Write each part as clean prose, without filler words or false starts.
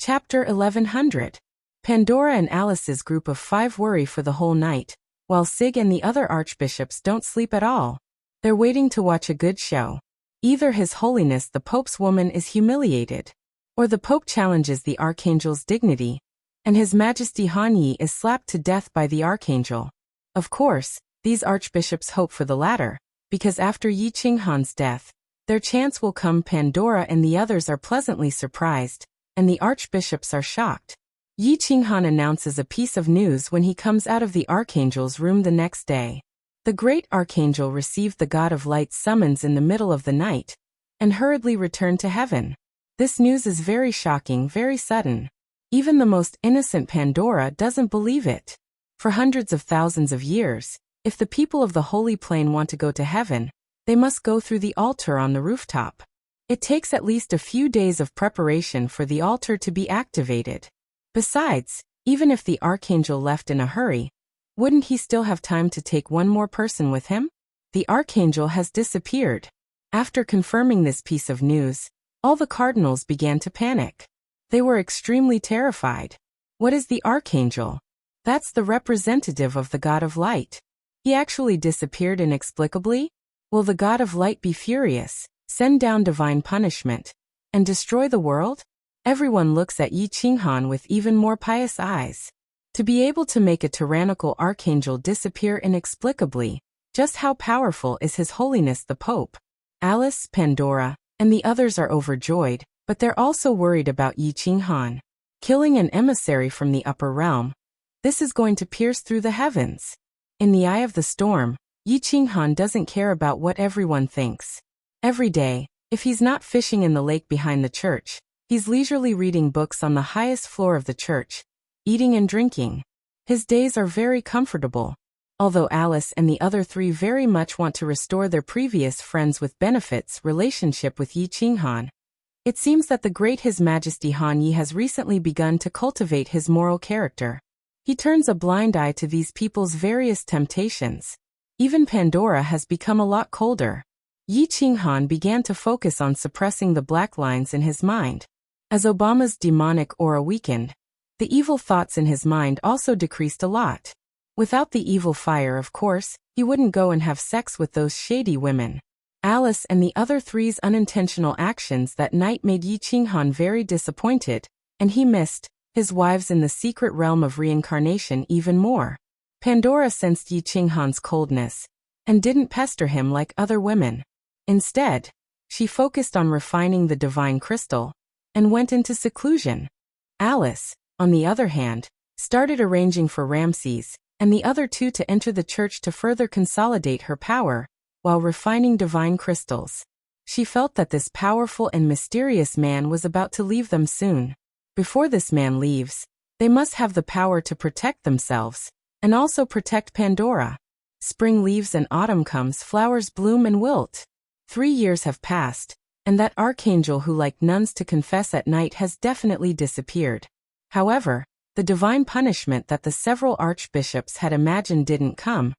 Chapter 1100. Pandora and Alice's group of 5 worry for the whole night, while Sig and the other archbishops don't sleep at all. They're waiting to watch a good show. Either His Holiness the Pope's woman is humiliated, or the Pope challenges the Archangel's dignity, and His Majesty Han Yi is slapped to death by the Archangel. Of course, these archbishops hope for the latter, because after Yi Qinghan's death, their chance will come. Pandora and the others are pleasantly surprised, and the archbishops are shocked. Yi Qinghan announces a piece of news when he comes out of the Archangel's room the next day. The great Archangel received the God of Light's summons in the middle of the night, and hurriedly returned to heaven. This news is very shocking, very sudden. Even the most innocent Pandora doesn't believe it. For hundreds of thousands of years, if the people of the Holy Plain want to go to heaven, they must go through the altar on the rooftop. It takes at least a few days of preparation for the altar to be activated. Besides, even if the Archangel left in a hurry, wouldn't he still have time to take one more person with him? The Archangel has disappeared. After confirming this piece of news, all the cardinals began to panic. They were extremely terrified. What is the Archangel? That's the representative of the God of Light. He actually disappeared inexplicably? Will the God of Light be furious, send down divine punishment, and destroy the world? Everyone looks at Yi Qinghan with even more pious eyes. To be able to make a tyrannical archangel disappear inexplicably, just how powerful is His Holiness the Pope? Alice, Pandora, and the others are overjoyed, but they're also worried about Yi Qinghan. Killing an emissary from the upper realm. This is going to pierce through the heavens. In the eye of the storm, Yi Qinghan doesn't care about what everyone thinks. Every day, if he's not fishing in the lake behind the church, he's leisurely reading books on the highest floor of the church, eating and drinking. His days are very comfortable. Although Alice and the other 3 very much want to restore their previous friends with benefits relationship with Yi Qinghan, it seems that the great His Majesty Han Yi has recently begun to cultivate his moral character. He turns a blind eye to these people's various temptations. Even Pandora has become a lot colder. Yi Qinghan began to focus on suppressing the black lines in his mind. As Obama's demonic aura weakened, the evil thoughts in his mind also decreased a lot. Without the evil fire, of course, he wouldn't go and have sex with those shady women. Alice and the other 3's unintentional actions that night made Yi Qinghan very disappointed, and he missed his wives in the secret realm of reincarnation even more. Pandora sensed Yi Qinghan's coldness, and didn't pester him like other women. Instead, she focused on refining the divine crystal, and went into seclusion. Alice, on the other hand, started arranging for Ramses and the other 2 to enter the church to further consolidate her power, while refining divine crystals. She felt that this powerful and mysterious man was about to leave them soon. Before this man leaves, they must have the power to protect themselves, and also protect Pandora. Spring leaves and autumn comes, flowers bloom and wilt. 3 years have passed, and that archangel who liked nuns to confess at night has definitely disappeared. However, the divine punishment that the several archbishops had imagined didn't come,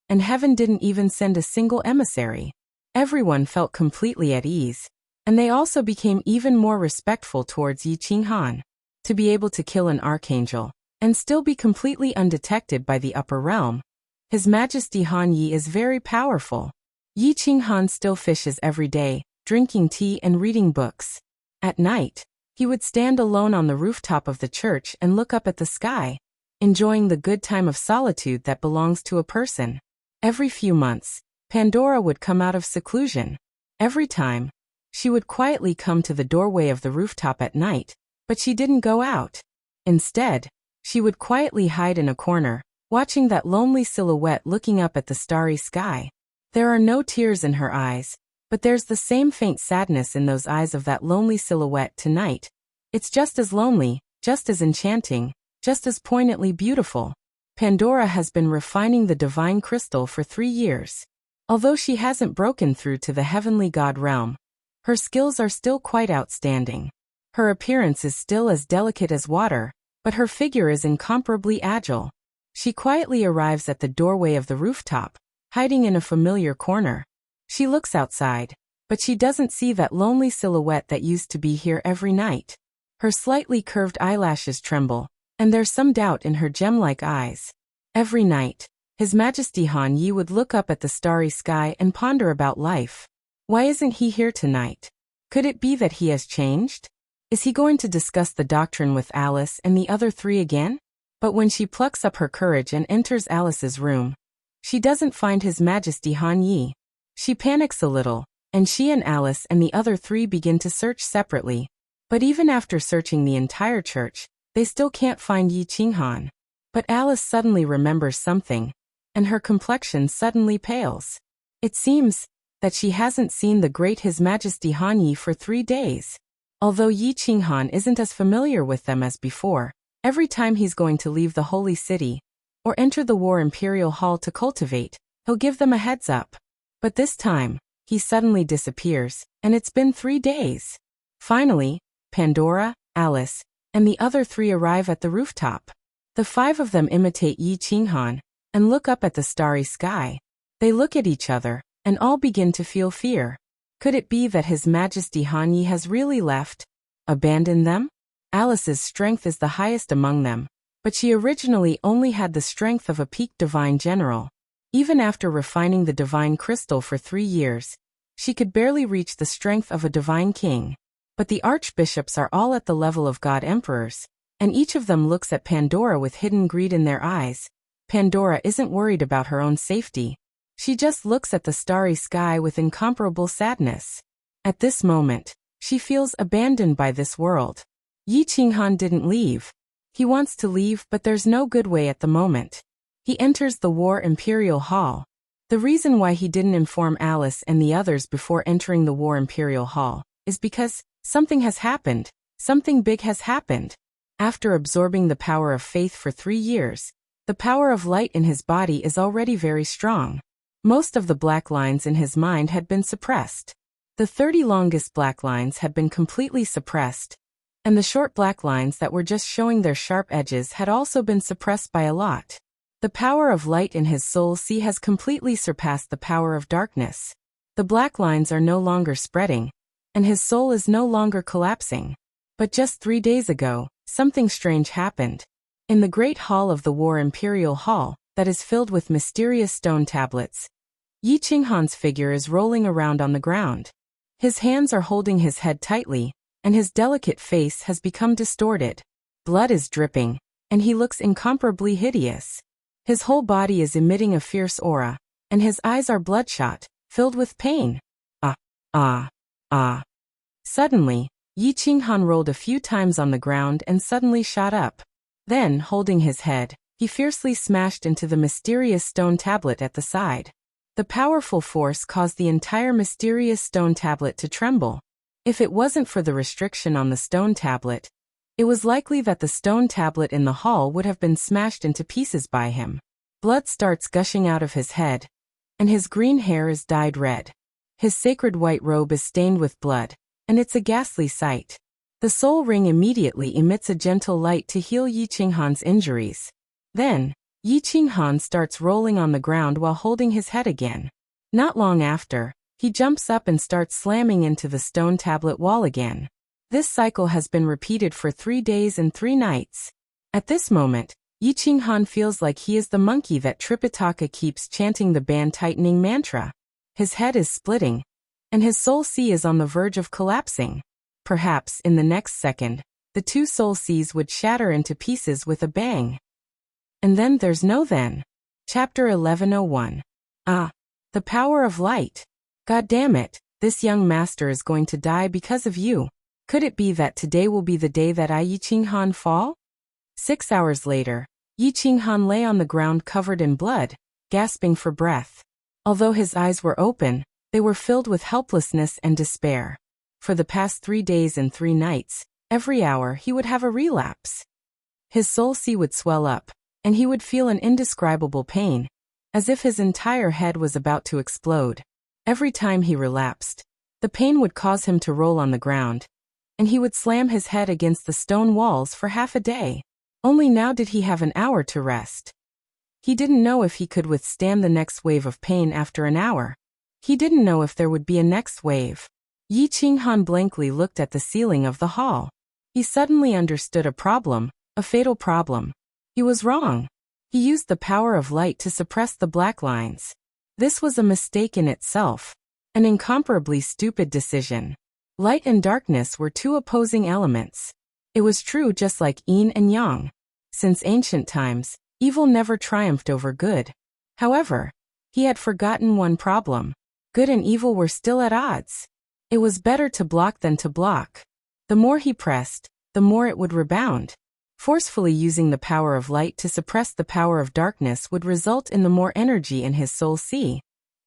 and heaven didn't even send a single emissary. Everyone felt completely at ease, and they also became even more respectful towards Yi Qinghan. To be able to kill an archangel, and still be completely undetected by the upper realm, His Majesty Han Yi is very powerful. Yi Qinghan still fishes every day, drinking tea and reading books. At night, he would stand alone on the rooftop of the church and look up at the sky, enjoying the good time of solitude that belongs to a person. Every few months, Pandora would come out of seclusion. Every time, she would quietly come to the doorway of the rooftop at night, but she didn't go out. Instead, she would quietly hide in a corner, watching that lonely silhouette looking up at the starry sky. There are no tears in her eyes, but there's the same faint sadness in those eyes of that lonely silhouette tonight. It's just as lonely, just as enchanting, just as poignantly beautiful. Pandora has been refining the divine crystal for 3 years. Although she hasn't broken through to the heavenly god realm, her skills are still quite outstanding. Her appearance is still as delicate as water, but her figure is incomparably agile. She quietly arrives at the doorway of the rooftop, hiding in a familiar corner. She looks outside, but she doesn't see that lonely silhouette that used to be here every night. Her slightly curved eyelashes tremble, and there's some doubt in her gem-like eyes. Every night, His Majesty Han Yi would look up at the starry sky and ponder about life. Why isn't he here tonight? Could it be that he has changed? Is he going to discuss the doctrine with Alice and the other three again? But when she plucks up her courage and enters Alice's room, she doesn't find His Majesty Han Yi. She panics a little, and she and Alice and the other three begin to search separately. But even after searching the entire church, they still can't find Yi Qinghan. But Alice suddenly remembers something, and her complexion suddenly pales. It seems that she hasn't seen the great His Majesty Han Yi for 3 days. Although Yi Qinghan isn't as familiar with them as before, every time he's going to leave the holy city, or enter the War Imperial Hall to cultivate, he'll give them a heads up. But this time, he suddenly disappears, and it's been 3 days. Finally, Pandora, Alice, and the other three arrive at the rooftop. The 5 of them imitate Yi Qinghan and look up at the starry sky. They look at each other, and all begin to feel fear. Could it be that His Majesty Han Yi has really left, abandoned them? Alice's strength is the highest among them, but she originally only had the strength of a peaked divine general. Even after refining the divine crystal for 3 years, she could barely reach the strength of a divine king. But the archbishops are all at the level of god emperors, and each of them looks at Pandora with hidden greed in their eyes. Pandora isn't worried about her own safety. She just looks at the starry sky with incomparable sadness. At this moment, she feels abandoned by this world. Yi Qinghan didn't leave. He wants to leave, but there's no good way at the moment. He enters the War Imperial Hall. The reason why he didn't inform Alice and the others before entering the War Imperial Hall is because something has happened. Something big has happened. After absorbing the power of faith for 3 years, the power of light in his body is already very strong. Most of the black lines in his mind had been suppressed. The 30 longest black lines had been completely suppressed, and the short black lines that were just showing their sharp edges had also been suppressed by a lot. The power of light in his soul C has completely surpassed the power of darkness. The black lines are no longer spreading, and his soul is no longer collapsing. But just 3 days ago, something strange happened. In the Great Hall of the War Imperial Hall, that is filled with mysterious stone tablets, Yi Qinghan's figure is rolling around on the ground. His hands are holding his head tightly, and his delicate face has become distorted. Blood is dripping, and he looks incomparably hideous. His whole body is emitting a fierce aura, and his eyes are bloodshot, filled with pain. Suddenly, Yi Qinghan rolled a few times on the ground and suddenly shot up. Then, holding his head, he fiercely smashed into the mysterious stone tablet at the side. The powerful force caused the entire mysterious stone tablet to tremble. If it wasn't for the restriction on the stone tablet, it was likely that the stone tablet in the hall would have been smashed into pieces by him. Blood starts gushing out of his head, and his green hair is dyed red. His sacred white robe is stained with blood, and it's a ghastly sight. The soul ring immediately emits a gentle light to heal Yi Qinghan's injuries. Then, Yi Qinghan starts rolling on the ground while holding his head again. Not long after, he jumps up and starts slamming into the stone tablet wall again. This cycle has been repeated for 3 days and 3 nights. At this moment, Yi Qinghan feels like he is the monkey that Tripitaka keeps chanting the band-tightening mantra. His head is splitting, and his soul C is on the verge of collapsing. Perhaps in the next second, the 2 soul Cs would shatter into pieces with a bang. And then there's no then. Chapter 1101. The power of light. God damn it, this young master is going to die because of you. Could it be that today will be the day that I Yi Qinghan fall? 6 hours later, Yi Qinghan lay on the ground covered in blood, gasping for breath. Although his eyes were open, they were filled with helplessness and despair. For the past 3 days and 3 nights, every hour he would have a relapse. His soul C would swell up, and he would feel an indescribable pain, as if his entire head was about to explode. Every time he relapsed, the pain would cause him to roll on the ground, and he would slam his head against the stone walls for half a day. Only now did he have an hour to rest. He didn't know if he could withstand the next wave of pain after an hour. He didn't know if there would be a next wave. Yi Qinghan blankly looked at the ceiling of the hall. He suddenly understood a problem, a fatal problem. He was wrong. He used the power of light to suppress the black lines. This was a mistake in itself. An incomparably stupid decision. Light and darkness were two opposing elements. It was true just like yin and yang. Since ancient times, evil never triumphed over good. However, he had forgotten one problem. Good and evil were still at odds. It was better to block than to block. The more he pressed, the more it would rebound. Forcefully using the power of light to suppress the power of darkness would result in the more energy in his soul sea.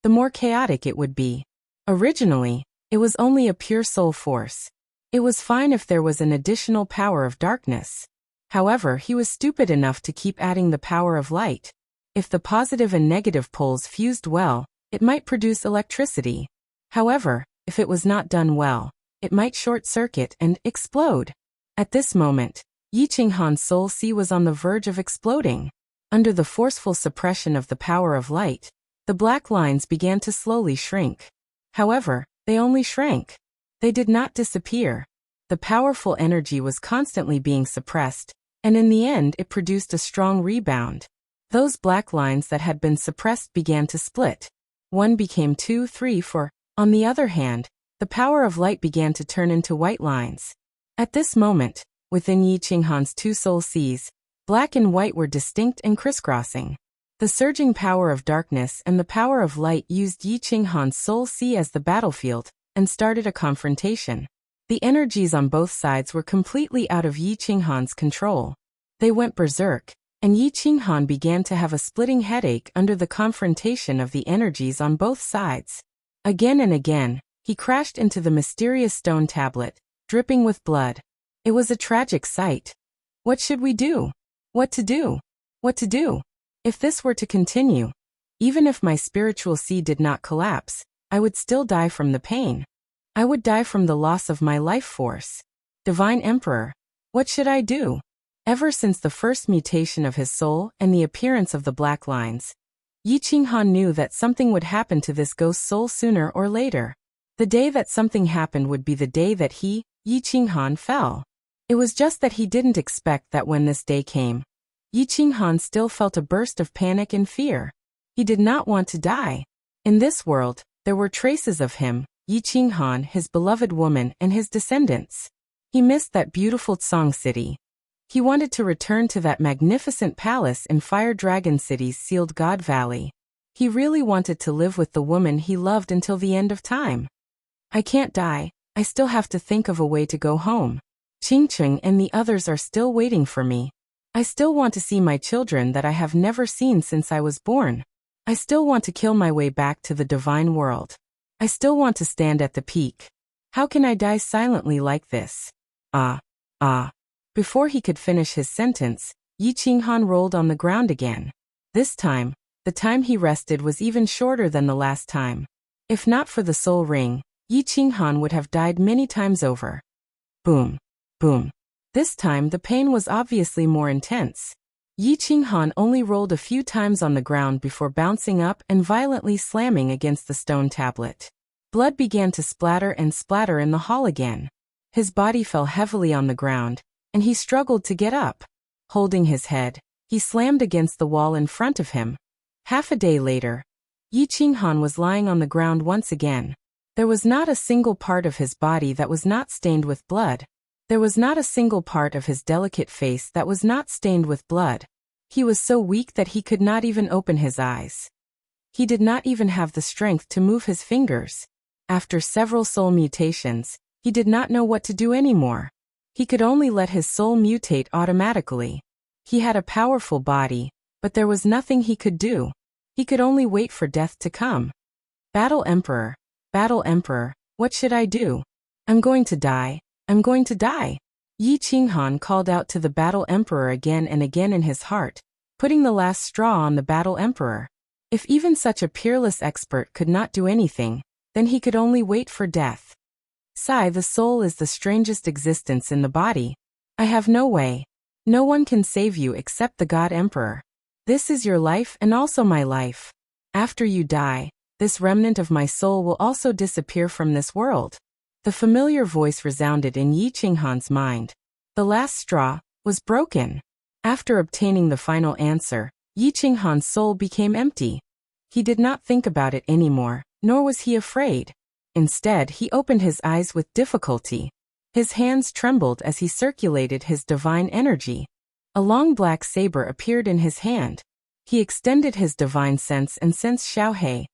The more chaotic it would be. Originally, it was only a pure soul force. It was fine if there was an additional power of darkness. However, he was stupid enough to keep adding the power of light. If the positive and negative poles fused well, it might produce electricity. However, if it was not done well, it might short-circuit and explode. At this moment, Yi Qinghan's soul sea was on the verge of exploding. Under the forceful suppression of the power of light, the black lines began to slowly shrink. However, they only shrank. They did not disappear. The powerful energy was constantly being suppressed, and in the end it produced a strong rebound. Those black lines that had been suppressed began to split. 1 became 2, 3, 4. On the other hand, the power of light began to turn into white lines. At this moment, within Yi Qinghan's two soul seas, black and white were distinct and crisscrossing. The surging power of darkness and the power of light used Yi Qinghan's soul sea as the battlefield, and started a confrontation. The energies on both sides were completely out of Yi Qinghan's control. They went berserk, and Yi Qinghan began to have a splitting headache under the confrontation of the energies on both sides. Again and again, he crashed into the mysterious stone tablet, dripping with blood. It was a tragic sight. What should we do? What to do? What to do? If this were to continue, even if my spiritual sea did not collapse, I would still die from the pain. I would die from the loss of my life force. Divine Emperor, what should I do? Ever since the first mutation of his soul and the appearance of the black lines, Yi Qinghan knew that something would happen to this ghost soul sooner or later. The day that something happened would be the day that he, Yi Qinghan, fell. It was just that he didn't expect that when this day came, Yi Qinghan still felt a burst of panic and fear. He did not want to die. In this world, there were traces of him, Yi Qinghan, his beloved woman, and his descendants. He missed that beautiful Tsang city. He wanted to return to that magnificent palace in Fire Dragon City's sealed God Valley. He really wanted to live with the woman he loved until the end of time. I can't die, I still have to think of a way to go home. Qingcheng and the others are still waiting for me. I still want to see my children that I have never seen since I was born. I still want to kill my way back to the divine world. I still want to stand at the peak. How can I die silently like this? Before he could finish his sentence, Yi Qinghan rolled on the ground again. This time, the time he rested was even shorter than the last time. If not for the soul ring, Yi Qinghan would have died many times over. Boom. Boom. This time the pain was obviously more intense. Yi Qinghan only rolled a few times on the ground before bouncing up and violently slamming against the stone tablet. Blood began to splatter and splatter in the hall again. His body fell heavily on the ground, and he struggled to get up. Holding his head, he slammed against the wall in front of him. Half a day later, Yi Qinghan was lying on the ground once again. There was not a single part of his body that was not stained with blood. There was not a single part of his delicate face that was not stained with blood. He was so weak that he could not even open his eyes. He did not even have the strength to move his fingers. After several soul mutations, he did not know what to do anymore. He could only let his soul mutate automatically. He had a powerful body, but there was nothing he could do. He could only wait for death to come. Battle Emperor, what should I do? I'm going to die. I'm going to die. Yi Qinghan called out to the Battle Emperor again and again in his heart, putting the last straw on the Battle Emperor. If even such a peerless expert could not do anything, then he could only wait for death. Sigh, the soul is the strangest existence in the body. I have no way. No one can save you except the God Emperor. This is your life and also my life. After you die, this remnant of my soul will also disappear from this world. The familiar voice resounded in Yi Qinghan's mind. The last straw was broken. After obtaining the final answer, Yi Qinghan's soul became empty. He did not think about it anymore, nor was he afraid. Instead, he opened his eyes with difficulty. His hands trembled as he circulated his divine energy. A long black saber appeared in his hand. He extended his divine sense and sensed Xiaohei,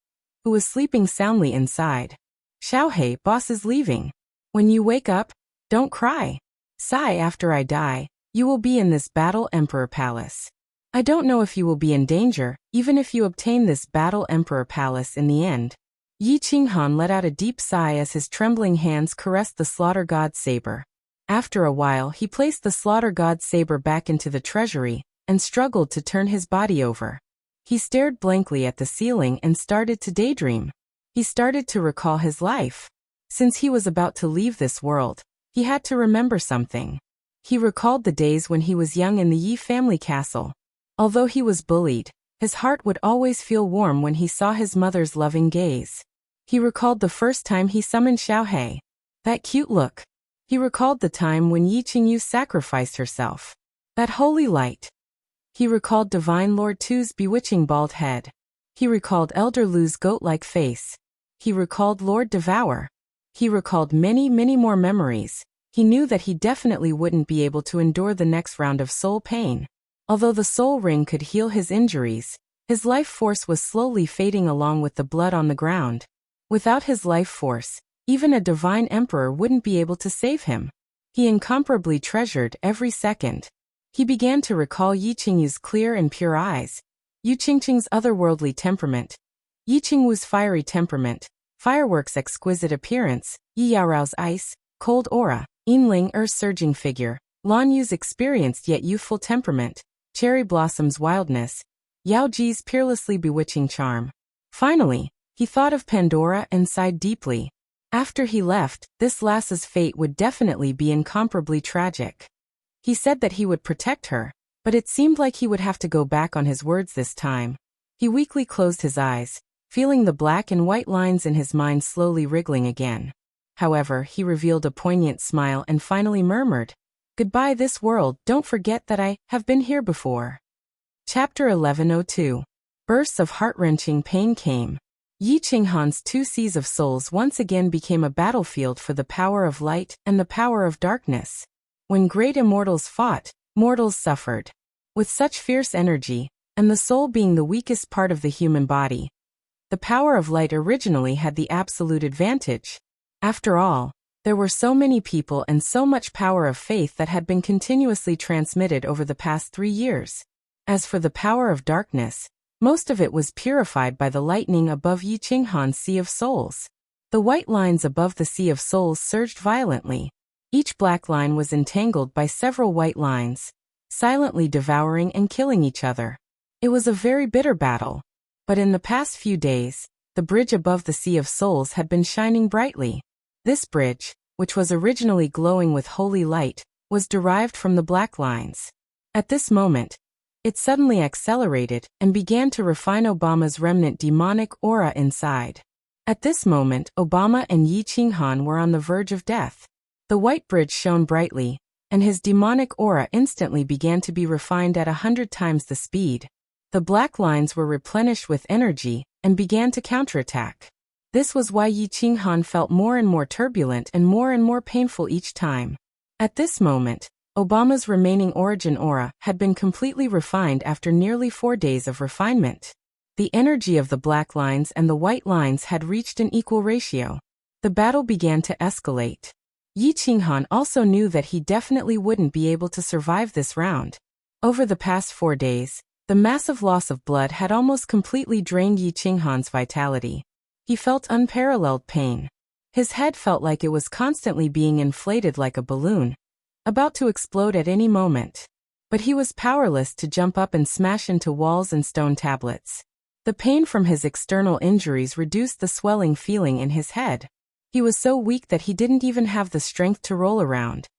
who was sleeping soundly inside. Xiaohei, boss is leaving. When you wake up, don't cry. Sigh after I die. You will be in this battle Emperor Palace. I don't know if you will be in danger, even if you obtain this battle Emperor Palace in the end. Yi Qinghan let out a deep sigh as his trembling hands caressed the Slaughter God's saber. After a while he placed the Slaughter God's saber back into the treasury, and struggled to turn his body over. He stared blankly at the ceiling and started to daydream. He started to recall his life. Since he was about to leave this world, he had to remember something. He recalled the days when he was young in the Yi family castle. Although he was bullied, his heart would always feel warm when he saw his mother's loving gaze. He recalled the first time he summoned Xiaohei. That cute look. He recalled the time when Yi Qingyu sacrificed herself. That holy light. He recalled Divine Lord Tu's bewitching bald head. He recalled Elder Lu's goat-like face. He recalled Lord Devour. He recalled many, many more memories. He knew that he definitely wouldn't be able to endure the next round of soul pain. Although the soul ring could heal his injuries, his life force was slowly fading along with the blood on the ground. Without his life force, even a divine emperor wouldn't be able to save him. He incomparably treasured every second. He began to recall Yi Qingyu's clear and pure eyes, Yu Qingqing's otherworldly temperament, Yi Qingwu's fiery temperament, Fireworks' exquisite appearance, Yi Yaorao's ice, cold aura, Yinling Er's surging figure, Lan Yu's experienced yet youthful temperament, Cherry Blossom's wildness, Yao Ji's peerlessly bewitching charm. Finally, he thought of Pandora and sighed deeply. After he left, this lass's fate would definitely be incomparably tragic. He said that he would protect her, but it seemed like he would have to go back on his words this time. He weakly closed his eyes, feeling the black and white lines in his mind slowly wriggling again. However, he revealed a poignant smile and finally murmured, "Goodbye this world, don't forget that I have been here before." Chapter 1102. Bursts of heart-wrenching pain came. Yi Qinghan's two seas of souls once again became a battlefield for the power of light and the power of darkness. When great immortals fought, mortals suffered. With such fierce energy, and the soul being the weakest part of the human body, the power of light originally had the absolute advantage. After all, there were so many people and so much power of faith that had been continuously transmitted over the past 3 years. As for the power of darkness, most of it was purified by the lightning above Yi Qinghan's Sea of Souls. The white lines above the Sea of Souls surged violently. Each black line was entangled by several white lines, silently devouring and killing each other. It was a very bitter battle. But in the past few days, the bridge above the Sea of Souls had been shining brightly. This bridge, which was originally glowing with holy light, was derived from the black lines. At this moment, it suddenly accelerated and began to refine Obama's remnant demonic aura inside. At this moment, Obama and Yi Qinghan were on the verge of death. The white bridge shone brightly, and his demonic aura instantly began to be refined at 100 times the speed. The black lines were replenished with energy and began to counterattack. This was why Yi Qinghan felt more and more turbulent and more painful each time. At this moment, Obama's remaining origin aura had been completely refined after nearly 4 days of refinement. The energy of the black lines and the white lines had reached an equal ratio. The battle began to escalate. Yi Qinghan also knew that he definitely wouldn't be able to survive this round. Over the past 4 days, the massive loss of blood had almost completely drained Yi Qinghan's vitality. He felt unparalleled pain. His head felt like it was constantly being inflated like a balloon, about to explode at any moment. But he was powerless to jump up and smash into walls and stone tablets. The pain from his external injuries reduced the swelling feeling in his head. He was so weak that he didn't even have the strength to roll around.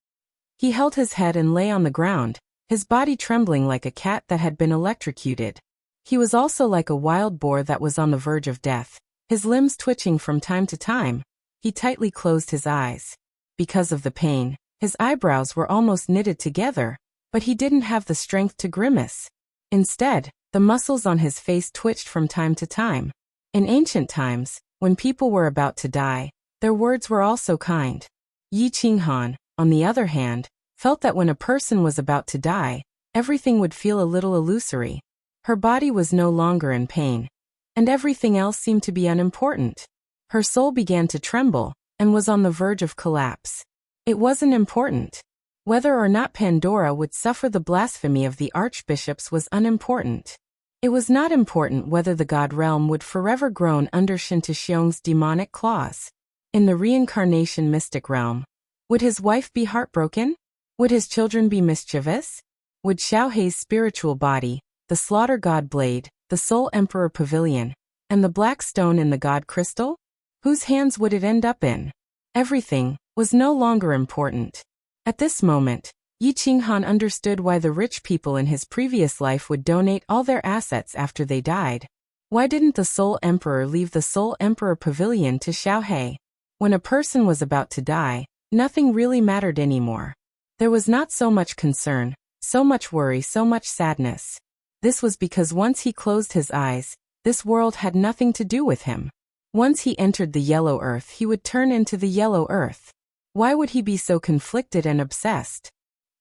He held his head and lay on the ground, his body trembling like a cat that had been electrocuted. He was also like a wild boar that was on the verge of death, his limbs twitching from time to time. He tightly closed his eyes. Because of the pain, His eyebrows were almost knitted together, but he didn't have the strength to grimace. Instead, the muscles on his face twitched from time to time. In ancient times, when people were about to die, their words were also kind. Yi Qinghan, on the other hand, felt that when a person was about to die, everything would feel a little illusory. Her body was no longer in pain, and everything else seemed to be unimportant. Her soul began to tremble, and was on the verge of collapse. It wasn't important. Whether or not Pandora would suffer the blasphemy of the archbishops was unimportant. It was not important whether the god realm would forever groan under Shintaxiong's demonic claws. In the reincarnation mystic realm, would his wife be heartbroken? Would his children be mischievous? Would Xiaohei's spiritual body, the slaughter god blade, the soul emperor pavilion, and the black stone in the god crystal? Whose hands would it end up in? Everything was no longer important. At this moment, Yi Qinghan understood why the rich people in his previous life would donate all their assets after they died. Why didn't the Soul Emperor leave the Soul Emperor Pavilion to Xiaohei? When a person was about to die, nothing really mattered anymore. There was not so much concern, so much worry, so much sadness. This was because once he closed his eyes, this world had nothing to do with him. Once he entered the yellow earth, he would turn into the yellow earth. Why would he be so conflicted and obsessed?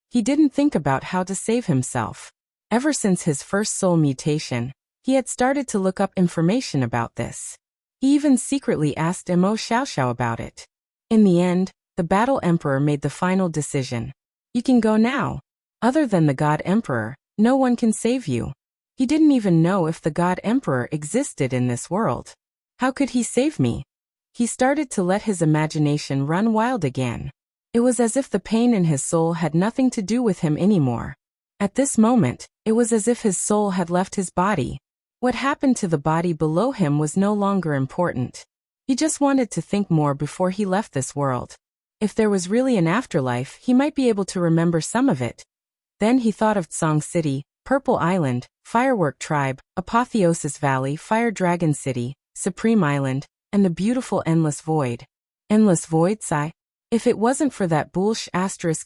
He didn't think about how to save himself. Ever since his first soul mutation, he had started to look up information about this. He even secretly asked Mo Xiaoxiao about it. In the end, the Battle Emperor made the final decision. You can go now. Other than the God Emperor, no one can save you. He didn't even know if the God Emperor existed in this world. How could he save me? He started to let his imagination run wild again. It was as if the pain in his soul had nothing to do with him anymore. At this moment, it was as if his soul had left his body. What happened to the body below him was no longer important. He just wanted to think more before he left this world. If there was really an afterlife, he might be able to remember some of it. Then he thought of Tsang City, Purple Island, Firework Tribe, Apotheosis Valley, Fire Dragon City, Supreme Island, and the beautiful Endless Void. Endless Void, sigh. If it wasn't for that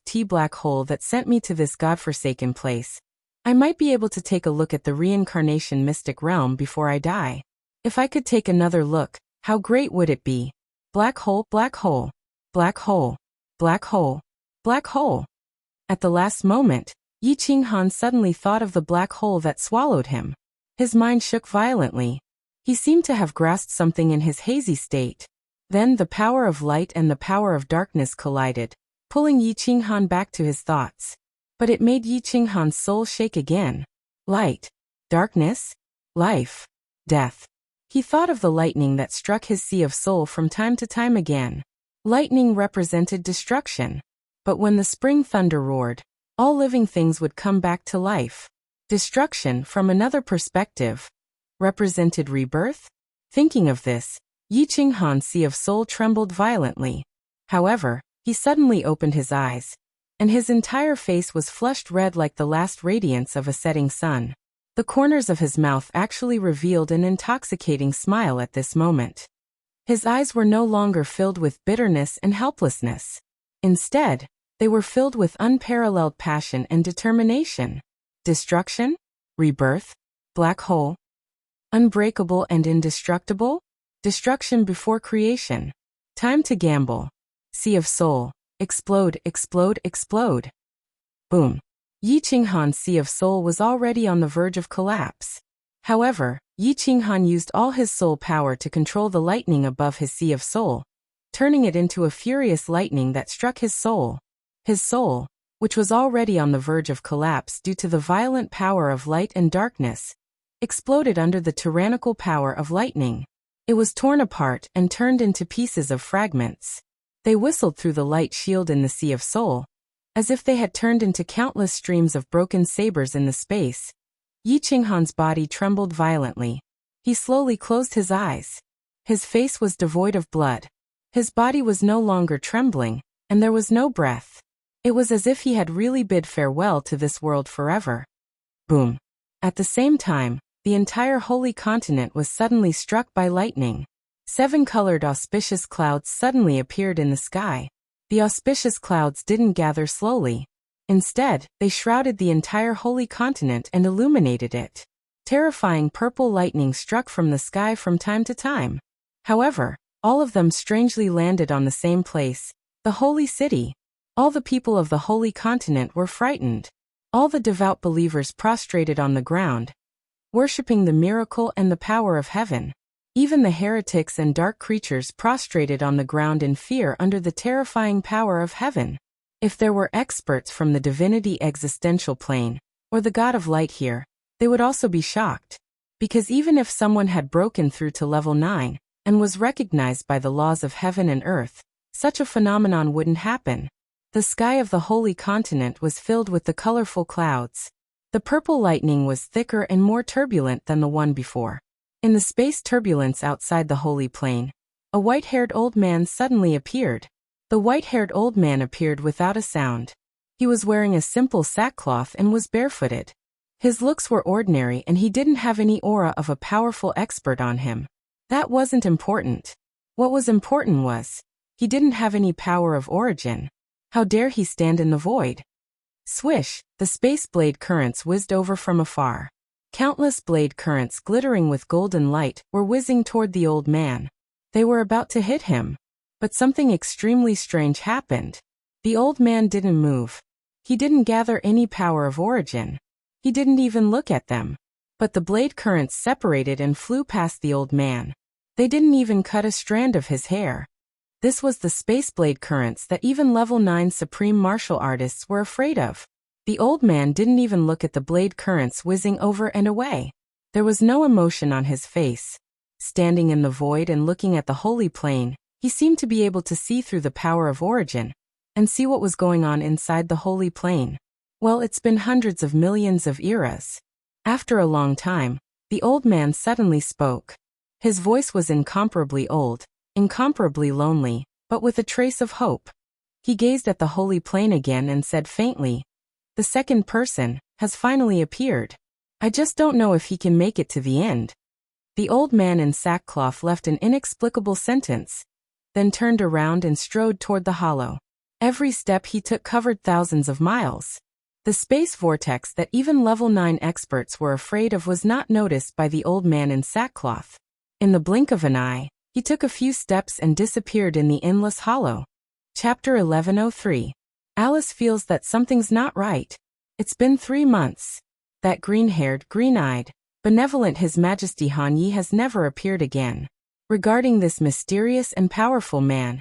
*T black hole that sent me to this godforsaken place, I might be able to take a look at the reincarnation mystic realm before I die. If I could take another look, how great would it be? Black hole, black hole, black hole, black hole, black hole. At the last moment, Yi Qinghan suddenly thought of the black hole that swallowed him. His mind shook violently. He seemed to have grasped something in his hazy state. Then the power of light and the power of darkness collided, pulling Yi Qinghan back to his thoughts. But it made Yi Qinghan's soul shake again. Light, darkness, life, death. He thought of the lightning that struck his sea of soul from time to time again. Lightning represented destruction. But when the spring thunder roared, all living things would come back to life. Destruction, from another perspective, represented rebirth? Thinking of this, Yi Qinghan's sea of soul trembled violently. However, he suddenly opened his eyes, and his entire face was flushed red like the last radiance of a setting sun. The corners of his mouth actually revealed an intoxicating smile at this moment. His eyes were no longer filled with bitterness and helplessness. Instead, they were filled with unparalleled passion and determination. Destruction? Rebirth? Black hole? Unbreakable and indestructible? Destruction before creation. Time to gamble. Sea of soul. Explode, explode, explode. Boom. Yi Qinghan's sea of soul was already on the verge of collapse. However, Yi Qinghan used all his soul power to control the lightning above his sea of soul, turning it into a furious lightning that struck his soul. His soul, which was already on the verge of collapse due to the violent power of light and darkness, exploded under the tyrannical power of lightning. It was torn apart and turned into pieces of fragments. They whistled through the light shield in the sea of soul, as if they had turned into countless streams of broken sabers in the space. Yi Qinghan's body trembled violently. He slowly closed his eyes. His face was devoid of blood. His body was no longer trembling, and there was no breath. It was as if he had really bid farewell to this world forever. Boom. At the same time, the entire holy continent was suddenly struck by lightning. 7 colored auspicious clouds suddenly appeared in the sky. The auspicious clouds didn't gather slowly. Instead, they shrouded the entire holy continent and illuminated it. Terrifying purple lightning struck from the sky from time to time. However, all of them strangely landed on the same place, the holy city. All the people of the holy continent were frightened. All the devout believers prostrated on the ground, worshipping the miracle and the power of heaven. Even the heretics and dark creatures prostrated on the ground in fear under the terrifying power of heaven. If there were experts from the divinity existential plane, or the god of light here, they would also be shocked. Because even if someone had broken through to level 9, and was recognized by the laws of heaven and earth, such a phenomenon wouldn't happen. The sky of the holy continent was filled with the colorful clouds. The purple lightning was thicker and more turbulent than the one before. In the space turbulence outside the holy plain, a white-haired old man suddenly appeared. The white-haired old man appeared without a sound. He was wearing a simple sackcloth and was barefooted. His looks were ordinary and he didn't have any aura of a powerful expert on him. That wasn't important. What was important was, he didn't have any power of origin. How dare he stand in the void? Swish, the space blade currents whizzed over from afar. Countless blade currents glittering with golden light were whizzing toward the old man. They were about to hit him. But something extremely strange happened. The old man didn't move. He didn't gather any power of origin. He didn't even look at them. But the blade currents separated and flew past the old man. They didn't even cut a strand of his hair. This was the space blade currents that even level 9 supreme martial artists were afraid of. The old man didn't even look at the blade currents whizzing over and away. There was no emotion on his face. Standing in the void and looking at the holy plane, he seemed to be able to see through the power of origin, and see what was going on inside the holy plane. Well, it's been hundreds of millions of eras. After a long time, the old man suddenly spoke. His voice was incomparably old, incomparably lonely, but with a trace of hope. He gazed at the holy plane again and said faintly, "The second person has finally appeared. I just don't know if he can make it to the end." The old man in sackcloth left an inexplicable sentence, then turned around and strode toward the hollow. Every step he took covered thousands of miles. The space vortex that even level 9 experts were afraid of was not noticed by the old man in sackcloth. In the blink of an eye, he took a few steps and disappeared in the endless hollow. Chapter 1103. Alice feels that something's not right. It's been 3 months. That green-haired, green-eyed, benevolent His Majesty Han Yi has never appeared again. Regarding this mysterious and powerful man,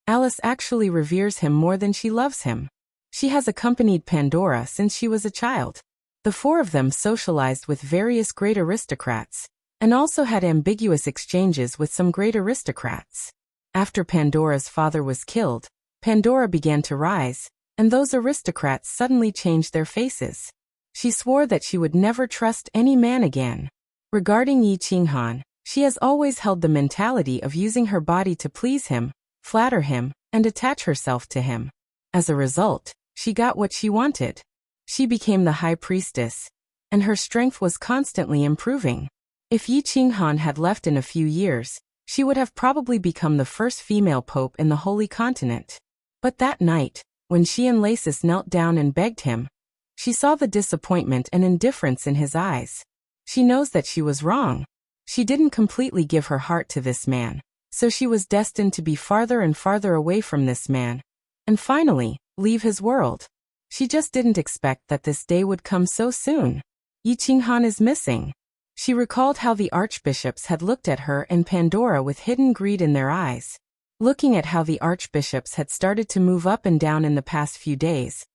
Alice actually reveres him more than she loves him. She has accompanied Pandora since she was a child. The 4 of them socialized with various great aristocrats, and also had ambiguous exchanges with some great aristocrats. After Pandora's father was killed, Pandora began to rise, and those aristocrats suddenly changed their faces. She swore that she would never trust any man again. Regarding Yi Qinghan, she has always held the mentality of using her body to please him, flatter him, and attach herself to him. As a result, she got what she wanted. She became the high priestess, and her strength was constantly improving. If Yi Qinghan had left in a few years, she would have probably become the first female pope in the Holy Continent. But that night, when she and Lasis knelt down and begged him, she saw the disappointment and indifference in his eyes. She knows that she was wrong. She didn't completely give her heart to this man, so she was destined to be farther and farther away from this man, and finally, leave his world. She just didn't expect that this day would come so soon. Yi Qinghan is missing. She recalled how the archbishops had looked at her and Pandora with hidden greed in their eyes. Looking at how the archbishops had started to move up and down in the past few days,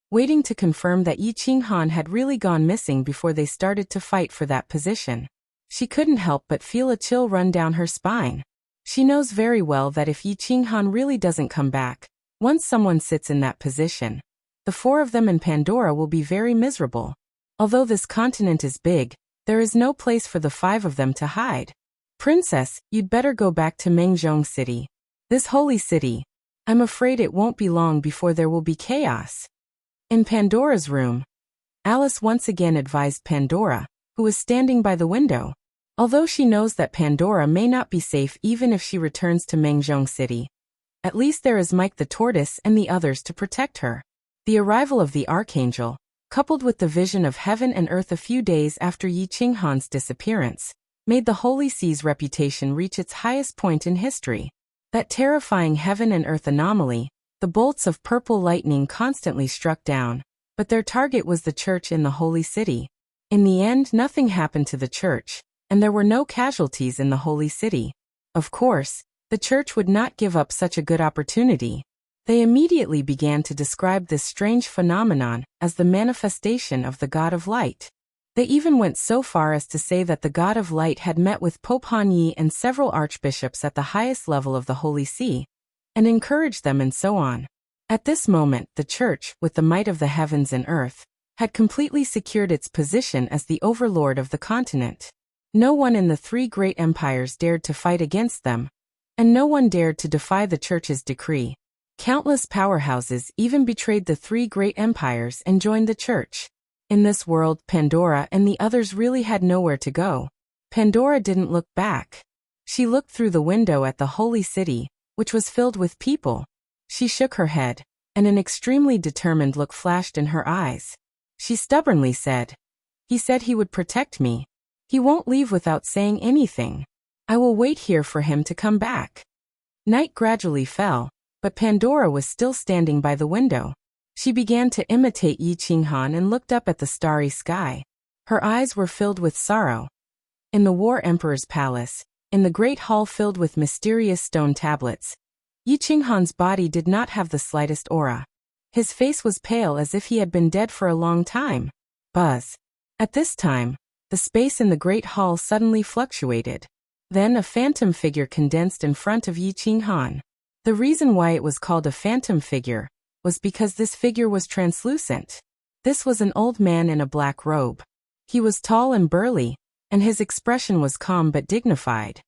waiting to confirm that Yi Qinghan had really gone missing before they started to fight for that position. She couldn't help but feel a chill run down her spine. She knows very well that if Yi Qinghan really doesn't come back, once someone sits in that position, the 4 of them and Pandora will be very miserable. Although this continent is big, there is no place for the 5 of them to hide. "Princess, you'd better go back to Mengzhong City. This holy city. I'm afraid it won't be long before there will be chaos." In Pandora's room, Alice once again advised Pandora, who was standing by the window. Although she knows that Pandora may not be safe even if she returns to Mengzhong City, At least there is Mike the tortoise and the others to protect her. The arrival of the archangel, coupled with the vision of heaven and earth a few days after Yi Qinghan's disappearance, made the Holy Sea's reputation reach its highest point in history. That terrifying heaven and earth anomaly, the bolts of purple lightning constantly struck down, but their target was the church in the Holy City. In the end, nothing happened to the church, and there were no casualties in the Holy City. Of course, the church would not give up such a good opportunity. They immediately began to describe this strange phenomenon as the manifestation of the God of Light. They even went so far as to say that the God of Light had met with Pope Han Yi and several archbishops at the highest level of the Holy See, and encouraged them and so on. At this moment, the church, with the might of the heavens and earth, had completely secured its position as the overlord of the continent. No one in the three great empires dared to fight against them, and no one dared to defy the church's decree. Countless powerhouses even betrayed the three great empires and joined the church. In this world, Pandora and the others really had nowhere to go. Pandora didn't look back. She looked through the window at the Holy City, which was filled with people. She shook her head, and an extremely determined look flashed in her eyes. She stubbornly said, "He said he would protect me. He won't leave without saying anything. I will wait here for him to come back." Night gradually fell, but Pandora was still standing by the window. She began to imitate Yi Qinghan and looked up at the starry sky. Her eyes were filled with sorrow. In the War Emperor's palace, in the great hall filled with mysterious stone tablets, Yi Qinghan's body did not have the slightest aura. His face was pale as if he had been dead for a long time. Buzz. At this time, the space in the great hall suddenly fluctuated. Then a phantom figure condensed in front of Yi Qinghan. The reason why it was called a phantom figure was because this figure was translucent. This was an old man in a black robe. He was tall and burly, and his expression was calm but dignified.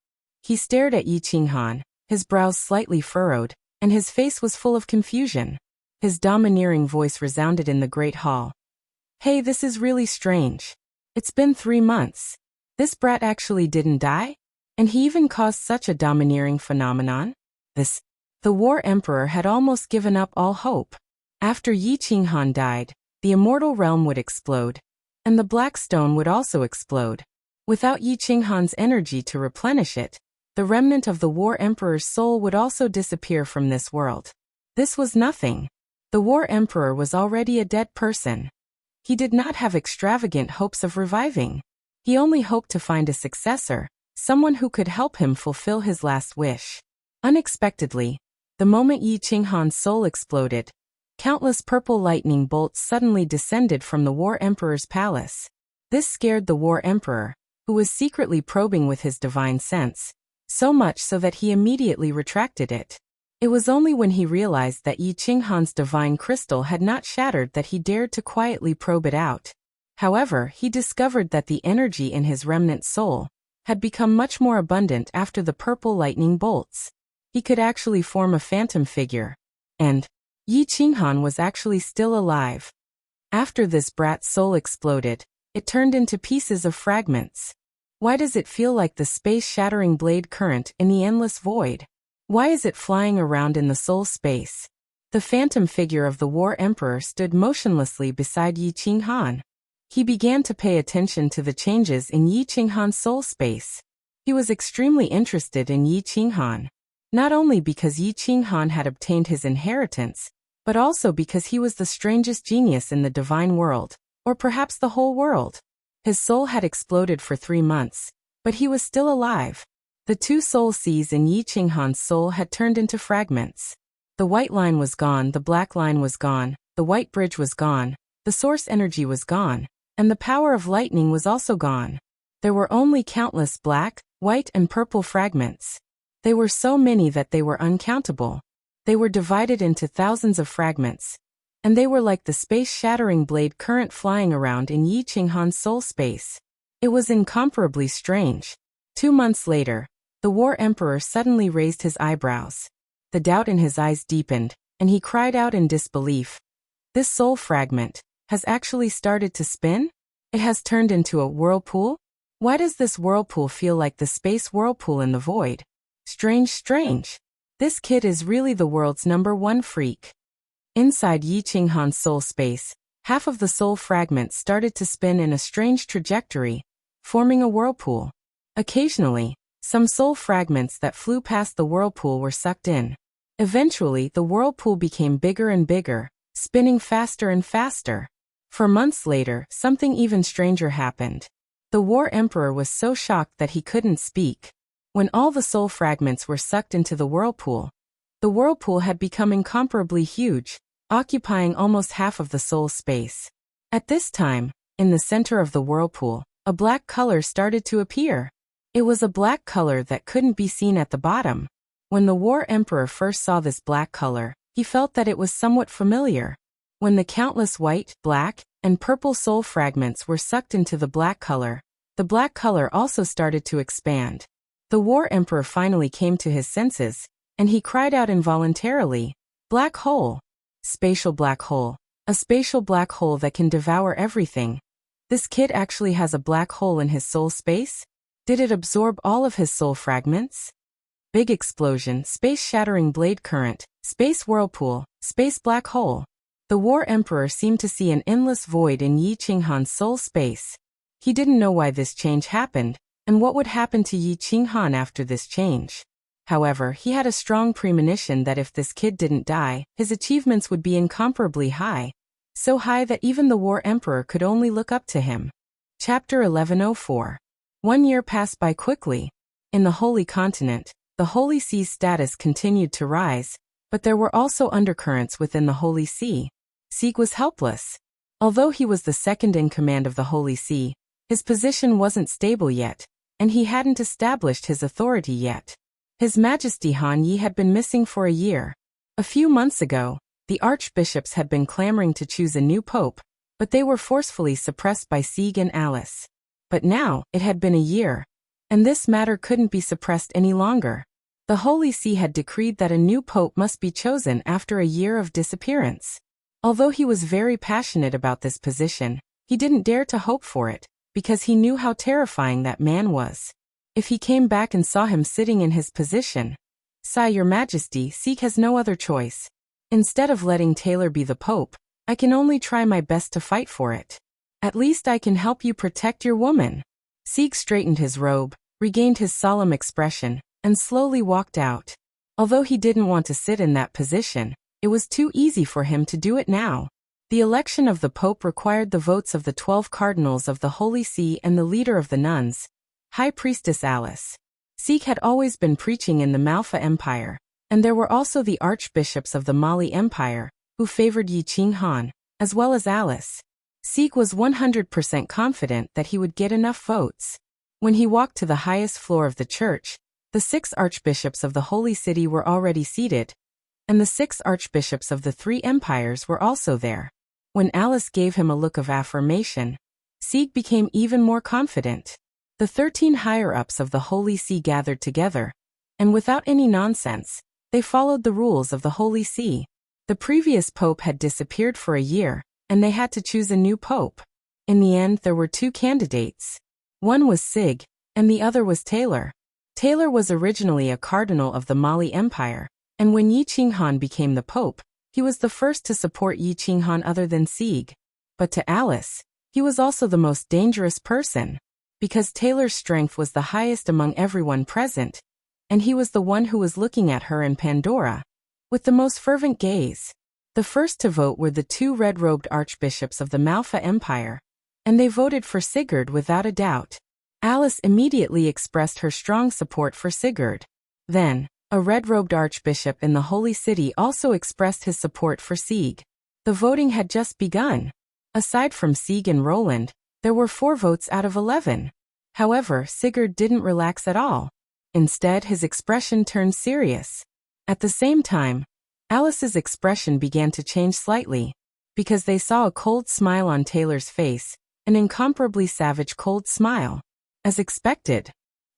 He stared at Yi Qinghan, his brows slightly furrowed, and his face was full of confusion. His domineering voice resounded in the great hall. "Hey, this is really strange. It's been 3 months. This brat actually didn't die? And he even caused such a domineering phenomenon?" The War Emperor had almost given up all hope. After Yi Qinghan died, the immortal realm would explode, and the Black Stone would also explode. Without Yi Qinghan's energy to replenish it, the remnant of the War Emperor's soul would also disappear from this world. This was nothing. The War Emperor was already a dead person. He did not have extravagant hopes of reviving. He only hoped to find a successor, someone who could help him fulfill his last wish. Unexpectedly, the moment Yi Qinghan's soul exploded, countless purple lightning bolts suddenly descended from the War Emperor's palace. This scared the War Emperor, who was secretly probing with his divine sense, so much so that he immediately retracted it. It was only when he realized that Yi Qinghan's divine crystal had not shattered that he dared to quietly probe it out. However, he discovered that the energy in his remnant soul had become much more abundant after the purple lightning bolts. He could actually form a phantom figure. And Yi Qinghan was actually still alive. After this brat's soul exploded, it turned into pieces of fragments. Why does it feel like the space-shattering blade current in the endless void? Why is it flying around in the soul space? The phantom figure of the War Emperor stood motionlessly beside Yi Qinghan. He began to pay attention to the changes in Yi Qinghan's soul space. He was extremely interested in Yi Qinghan, not only because Yi Qinghan had obtained his inheritance, but also because he was the strangest genius in the divine world, or perhaps the whole world. His soul had exploded for 3 months, but he was still alive. The 2 soul seas in Yi Qinghan's soul had turned into fragments. The white line was gone, the black line was gone, the white bridge was gone, the source energy was gone, and the power of lightning was also gone. There were only countless black, white, and purple fragments. They were so many that they were uncountable. They were divided into thousands of fragments, and they were like the space-shattering blade current flying around in Yi Qinghan's soul space. It was incomparably strange. 2 months later, the War Emperor suddenly raised his eyebrows. The doubt in his eyes deepened, and he cried out in disbelief. This soul fragment has actually started to spin? It has turned into a whirlpool? Why does this whirlpool feel like the space whirlpool in the void? Strange, strange. This kid is really the world's #1 freak. Inside Yi Qinghan's soul space, half of the soul fragments started to spin in a strange trajectory, forming a whirlpool. Occasionally, some soul fragments that flew past the whirlpool were sucked in. Eventually, the whirlpool became bigger and bigger, spinning faster and faster. For months later, something even stranger happened. The War Emperor was so shocked that he couldn't speak. When all the soul fragments were sucked into the whirlpool had become incomparably huge, occupying almost half of the soul space. At this time, in the center of the whirlpool, a black color started to appear. It was a black color that couldn't be seen at the bottom. When the War Emperor first saw this black color, he felt that it was somewhat familiar. When the countless white, black, and purple soul fragments were sucked into the black color also started to expand. The War Emperor finally came to his senses, and he cried out involuntarily, "Black hole! Spatial black hole. A spatial black hole that can devour everything. This kid actually has a black hole in his soul space? Did it absorb all of his soul fragments?" Big explosion, space-shattering blade current, space whirlpool, space black hole. The War Emperor seemed to see an endless void in Yi Qinghan's soul space. He didn't know why this change happened, and what would happen to Yi Qinghan after this change. However, he had a strong premonition that if this kid didn't die, his achievements would be incomparably high. So high that even the War Emperor could only look up to him. Chapter 1104. 1 year passed by quickly. In the Holy Continent, the Holy Sea's status continued to rise, but there were also undercurrents within the Holy See. Sieg was helpless. Although he was the second in command of the Holy See, his position wasn't stable yet, and he hadn't established his authority yet. His Majesty Han Yi had been missing for a year. A few months ago, the archbishops had been clamoring to choose a new pope, but they were forcefully suppressed by Sieg and Alice. But now, it had been a year, and this matter couldn't be suppressed any longer. The Holy See had decreed that a new pope must be chosen after a year of disappearance. Although he was very passionate about this position, he didn't dare to hope for it, because he knew how terrifying that man was. If he came back and saw him sitting in his position, "Your Majesty, Sieg has no other choice. Instead of letting Taylor be the pope, I can only try my best to fight for it. At least I can help you protect your woman." Sieg straightened his robe, regained his solemn expression, and slowly walked out. Although he didn't want to sit in that position, it was too easy for him to do it now. The election of the Pope required the votes of the 12 cardinals of the Holy See and the leader of the nuns, High Priestess Alice. Sieg had always been preaching in the Malfa Empire, and there were also the archbishops of the Mali Empire, who favored Yi Qinghan, as well as Alice. Sieg was 100% confident that he would get enough votes. When he walked to the highest floor of the church, the 6 archbishops of the Holy City were already seated, and the 6 archbishops of the 3 empires were also there. When Alice gave him a look of affirmation, Sieg became even more confident. The 13 higher-ups of the Holy See gathered together, and without any nonsense, they followed the rules of the Holy See. The previous pope had disappeared for a year, and they had to choose a new pope. In the end, there were 2 candidates. One was Sieg, and the other was Taylor. Taylor was originally a cardinal of the Mali Empire, and when Yi Qinghan became the pope, he was the first to support Yi Qinghan other than Sieg. But to Alice, he was also the most dangerous person, because Taylor's strength was the highest among everyone present, and he was the one who was looking at her and Pandora with the most fervent gaze. The first to vote were the 2 red-robed archbishops of the Malfa Empire, and they voted for Sigurd without a doubt. Alice immediately expressed her strong support for Sigurd. Then, a red-robed archbishop in the Holy City also expressed his support for Sieg. The voting had just begun. Aside from Sieg and Roland, there were 4 votes out of 11. However, Sigurd didn't relax at all. Instead, his expression turned serious. At the same time, Alice's expression began to change slightly, because they saw a cold smile on Taylor's face, an incomparably savage cold smile. As expected,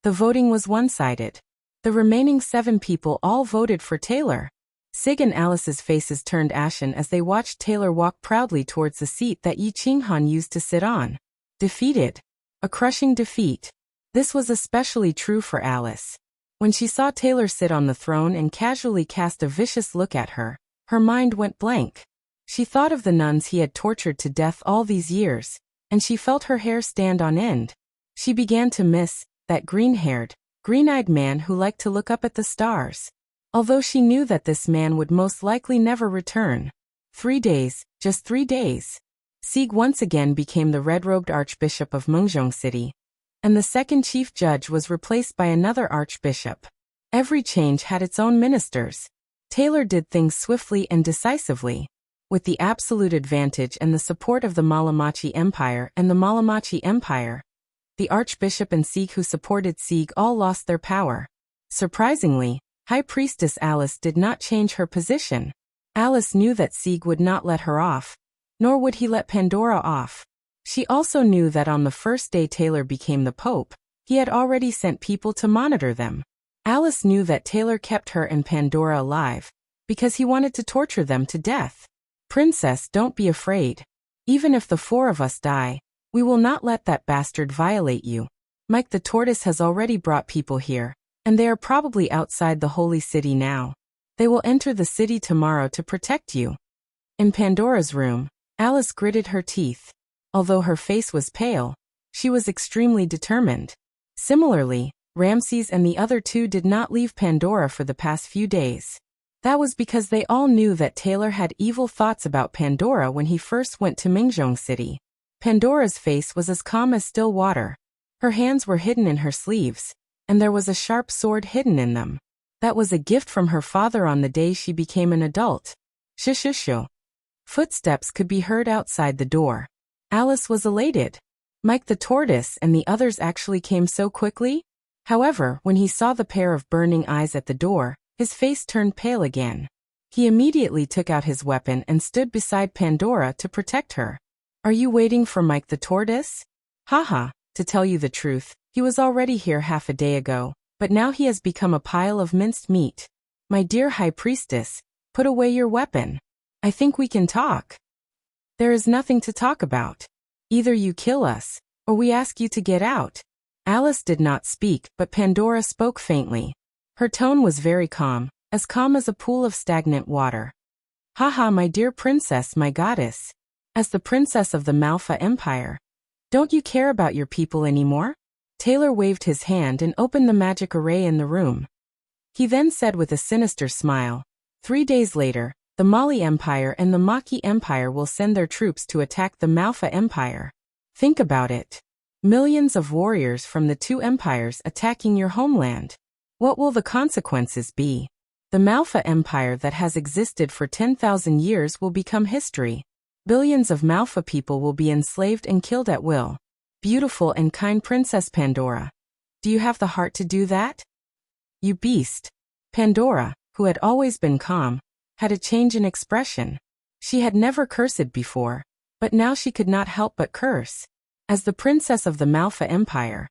the voting was one-sided. The remaining 7 people all voted for Taylor. Sieg and Alice's faces turned ashen as they watched Taylor walk proudly towards the seat that Yi Qinghan used to sit on. Defeated. A crushing defeat. This was especially true for Alice. When she saw Taylor sit on the throne and casually cast a vicious look at her, her mind went blank. She thought of the nuns he had tortured to death all these years, and she felt her hair stand on end. She began to miss that green-haired, green-eyed man who liked to look up at the stars. Although she knew that this man would most likely never return. 3 days, just 3 days. Sieg once again became the red-robed Archbishop of Mengzhong City, and the second chief judge was replaced by another archbishop. Every change had its own ministers. Taylor did things swiftly and decisively. With the absolute advantage and the support of the Malamachi Empire and the Malamachi Empire, the archbishop and Sieg who supported Sieg all lost their power. Surprisingly, High Priestess Alice did not change her position. Alice knew that Sieg would not let her off, nor would he let Pandora off. She also knew that on the first day Taylor became the Pope, he had already sent people to monitor them. Alice knew that Taylor kept her and Pandora alive, because he wanted to torture them to death. Princess, don't be afraid. Even if the 4 of us die, we will not let that bastard violate you. Mike the Tortoise has already brought people here, and they are probably outside the holy city now. They will enter the city tomorrow to protect you. In Pandora's room, Alice gritted her teeth. Although her face was pale, she was extremely determined. Similarly, Ramses and the other 2 did not leave Pandora for the past few days. That was because they all knew that Taylor had evil thoughts about Pandora when he first went to Mengzhong City. Pandora's face was as calm as still water. Her hands were hidden in her sleeves, and there was a sharp sword hidden in them. That was a gift from her father on the day she became an adult. Shushu. Footsteps could be heard outside the door. Alice was elated. Mike the Tortoise and the others actually came so quickly. However, when he saw the pair of burning eyes at the door, his face turned pale again. He immediately took out his weapon and stood beside Pandora to protect her. Are you waiting for Mike the Tortoise? Haha, to tell you the truth, he was already here half a day ago, but now he has become a pile of minced meat. My dear High Priestess, put away your weapon. I think we can talk. There is nothing to talk about. Either you kill us, or we ask you to get out. Alice did not speak, but Pandora spoke faintly. Her tone was very calm as a pool of stagnant water. Haha, my dear princess, my goddess. As the princess of the Malfa Empire, don't you care about your people anymore? Taylor waved his hand and opened the magic array in the room. He then said with a sinister smile, 3 days later, the Mali Empire and the Maki Empire will send their troops to attack the Malfa Empire. Think about it. Millions of warriors from the 2 empires attacking your homeland. What will the consequences be? The Malfa Empire that has existed for 10,000 years will become history. Billions of Malfa people will be enslaved and killed at will. Beautiful and kind Princess Pandora. Do you have the heart to do that? You beast. Pandora, who had always been calm, had a change in expression. She had never cursed before, but now she could not help but curse. As the princess of the Malfa Empire,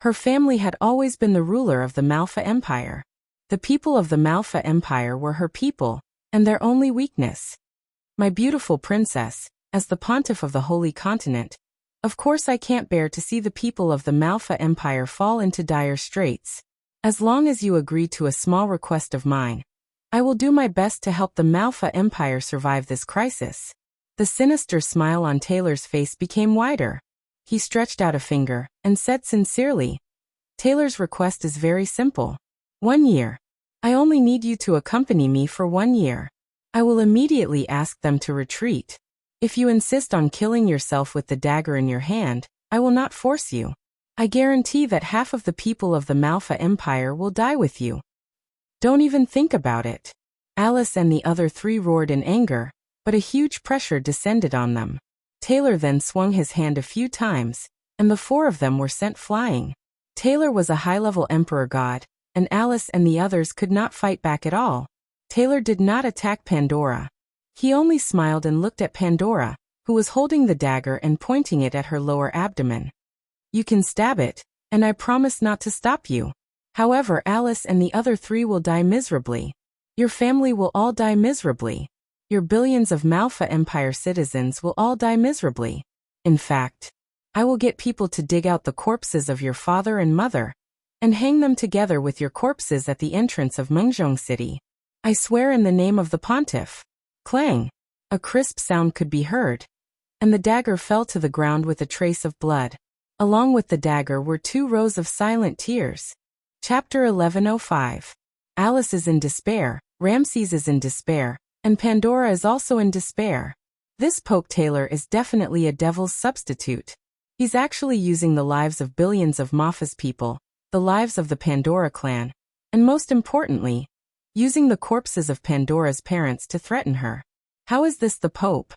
her family had always been the ruler of the Malfa Empire. The people of the Malfa Empire were her people, and their only weakness. My beautiful princess, as the pontiff of the Holy Continent, of course I can't bear to see the people of the Malfa Empire fall into dire straits. As long as you agree to a small request of mine, I will do my best to help the Malfa Empire survive this crisis. The sinister smile on Taylor's face became wider. He stretched out a finger and said sincerely, Taylor's request is very simple. 1 year. I only need you to accompany me for 1 year. I will immediately ask them to retreat. If you insist on killing yourself with the dagger in your hand, I will not force you. I guarantee that half of the people of the Malfa Empire will die with you. Don't even think about it. Alice and the other 3 roared in anger, but a huge pressure descended on them. Taylor then swung his hand a few times, and the 4 of them were sent flying. Taylor was a high-level emperor god, and Alice and the others could not fight back at all. Taylor did not attack Pandora. He only smiled and looked at Pandora, who was holding the dagger and pointing it at her lower abdomen. You can stab it, and I promise not to stop you. However, Alice and the other 3 will die miserably. Your family will all die miserably. Your billions of Malfa Empire citizens will all die miserably. In fact, I will get people to dig out the corpses of your father and mother, and hang them together with your corpses at the entrance of Mengzhong City. I swear in the name of the pontiff. Clang! A crisp sound could be heard, and the dagger fell to the ground with a trace of blood. Along with the dagger were 2 rows of silent tears. Chapter 1105. Alice is in despair, Ramses is in despair, and Pandora is also in despair. This Pope Taylor is definitely a devil's substitute. He's actually using the lives of billions of Maffa's people, the lives of the Pandora clan, and most importantly, using the corpses of Pandora's parents to threaten her. How is this the Pope?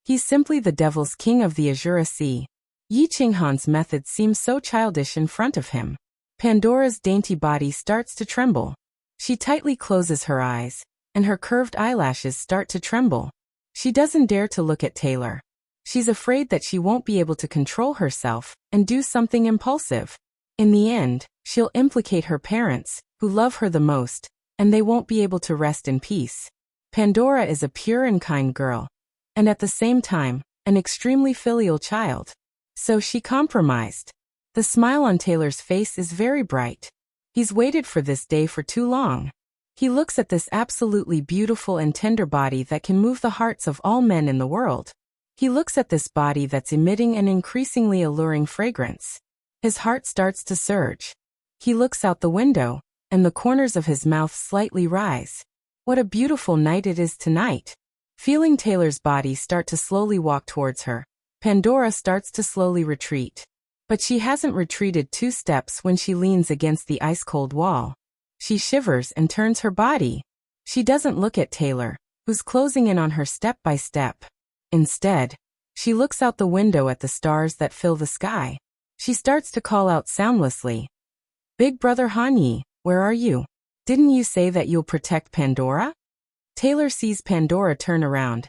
He's simply the devil's king of the Azure Sea. Yi Qinghan's method seems so childish in front of him. Pandora's dainty body starts to tremble. She tightly closes her eyes, and her curved eyelashes start to tremble. She doesn't dare to look at Taylor. She's afraid that she won't be able to control herself and do something impulsive. In the end, she'll implicate her parents, who love her the most, and they won't be able to rest in peace. Pandora is a pure and kind girl, and at the same time, an extremely filial child. So she compromised. The smile on Taylor's face is very bright. He's waited for this day for too long. He looks at this absolutely beautiful and tender body that can move the hearts of all men in the world. He looks at this body that's emitting an increasingly alluring fragrance. His heart starts to surge. He looks out the window, and the corners of his mouth slightly rise. What a beautiful night it is tonight. Feeling Taylor's body start to slowly walk towards her, Pandora starts to slowly retreat. But she hasn't retreated 2 steps when she leans against the ice-cold wall. She shivers and turns her body. She doesn't look at Taylor, who's closing in on her step by step. Instead, she looks out the window at the stars that fill the sky. She starts to call out soundlessly. Big Brother Hanyi, where are you? Didn't you say that you'll protect Pandora? Taylor sees Pandora turn around,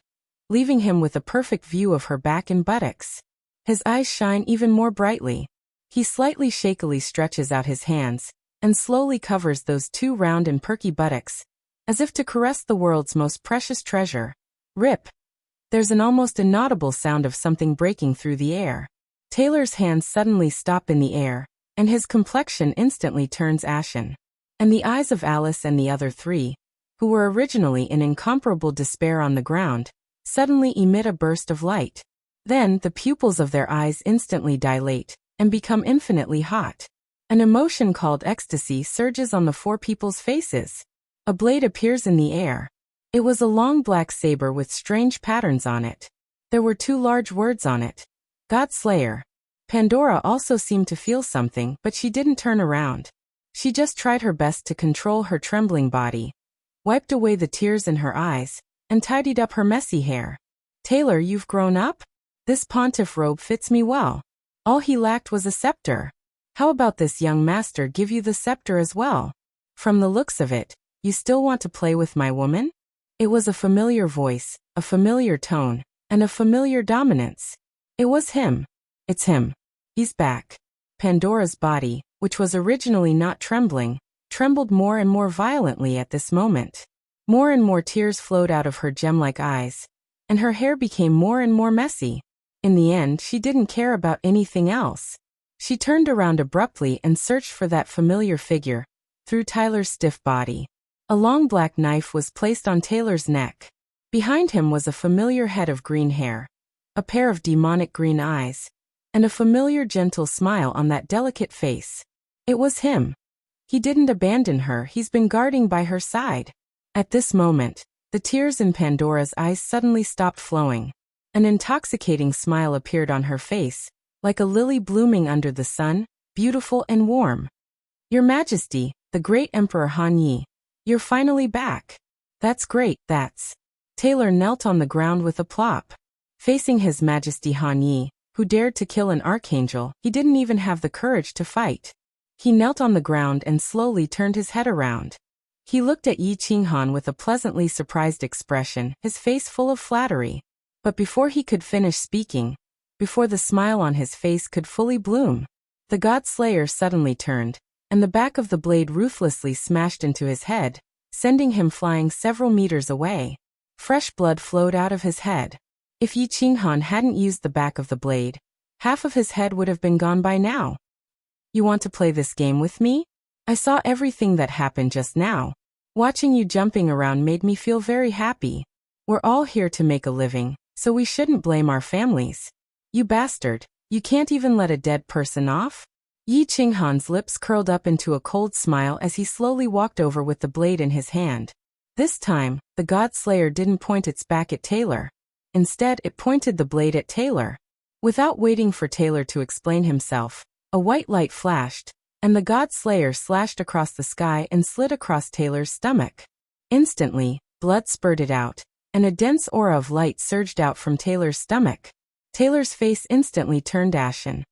leaving him with a perfect view of her back and buttocks. His eyes shine even more brightly. He slightly shakily stretches out his hands, and slowly covers those 2 round and perky buttocks, as if to caress the world's most precious treasure. Rip! There's an almost inaudible sound of something breaking through the air. Taylor's hands suddenly stop in the air, and his complexion instantly turns ashen. And the eyes of Alice and the other 3, who were originally in incomparable despair on the ground, suddenly emit a burst of light. Then the pupils of their eyes instantly dilate, and become infinitely hot. An emotion called ecstasy surges on the 4 people's faces. A blade appears in the air. It was a long black saber with strange patterns on it. There were 2 large words on it. God Slayer. Pandora also seemed to feel something, but she didn't turn around. She just tried her best to control her trembling body, wiped away the tears in her eyes, and tidied up her messy hair. Taylor, you've grown up? This pontiff robe fits me well. All he lacked was a scepter. How about this young master give you the scepter as well? From the looks of it, you still want to play with my woman? It was a familiar voice, a familiar tone, and a familiar dominance. It was him. It's him. He's back. Pandora's body, which was originally not trembling, trembled more and more violently at this moment. More and more tears flowed out of her gem-like eyes, and her hair became more and more messy. In the end, she didn't care about anything else. She turned around abruptly and searched for that familiar figure, through Taylor's stiff body. A long black knife was placed on Taylor's neck. Behind him was a familiar head of green hair, a pair of demonic green eyes, and a familiar gentle smile on that delicate face. It was him. He didn't abandon her, he's been guarding by her side. At this moment, the tears in Pandora's eyes suddenly stopped flowing. An intoxicating smile appeared on her face, like a lily blooming under the sun, beautiful and warm. Your Majesty, the great Emperor Han Yi, you're finally back. That's great, that's. Taylor knelt on the ground with a plop. Facing His Majesty Han Yi, who dared to kill an archangel, he didn't even have the courage to fight. He knelt on the ground and slowly turned his head around. He looked at Yi Qinghan with a pleasantly surprised expression, his face full of flattery. But before he could finish speaking, before the smile on his face could fully bloom, the God Slayer suddenly turned, and the back of the blade ruthlessly smashed into his head, sending him flying several meters away. Fresh blood flowed out of his head. If Yi Qinghan hadn't used the back of the blade, half of his head would have been gone by now. You want to play this game with me? I saw everything that happened just now. Watching you jumping around made me feel very happy. We're all here to make a living, so we shouldn't blame our families. You bastard, you can't even let a dead person off? Yi Qinghan's lips curled up into a cold smile as he slowly walked over with the blade in his hand. This time, the God Slayer didn't point its back at Taylor. Instead, it pointed the blade at Taylor. Without waiting for Taylor to explain himself, a white light flashed, and the God Slayer slashed across the sky and slid across Taylor's stomach. Instantly, blood spurted out, and a dense aura of light surged out from Taylor's stomach. Taylor's face instantly turned ashen.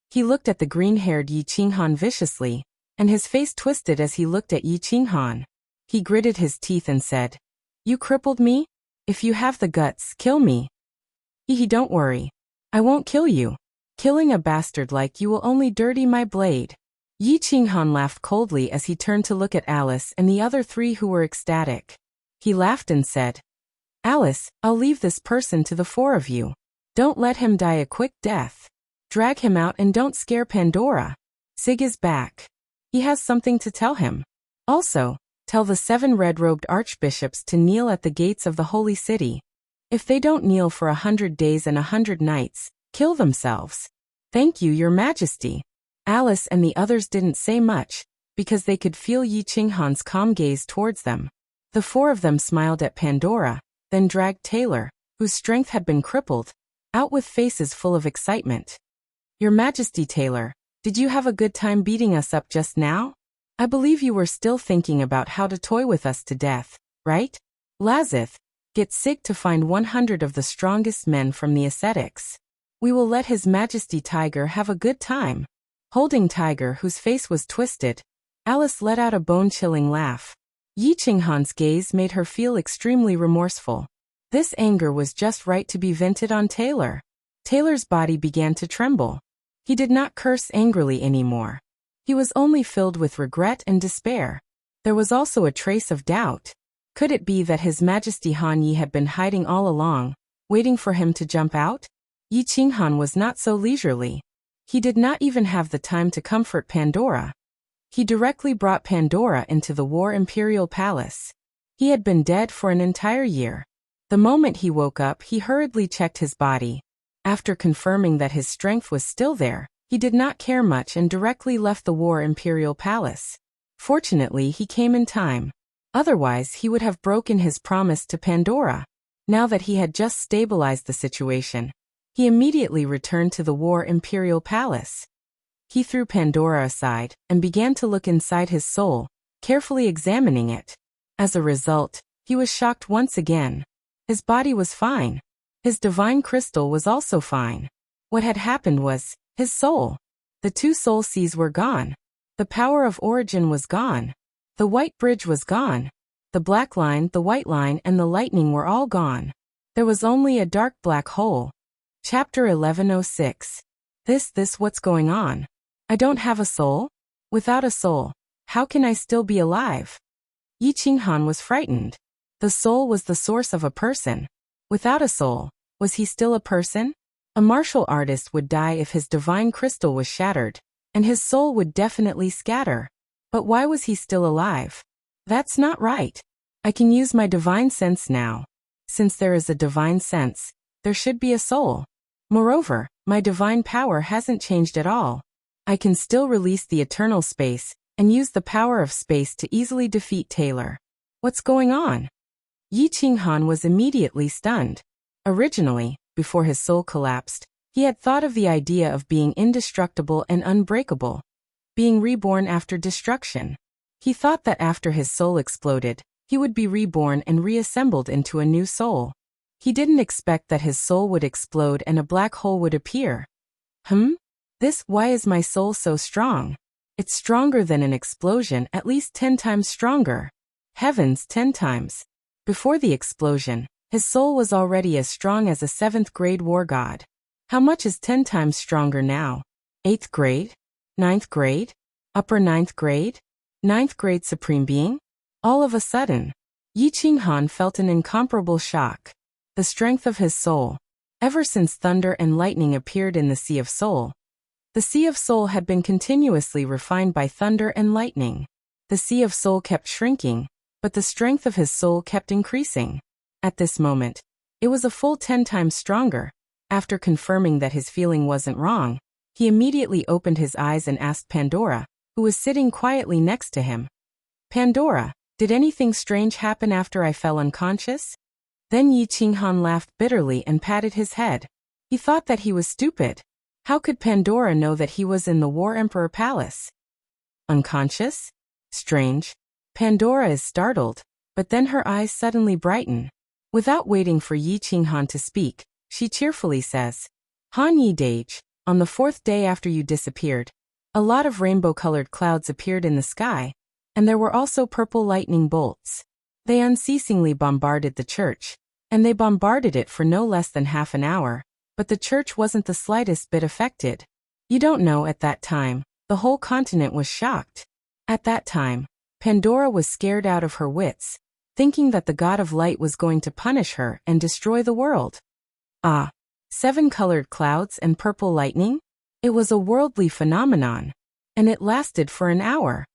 He looked at the green-haired Yi Qinghan viciously, and his face twisted as he looked at Yi Qinghan. He gritted his teeth and said, "You crippled me? If you have the guts, kill me." Don't worry. I won't kill you. Killing a bastard like you will only dirty my blade." Yi Qinghan laughed coldly as he turned to look at Alice and the other three who were ecstatic. He laughed and said, "Alice, I'll leave this person to the four of you. Don't let him die a quick death. Drag him out and don't scare Pandora. Sig is back. He has something to tell him. Also, tell the 7 red-robed archbishops to kneel at the gates of the holy city. If they don't kneel for 100 days and 100 nights, kill themselves. Thank you, Your Majesty." Alice and the others didn't say much, because they could feel Yi Qinghan's calm gaze towards them. The 4 of them smiled at Pandora, then dragged Taylor, whose strength had been crippled, out with faces full of excitement. "Your Majesty, Taylor, did you have a good time beating us up just now? I believe you were still thinking about how to toy with us to death, right? Lazith, get Sig to find 100 of the strongest men from the ascetics. We will let His Majesty Tiger have a good time." Holding Tiger, whose face was twisted, Alice let out a bone-chilling laugh. Yi Qinghan's gaze made her feel extremely remorseful. This anger was just right to be vented on Taylor. Taylor's body began to tremble. He did not curse angrily anymore. He was only filled with regret and despair. There was also a trace of doubt. Could it be that His Majesty Han Yi had been hiding all along, waiting for him to jump out? Yi Qinghan was not so leisurely. He did not even have the time to comfort Pandora. He directly brought Pandora into the War Imperial Palace. He had been dead for an entire year. The moment he woke up, he hurriedly checked his body. After confirming that his strength was still there, he did not care much and directly left the War Imperial Palace. Fortunately, he came in time. Otherwise, he would have broken his promise to Pandora. Now that he had just stabilized the situation, he immediately returned to the War Imperial Palace. He threw Pandora aside and began to look inside his soul, carefully examining it. As a result, he was shocked once again. His body was fine. His divine crystal was also fine. What had happened was, his soul. The 2 soul seas were gone. The power of origin was gone. The white bridge was gone. The black line, the white line, and the lightning were all gone. There was only a dark black hole. Chapter 1106. This what's going on? I don't have a soul? Without a soul, how can I still be alive? Yi Qinghan was frightened. The soul was the source of a person. Without a soul, was he still a person? A martial artist would die if his divine crystal was shattered, and his soul would definitely scatter. But why was he still alive? That's not right. I can use my divine sense now. Since there is a divine sense, there should be a soul. Moreover, my divine power hasn't changed at all. I can still release the eternal space and use the power of space to easily defeat Taylor. What's going on? Yi Qinghan was immediately stunned. Originally, before his soul collapsed, he had thought of the idea of being indestructible and unbreakable, being reborn after destruction. He thought that after his soul exploded, he would be reborn and reassembled into a new soul. He didn't expect that his soul would explode and a black hole would appear. Why is my soul so strong? It's stronger than an explosion, at least 10 times stronger. Heavens, 10 times. Before the explosion, his soul was already as strong as a 7th grade war god. How much is 10 times stronger now? 8th grade? 9th grade? Upper 9th grade? 9th grade supreme being? All of a sudden, Yi Qinghan felt an incomparable shock. The strength of his soul. Ever since thunder and lightning appeared in the Sea of Soul, The Sea of Soul had been continuously refined by thunder and lightning. The Sea of Soul kept shrinking, but the strength of his soul kept increasing. At this moment, it was a full 10 times stronger. After confirming that his feeling wasn't wrong, he immediately opened his eyes and asked Pandora, who was sitting quietly next to him. Pandora, did anything strange happen after I fell unconscious? Then Yi Qinghan laughed bitterly and patted his head. He thought that he was stupid. How could Pandora know that he was in the War Emperor Palace? Unconscious? Strange. Pandora is startled, but then her eyes suddenly brighten. Without waiting for Yi Qinghan to speak, she cheerfully says, Han Yi Dage, on the 4th day after you disappeared, a lot of rainbow-colored clouds appeared in the sky, and there were also purple lightning bolts. They unceasingly bombarded the church, and they bombarded it for no less than half an hour, but the church wasn't the slightest bit affected. You don't know, at that time, the whole continent was shocked. At that time, Pandora was scared out of her wits, thinking that the god of light was going to punish her and destroy the world. 7 colored clouds and purple lightning? It was a worldly phenomenon, and it lasted for an hour.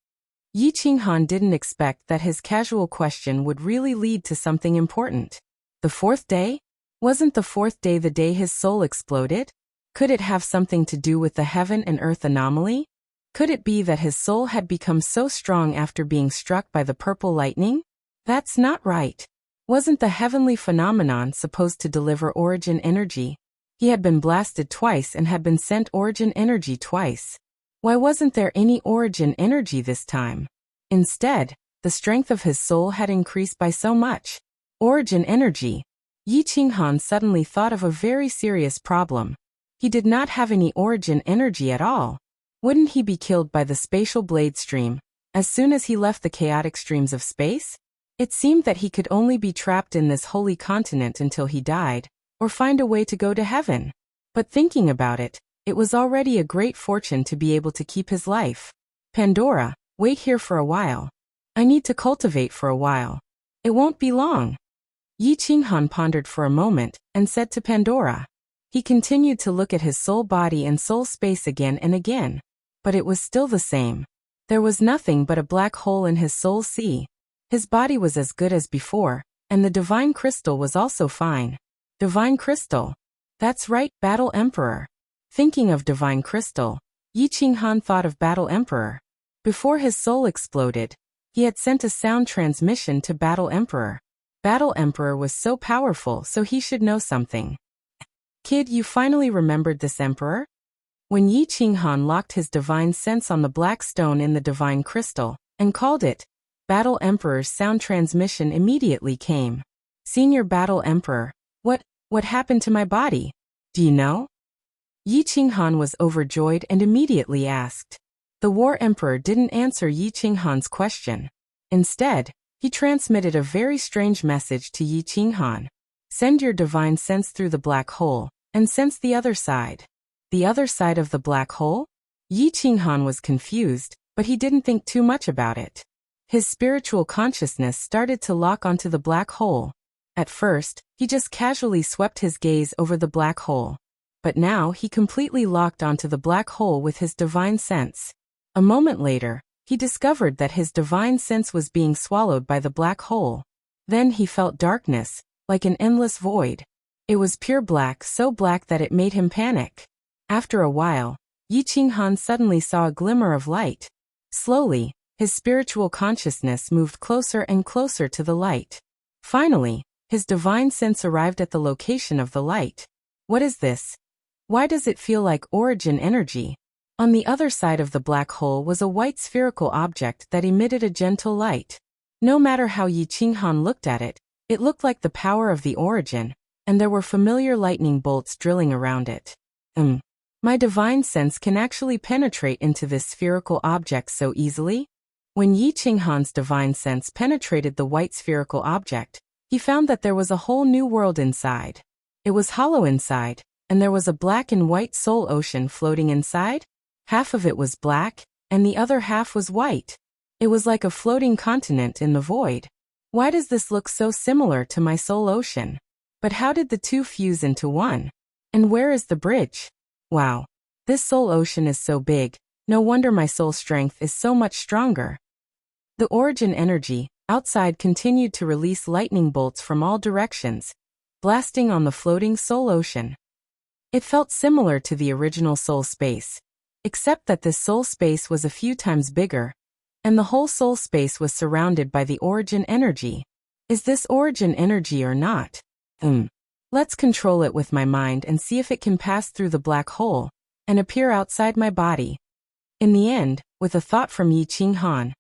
Yi Qinghan didn't expect that his casual question would really lead to something important. The 4th day? Wasn't the 4th day the day his soul exploded? Could it have something to do with the heaven and earth anomaly? Could it be that his soul had become so strong after being struck by the purple lightning? That's not right. Wasn't the heavenly phenomenon supposed to deliver origin energy? He had been blasted twice and had been sent origin energy twice. Why wasn't there any origin energy this time? Instead, the strength of his soul had increased by so much. Origin energy. Yi Qinghan suddenly thought of a very serious problem. He did not have any origin energy at all. Wouldn't he be killed by the spatial blade stream as soon as he left the chaotic streams of space? It seemed that he could only be trapped in this holy continent until he died, or find a way to go to heaven. But thinking about it, it was already a great fortune to be able to keep his life. Pandora, wait here for a while. I need to cultivate for a while. It won't be long. Yi Qinghan pondered for a moment and said to Pandora. He continued to look at his soul body and soul space again and again, but it was still the same. There was nothing but a black hole in his soul sea. His body was as good as before, and the divine crystal was also fine. Divine crystal. That's right, Battle Emperor. Thinking of divine crystal, Yi Qinghan thought of Battle Emperor. Before his soul exploded, he had sent a sound transmission to Battle Emperor. Battle Emperor was so powerful, so he should know something. Kid, you finally remembered this emperor? When Yi Qinghan locked his divine sense on the black stone in the divine crystal, and called it, Battle Emperor's sound transmission immediately came. Senior Battle Emperor, what happened to my body? Do you know? Yi Qinghan was overjoyed and immediately asked. The War Emperor didn't answer Yi Qinghan's question. Instead, he transmitted a very strange message to Yi Qinghan. Send your divine sense through the black hole, and sense the other side. The other side of the black hole? Yi Qinghan was confused, but he didn't think too much about it. His spiritual consciousness started to lock onto the black hole. At first, he just casually swept his gaze over the black hole. But now he completely locked onto the black hole with his divine sense. A moment later, he discovered that his divine sense was being swallowed by the black hole. Then he felt darkness, like an endless void. It was pure black, so black that it made him panic. After a while, Yi Qinghan suddenly saw a glimmer of light. Slowly, his spiritual consciousness moved closer and closer to the light. Finally, his divine sense arrived at the location of the light. What is this? Why does it feel like origin energy? On the other side of the black hole was a white spherical object that emitted a gentle light. No matter how Yi Qinghan looked at it, it looked like the power of the origin, and there were familiar lightning bolts drilling around it. My divine sense can actually penetrate into this spherical object so easily? When Yi Qinghan's divine sense penetrated the white spherical object, he found that there was a whole new world inside. It was hollow inside, and there was a black and white soul ocean floating inside. Half of it was black, and the other half was white. It was like a floating continent in the void. Why does this look so similar to my soul ocean? But how did the two fuse into one? And where is the bridge? Wow. This soul ocean is so big, no wonder my soul strength is so much stronger. The origin energy outside continued to release lightning bolts from all directions, blasting on the floating soul ocean. It felt similar to the original soul space, except that this soul space was a few times bigger, and the whole soul space was surrounded by the origin energy. Is this origin energy or not? Let's control it with my mind and see if it can pass through the black hole and appear outside my body. In the end, with a thought from Yi Qinghan,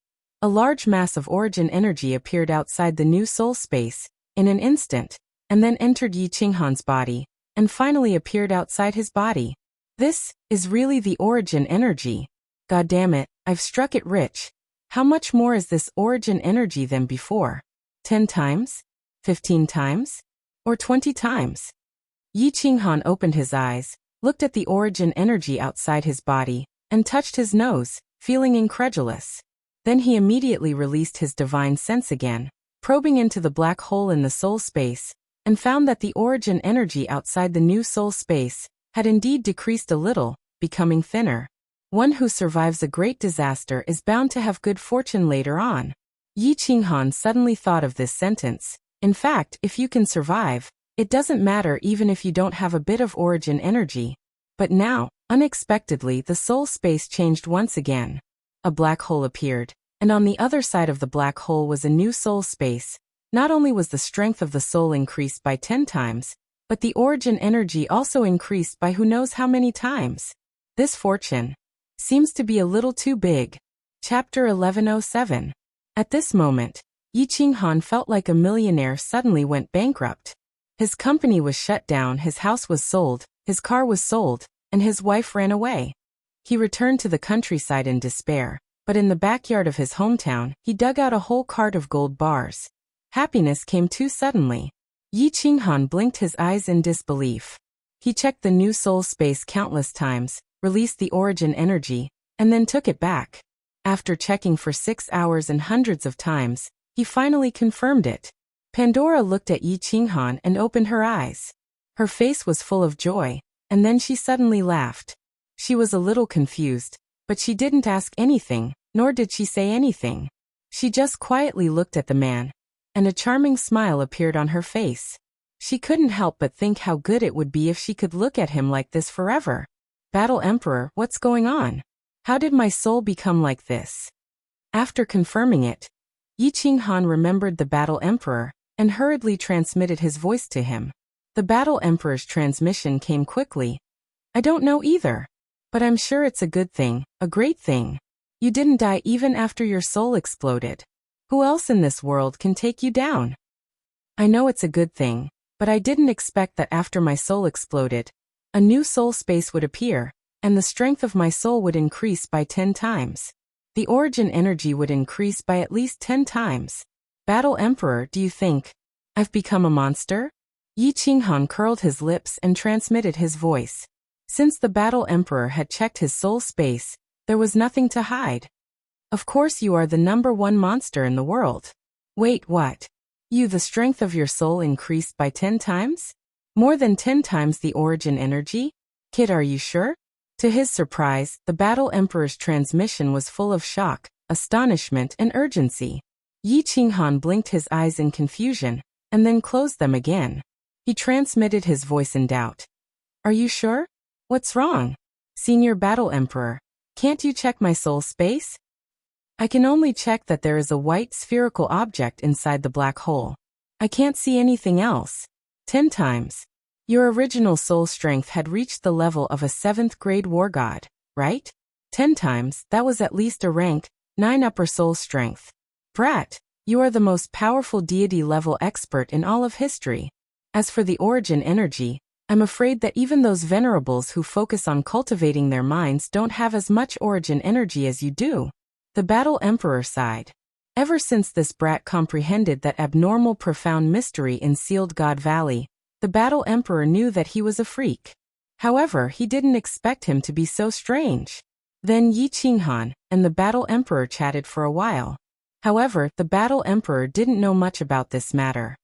a large mass of origin energy appeared outside the new soul space in an instant, and then entered Yi Qinghan's body, and finally appeared outside his body. This is really the origin energy. God damn it, I've struck it rich. How much more is this origin energy than before? 10 times? 15 times? Or 20 times? Yi Qinghan opened his eyes, looked at the origin energy outside his body, and touched his nose, feeling incredulous. Then he immediately released his divine sense again, probing into the black hole in the soul space, and found that the origin energy outside the new soul space had indeed decreased a little, becoming thinner. One who survives a great disaster is bound to have good fortune later on. Yi Qinghan suddenly thought of this sentence. In fact, if you can survive, it doesn't matter even if you don't have a bit of origin energy. But now, unexpectedly, the soul space changed once again. A black hole appeared, and on the other side of the black hole was a new soul space. Not only was the strength of the soul increased by 10 times, but the origin energy also increased by who knows how many times. This fortune seems to be a little too big. Chapter 1107. At this moment, Yi Qinghan felt like a millionaire suddenly went bankrupt. His company was shut down, his house was sold, his car was sold, and his wife ran away. He returned to the countryside in despair, but in the backyard of his hometown, he dug out a whole cart of gold bars. Happiness came too suddenly. Yi Qinghan blinked his eyes in disbelief. He checked the new soul space countless times, released the origin energy, and then took it back. After checking for 6 hours and hundreds of times, he finally confirmed it. Pandora looked at Yi Qinghan and opened her eyes. Her face was full of joy, and then she suddenly laughed. She was a little confused, but she didn't ask anything, nor did she say anything. She just quietly looked at the man, and a charming smile appeared on her face. She couldn't help but think how good it would be if she could look at him like this forever. Battle Emperor, what's going on? How did my soul become like this? After confirming it, Yi Qinghan remembered the Battle Emperor, and hurriedly transmitted his voice to him. The Battle Emperor's transmission came quickly. I don't know either. But I'm sure it's a good thing, a great thing. You didn't die even after your soul exploded. Who else in this world can take you down? I know it's a good thing, but I didn't expect that after my soul exploded, a new soul space would appear, and the strength of my soul would increase by 10 times. The origin energy would increase by at least 10 times. Battle Emperor, do you think I've become a monster? Yi Qinghan curled his lips and transmitted his voice. Since the Battle Emperor had checked his soul space, there was nothing to hide. Of course you are the #1 monster in the world. Wait, what? The strength of your soul increased by 10 times? More than 10 times the origin energy? Kid, are you sure? To his surprise, the Battle Emperor's transmission was full of shock, astonishment, and urgency. Yi Qinghan blinked his eyes in confusion, and then closed them again. He transmitted his voice in doubt. Are you sure? What's wrong? Senior Battle Emperor, can't you check my soul space? I can only check that there is a white spherical object inside the black hole. I can't see anything else. 10 times. Your original soul strength had reached the level of a 7th grade war god, right? 10 times, that was at least a rank 9 upper soul strength. Brat, you are the most powerful deity level expert in all of history. As for the origin energy, I'm afraid that even those venerables who focus on cultivating their minds don't have as much origin energy as you do. The Battle Emperor sighed. Ever since this brat comprehended that abnormal profound mystery in Sealed God Valley, the Battle Emperor knew that he was a freak. However, he didn't expect him to be so strange. Then Yi Qinghan and the Battle Emperor chatted for a while. However, the Battle Emperor didn't know much about this matter.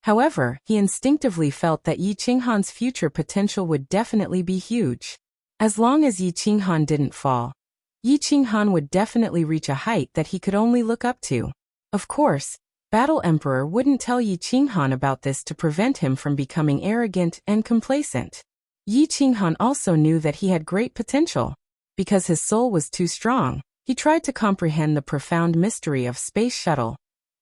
However, he instinctively felt that Yi Qinghan's future potential would definitely be huge. As long as Yi Qinghan didn't fall, Yi Qinghan would definitely reach a height that he could only look up to. Of course, Battle Emperor wouldn't tell Yi Qinghan about this to prevent him from becoming arrogant and complacent. Yi Qinghan also knew that he had great potential. Because his soul was too strong, he tried to comprehend the profound mystery of space shuttle,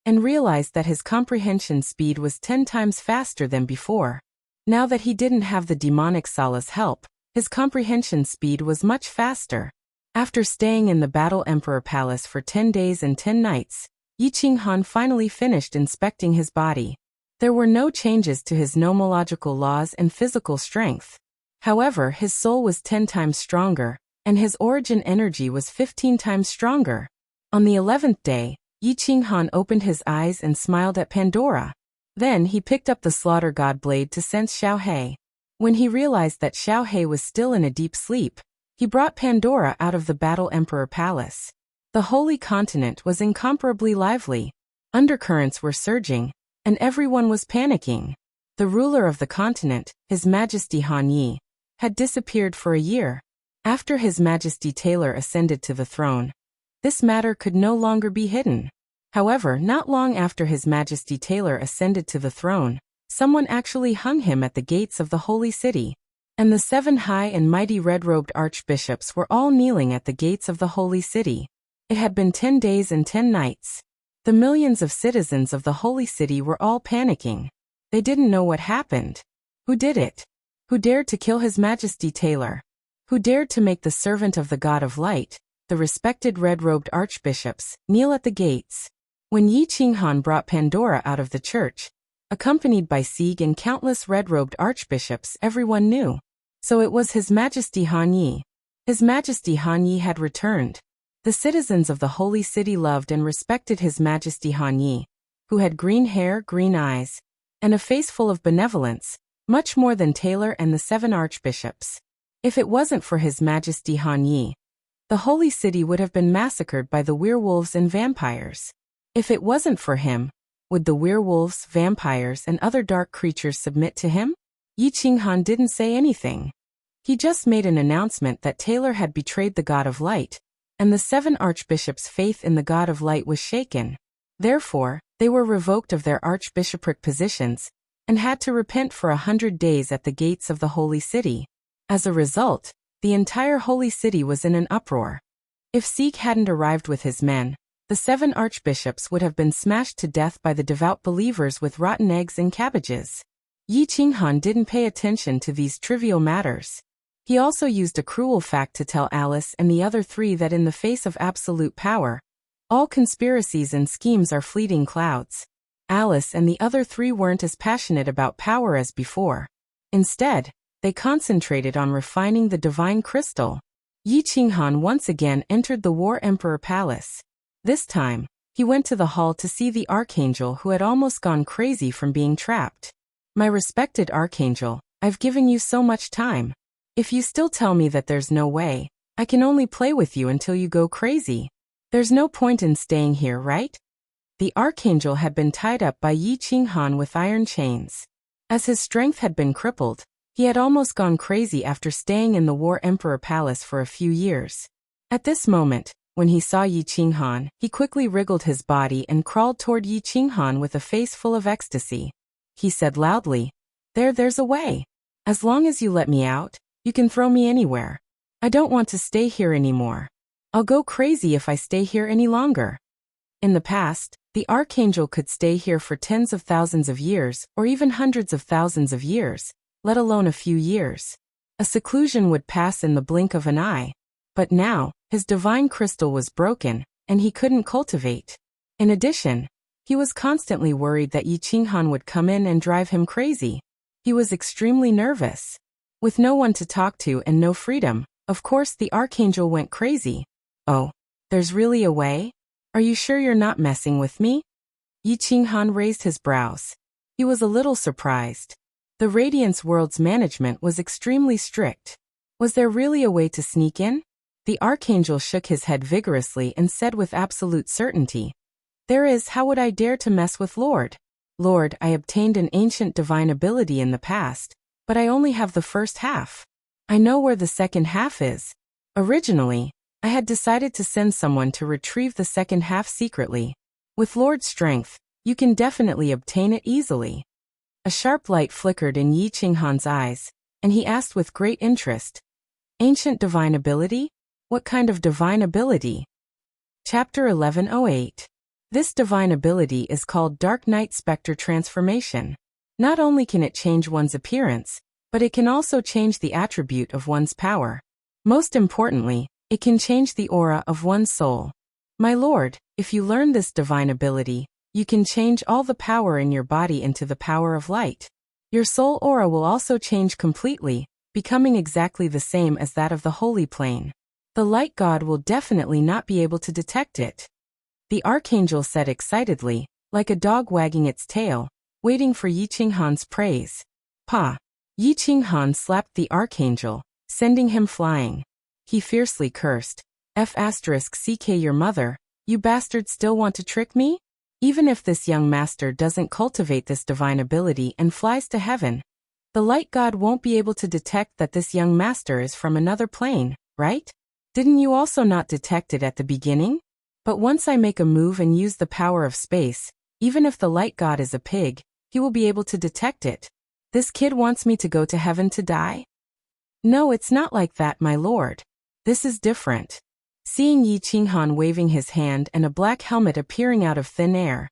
and realized that his comprehension speed was 10 times faster than before. Now that he didn't have the demonic Sala's help, his comprehension speed was much faster. After staying in the Battle Emperor Palace for 10 days and 10 nights, Yi Qinghan finally finished inspecting his body. There were no changes to his nomological laws and physical strength. However, his soul was 10 times stronger, and his origin energy was 15 times stronger. On the 11th day, Yi Qinghan opened his eyes and smiled at Pandora. Then he picked up the Slaughter God blade to sense Xiaohe. When he realized that Xiaohe was still in a deep sleep, he brought Pandora out of the Battle Emperor Palace. The Holy Continent was incomparably lively. Undercurrents were surging, and everyone was panicking. The ruler of the continent, His Majesty Han Yi, had disappeared for a year. After His Majesty Taylor ascended to the throne, this matter could no longer be hidden. However, not long after His Majesty Taylor ascended to the throne, someone actually hung him at the gates of the holy city. And the 7 high and mighty red-robed archbishops were all kneeling at the gates of the holy city. It had been 10 days and 10 nights. The millions of citizens of the holy city were all panicking. They didn't know what happened. Who did it? Who dared to kill His Majesty Taylor? Who dared to make the servant of the God of Light, the respected red-robed archbishops, kneel at the gates? When Yi Qinghan brought Pandora out of the church, accompanied by Sieg and countless red-robed archbishops, everyone knew. So it was His Majesty Han Yi. His Majesty Han Yi had returned. The citizens of the holy city loved and respected His Majesty Han Yi, who had green hair, green eyes, and a face full of benevolence, much more than Taylor and the 7 archbishops. If it wasn't for His Majesty Han Yi, the holy city would have been massacred by the werewolves and vampires. If it wasn't for him, would the werewolves, vampires, and other dark creatures submit to him? Yi Qinghan didn't say anything. He just made an announcement that Taylor had betrayed the God of Light, and the 7 archbishops' faith in the God of Light was shaken. Therefore, they were revoked of their archbishopric positions, and had to repent for 100 days at the gates of the holy city. As a result, the entire holy city was in an uproar. If Sieg hadn't arrived with his men, the 7 archbishops would have been smashed to death by the devout believers with rotten eggs and cabbages. Yi Qinghan didn't pay attention to these trivial matters. He also used a cruel fact to tell Alice and the other 3 that in the face of absolute power, all conspiracies and schemes are fleeting clouds. Alice and the other 3 weren't as passionate about power as before. Instead, they concentrated on refining the divine crystal. Yi Qinghan once again entered the War Emperor Palace. This time, he went to the hall to see the Archangel who had almost gone crazy from being trapped. My respected Archangel, I've given you so much time. If you still tell me that there's no way, I can only play with you until you go crazy. There's no point in staying here, right? The Archangel had been tied up by Yi Qinghan with iron chains. As his strength had been crippled, he had almost gone crazy after staying in the War Emperor Palace for a few years. At this moment, when he saw Yi Qinghan, he quickly wriggled his body and crawled toward Yi Qinghan with a face full of ecstasy. He said loudly, There's a way. As long as you let me out, you can throw me anywhere. I don't want to stay here anymore. I'll go crazy if I stay here any longer." In the past, the Archangel could stay here for tens of thousands of years or even hundreds of thousands of years, let alone a few years. A seclusion would pass in the blink of an eye. But now, his divine crystal was broken, and he couldn't cultivate. In addition, he was constantly worried that Yi Qinghan would come in and drive him crazy. He was extremely nervous. With no one to talk to and no freedom, of course the Archangel went crazy. "Oh, there's really a way? Are you sure you're not messing with me?" Yi Qinghan raised his brows. He was a little surprised. The Radiance World's management was extremely strict. Was there really a way to sneak in? The Archangel shook his head vigorously and said with absolute certainty, "There is. How would I dare to mess with Lord? Lord, I obtained an ancient divine ability in the past, but I only have the first half. I know where the second half is. Originally, I had decided to send someone to retrieve the second half secretly. With Lord's strength, you can definitely obtain it easily. A sharp light flickered in Yi Qinghan's eyes, and he asked with great interest, Ancient divine ability? What kind of divine ability? Chapter 1108. This divine ability is called Dark Night Spectre Transformation. Not only can it change one's appearance, but it can also change the attribute of one's power. Most importantly, it can change the aura of one's soul. My lord, if you learn this divine ability, you can change all the power in your body into the power of light. Your soul aura will also change completely, becoming exactly the same as that of the holy plane. The light god will definitely not be able to detect it. The archangel said excitedly, like a dog wagging its tail, waiting for Yi Qinghan's praise. Pa! Yi Qinghan slapped the archangel, sending him flying. He fiercely cursed, F***ck your mother, you bastard still want to trick me? Even if this young master doesn't cultivate this divine ability and flies to heaven, the light god won't be able to detect that this young master is from another plane, right? Didn't you also not detect it at the beginning? But once I make a move and use the power of space, even if the light god is a pig, he will be able to detect it. This kid wants me to go to heaven to die? No, it's not like that, my lord. This is different. Seeing Yi Qinghan waving his hand and a black helmet appearing out of thin air,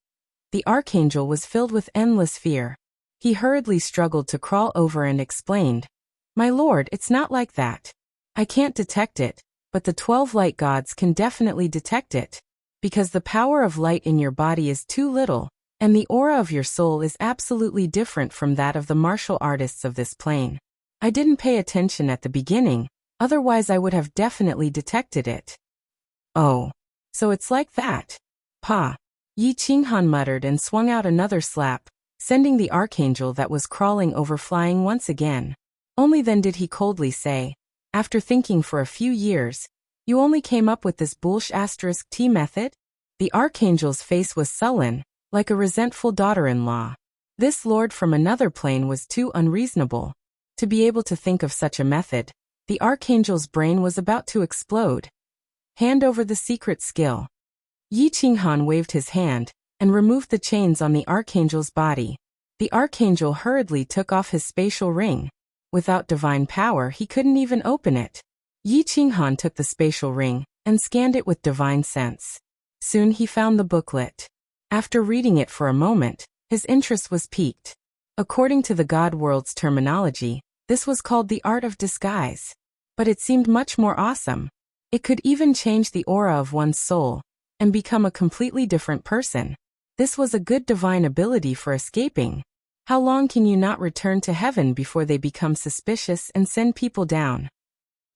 the archangel was filled with endless fear. He hurriedly struggled to crawl over and explained, My lord, it's not like that. I can't detect it, but the 12 light gods can definitely detect it. Because the power of light in your body is too little, and the aura of your soul is absolutely different from that of the martial artists of this plane. I didn't pay attention at the beginning, otherwise I would have definitely detected it. Oh. So it's like that. Pa. Yi Qinghan muttered and swung out another slap, sending the archangel that was crawling over flying once again. Only then did he coldly say, After thinking for a few years, you only came up with this **T method? The archangel's face was sullen, like a resentful daughter-in-law. This lord from another plane was too unreasonable. To be able to think of such a method, the archangel's brain was about to explode. Hand over the secret skill. Yi Qinghan waved his hand, and removed the chains on the archangel's body. The archangel hurriedly took off his spatial ring. Without divine power he couldn't even open it. Yi Qinghan took the spatial ring, and scanned it with divine sense. Soon he found the booklet. After reading it for a moment, his interest was piqued. According to the God World's terminology, this was called the art of disguise. But it seemed much more awesome. It could even change the aura of one's soul, and become a completely different person. This was a good divine ability for escaping. How long can you not return to heaven before they become suspicious and send people down?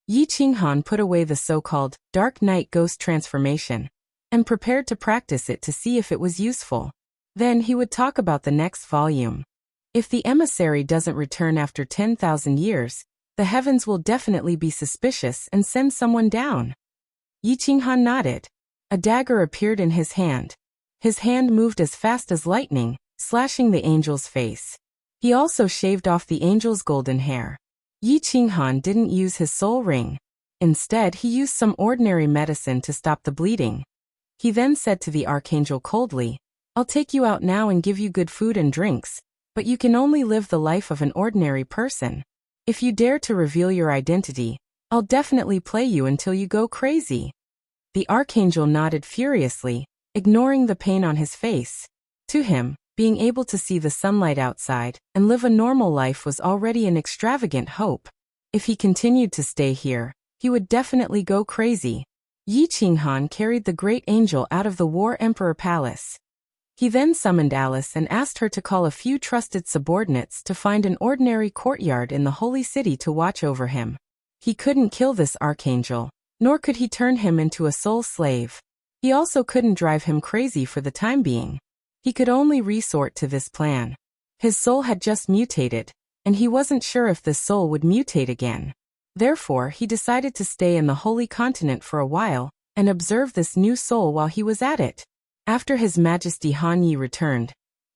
Yi Qinghan put away the so-called Dark Night Ghost transformation, and prepared to practice it to see if it was useful. Then he would talk about the next volume. If the emissary doesn't return after 10,000 years, the heavens will definitely be suspicious and send someone down. Yi Qinghan nodded. A dagger appeared in his hand. His hand moved as fast as lightning, slashing the angel's face. He also shaved off the angel's golden hair. Yi Qinghan didn't use his soul ring. Instead, he used some ordinary medicine to stop the bleeding. He then said to the archangel coldly, I'll take you out now and give you good food and drinks, but you can only live the life of an ordinary person. If you dare to reveal your identity, I'll definitely play you until you go crazy. The archangel nodded furiously, ignoring the pain on his face. To him, being able to see the sunlight outside and live a normal life was already an extravagant hope. If he continued to stay here, he would definitely go crazy. Yi Qinghan carried the great angel out of the War Emperor Palace. He then summoned Alice and asked her to call a few trusted subordinates to find an ordinary courtyard in the holy city to watch over him. He couldn't kill this archangel, nor could he turn him into a soul slave. He also couldn't drive him crazy for the time being. He could only resort to this plan. His soul had just mutated, and he wasn't sure if this soul would mutate again. Therefore, he decided to stay in the holy continent for a while, and observe this new soul while he was at it. After His Majesty Han Yi returned,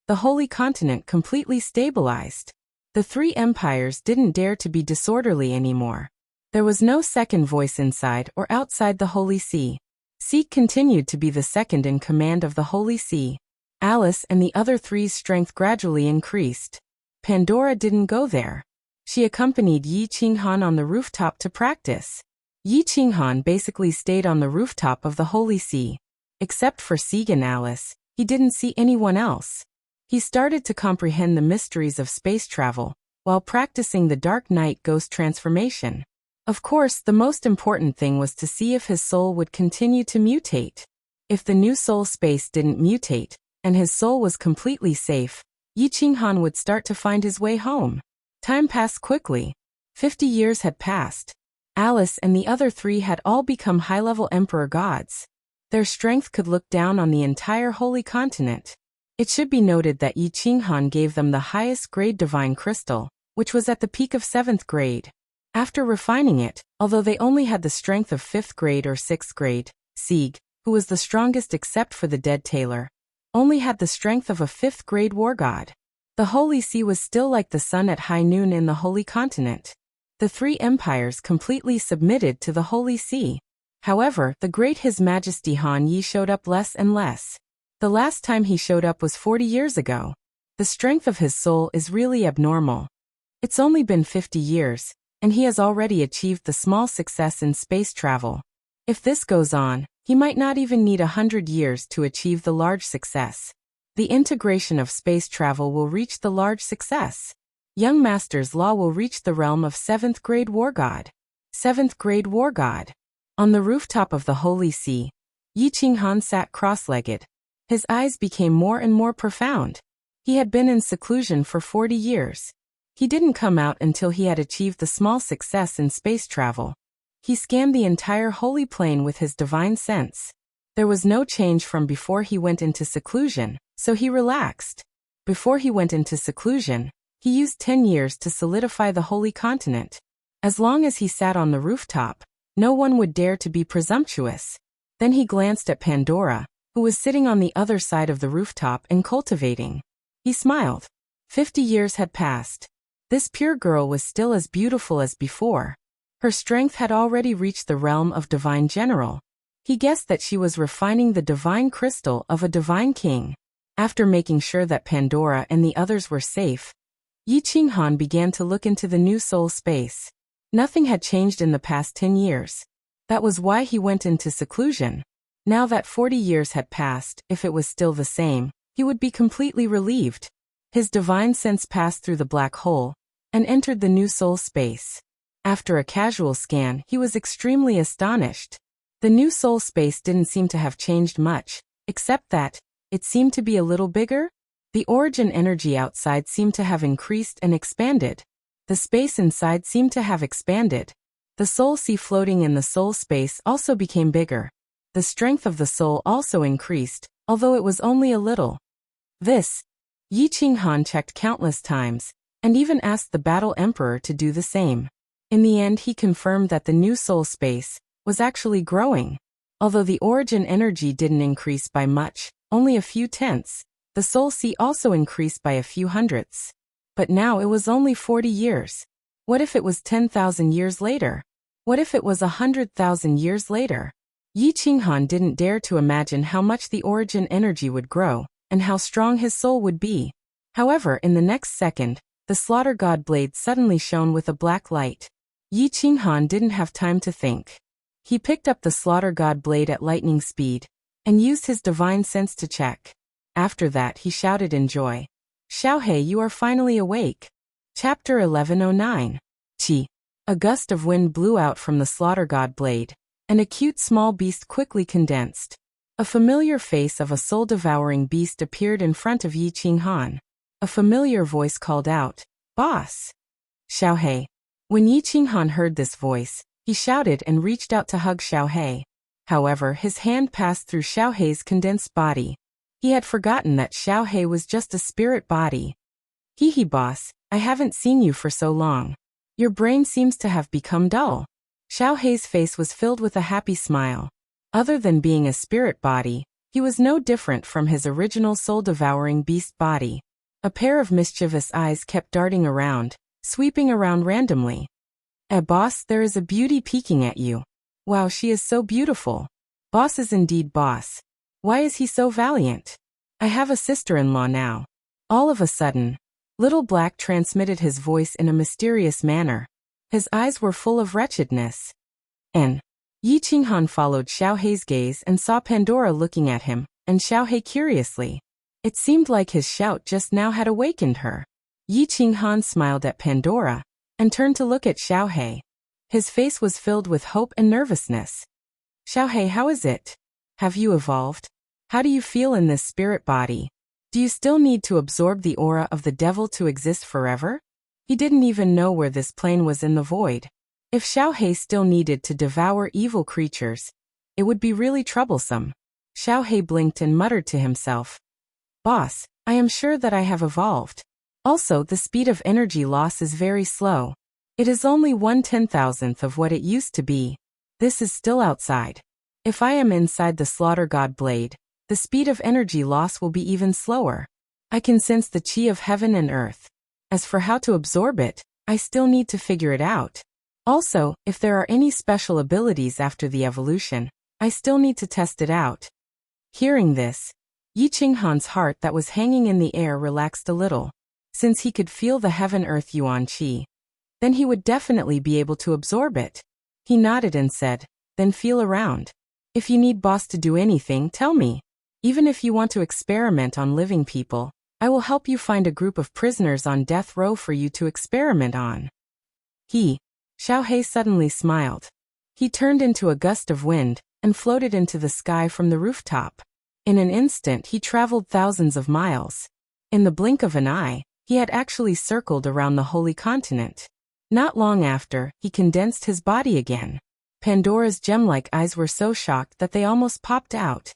the holy continent completely stabilized. The three empires didn't dare to be disorderly anymore. There was no second voice inside or outside the Holy See. Sieg continued to be the second in command of the Holy See. Alice and the other three's strength gradually increased. Pandora didn't go there. She accompanied Yi Qinghan on the rooftop to practice. Yi Qinghan basically stayed on the rooftop of the Holy See. Except for Sieg and Alice, he didn't see anyone else. He started to comprehend the mysteries of space travel, while practicing the Dark Knight ghost transformation. Of course, the most important thing was to see if his soul would continue to mutate. If the new soul space didn't mutate, and his soul was completely safe, Yi Qinghan would start to find his way home. Time passed quickly. 50 years had passed. Alice and the other three had all become high-level emperor gods. Their strength could look down on the entire holy continent. It should be noted that Yi Qinghan gave them the highest grade divine crystal, which was at the peak of 7th grade. After refining it, although they only had the strength of 5th grade or 6th grade, Sieg, who was the strongest except for the dead tailor, only had the strength of a 5th grade war god. The Holy See was still like the sun at high noon in the Holy Continent. The three empires completely submitted to the Holy See. However, the great His Majesty Han Yi showed up less and less. The last time he showed up was 40 years ago. The strength of his soul is really abnormal. It's only been 50 years, and he has already achieved the small success in space travel. If this goes on, he might not even need 100 years to achieve the large success. The integration of space travel will reach the large success. Young Master's Law will reach the realm of 7th grade war god. 7th grade war god. On the rooftop of the Holy See, Yi Qinghan sat cross-legged. His eyes became more and more profound. He had been in seclusion for 40 years. He didn't come out until he had achieved the small success in space travel. He scanned the entire holy plane with his divine sense. There was no change from before he went into seclusion, so he relaxed. Before he went into seclusion, he used 10 years to solidify the holy continent. As long as he sat on the rooftop, no one would dare to be presumptuous. Then he glanced at Pandora, who was sitting on the other side of the rooftop and cultivating. He smiled. 50 years had passed. This pure girl was still as beautiful as before. Her strength had already reached the realm of divine general. He guessed that she was refining the divine crystal of a divine king. After making sure that Pandora and the others were safe, Yi Qinghan began to look into the new soul space. Nothing had changed in the past 10 years. That was why he went into seclusion. Now that 40 years had passed, if it was still the same, he would be completely relieved. His divine sense passed through the black hole and entered the new soul space. After a casual scan, he was extremely astonished. The new soul space didn't seem to have changed much, except that it seemed to be a little bigger. The origin energy outside seemed to have increased and expanded. The space inside seemed to have expanded. The soul sea floating in the soul space also became bigger. The strength of the soul also increased, although it was only a little. This, Yi Qinghan checked countless times, and even asked the Battle Emperor to do the same. In the end, he confirmed that the new soul space was actually growing. Although the origin energy didn't increase by much, only a few tenths, the soul sea also increased by a few hundredths. But now it was only 40 years. What if it was 10,000 years later? What if it was 100,000 years later? Yi Qinghan didn't dare to imagine how much the origin energy would grow, and how strong his soul would be. However, in the next second, the slaughter god blade suddenly shone with a black light. Yi Qinghan didn't have time to think. He picked up the slaughter god blade at lightning speed, and used his divine sense to check. After that he shouted in joy. Xiaohei, you are finally awake. Chapter 1109. Qi. A gust of wind blew out from the slaughter god blade, and a cute small beast quickly condensed. A familiar face of a soul-devouring beast appeared in front of Yi Qinghan. A familiar voice called out, Boss! Xiaohei. When Yi Qinghan heard this voice, he shouted and reached out to hug Xiaohei. However, his hand passed through Xiaohei's condensed body. He had forgotten that Xiaohei was just a spirit body. Hee boss, I haven't seen you for so long. Your brain seems to have become dull. Xiaohei's face was filled with a happy smile. Other than being a spirit body, he was no different from his original soul-devouring beast body. A pair of mischievous eyes kept darting around, sweeping around randomly. Boss, there is a beauty peeking at you. Wow, she is so beautiful. Boss is indeed boss. Why is he so valiant? I have a sister-in-law now. All of a sudden, Little Black transmitted his voice in a mysterious manner. His eyes were full of wretchedness. And Yi Qinghan followed Xiaohei's gaze and saw Pandora looking at him, and Xiaohei curiously. It seemed like his shout just now had awakened her. Yi Qinghan smiled at Pandora and turned to look at Xiaohei. His face was filled with hope and nervousness. Xiaohei, how is it? Have you evolved? How do you feel in this spirit body? Do you still need to absorb the aura of the devil to exist forever? He didn't even know where this plane was in the void. If Xiaohei still needed to devour evil creatures, it would be really troublesome. Xiaohei blinked and muttered to himself. Boss, I am sure that I have evolved. Also, the speed of energy loss is very slow. It is only 1/10,000th of what it used to be. This is still outside. If I am inside the Slaughter God Blade, the speed of energy loss will be even slower. I can sense the chi of heaven and earth. As for how to absorb it, I still need to figure it out. Also, if there are any special abilities after the evolution, I still need to test it out. Hearing this, Yi Qinghan's heart that was hanging in the air relaxed a little. Since he could feel the heaven-earth yuan qi, then he would definitely be able to absorb it. He nodded and said, then feel around. If you need boss to do anything, tell me. Even if you want to experiment on living people, I will help you find a group of prisoners on death row for you to experiment on. Xiaohei suddenly smiled. He turned into a gust of wind and floated into the sky from the rooftop. In an instant he traveled thousands of miles. In the blink of an eye, he had actually circled around the holy continent. Not long after, he condensed his body again. Pandora's gem-like eyes were so shocked that they almost popped out.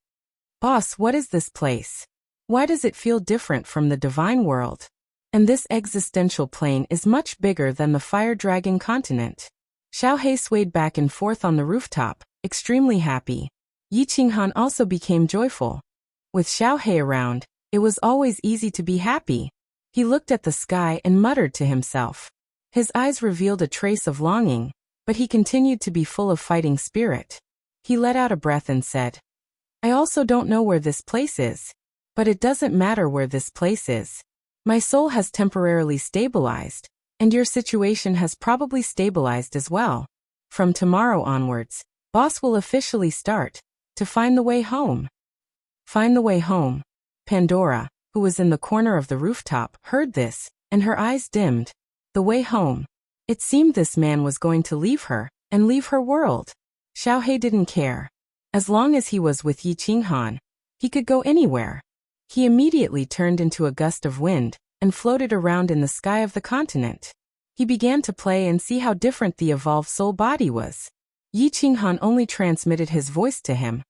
Boss, what is this place? Why does it feel different from the divine world? And this existential plane is much bigger than the fire dragon continent. Xiaohei swayed back and forth on the rooftop, extremely happy. Yi Qinghan also became joyful. With Xiaohei around, it was always easy to be happy. He looked at the sky and muttered to himself. His eyes revealed a trace of longing, but he continued to be full of fighting spirit. He let out a breath and said, I also don't know where this place is. But it doesn't matter where this place is. My soul has temporarily stabilized, and your situation has probably stabilized as well. From tomorrow onwards, boss will officially start to find the way home. Find the way home. Pandora, who was in the corner of the rooftop, heard this, and her eyes dimmed. The way home. It seemed this man was going to leave her, and leave her world. Xiaohei didn't care. As long as he was with Yi Qinghan, he could go anywhere. He immediately turned into a gust of wind, and floated around in the sky of the continent. He began to play and see how different the evolved soul body was. Yi Qinghan only transmitted his voice to him,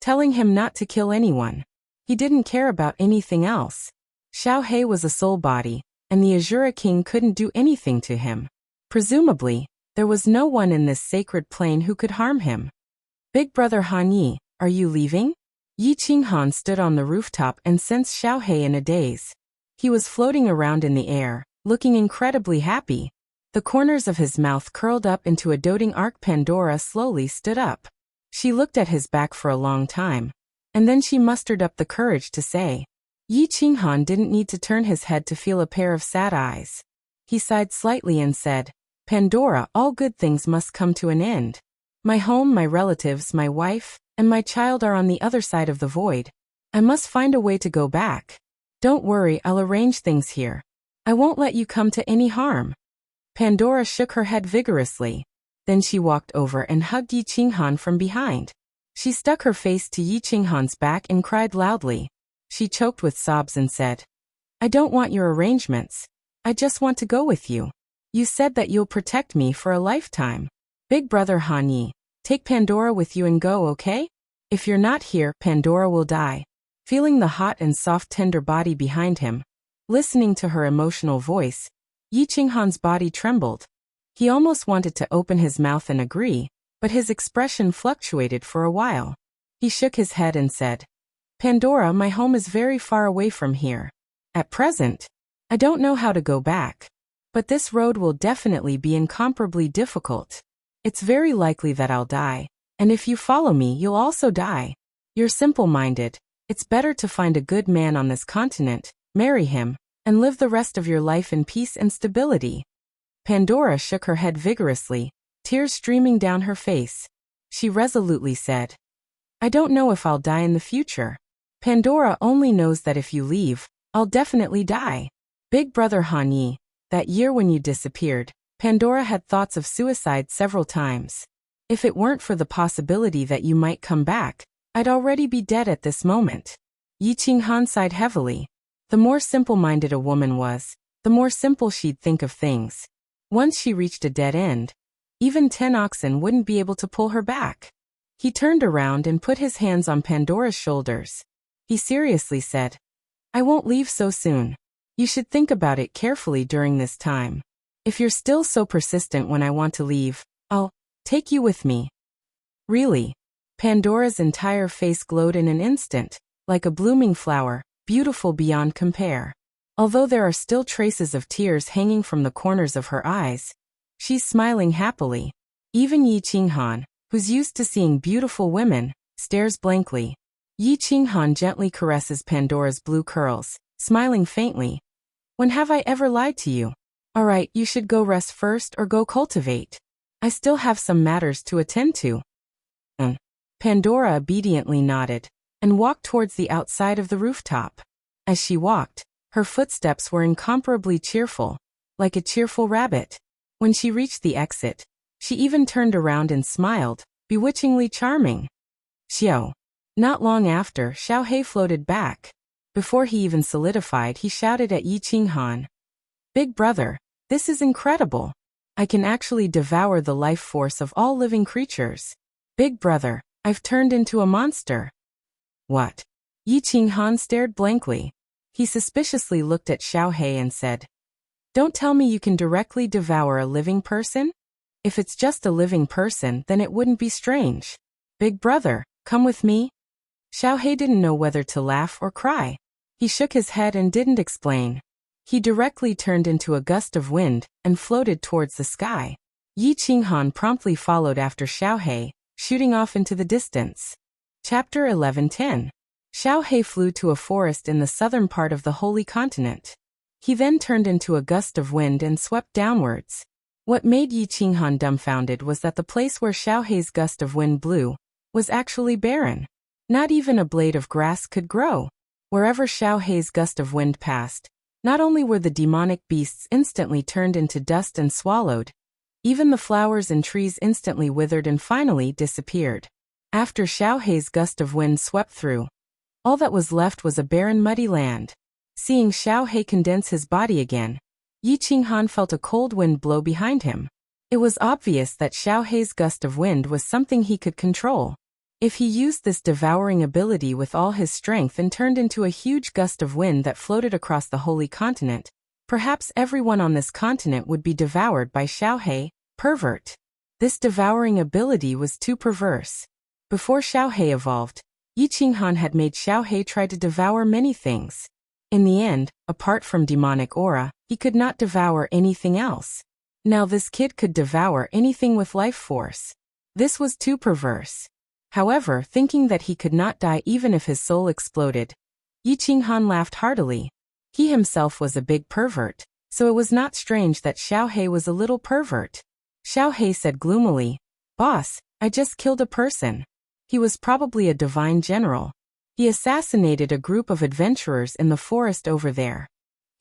telling him not to kill anyone. He didn't care about anything else. Xiaohei was a soul body, and the Azura King couldn't do anything to him. Presumably, there was no one in this sacred plane who could harm him. Big brother Han Yi, are you leaving? Yi Qinghan stood on the rooftop and sensed Xiaohei in a daze. He was floating around in the air, looking incredibly happy. The corners of his mouth curled up into a doting arc. Pandora slowly stood up. She looked at his back for a long time, and then she mustered up the courage to say. Yi Qinghan didn't need to turn his head to feel a pair of sad eyes. He sighed slightly and said, Pandora, all good things must come to an end. My home, my relatives, my wife, and my child are on the other side of the void. I must find a way to go back. Don't worry, I'll arrange things here. I won't let you come to any harm. Pandora shook her head vigorously. Then she walked over and hugged Yi Qinghan from behind. She stuck her face to Yi Qinghan's back and cried loudly. She choked with sobs and said, I don't want your arrangements. I just want to go with you. You said that you'll protect me for a lifetime. Big brother Han Yi, take Pandora with you and go, okay? If you're not here, Pandora will die. Feeling the hot and soft tender body behind him, listening to her emotional voice, Yi Qinghan's body trembled. He almost wanted to open his mouth and agree, but his expression fluctuated for a while. He shook his head and said, Pandora, my home is very far away from here. At present, I don't know how to go back. But this road will definitely be incomparably difficult. It's very likely that I'll die. And if you follow me, you'll also die. You're simple-minded. It's better to find a good man on this continent, marry him, and live the rest of your life in peace and stability. Pandora shook her head vigorously, tears streaming down her face. She resolutely said, I don't know if I'll die in the future. Pandora only knows that if you leave, I'll definitely die. Big brother Han Yi, that year when you disappeared, Pandora had thoughts of suicide several times. If it weren't for the possibility that you might come back, I'd already be dead at this moment. Yi Qinghan sighed heavily. The more simple-minded a woman was, the more simple she'd think of things. Once she reached a dead end, even 10 oxen wouldn't be able to pull her back. He turned around and put his hands on Pandora's shoulders. He seriously said, I won't leave so soon. You should think about it carefully during this time. If you're still so persistent when I want to leave, I'll take you with me. Really? Pandora's entire face glowed in an instant, like a blooming flower, beautiful beyond compare. Although there are still traces of tears hanging from the corners of her eyes, she's smiling happily. Even Yi Qinghan, who's used to seeing beautiful women, stares blankly. Yi Qinghan gently caresses Pandora's blue curls, smiling faintly. When have I ever lied to you? All right, you should go rest first or go cultivate. I still have some matters to attend to. Pandora obediently nodded and walked towards the outside of the rooftop. As she walked, her footsteps were incomparably cheerful, like a cheerful rabbit. When she reached the exit, she even turned around and smiled, bewitchingly charming. Xiao. Not long after, Xiao He floated back. Before he even solidified, he shouted at Yi Qinghan. Big brother, this is incredible. I can actually devour the life force of all living creatures. Big brother, I've turned into a monster. What? Yi Qinghan stared blankly. He suspiciously looked at Xiao He and said, Don't tell me you can directly devour a living person? If it's just a living person, then it wouldn't be strange. Big brother, come with me. Xiao He didn't know whether to laugh or cry. He shook his head and didn't explain. He directly turned into a gust of wind and floated towards the sky. Yi Qinghan promptly followed after Xiao He, shooting off into the distance. Chapter 11:10. Xiao He flew to a forest in the southern part of the Holy Continent. He then turned into a gust of wind and swept downwards. What made Yi Qinghan dumbfounded was that the place where Xiao He's gust of wind blew was actually barren. Not even a blade of grass could grow. Wherever Xiao He's gust of wind passed, not only were the demonic beasts instantly turned into dust and swallowed, even the flowers and trees instantly withered and finally disappeared. After Xiao He's gust of wind swept through, all that was left was a barren muddy land. Seeing Xiao He condense his body again, Yi Qinghan felt a cold wind blow behind him. It was obvious that Xiao He's gust of wind was something he could control. If he used this devouring ability with all his strength and turned into a huge gust of wind that floated across the Holy Continent, perhaps everyone on this continent would be devoured by Xiao He, pervert. This devouring ability was too perverse. Before Xiao He evolved, Yi Qinghan had made Xiao He try to devour many things. In the end, apart from demonic aura, he could not devour anything else. Now this kid could devour anything with life force. This was too perverse. However, thinking that he could not die even if his soul exploded, Yi Qinghan laughed heartily. He himself was a big pervert, so it was not strange that Xiao He was a little pervert. Xiao He said gloomily, Boss, I just killed a person. He was probably a divine general. He assassinated a group of adventurers in the forest over there.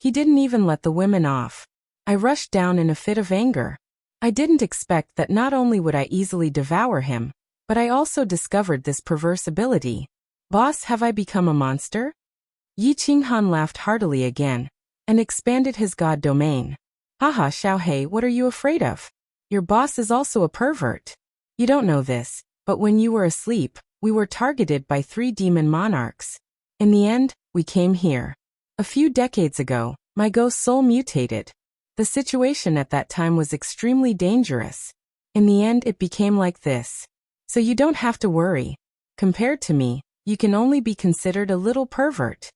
He didn't even let the women off. I rushed down in a fit of anger. I didn't expect that not only would I easily devour him, but I also discovered this perverse ability. Boss, have I become a monster? Yi Qinghan laughed heartily again, and expanded his god domain. Haha, Xiao He, what are you afraid of? Your boss is also a pervert. You don't know this, but when you were asleep, we were targeted by 3 demon monarchs. In the end, we came here. A few decades ago, my ghost soul mutated. The situation at that time was extremely dangerous. In the end, it became like this. So you don't have to worry. Compared to me, you can only be considered a little pervert.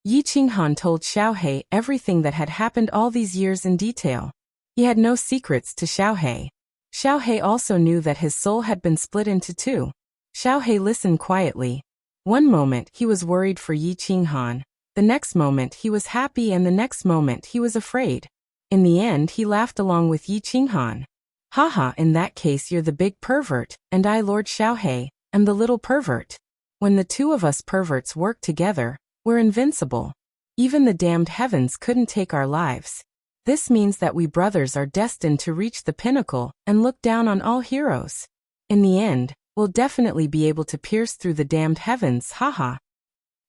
Yi Qinghan told Xiaohe everything that had happened all these years in detail. He had no secrets to Xiaohe. Xiaohe also knew that his soul had been split into two. Xiaohe listened quietly. One moment he was worried for Yi Qinghan, the next moment he was happy, and the next moment he was afraid. In the end he laughed along with Yi Qinghan. Haha, in that case you're the big pervert, and I, Lord Xiaohe, am the little pervert. When the two of us perverts work together, we're invincible. Even the damned heavens couldn't take our lives. This means that we brothers are destined to reach the pinnacle and look down on all heroes. In the end, we'll definitely be able to pierce through the damned heavens, haha.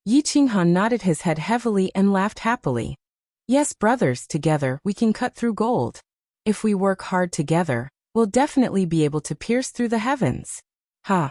Yi Qinghan nodded his head heavily and laughed happily. Yes, brothers, together we can cut through gold. If we work hard together, we'll definitely be able to pierce through the heavens. Ha!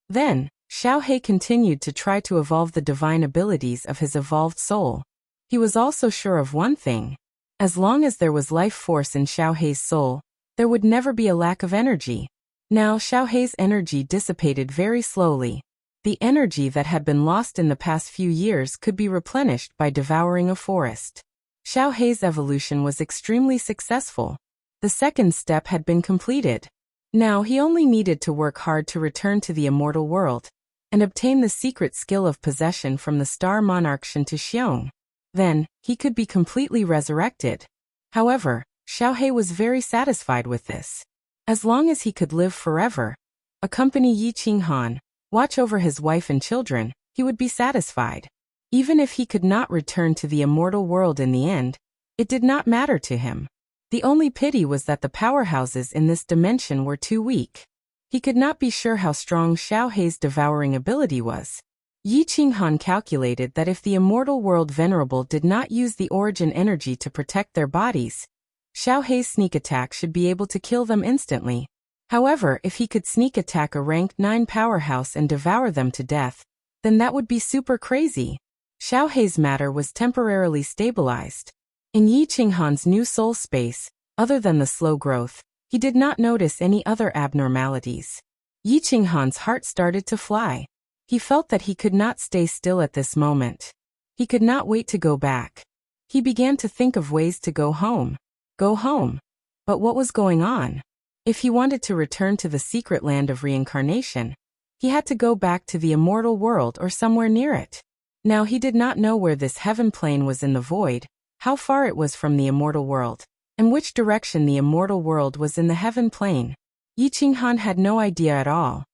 Then, Xiaohe continued to try to evolve the divine abilities of his evolved soul. He was also sure of one thing. As long as there was life force in Xiaohe's soul, there would never be a lack of energy. Now Xiaohe's energy dissipated very slowly. The energy that had been lost in the past few years could be replenished by devouring a forest. Xiaohe's evolution was extremely successful. The second step had been completed. Now he only needed to work hard to return to the immortal world and obtain the secret skill of possession from the star monarch Shen Xiong. Then, he could be completely resurrected. However, Xiaohe was very satisfied with this. As long as he could live forever, accompany Yi Qinghan, watch over his wife and children, he would be satisfied. Even if he could not return to the immortal world in the end, it did not matter to him. The only pity was that the powerhouses in this dimension were too weak. He could not be sure how strong Xiaohe's devouring ability was. Yi Qinghan calculated that if the immortal world venerable did not use the origin energy to protect their bodies, Xiaohe's sneak attack should be able to kill them instantly. However, if he could sneak attack a rank 9 powerhouse and devour them to death, then that would be super crazy. Xiaohe's matter was temporarily stabilized. In Yi Qinghan's new soul space, other than the slow growth, he did not notice any other abnormalities. Yi Qinghan's heart started to fly. He felt that he could not stay still at this moment. He could not wait to go back. He began to think of ways to go home. Go home. But what was going on? If he wanted to return to the secret land of reincarnation, he had to go back to the immortal world or somewhere near it. Now he did not know where this heaven plane was in the void, how far it was from the immortal world, and which direction the immortal world was in the heaven plane. Yi Qinghan had no idea at all.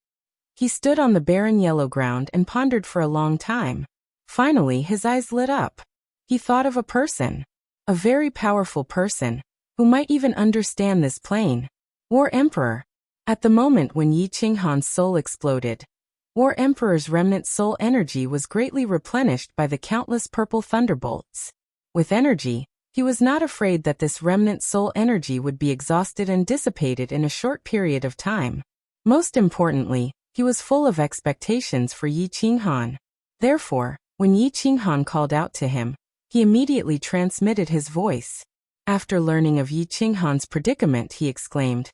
He stood on the barren yellow ground and pondered for a long time. Finally, his eyes lit up. He thought of a person. A very powerful person, who might even understand this plane. War Emperor. At the moment when Yi Qinghan's soul exploded, War Emperor's remnant soul energy was greatly replenished by the countless purple thunderbolts. With energy, he was not afraid that this remnant soul energy would be exhausted and dissipated in a short period of time. Most importantly, he was full of expectations for Yi Qinghan. Therefore, when Yi Qinghan called out to him, he immediately transmitted his voice. After learning of Yi Qinghan's predicament, he exclaimed,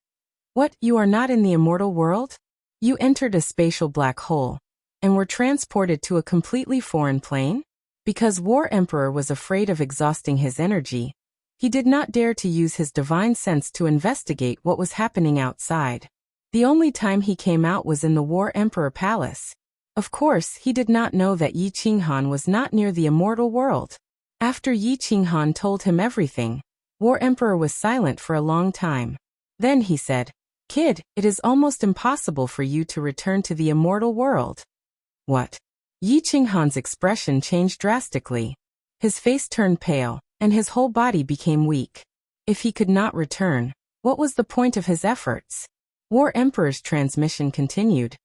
"What, you are not in the immortal world? You entered a spatial black hole, and were transported to a completely foreign plane?" Because War Emperor was afraid of exhausting his energy, he did not dare to use his divine sense to investigate what was happening outside. The only time he came out was in the War Emperor Palace. Of course, he did not know that Yi Qinghan was not near the immortal world. After Yi Qinghan told him everything, War Emperor was silent for a long time. Then he said, "Kid, it is almost impossible for you to return to the immortal world." What? Yi Qinghan's expression changed drastically. His face turned pale, and his whole body became weak. If he could not return, what was the point of his efforts? War Emperor's transmission continued.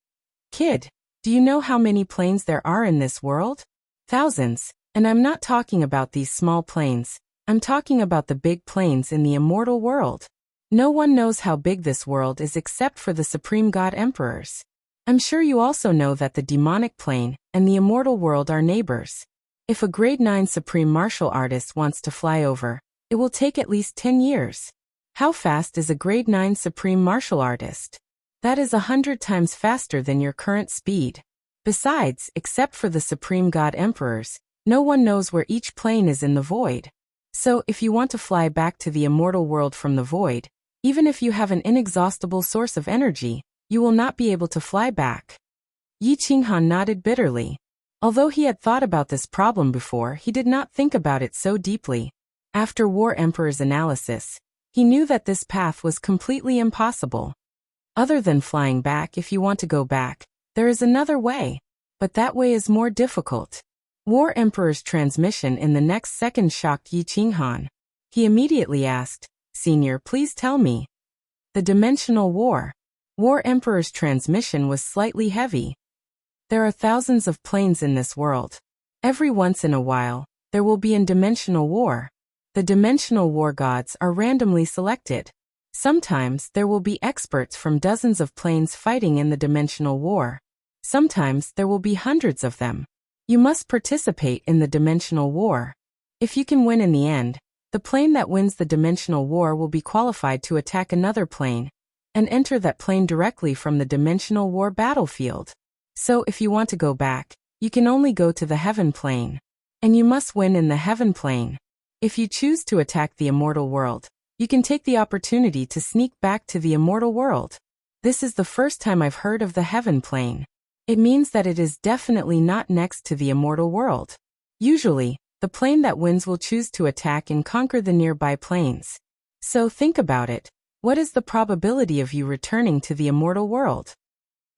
"Kid, do you know how many planes there are in this world? Thousands, and I'm not talking about these small planes, I'm talking about the big planes in the immortal world. No one knows how big this world is except for the Supreme God Emperors. I'm sure you also know that the demonic plane and the immortal world are neighbors. If a grade 9 supreme martial artist wants to fly over, it will take at least 10 years. How fast is a grade 9 supreme martial artist? That is 100 times faster than your current speed. Besides, except for the Supreme God Emperors, No one knows where each plane is in the void. So, if you want to fly back to the immortal world from the void, even if you have an inexhaustible source of energy, you will not be able to fly back. Yi Qinghan nodded bitterly. Although he had thought about this problem before, he did not think about it so deeply. After War Emperor's analysis, he knew that this path was completely impossible. Other than flying back, if you want to go back, there is another way. But that way is more difficult. War Emperor's transmission in the next second shocked Yi Qinghan. He immediately asked, "Senior, please tell me." The dimensional war. War Emperor's transmission was slightly heavy. There are thousands of planes in this world. Every once in a while, there will be a dimensional war. The dimensional war gods are randomly selected. Sometimes there will be experts from dozens of planes fighting in the dimensional war. Sometimes there will be hundreds of them. You must participate in the dimensional war. If you can win in the end, the plane that wins the dimensional war will be qualified to attack another plane and enter that plane directly from the dimensional war battlefield. So if you want to go back, you can only go to the heaven plane. And you must win in the heaven plane. If you choose to attack the immortal world, you can take the opportunity to sneak back to the immortal world. This is the first time I've heard of the heaven plane. It means that it is definitely not next to the immortal world. Usually, the plane that wins will choose to attack and conquer the nearby planes. So think about it. What is the probability of you returning to the immortal world?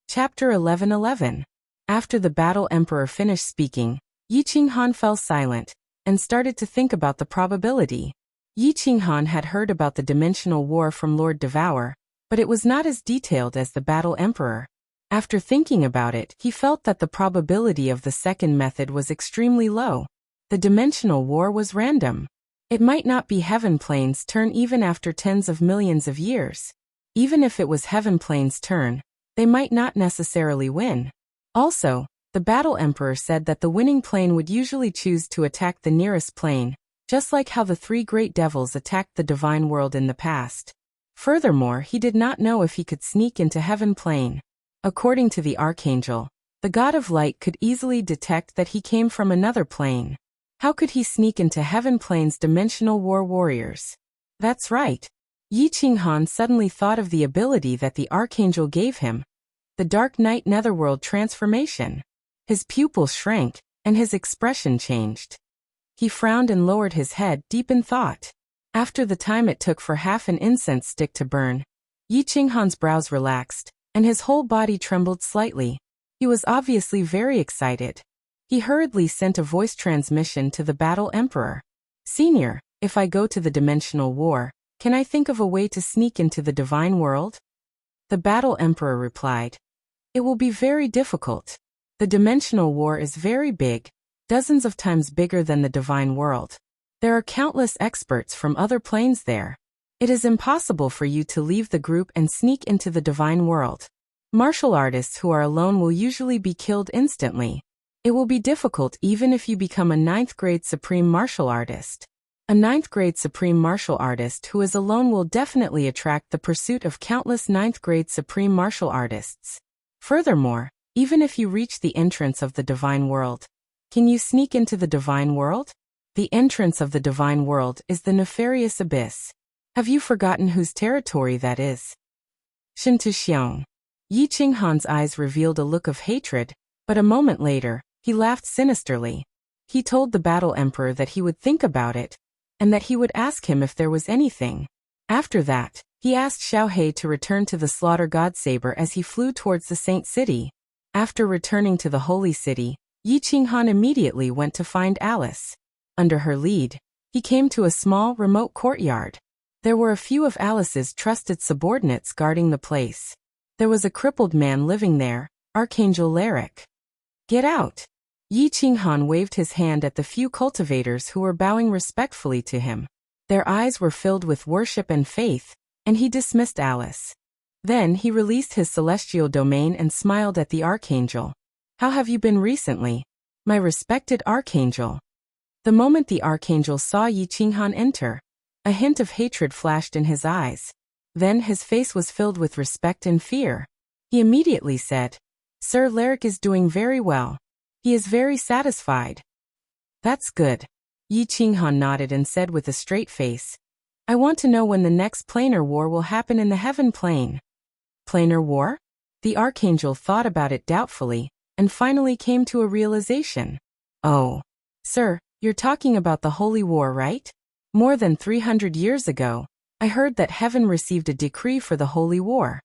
Chapter 11:11. After the battle emperor finished speaking, Yi Qinghan fell silent and started to think about the probability. Yi Qinghan had heard about the dimensional war from Lord Devour, but it was not as detailed as the battle emperor. After thinking about it, he felt that the probability of the second method was extremely low. The dimensional war was random. It might not be heaven plane's turn even after tens of millions of years. Even if it was heaven plane's turn, they might not necessarily win. Also, the battle emperor said that the winning plane would usually choose to attack the nearest plane, just like how the three great devils attacked the divine world in the past. Furthermore, he did not know if he could sneak into heaven plane. According to the archangel, the god of light could easily detect that he came from another plane. How could he sneak into heaven plane's dimensional war warriors? That's right. Yi Qinghan suddenly thought of the ability that the archangel gave him, the Dark Knight Netherworld transformation. His pupils shrank, and his expression changed. He frowned and lowered his head deep in thought. After the time it took for half an incense stick to burn, Yi Qinghan's brows relaxed, and his whole body trembled slightly. He was obviously very excited. He hurriedly sent a voice transmission to the battle emperor. "Senior, if I go to the dimensional war, can I think of a way to sneak into the divine world?" The battle emperor replied, "It will be very difficult. The dimensional war is very big, dozens of times bigger than the divine world. There are countless experts from other planes there. It is impossible for you to leave the group and sneak into the divine world. Martial artists who are alone will usually be killed instantly. It will be difficult even if you become a 9th grade supreme martial artist. A 9th grade supreme martial artist who is alone will definitely attract the pursuit of countless 9th grade supreme martial artists. Furthermore, even if you reach the entrance of the divine world, can you sneak into the divine world? The entrance of the divine world is the nefarious abyss. Have you forgotten whose territory that is?" Shintuxiong. Yi Qinghan's eyes revealed a look of hatred, but a moment later, he laughed sinisterly. He told the battle emperor that he would think about it, and that he would ask him if there was anything. After that, he asked Xiao He to return to the slaughter god saber as he flew towards the Saint City. After returning to the holy city, Yi Qinghan immediately went to find Alice. Under her lead, he came to a small, remote courtyard. There were a few of Alice's trusted subordinates guarding the place. There was a crippled man living there, Archangel Lyric. "Get out!" Yi Qinghan waved his hand at the few cultivators who were bowing respectfully to him. Their eyes were filled with worship and faith, and he dismissed Alice. Then he released his celestial domain and smiled at the archangel. "How have you been recently, my respected archangel?" The moment the archangel saw Yi Qinghan enter, a hint of hatred flashed in his eyes. Then his face was filled with respect and fear. He immediately said, "Sir Lyric is doing very well. He is very satisfied." That's good. Yi Qinghan nodded and said with a straight face, I want to know when the next planar war will happen in the heaven plane. Planar war? The archangel thought about it doubtfully, and finally came to a realization. Oh. Sir, you're talking about the Holy War, right? More than 300 years ago, I heard that heaven received a decree for the Holy War.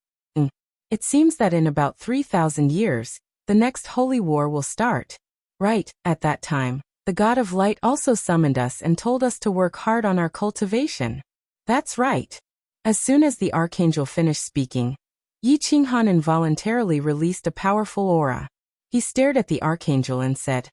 It seems that in about 3,000 years, the next Holy War will start. Right, at that time, the God of Light also summoned us and told us to work hard on our cultivation. That's right. As soon as the archangel finished speaking, Yi Qinghan involuntarily released a powerful aura. He stared at the archangel and said,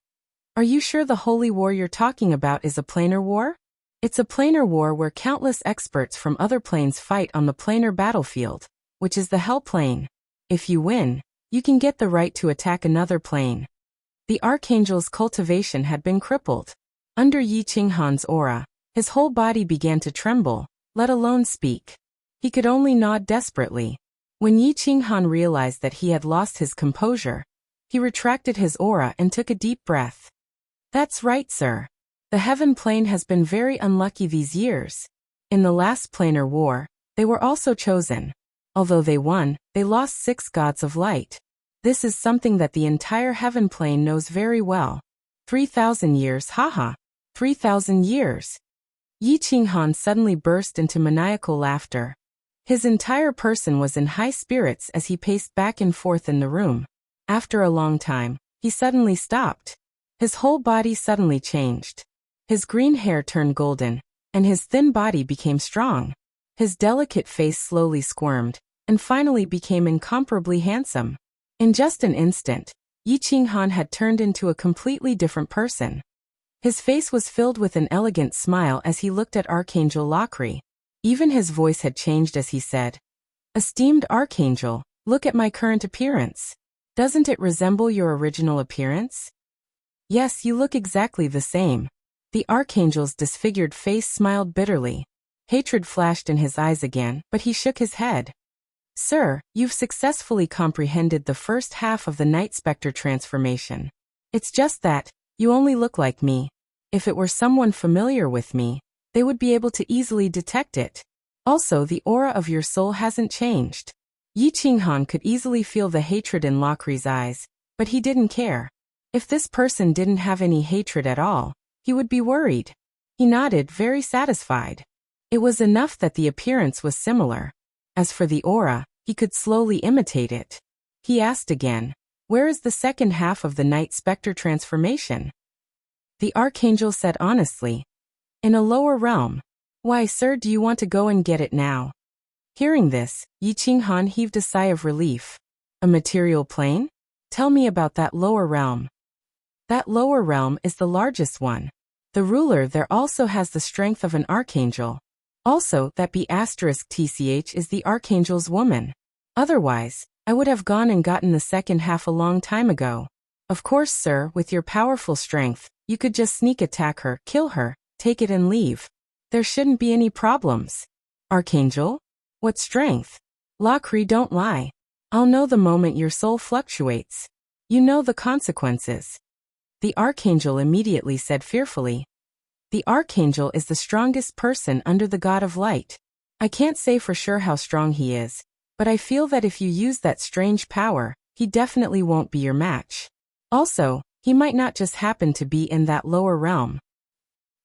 Are you sure the Holy War you're talking about is a planar war? It's a planar war where countless experts from other planes fight on the planar battlefield, which is the Hell plane. If you win, you can get the right to attack another plane. The archangel's cultivation had been crippled. Under Yi Qinghan's aura, his whole body began to tremble, let alone speak. He could only nod desperately. When Yi Qinghan realized that he had lost his composure, he retracted his aura and took a deep breath. That's right, sir. The heaven plane has been very unlucky these years. In the last planar war, they were also chosen. Although they won, they lost 6 gods of light. This is something that the entire heaven plane knows very well. 3,000 years, haha. 3,000 years. Yi Qinghan suddenly burst into maniacal laughter. His entire person was in high spirits as he paced back and forth in the room. After a long time, he suddenly stopped. His whole body suddenly changed. His green hair turned golden, and his thin body became strong. His delicate face slowly squirmed, and finally became incomparably handsome. In just an instant, Yi Qinghan had turned into a completely different person. His face was filled with an elegant smile as he looked at Archangel Lakri. Even his voice had changed as he said, Esteemed Archangel, look at my current appearance. Doesn't it resemble your original appearance? Yes, you look exactly the same. The Archangel's disfigured face smiled bitterly. Hatred flashed in his eyes again, but he shook his head. Sir, you've successfully comprehended the first half of the Night Spectre transformation. It's just that, you only look like me. If it were someone familiar with me, they would be able to easily detect it. Also, the aura of your soul hasn't changed. Yi Qinghan could easily feel the hatred in Lakri's eyes, but he didn't care. If this person didn't have any hatred at all, he would be worried. He nodded, very satisfied. It was enough that the appearance was similar. As for the aura, he could slowly imitate it. He asked again, Where is the second half of the Night Spectre transformation? The Archangel said honestly, In a lower realm. Why, sir, do you want to go and get it now? Hearing this, Yi Qinghan heaved a sigh of relief. A material plane? Tell me about that lower realm. That lower realm is the largest one. The ruler there also has the strength of an archangel. Also, that B*TCH is the archangel's woman. Otherwise, I would have gone and gotten the second half a long time ago. Of course, sir, with your powerful strength, you could just sneak attack her, kill her, take it and leave. There shouldn't be any problems. Archangel? What strength? Lakri, don't lie. I'll know the moment your soul fluctuates. You know the consequences. The archangel immediately said fearfully. The archangel is the strongest person under the God of Light. I can't say for sure how strong he is, but I feel that if you use that strange power, he definitely won't be your match. Also, he might not just happen to be in that lower realm.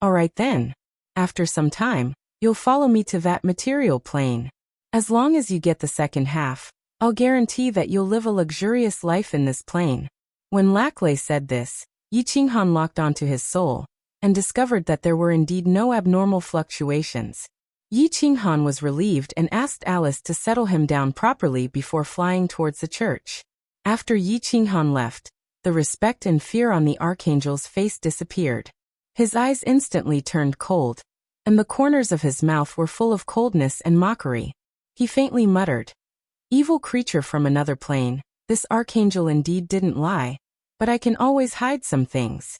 Alright then. After some time, you'll follow me to that material plane. As long as you get the second half, I'll guarantee that you'll live a luxurious life in this plane. When Lakley said this, Yi Qinghan locked onto his soul, and discovered that there were indeed no abnormal fluctuations. Yi Qinghan was relieved and asked Alice to settle him down properly before flying towards the church. After Yi Qinghan left, the respect and fear on the archangel's face disappeared. His eyes instantly turned cold, and the corners of his mouth were full of coldness and mockery. He faintly muttered, Evil creature from another plane, this archangel indeed didn't lie, but I can always hide some things.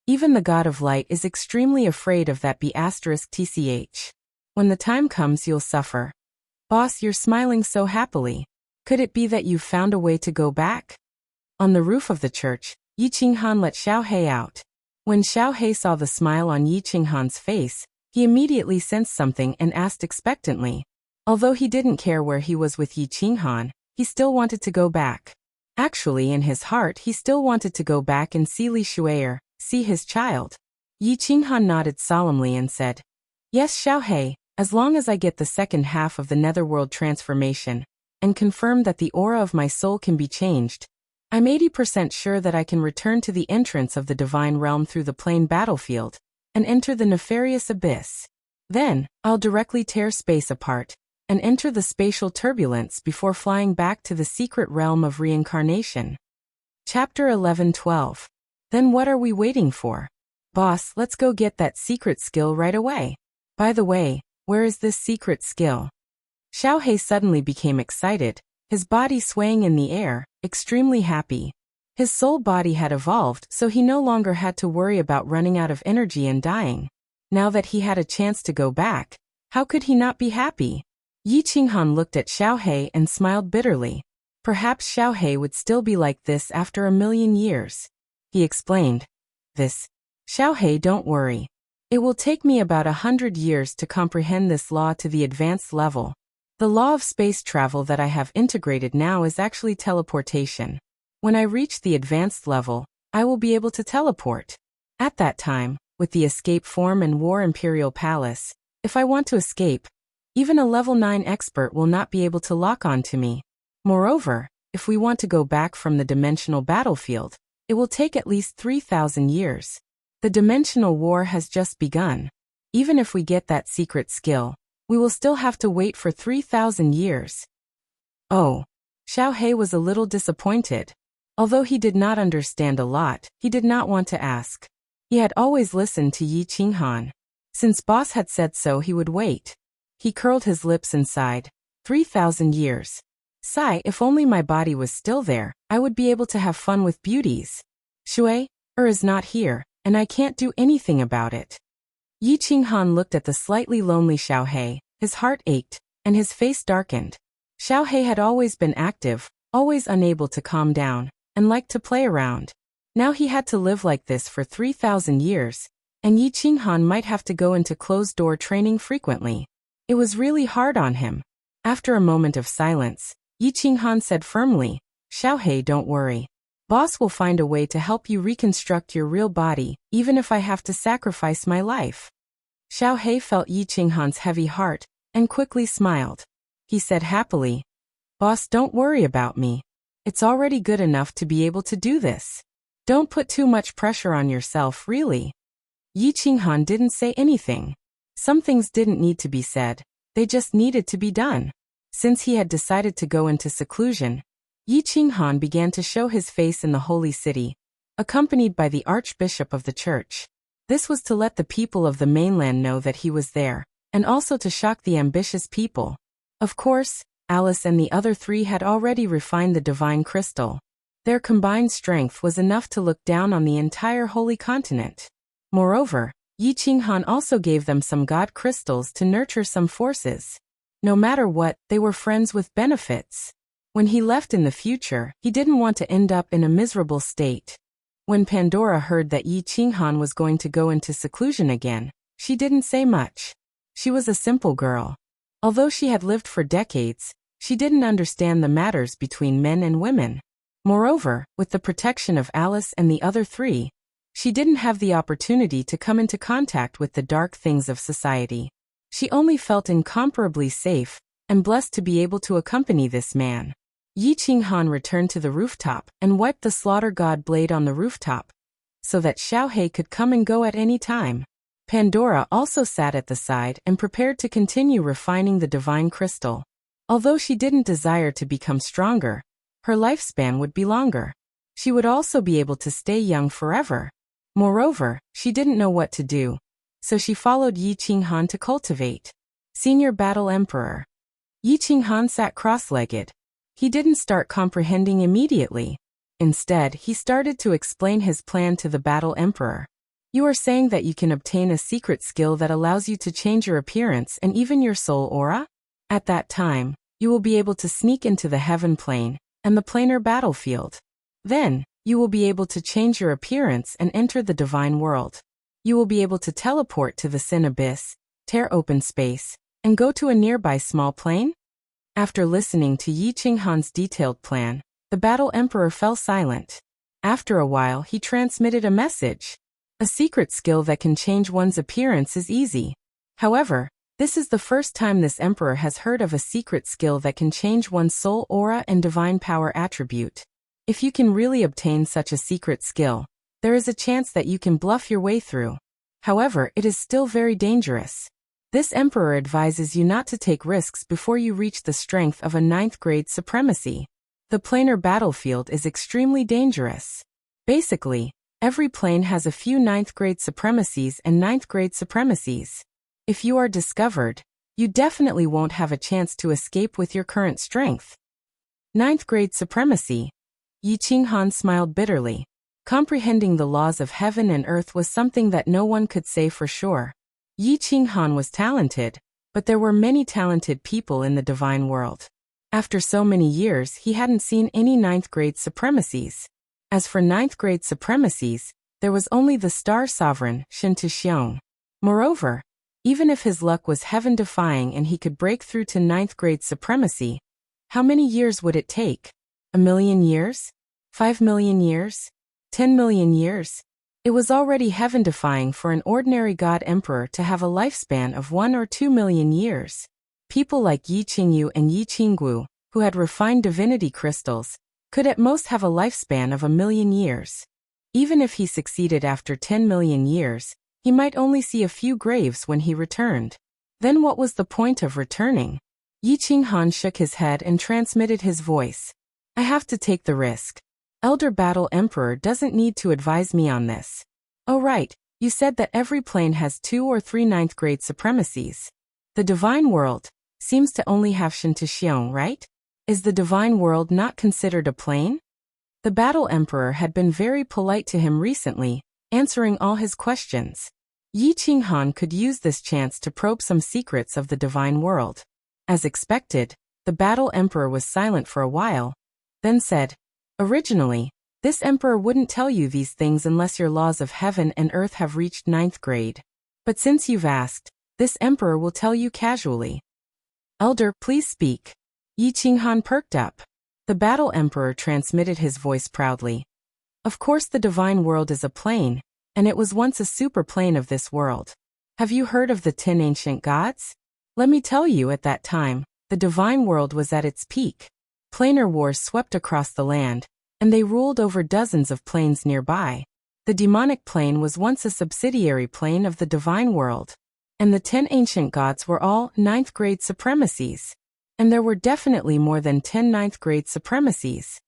Even the God of Light is extremely afraid of that B*TCH. When the time comes, you'll suffer. Boss, you're smiling so happily. Could it be that you've found a way to go back? On the roof of the church, Yi Qinghan let Xiao He out. When Xiao He saw the smile on Yi Qinghan's face, he immediately sensed something and asked expectantly. Although he didn't care where he was with Yi Qinghan, he still wanted to go back. Actually, in his heart, he still wanted to go back and see Li Shui'er, see his child. Yi Qinghan nodded solemnly and said, "Yes, Xiao He, as long as I get the second half of the netherworld transformation, and confirm that the aura of my soul can be changed, I'm 80% sure that I can return to the entrance of the divine realm through the plain battlefield, and enter the nefarious abyss. Then, I'll directly tear space apart, and enter the spatial turbulence before flying back to the secret realm of reincarnation." Chapter 11-12. Then what are we waiting for? Boss, let's go get that secret skill right away. By the way, where is this secret skill? Xiao He suddenly became excited, his body swaying in the air, extremely happy. His soul body had evolved, so he no longer had to worry about running out of energy and dying. Now that he had a chance to go back, how could he not be happy? Yi Qinghan looked at Xiao He and smiled bitterly. Perhaps Xiao He would still be like this after 1,000,000 years. He explained, Xiao He, don't worry. It will take me about 100 years to comprehend this law to the advanced level. The law of space travel that I have integrated now is actually teleportation. When I reach the advanced level, I will be able to teleport. At that time, with the escape form and War Imperial Palace, if I want to escape, even a level 9 expert will not be able to lock on to me. Moreover, if we want to go back from the dimensional battlefield, it will take at least 3,000 years. The dimensional war has just begun. Even if we get that secret skill, we will still have to wait for 3,000 years. Oh. Xiao He was a little disappointed. Although he did not understand a lot, he did not want to ask. He had always listened to Yi Qinghan. Since boss had said so, he would wait. He curled his lips and sighed. 3,000 years. Sigh, if only my body was still there, I would be able to have fun with beauties. Shui'er is not here, and I can't do anything about it. Yi Qinghan looked at the slightly lonely Xiao He, his heart ached, and his face darkened. Xiao He had always been active, always unable to calm down, and liked to play around. Now he had to live like this for 3,000 years, and Yi Qinghan might have to go into closed-door training frequently. It was really hard on him. After a moment of silence, Yi Qinghan said firmly, "Xiao He, don't worry. Boss will find a way to help you reconstruct your real body, even if I have to sacrifice my life." Xiao He felt Yi Qinghan's heavy heart, and quickly smiled. He said happily, "Boss, don't worry about me. It's already good enough to be able to do this. Don't put too much pressure on yourself, really." Yi Qinghan didn't say anything. Some things didn't need to be said, they just needed to be done. Since he had decided to go into seclusion, Yi Qinghan began to show his face in the holy city, accompanied by the archbishop of the church. This was to let the people of the mainland know that he was there, and also to shock the ambitious people. Of course, Alice and the other three had already refined the divine crystal. Their combined strength was enough to look down on the entire holy continent. Moreover, Yi Qinghan also gave them some god crystals to nurture some forces. No matter what, they were friends with benefits. When he left in the future, he didn't want to end up in a miserable state. When Pandora heard that Yi Qinghan was going to go into seclusion again, she didn't say much. She was a simple girl. Although she had lived for decades, she didn't understand the matters between men and women. Moreover, with the protection of Alice and the other three, she didn't have the opportunity to come into contact with the dark things of society. She only felt incomparably safe and blessed to be able to accompany this man. Yi Qinghan returned to the rooftop and wiped the slaughter god blade on the rooftop, so that Xiao He could come and go at any time. Pandora also sat at the side and prepared to continue refining the divine crystal. Although she didn't desire to become stronger, her lifespan would be longer. She would also be able to stay young forever. Moreover, she didn't know what to do, so she followed Yi Qinghan to cultivate. Senior Battle Emperor. Yi Qinghan sat cross-legged. He didn't start comprehending immediately. Instead, he started to explain his plan to the Battle Emperor. "You are saying that you can obtain a secret skill that allows you to change your appearance and even your soul aura? At that time, you will be able to sneak into the heaven plane and the planar battlefield. Then, You will be able to change your appearance and enter the divine world. You will be able to teleport to the Sin Abyss, tear open space, and go to a nearby small plane? After listening to Yi Qinghan's detailed plan, the Battle Emperor fell silent. After a while, he transmitted a message. A secret skill that can change one's appearance is easy. However, this is the first time this emperor has heard of a secret skill that can change one's soul aura and divine power attribute. If you can really obtain such a secret skill, there is a chance that you can bluff your way through. However, it is still very dangerous. This emperor advises you not to take risks before you reach the strength of a 9th grade supremacy. The planar battlefield is extremely dangerous. Basically, every plane has a few 9th grade supremacies and 9th grade supremacies. If you are discovered, you definitely won't have a chance to escape with your current strength. 9th grade supremacy. Yi Qinghan smiled bitterly. Comprehending the laws of heaven and earth was something that no one could say for sure. Yi Qinghan was talented, but there were many talented people in the divine world. After so many years, he hadn't seen any 9th grade supremacies. As for 9th grade supremacies, there was only the star sovereign, Shen Tuxiong. Moreover, even if his luck was heaven-defying and he could break through to 9th grade supremacy, how many years would it take? 1,000,000 years? 5,000,000 years? 10,000,000 years? It was already heaven-defying for an ordinary god emperor to have a lifespan of 1 or 2 million years. People like Yi Qingyu and Yi Qinggu, who had refined divinity crystals, could at most have a lifespan of 1,000,000 years. Even if he succeeded after 10 million years, he might only see a few graves when he returned. Then what was the point of returning? Yi Qinghan shook his head and transmitted his voice. I have to take the risk. Elder Battle Emperor doesn't need to advise me on this. Oh right, you said that every plane has 2 or 3 9th grade supremacies. The divine world seems to only have Shen Tuxiong, right? Is the divine world not considered a plane? The Battle Emperor had been very polite to him recently, answering all his questions. Yi Qinghan could use this chance to probe some secrets of the divine world. As expected, the Battle Emperor was silent for a while, then said, originally, this emperor wouldn't tell you these things unless your laws of heaven and earth have reached 9th grade. But since you've asked, this emperor will tell you casually. Elder, please speak. Yi Qinghan perked up. The Battle Emperor transmitted his voice proudly. Of course the divine world is a plane, and it was once a super plane of this world. Have you heard of the 10 ancient gods? Let me tell you, at that time, the divine world was at its peak. Planar wars swept across the land, and they ruled over dozens of planes nearby. The demonic plane was once a subsidiary plane of the divine world, and the 10 ancient gods were all 9th grade supremacies. And there were definitely more than 10 9th grade supremacies.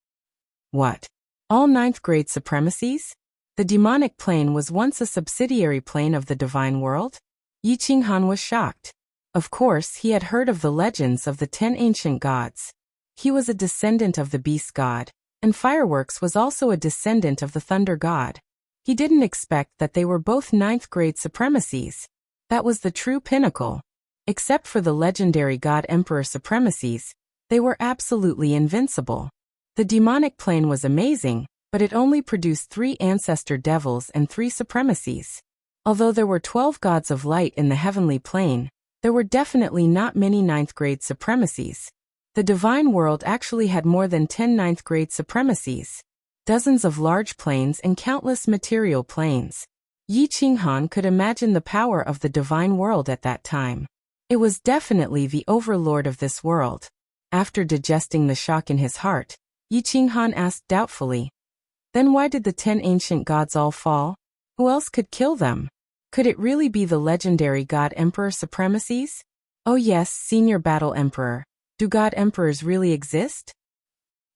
What? All 9th grade supremacies? The demonic plane was once a subsidiary plane of the divine world? Yi Qinghan was shocked. Of course, he had heard of the legends of the 10 ancient gods. He was a descendant of the beast god, and Fireworks was also a descendant of the thunder god. He didn't expect that they were both 9th grade supremacies. That was the true pinnacle. Except for the legendary god emperor supremacies, they were absolutely invincible. The demonic plane was amazing, but it only produced 3 ancestor devils and 3 supremacies. Although there were 12 gods of light in the heavenly plane, there were definitely not many 9th grade supremacies. The divine world actually had more than 10 9th grade supremacies. Dozens of large planes and countless material planes. Yi Qinghan could imagine the power of the divine world at that time. It was definitely the overlord of this world. After digesting the shock in his heart, Yi Qinghan asked doubtfully, then why did the 10 ancient gods all fall? Who else could kill them? Could it really be the legendary god emperor supremacies? Oh yes, Senior Battle Emperor. Do god emperors really exist?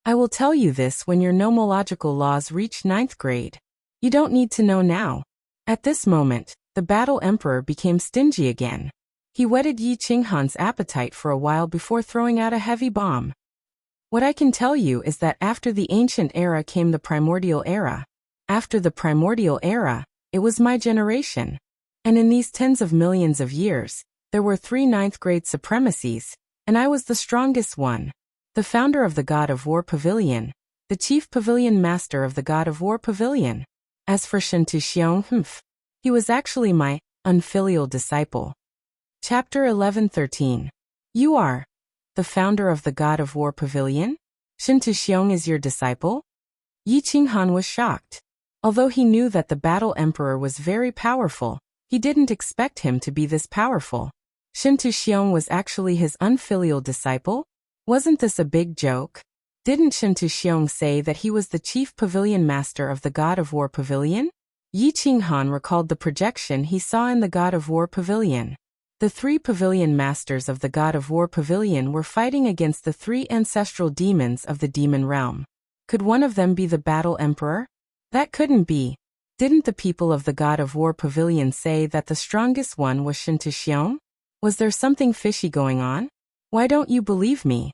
I will tell you this when your nomological laws reach 9th grade. You don't need to know now. At this moment, the Battle Emperor became stingy again. He whetted Yi Qinghan's appetite for a while before throwing out a heavy bomb. What I can tell you is that after the ancient era came the primordial era. After the primordial era, it was my generation. And in these tens of millions of years, there were 3 9th grade supremacies, and I was the strongest one. The founder of the God of War Pavilion, the chief pavilion master of the God of War pavilion. As for Shen Tuxiong, he was actually my unfilial disciple. Chapter 11:13. You are the founder of the God of War pavilion? Shen Tuxiong is your disciple? Yi Qinghan was shocked. Although he knew that the Battle Emperor was very powerful, he didn't expect him to be this powerful. Shen Tuxiong was actually his unfilial disciple? Wasn't this a big joke? Didn't Shen Tuxiong say that he was the chief pavilion master of the God of War pavilion? Yi Qinghan recalled the projection he saw in the God of War pavilion. The 3 pavilion masters of the God of War pavilion were fighting against the 3 ancestral demons of the demon realm. Could one of them be the Battle Emperor? That couldn't be. Didn't the people of the God of War pavilion say that the strongest one was Shen Tuxiong? Was there something fishy going on? Why don't you believe me?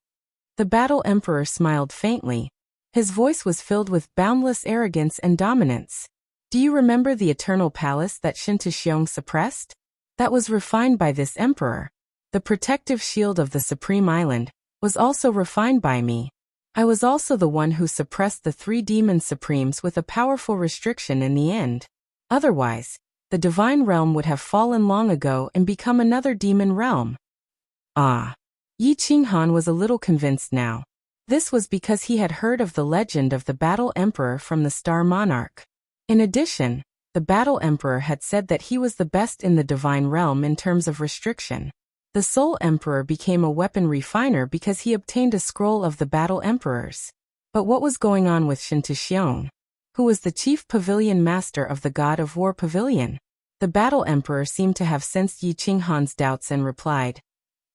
The Battle Emperor smiled faintly. His voice was filled with boundless arrogance and dominance. Do you remember the Eternal Palace that Shen Tuxiong suppressed? That was refined by this emperor. The protective shield of the Supreme Island was also refined by me. I was also the one who suppressed the 3 demon supremes with a powerful restriction in the end. Otherwise, the divine realm would have fallen long ago and become another demon realm. Ah. Yi Qinghan was a little convinced now. This was because he had heard of the legend of the Battle Emperor from the Star Monarch. In addition, the Battle Emperor had said that he was the best in the divine realm in terms of restriction. The Soul Emperor became a weapon refiner because he obtained a scroll of the Battle Emperors. But what was going on with Shen Tuxiong, who was the chief pavilion master of the God of War pavilion? The Battle Emperor seemed to have sensed Yi Qinghan's doubts and replied,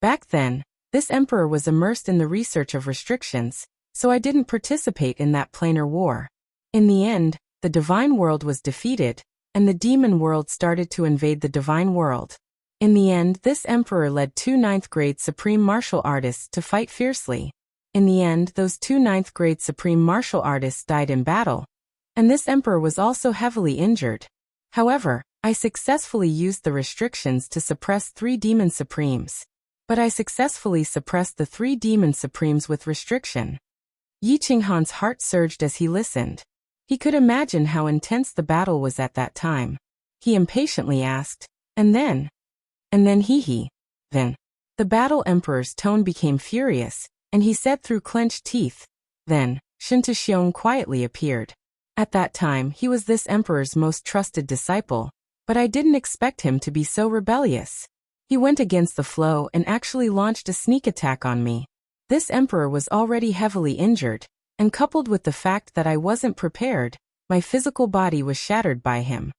"Back then, this emperor was immersed in the research of restrictions, so I didn't participate in that planar war. In the end, the divine world was defeated, and the demon world started to invade the divine world. In the end, this emperor led 2 9th-grade supreme martial artists to fight fiercely. In the end, those 2 9th-grade supreme martial artists died in battle, and this emperor was also heavily injured. However, I successfully used the restrictions to suppress 3 demon supremes. But I successfully suppressed the 3 demon supremes with restriction." Yi Qinghan's heart surged as he listened. He could imagine how intense the battle was at that time. He impatiently asked, "And then?" "And then he. Then." The Battle Emperor's tone became furious, and he said through clenched teeth, "Then, Shen Tuxiong quietly appeared. At that time he was this emperor's most trusted disciple, but I didn't expect him to be so rebellious. He went against the flow and actually launched a sneak attack on me. This emperor was already heavily injured, and coupled with the fact that I wasn't prepared, my physical body was shattered by him.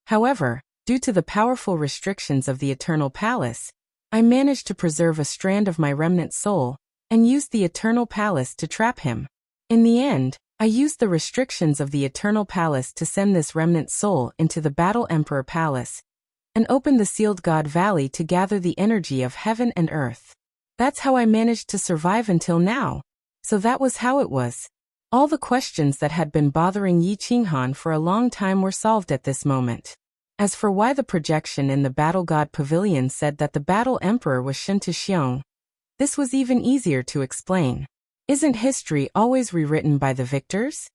However, due to the powerful restrictions of the Eternal Palace, I managed to preserve a strand of my remnant soul, and used the Eternal Palace to trap him. In the end, I used the restrictions of the Eternal Palace to send this remnant soul into the Battle Emperor Palace, and open the Sealed God Valley to gather the energy of heaven and earth. That's how I managed to survive until now. So that was how it was." All the questions that had been bothering Yi Qinghan for a long time were solved at this moment. As for why the projection in the Battle God Pavilion said that the Battle Emperor was Shen Tuxiong, this was even easier to explain. Isn't history always rewritten by the victors?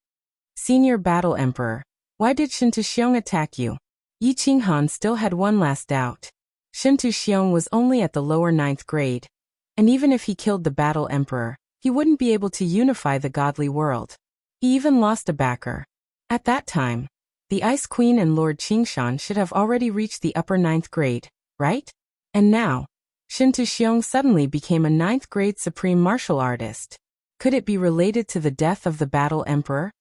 Senior Battle Emperor, why did Shen Tuxiong attack you? Yi Qinghan still had one last doubt. Shen Tuxiong was only at the lower 9th grade, and even if he killed the Battle Emperor, he wouldn't be able to unify the godly world. He even lost a backer. At that time, the Ice Queen and Lord Qingshan should have already reached the upper 9th grade, right? And now, Shen Tuxiong suddenly became a 9th grade supreme martial artist. Could it be related to the death of the Battle Emperor?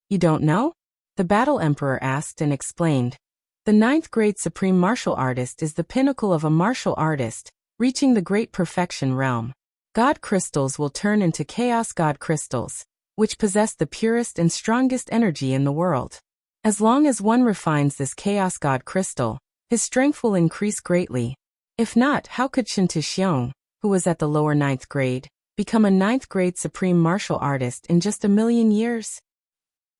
You don't know? The Battle Emperor asked and explained. The 9th grade supreme martial artist is the pinnacle of a martial artist, reaching the great perfection realm. God crystals will turn into chaos God crystals, which possess the purest and strongest energy in the world. As long as one refines this chaos God crystal, his strength will increase greatly. If not, how could Shen Tuxiong, who was at the lower 9th grade, become a 9th grade supreme martial artist in just a million years?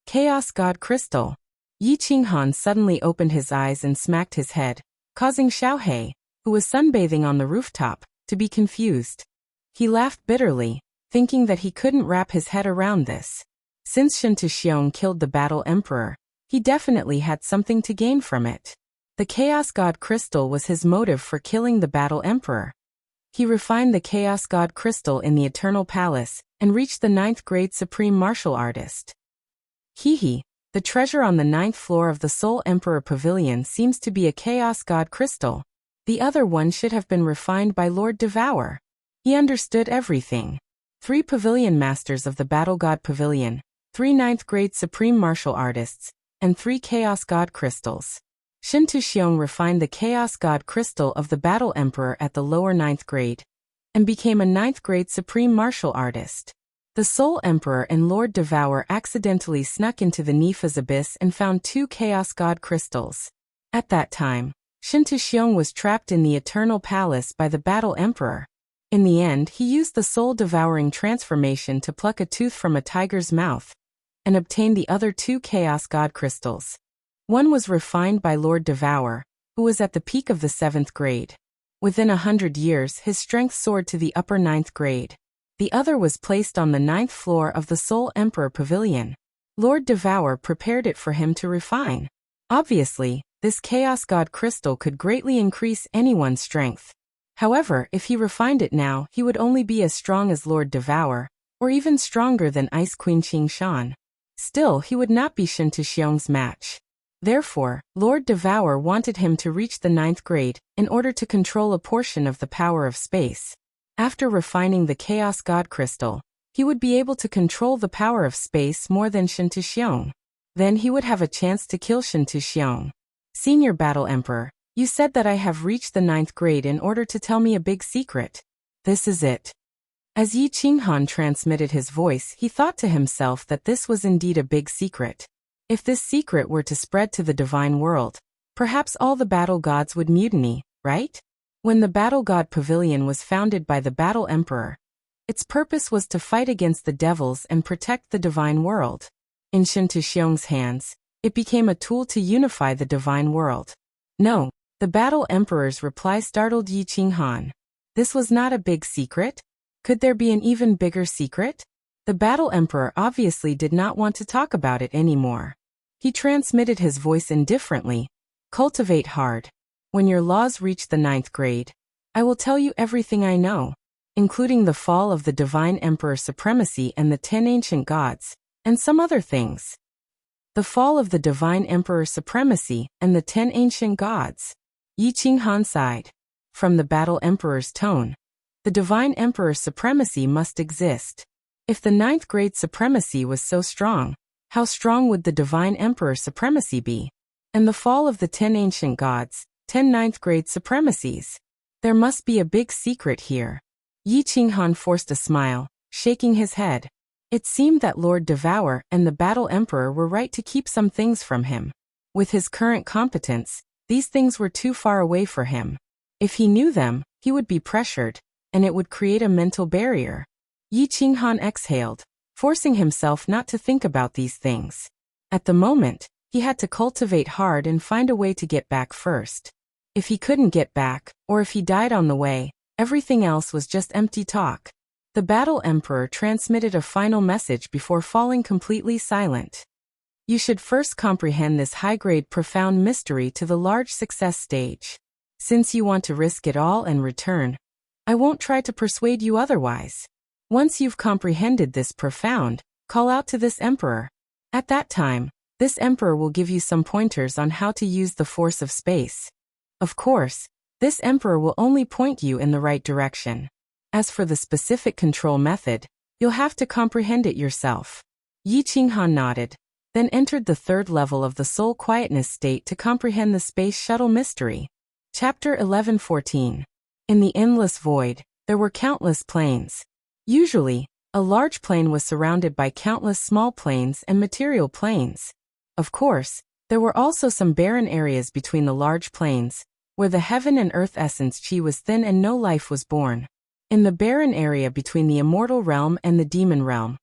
Chaos God crystal. Yi Qinghan suddenly opened his eyes and smacked his head, causing Xiaohei, who was sunbathing on the rooftop, to be confused. He laughed bitterly, thinking that he couldn't wrap his head around this. Since Shen Tuxiong killed the Battle Emperor, he definitely had something to gain from it. The Chaos God Crystal was his motive for killing the Battle Emperor. He refined the Chaos God Crystal in the Eternal Palace and reached the 9th grade Supreme Martial Artist. The treasure on the 9th floor of the Soul Emperor Pavilion seems to be a Chaos God Crystal. The other one should have been refined by Lord Devour. He understood everything. 3 Pavilion Masters of the Battle God Pavilion, 3 9th grade Supreme Martial Artists, and 3 Chaos God Crystals. Shen Tuxiong refined the Chaos God Crystal of the Battle Emperor at the lower 9th grade, and became a 9th grade Supreme Martial Artist. The Soul Emperor and Lord Devour accidentally snuck into the Nifa's abyss and found 2 Chaos God Crystals. At that time, Shen Tuxiong was trapped in the Eternal Palace by the Battle Emperor. In the end, he used the soul-devouring transformation to pluck a tooth from a tiger's mouth and obtain the other 2 Chaos God Crystals. One was refined by Lord Devour, who was at the peak of the 7th grade. Within 100 years, his strength soared to the upper 9th grade. The other was placed on the 9th floor of the Soul Emperor Pavilion. Lord Devour prepared it for him to refine. Obviously, this Chaos God Crystal could greatly increase anyone's strength. However, if he refined it now, he would only be as strong as Lord Devour, or even stronger than Ice Queen Qing Shan. Still, he would not be Shen Tuxiong's match. Therefore, Lord Devour wanted him to reach the 9th grade in order to control a portion of the power of space. After refining the Chaos God Crystal, he would be able to control the power of space more than Shen Tuxiong. Then he would have a chance to kill Shen Tuxiong. Senior Battle Emperor, you said that I have reached the 9th grade in order to tell me a big secret. This is it. As Yi Qinghan transmitted his voice, he thought to himself that this was indeed a big secret. If this secret were to spread to the divine world, perhaps all the battle gods would mutiny, right? When the Battle God Pavilion was founded by the Battle Emperor, its purpose was to fight against the devils and protect the divine world. In Shen Tuxiong's hands, it became a tool to unify the divine world. No, the Battle Emperor's reply startled Yi Qinghan. This was not a big secret? Could there be an even bigger secret? The Battle Emperor obviously did not want to talk about it anymore. He transmitted his voice indifferently. Cultivate hard. When your laws reach the 9th grade, I will tell you everything I know, including the fall of the Divine Emperor Supremacy and the 10 ancient gods, and some other things. The fall of the Divine Emperor Supremacy and the 10 ancient gods. Yi Qinghan sighed. From the Battle Emperor's tone, the Divine Emperor Supremacy must exist. If the 9th grade supremacy was so strong, how strong would the Divine Emperor Supremacy be? And the fall of the 10 ancient gods, 10 9th grade supremacies. There must be a big secret here. Yi Qinghan forced a smile, shaking his head. It seemed that Lord Devour and the Battle Emperor were right to keep some things from him. With his current competence, these things were too far away for him. If he knew them, he would be pressured, and it would create a mental barrier. Yi Qinghan exhaled, forcing himself not to think about these things. At the moment, he had to cultivate hard and find a way to get back first. If he couldn't get back, or if he died on the way, everything else was just empty talk. The Battle Emperor transmitted a final message before falling completely silent. You should first comprehend this high-grade profound mystery to the large success stage. Since you want to risk it all and return, I won't try to persuade you otherwise. Once you've comprehended this profound, call out to this emperor. At that time, this emperor will give you some pointers on how to use the force of space. Of course, this emperor will only point you in the right direction. As for the specific control method, you'll have to comprehend it yourself. Yi Qinghan nodded, then entered the 3rd level of the soul quietness state to comprehend the space shuttle mystery. Chapter 11-14. In the endless void, there were countless planes. Usually, a large plane was surrounded by countless small planes and material planes. Of course, there were also some barren areas between the large planes, where the heaven and earth essence chi was thin and no life was born. In the barren area between the immortal realm and the demon realm,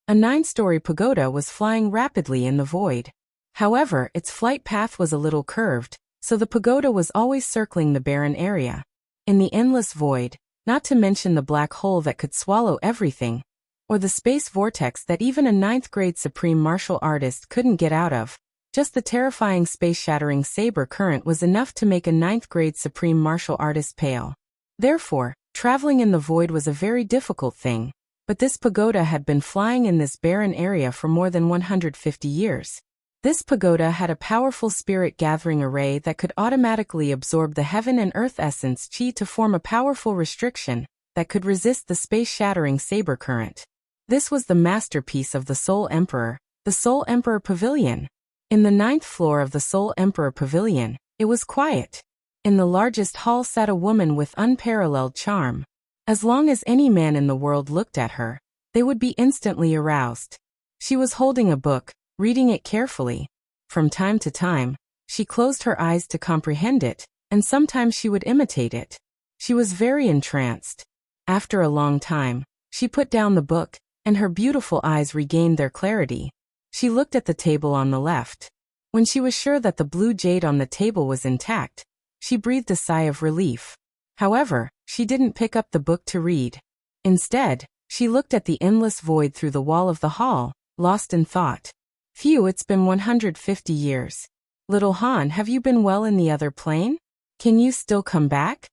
a 9-story pagoda was flying rapidly in the void. However, its flight path was a little curved, so the pagoda was always circling the barren area. In the endless void, not to mention the black hole that could swallow everything, or the space vortex that even a ninth-grade supreme martial artist couldn't get out of. Just the terrifying space-shattering saber current was enough to make a ninth-grade supreme martial artist pale. Therefore, traveling in the void was a very difficult thing. But this pagoda had been flying in this barren area for more than 150 years. This pagoda had a powerful spirit-gathering array that could automatically absorb the heaven and earth essence chi to form a powerful restriction that could resist the space-shattering saber current. This was the masterpiece of the Soul Emperor, the Soul Emperor Pavilion. In the 9th floor of the Soul Emperor Pavilion, it was quiet. In the largest hall sat a woman with unparalleled charm. As long as any man in the world looked at her, they would be instantly aroused. She was holding a book, reading it carefully. From time to time, she closed her eyes to comprehend it, and sometimes she would imitate it. She was very entranced. After a long time, she put down the book, and her beautiful eyes regained their clarity. She looked at the table on the left. When she was sure that the blue jade on the table was intact, she breathed a sigh of relief. However, she didn't pick up the book to read. Instead, she looked at the endless void through the wall of the hall, lost in thought. Phew, it's been 150 years. Little Han, have you been well in the other plane? Can you still come back?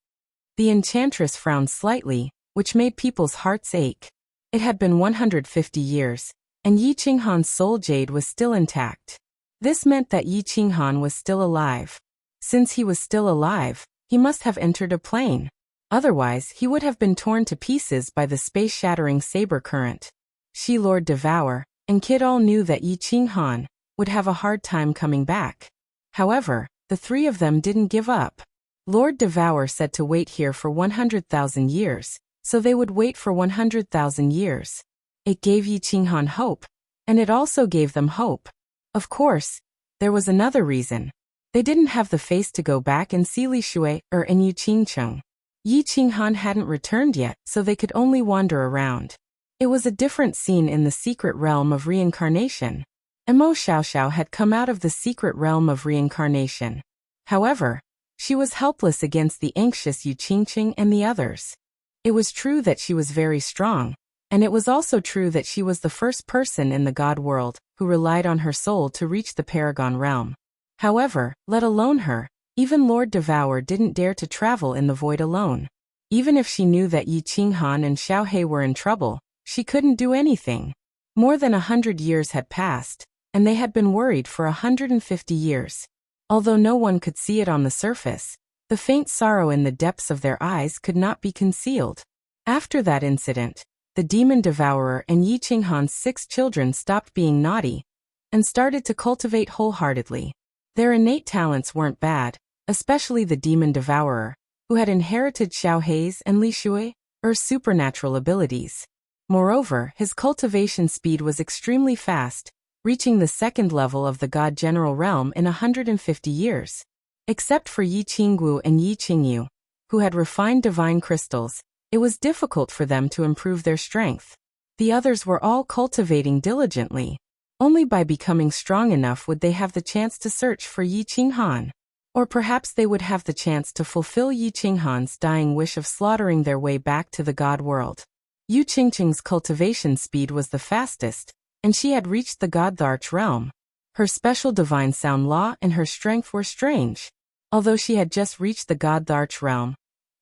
The enchantress frowned slightly, which made people's hearts ache. It had been 150 years, and Yi Qinghan's soul jade was still intact. This meant that Yi Qinghan was still alive. Since he was still alive, he must have entered a plane. Otherwise, he would have been torn to pieces by the space-shattering saber current. She Lord Devour and Kid all knew that Yi Qinghan would have a hard time coming back. However, the three of them didn't give up. Lord Devour said to wait here for 100,000 years, so they would wait for 100,000 years. It gave Yi Qinghan hope, and it also gave them hope. Of course, there was another reason. They didn't have the face to go back and see Li Shui and Yu Qingcheng. Yi Qinghan hadn't returned yet, so they could only wander around. It was a different scene in the secret realm of reincarnation. Mo Xiaoxiao had come out of the secret realm of reincarnation. However, she was helpless against the anxious Yu Qingcheng and the others. It was true that she was very strong, and it was also true that she was the first person in the God world who relied on her soul to reach the Paragon realm. However, let alone her, even Lord Devour didn't dare to travel in the void alone. Even if she knew that Yi Qinghan and Xiao He were in trouble, she couldn't do anything. More than 100 years had passed, and they had been worried for 150 years. Although no one could see it on the surface, the faint sorrow in the depths of their eyes could not be concealed. After that incident, the demon devourer and Yi Qinghan's 6 children stopped being naughty and started to cultivate wholeheartedly. Their innate talents weren't bad, especially the demon devourer, who had inherited Xiao Hei's and Li Shui's supernatural abilities. Moreover, his cultivation speed was extremely fast, reaching the 2nd level of the God General realm in 150 years. Except for Yi Qinggu and Yi Qingyu, who had refined divine crystals, it was difficult for them to improve their strength. The others were all cultivating diligently. Only by becoming strong enough would they have the chance to search for Yi Qinghan. Or perhaps they would have the chance to fulfill Yi Qinghan's dying wish of slaughtering their way back to the God world. Yu Qingcheng's cultivation speed was the fastest, and she had reached the Goddarch realm. Her special divine sound law and her strength were strange. Although she had just reached the Goddarch realm,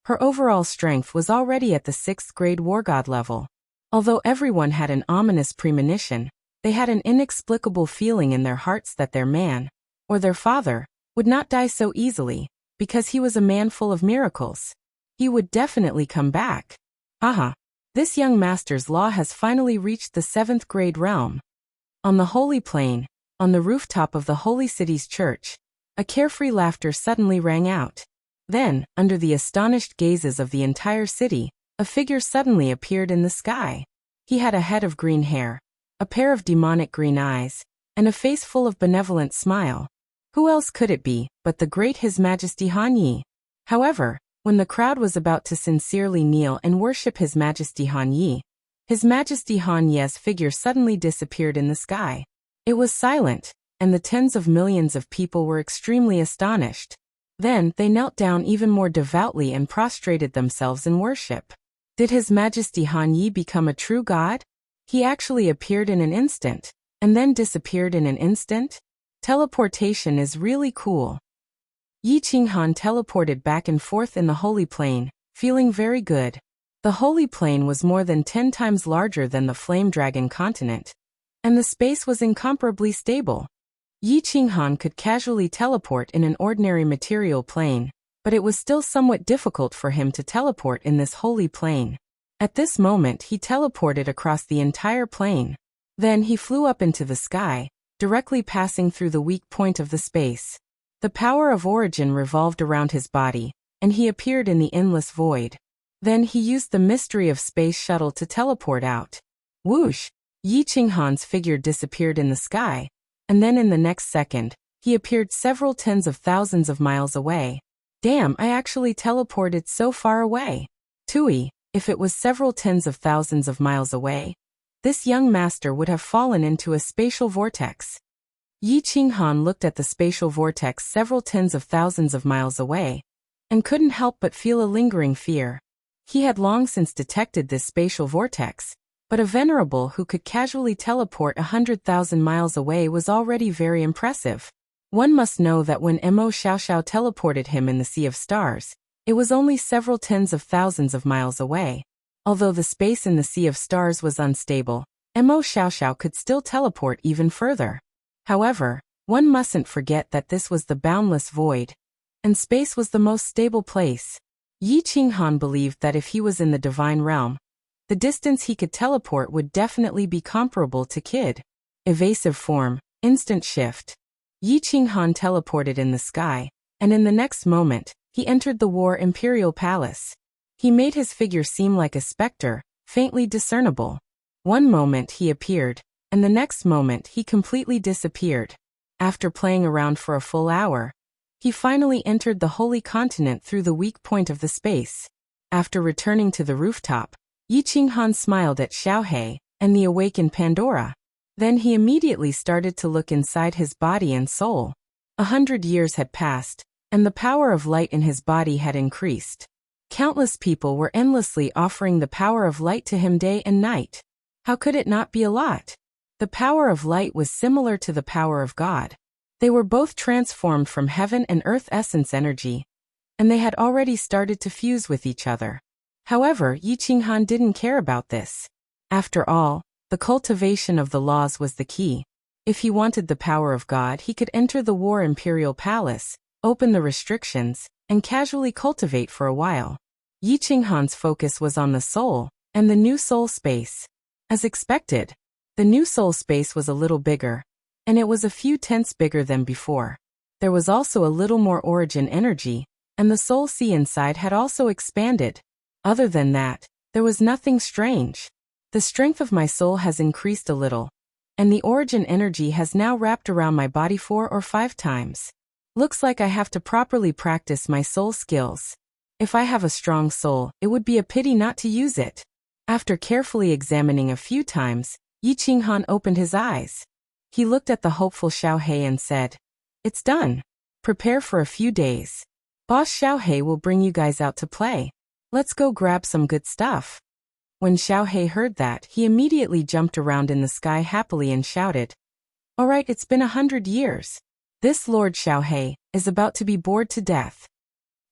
her overall strength was already at the 6th grade war god level. Although everyone had an ominous premonition, they had an inexplicable feeling in their hearts that their man, or their father, would not die so easily, because he was a man full of miracles. He would definitely come back. Aha! This young master's law has finally reached the 7th grade realm. On the holy plain, on the rooftop of the holy city's church, a carefree laughter suddenly rang out. Then, under the astonished gazes of the entire city, a figure suddenly appeared in the sky. He had a head of green hair, a pair of demonic green eyes, and a face full of benevolent smile. Who else could it be but the great His Majesty Han Yi? However, when the crowd was about to sincerely kneel and worship His Majesty Han Yi, His Majesty Han Ye's figure suddenly disappeared in the sky. It was silent, and the tens of millions of people were extremely astonished. Then they knelt down even more devoutly and prostrated themselves in worship. Did His Majesty Han Yi become a true god? He actually appeared in an instant, and then disappeared in an instant? Teleportation is really cool. Yi Qinghan teleported back and forth in the Holy Plain, feeling very good. The Holy Plain was more than 10 times larger than the Flame Dragon continent, and the space was incomparably stable. Yi Qinghan could casually teleport in an ordinary material plane, but it was still somewhat difficult for him to teleport in this Holy Plain. At this moment he teleported across the entire plane. Then he flew up into the sky, directly passing through the weak point of the space. The power of origin revolved around his body, and he appeared in the endless void. Then he used the mystery of space shuttle to teleport out. Whoosh! Yi Qinghan's figure disappeared in the sky, and then in the next second, he appeared several tens of thousands of miles away. Damn, I actually teleported so far away. Tui, if it was several tens of thousands of miles away, this young master would have fallen into a spatial vortex. Yi Qinghan looked at the spatial vortex several tens of thousands of miles away, and couldn't help but feel a lingering fear. He had long since detected this spatial vortex, but a venerable who could casually teleport 100,000 miles away was already very impressive. One must know that when Mo Xiaoxiao teleported him in the Sea of Stars, it was only several tens of thousands of miles away. Although the space in the Sea of Stars was unstable, Mo Xiaoxiao could still teleport even further. However, one mustn't forget that this was the boundless void, and space was the most stable place. Yi Qinghan believed that if he was in the divine realm, the distance he could teleport would definitely be comparable to Kid. Evasive form, instant shift. Yi Qinghan teleported in the sky, and in the next moment, he entered the War Imperial Palace. He made his figure seem like a specter, faintly discernible. One moment he appeared, and the next moment he completely disappeared. After playing around for a full hour, he finally entered the Holy Continent through the weak point of the space. After returning to the rooftop, Yi Qinghan smiled at Xiaohei and the awakened Pandora. Then he immediately started to look inside his body and soul. 100 years had passed, and the power of light in his body had increased. Countless people were endlessly offering the power of light to him day and night. How could it not be a lot? The power of light was similar to the power of God. They were both transformed from heaven and earth essence energy, and they had already started to fuse with each other. However, Yi Qinghan didn't care about this. After all, the cultivation of the laws was the key. If he wanted the power of God, he could enter the War Imperial Palace, open the restrictions, and casually cultivate for a while. Yi Qinghan's focus was on the soul, and the new soul space. As expected, the new soul space was a little bigger, and it was a few tenths bigger than before. There was also a little more origin energy, and the soul sea inside had also expanded. Other than that, there was nothing strange. The strength of my soul has increased a little, and the origin energy has now wrapped around my body 4 or 5 times. Looks like I have to properly practice my soul skills. If I have a strong soul, it would be a pity not to use it. After carefully examining a few times, Yi Qinghan opened his eyes. He looked at the hopeful Xiaohei and said, "It's done. Prepare for a few days. Boss Xiaohei will bring you guys out to play. Let's go grab some good stuff." When Xiaohei heard that, he immediately jumped around in the sky happily and shouted, "All right, it's been 100 years. This Lord Xiaohei is about to be bored to death."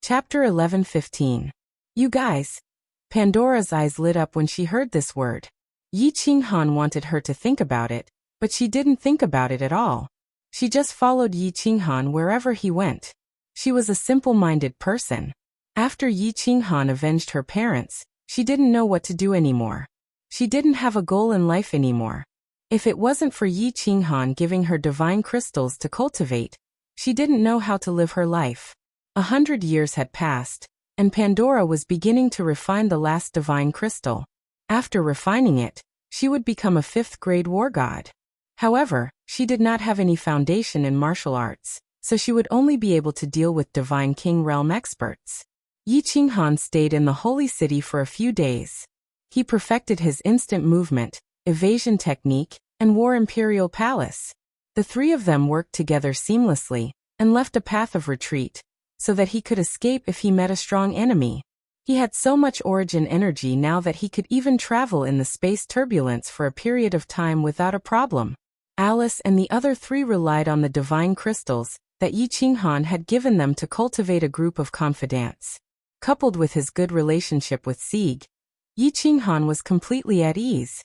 Chapter 11:15. You guys. Pandora's eyes lit up when she heard this word. Yi Qinghan wanted her to think about it, but she didn't think about it at all. She just followed Yi Qinghan wherever he went. She was a simple-minded person. After Yi Qinghan avenged her parents, she didn't know what to do anymore. She didn't have a goal in life anymore. If it wasn't for Yi Qinghan giving her divine crystals to cultivate, she didn't know how to live her life. 100 years had passed, and Pandora was beginning to refine the last divine crystal. After refining it, she would become a 5th-grade war god. However, she did not have any foundation in martial arts, so she would only be able to deal with divine king realm experts. Yi Qinghan stayed in the holy city for a few days. He perfected his instant movement, evasion technique, and War Imperial Palace. The 3 of them worked together seamlessly, and left a path of retreat, so that he could escape if he met a strong enemy. He had so much origin energy now that he could even travel in the space turbulence for a period of time without a problem. Alice and the other three relied on the divine crystals that Yi Qinghan had given them to cultivate a group of confidants. Coupled with his good relationship with Sieg, Yi Qinghan was completely at ease.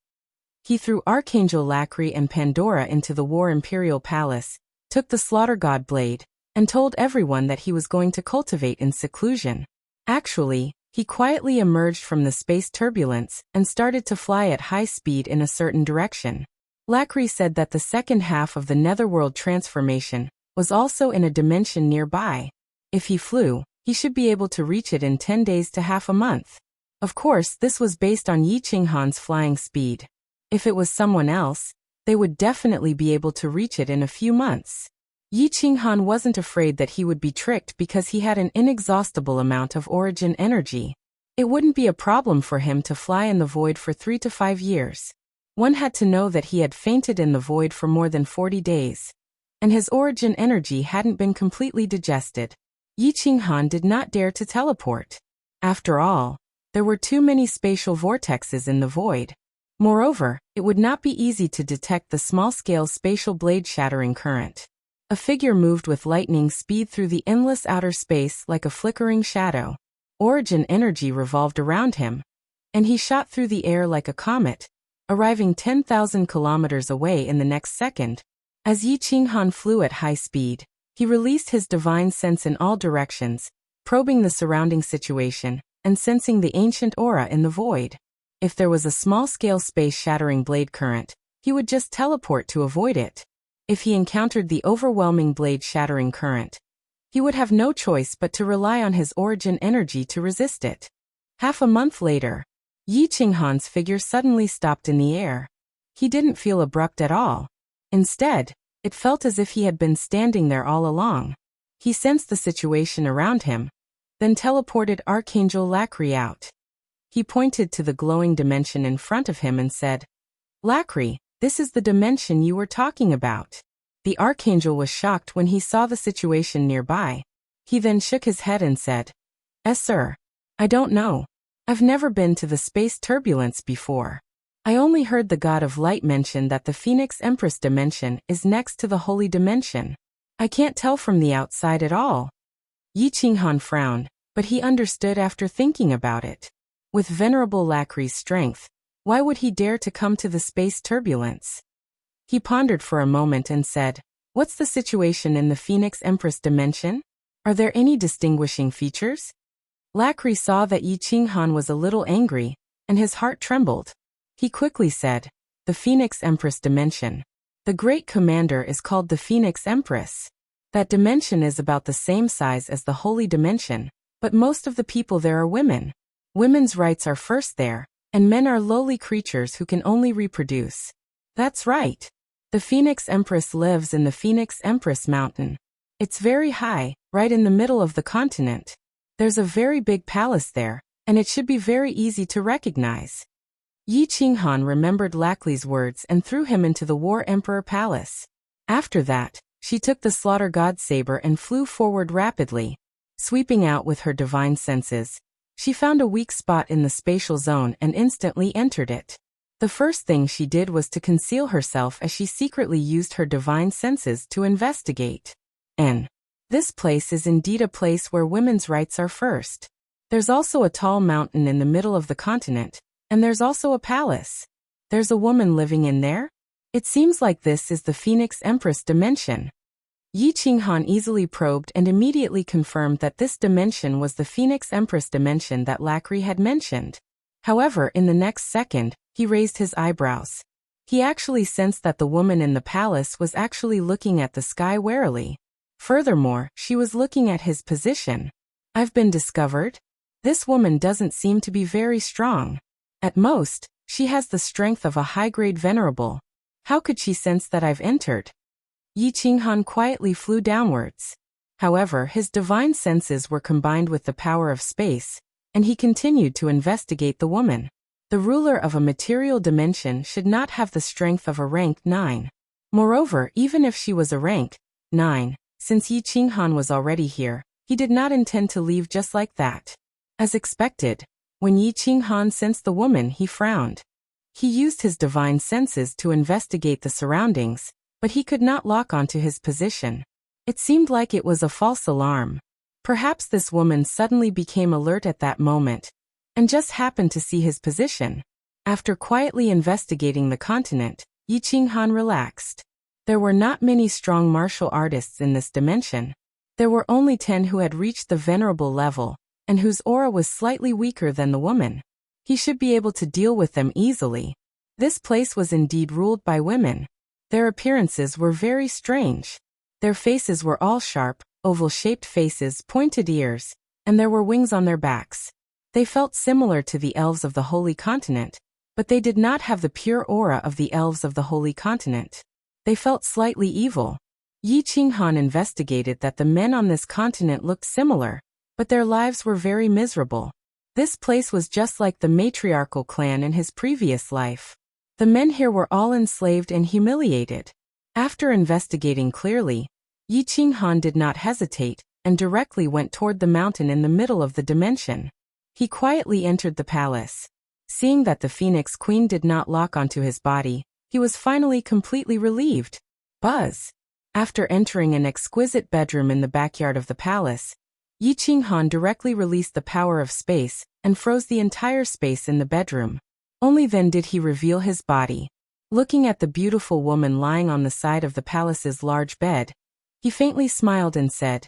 He threw Archangel Lacri and Pandora into the War Imperial Palace, took the Slaughter God Blade, and told everyone that he was going to cultivate in seclusion. Actually, he quietly emerged from the space turbulence and started to fly at high speed in a certain direction. Lacri said that the second half of the Netherworld transformation was also in a dimension nearby. If he flew, he should be able to reach it in 10 days to half a month. Of course, this was based on Yi Qinghan's flying speed. If it was someone else, they would definitely be able to reach it in a few months. Yi Qinghan wasn't afraid that he would be tricked because he had an inexhaustible amount of origin energy. It wouldn't be a problem for him to fly in the void for 3 to 5 years. One had to know that he had fainted in the void for more than 40 days. And his origin energy hadn't been completely digested. Yi Qinghan did not dare to teleport. After all, there were too many spatial vortexes in the void. Moreover, it would not be easy to detect the small-scale spatial blade-shattering current. A figure moved with lightning speed through the endless outer space like a flickering shadow. Origin energy revolved around him, and he shot through the air like a comet, arriving 10,000 kilometers away in the next second. As Yi Qinghan flew at high speed, he released his divine sense in all directions, probing the surrounding situation and sensing the ancient aura in the void. If there was a small-scale space-shattering blade current, he would just teleport to avoid it. If he encountered the overwhelming blade-shattering current, he would have no choice but to rely on his origin energy to resist it. Half a month later, Yi Qinghan's figure suddenly stopped in the air. He didn't feel abrupt at all. Instead, it felt as if he had been standing there all along. He sensed the situation around him, then teleported Archangel Lacri out. He pointed to the glowing dimension in front of him and said, "Lacri, this is the dimension you were talking about." The Archangel was shocked when he saw the situation nearby. He then shook his head and said, Sir, I don't know. I've never been to the space turbulence before. I only heard the God of Light mention that the Phoenix Empress dimension is next to the Holy Dimension. I can't tell from the outside at all." Yi Qinghan frowned, but he understood after thinking about it. With Venerable Lacri's strength, why would he dare to come to the space turbulence? He pondered for a moment and said, "What's the situation in the Phoenix Empress dimension? Are there any distinguishing features?" Lacri saw that Yi Qinghan was a little angry, and his heart trembled. He quickly said, "The Phoenix Empress dimension. The great commander is called the Phoenix Empress. That dimension is about the same size as the Holy Dimension, but most of the people there are women. Women's rights are first there, and men are lowly creatures who can only reproduce." That's right. The Phoenix Empress lives in the Phoenix Empress Mountain. It's very high, right in the middle of the continent. There's a very big palace there, and it should be very easy to recognize. Yi Qinghan remembered Lacri's words and threw him into the War Emperor Palace. After that, she took the Slaughter God Saber and flew forward rapidly. Sweeping out with her divine senses, she found a weak spot in the spatial zone and instantly entered it. The first thing she did was to conceal herself as she secretly used her divine senses to investigate. This place is indeed a place where women's rights are first. There's also a tall mountain in the middle of the continent, and there's also a palace. There's a woman living in there? It seems like this is the Phoenix Empress dimension. Yi Qinghan easily probed and immediately confirmed that this dimension was the Phoenix Empress dimension that Lacri had mentioned. However, in the next second, he raised his eyebrows. He actually sensed that the woman in the palace was actually looking at the sky warily. Furthermore, she was looking at his position. "I've been discovered? This woman doesn't seem to be very strong. At most, she has the strength of a high-grade venerable. How could she sense that I've entered?" Yi Qinghan quietly flew downwards. However, his divine senses were combined with the power of space, and he continued to investigate the woman. The ruler of a material dimension should not have the strength of a rank 9. Moreover, even if she was a rank 9, since Yi Qinghan was already here, he did not intend to leave just like that. As expected, when Yi Qinghan sensed the woman, he frowned. He used his divine senses to investigate the surroundings, but he could not lock onto his position. It seemed like it was a false alarm. Perhaps this woman suddenly became alert at that moment, and just happened to see his position. After quietly investigating the continent, Yi Qinghan relaxed. There were not many strong martial artists in this dimension. There were only 10 who had reached the venerable level, and whose aura was slightly weaker than the woman. He should be able to deal with them easily. This place was indeed ruled by women. Their appearances were very strange. Their faces were all sharp, oval-shaped faces, pointed ears, and there were wings on their backs. They felt similar to the elves of the Holy Continent, but they did not have the pure aura of the elves of the Holy Continent. They felt slightly evil. Yi Qinghan investigated that the men on this continent looked similar, but their lives were very miserable. This place was just like the matriarchal clan in his previous life. The men here were all enslaved and humiliated. After investigating clearly, Yi Qinghan did not hesitate, and directly went toward the mountain in the middle of the dimension. He quietly entered the palace. Seeing that the Phoenix Queen did not lock onto his body, he was finally completely relieved. Buzz! After entering an exquisite bedroom in the backyard of the palace, Yi Qinghan directly released the power of space and froze the entire space in the bedroom. Only then did he reveal his body. Looking at the beautiful woman lying on the side of the palace's large bed, he faintly smiled and said,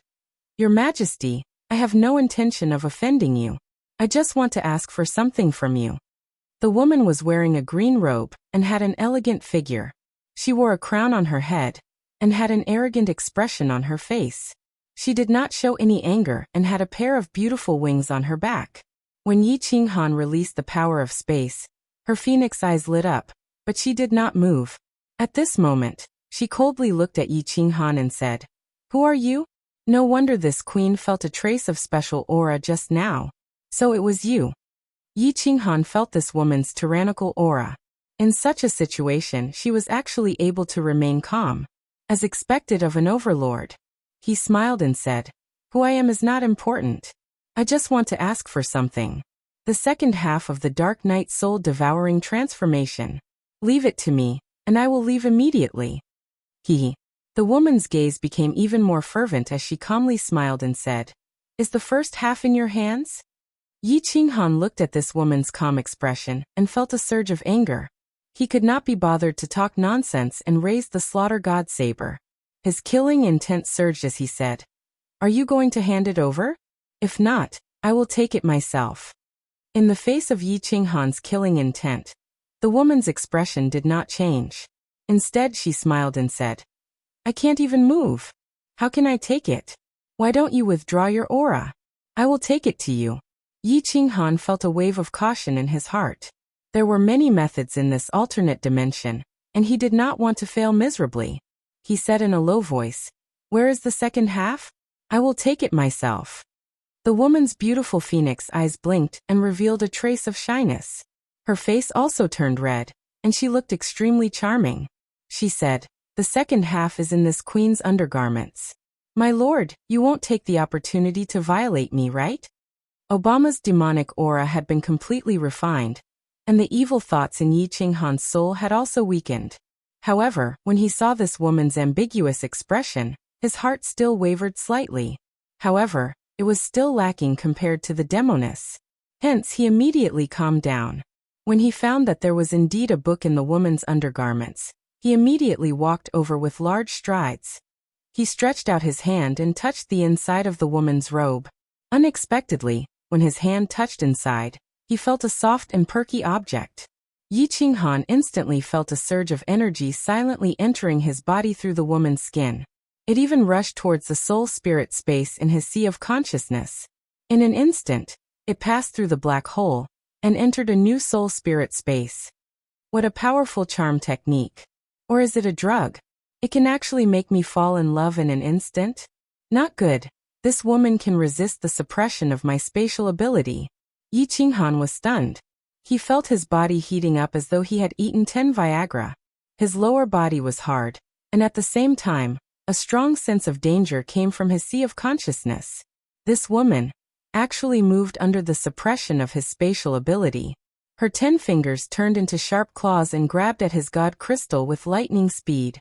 "Your Majesty, I have no intention of offending you. I just want to ask for something from you." The woman was wearing a green robe and had an elegant figure. She wore a crown on her head and had an arrogant expression on her face. She did not show any anger and had a pair of beautiful wings on her back. When Yi Qinghan released the power of space, her phoenix eyes lit up, but she did not move. At this moment, she coldly looked at Yi Qinghan and said, "Who are you?" No wonder this queen felt a trace of special aura just now. So it was you. Yi Qinghan felt this woman's tyrannical aura. In such a situation, she was actually able to remain calm, as expected of an overlord. He smiled and said, "Who I am is not important. I just want to ask for something. The second half of the Dark Knight soul-devouring transformation. Leave it to me, and I will leave immediately." The woman's gaze became even more fervent as she calmly smiled and said, "Is the first half in your hands?" Yi Qinghan looked at this woman's calm expression and felt a surge of anger. He could not be bothered to talk nonsense and raised the slaughter god saber. His killing intent surged as he said, "Are you going to hand it over? If not, I will take it myself." In the face of Yi Qinghan's killing intent, the woman's expression did not change. Instead, she smiled and said, "I can't even move. How can I take it? Why don't you withdraw your aura? I will take it to you." Yi Qinghan felt a wave of caution in his heart. There were many methods in this alternate dimension, and he did not want to fail miserably. He said in a low voice, "Where is the second half? I will take it myself." The woman's beautiful phoenix eyes blinked and revealed a trace of shyness. Her face also turned red, and she looked extremely charming. She said, "The second half is in this queen's undergarments. My lord, you won't take the opportunity to violate me, right?" Obama's demonic aura had been completely refined, and the evil thoughts in Yi Qinghan's soul had also weakened. However, when he saw this woman's ambiguous expression, his heart still wavered slightly. However, it was still lacking compared to the demoness. Hence, he immediately calmed down. When he found that there was indeed a book in the woman's undergarments, he immediately walked over with large strides. He stretched out his hand and touched the inside of the woman's robe. Unexpectedly, when his hand touched inside, he felt a soft and perky object. Yi Qinghan instantly felt a surge of energy silently entering his body through the woman's skin. It even rushed towards the soul-spirit space in his sea of consciousness. In an instant, it passed through the black hole and entered a new soul-spirit space. What a powerful charm technique. Or is it a drug? It can actually make me fall in love in an instant? Not good. This woman can resist the suppression of my spatial ability. Yi Qinghan was stunned. He felt his body heating up as though he had eaten 10 Viagra. His lower body was hard, and at the same time, a strong sense of danger came from his sea of consciousness. This woman, actually moved under the suppression of his spatial ability. Her 10 fingers turned into sharp claws and grabbed at his god crystal with lightning speed.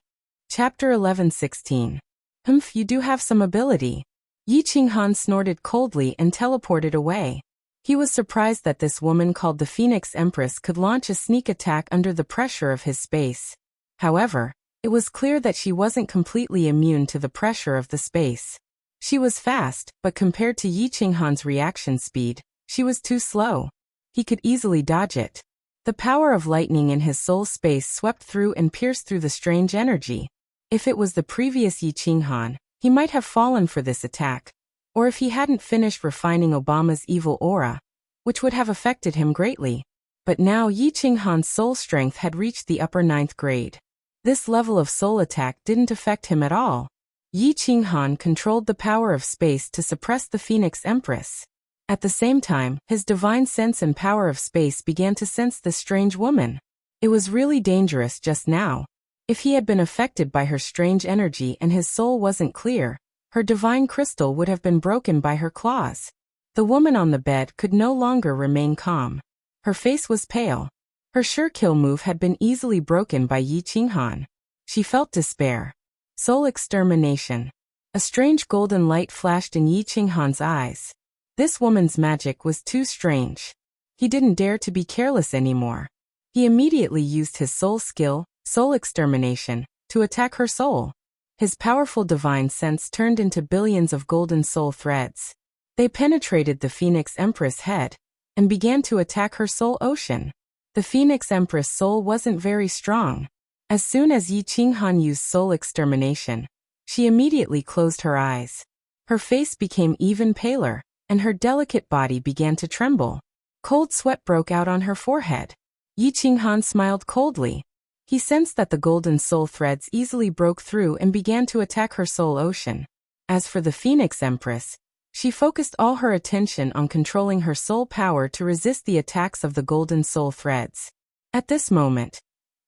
Chapter 11:16. Humph, you do have some ability. Yi Qinghan snorted coldly and teleported away. He was surprised that this woman called the Phoenix Empress could launch a sneak attack under the pressure of his space. However, it was clear that she wasn't completely immune to the pressure of the space. She was fast, but compared to Yi Qinghan's reaction speed, she was too slow. He could easily dodge it. The power of lightning in his soul space swept through and pierced through the strange energy. If it was the previous Yi Qinghan, he might have fallen for this attack. Or if he hadn't finished refining Obama's evil aura, which would have affected him greatly. But now Yi Qinghan's soul strength had reached the upper 9th grade. This level of soul attack didn't affect him at all. Yi Qinghan controlled the power of space to suppress the Phoenix Empress. At the same time, his divine sense and power of space began to sense this strange woman. It was really dangerous just now. If he had been affected by her strange energy and his soul wasn't clear, her divine crystal would have been broken by her claws. The woman on the bed could no longer remain calm. Her face was pale. Her sure kill move had been easily broken by Yi Qinghan. She felt despair. Soul extermination. A strange golden light flashed in Yi Qinghan's eyes. This woman's magic was too strange. He didn't dare to be careless anymore. He immediately used his soul skill, soul extermination, to attack her soul. His powerful divine sense turned into billions of golden soul threads. They penetrated the Phoenix Empress' head and began to attack her soul ocean. The Phoenix Empress' soul wasn't very strong. As soon as Yi Qinghan used soul extermination, she immediately closed her eyes. Her face became even paler, and her delicate body began to tremble. Cold sweat broke out on her forehead. Yi Qinghan smiled coldly. He sensed that the golden soul threads easily broke through and began to attack her soul ocean. As for the Phoenix Empress, she focused all her attention on controlling her soul power to resist the attacks of the golden soul threads. At this moment,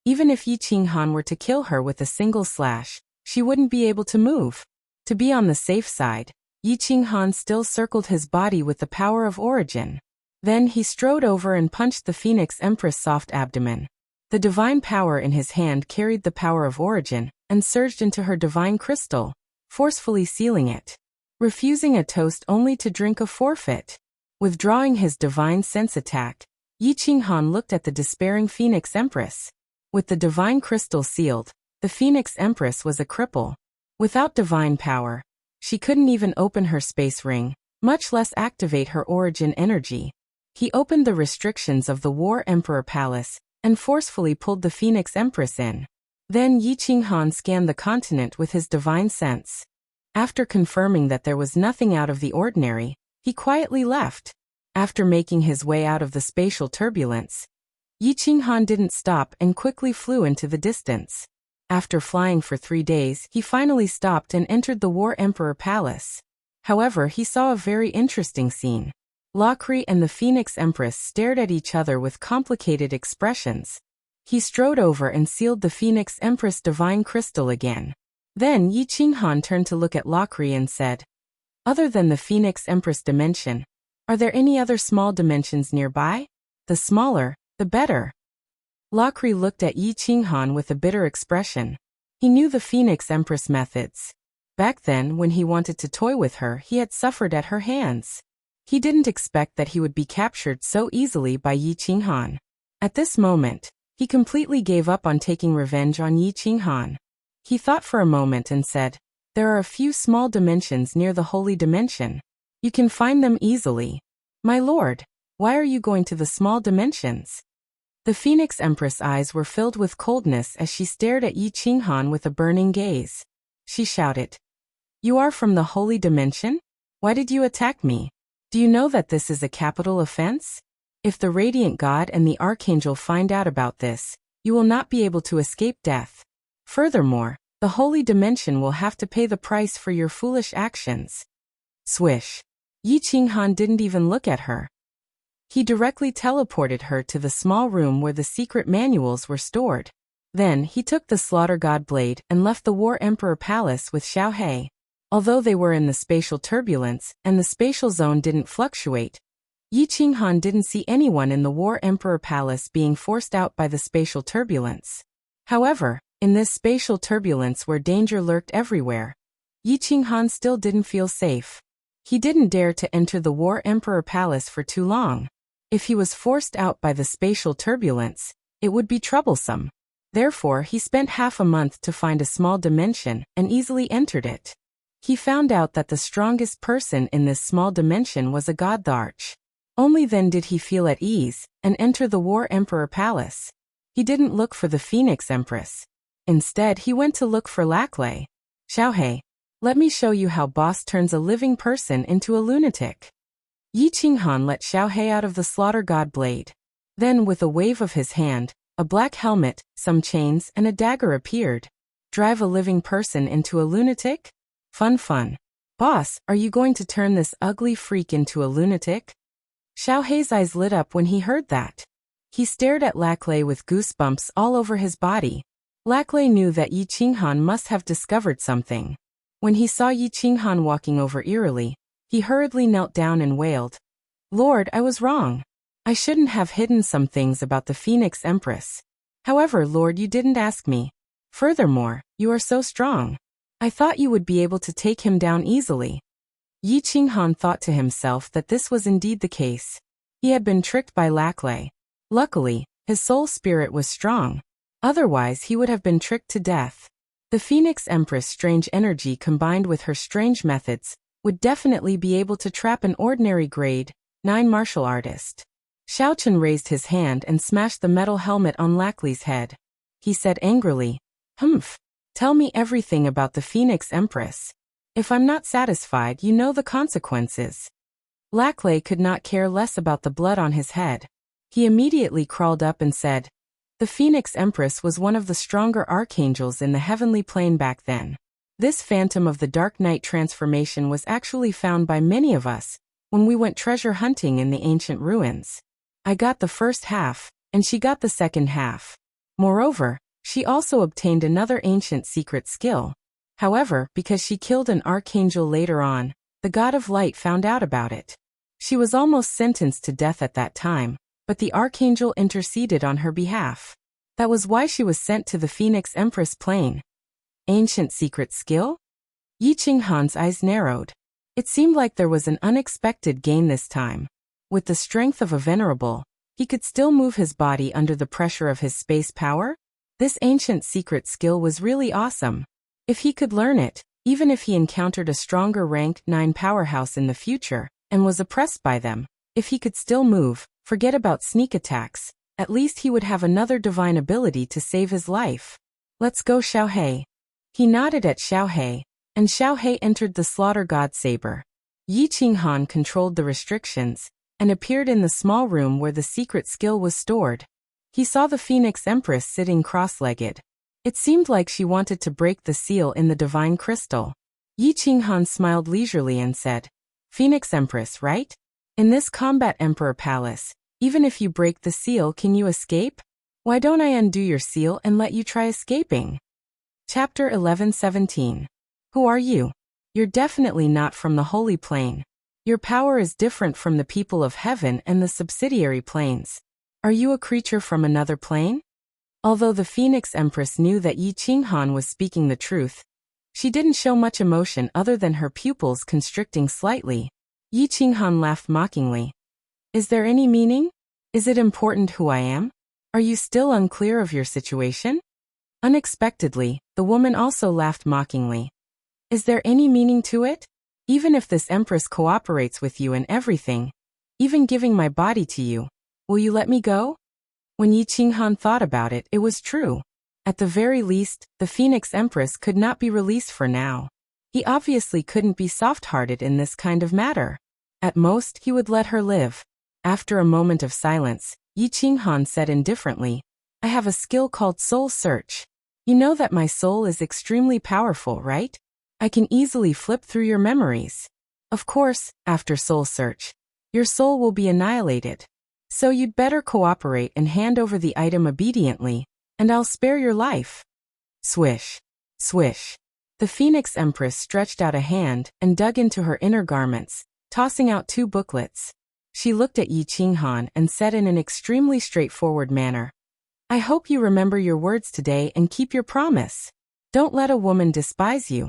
even if Yi Qinghan were to kill her with a single slash, she wouldn't be able to move. To be on the safe side, Yi Qinghan still circled his body with the power of origin. Then he strode over and punched the Phoenix Empress' soft abdomen. The divine power in his hand carried the power of origin and surged into her divine crystal, forcefully sealing it. Refusing a toast only to drink a forfeit. Withdrawing his divine sense attack, Yi Qinghan looked at the despairing Phoenix Empress. With the divine crystal sealed, the Phoenix Empress was a cripple. Without divine power, she couldn't even open her space ring, much less activate her origin energy. He opened the restrictions of the War Emperor Palace and forcefully pulled the Phoenix Empress in. Then Yi Qinghan scanned the continent with his divine sense. After confirming that there was nothing out of the ordinary, he quietly left. After making his way out of the spatial turbulence, Yi Qinghan didn't stop and quickly flew into the distance. After flying for 3 days, he finally stopped and entered the War Emperor Palace. However, he saw a very interesting scene. Lockery and the Phoenix Empress stared at each other with complicated expressions. He strode over and sealed the Phoenix Empress' divine crystal again. Then Yi Qinghan turned to look at Lockery and said, "Other than the Phoenix Empress dimension, are there any other small dimensions nearby? The smaller, the better." Lockery looked at Yi Qinghan with a bitter expression. He knew the Phoenix Empress methods. Back then, when he wanted to toy with her, he had suffered at her hands. He didn't expect that he would be captured so easily by Yi Qinghan. At this moment, he completely gave up on taking revenge on Yi Qinghan. He thought for a moment and said, "There are a few small dimensions near the holy dimension. You can find them easily. My lord, why are you going to the small dimensions?" The Phoenix Empress' eyes were filled with coldness as she stared at Yi Qinghan with a burning gaze. She shouted, "You are from the holy dimension? Why did you attack me? Do you know that this is a capital offense? If the Radiant God and the Archangel find out about this, you will not be able to escape death. Furthermore, the holy dimension will have to pay the price for your foolish actions." Swish. Yi Qinghan didn't even look at her. He directly teleported her to the small room where the secret manuals were stored. Then he took the Slaughter God blade and left the War Emperor Palace with Xiao He. Although they were in the spatial turbulence, and the spatial zone didn't fluctuate, Yi Qinghan didn't see anyone in the War Emperor Palace being forced out by the spatial turbulence. However, in this spatial turbulence where danger lurked everywhere, Yi Qinghan still didn't feel safe. He didn't dare to enter the War Emperor Palace for too long. If he was forced out by the spatial turbulence, it would be troublesome. Therefore, he spent half a month to find a small dimension and easily entered it. He found out that the strongest person in this small dimension was a god, the Arch. Only then did he feel at ease and enter the War Emperor Palace. He didn't look for the Phoenix Empress. Instead, he went to look for Laclay. Xiaohei, let me show you how boss turns a living person into a lunatic. Yi Qinghan let Xiaohei out of the slaughter god blade. Then, with a wave of his hand, a black helmet, some chains, and a dagger appeared. Drive a living person into a lunatic? Fun. Boss, are you going to turn this ugly freak into a lunatic? Xiaohei's eyes lit up when he heard that. He stared at Laclay with goosebumps all over his body. Laclay knew that Yi Qinghan must have discovered something. When he saw Yi Qinghan walking over eerily, he hurriedly knelt down and wailed, "Lord, I was wrong. I shouldn't have hidden some things about the Phoenix Empress. However, Lord, you didn't ask me. Furthermore, you are so strong. I thought you would be able to take him down easily." Yi Qinghan thought to himself that this was indeed the case. He had been tricked by Laclay. Luckily, his soul spirit was strong. Otherwise, he would have been tricked to death. The Phoenix Empress' strange energy combined with her strange methods would definitely be able to trap an ordinary grade 9 martial artist. Xiaochen raised his hand and smashed the metal helmet on Laclay's head. He said angrily, "Humph, tell me everything about the Phoenix Empress. If I'm not satisfied, you know the consequences." Laclay could not care less about the blood on his head. He immediately crawled up and said, "The Phoenix Empress was one of the stronger archangels in the heavenly plane back then. This phantom of the Dark Knight transformation was actually found by many of us when we went treasure hunting in the ancient ruins. I got the first half, and she got the second half. Moreover, she also obtained another ancient secret skill. However, because she killed an archangel later on, the god of light found out about it. She was almost sentenced to death at that time, but the archangel interceded on her behalf. That was why she was sent to the Phoenix Empress plane." Ancient secret skill? Yi Qinghan's eyes narrowed. It seemed like there was an unexpected gain this time. With the strength of a venerable, he could still move his body under the pressure of his space power? This ancient secret skill was really awesome. If he could learn it, even if he encountered a stronger ranked 9 powerhouse in the future, and was oppressed by them, if he could still move, forget about sneak attacks, at least he would have another divine ability to save his life. "Let's go, Xiaohei." He nodded at Xiaohei, and Xiaohei entered the slaughter god saber. Yi Qinghan controlled the restrictions, and appeared in the small room where the secret skill was stored. He saw the Phoenix Empress sitting cross-legged. It seemed like she wanted to break the seal in the divine crystal. Yi Qinghan smiled leisurely and said, "Phoenix Empress, right? In this combat Emperor Palace, even if you break the seal, can you escape? Why don't I undo your seal and let you try escaping?" Chapter 11:17. Who are you? You're definitely not from the Holy Plane. Your power is different from the people of heaven and the subsidiary planes. Are you a creature from another plane? Although the Phoenix Empress knew that Yi Qinghan was speaking the truth, she didn't show much emotion other than her pupils constricting slightly. Yi Qinghan laughed mockingly. "Is there any meaning? Is it important who I am? Are you still unclear of your situation?" Unexpectedly, the woman also laughed mockingly. "Is there any meaning to it? Even if this Empress cooperates with you in everything, even giving my body to you, will you let me go?" When Yi Qinghan thought about it, it was true. At the very least, the Phoenix Empress could not be released for now. He obviously couldn't be soft-hearted in this kind of matter. At most, he would let her live. After a moment of silence, Yi Qinghan said indifferently, "I have a skill called Soul Search. You know that my soul is extremely powerful, right? I can easily flip through your memories. Of course, after Soul Search, your soul will be annihilated. So you'd better cooperate and hand over the item obediently, and I'll spare your life." Swish. Swish. The Phoenix Empress stretched out a hand and dug into her inner garments, tossing out 2 booklets. She looked at Yi Qinghan and said in an extremely straightforward manner, "I hope you remember your words today and keep your promise. Don't let a woman despise you."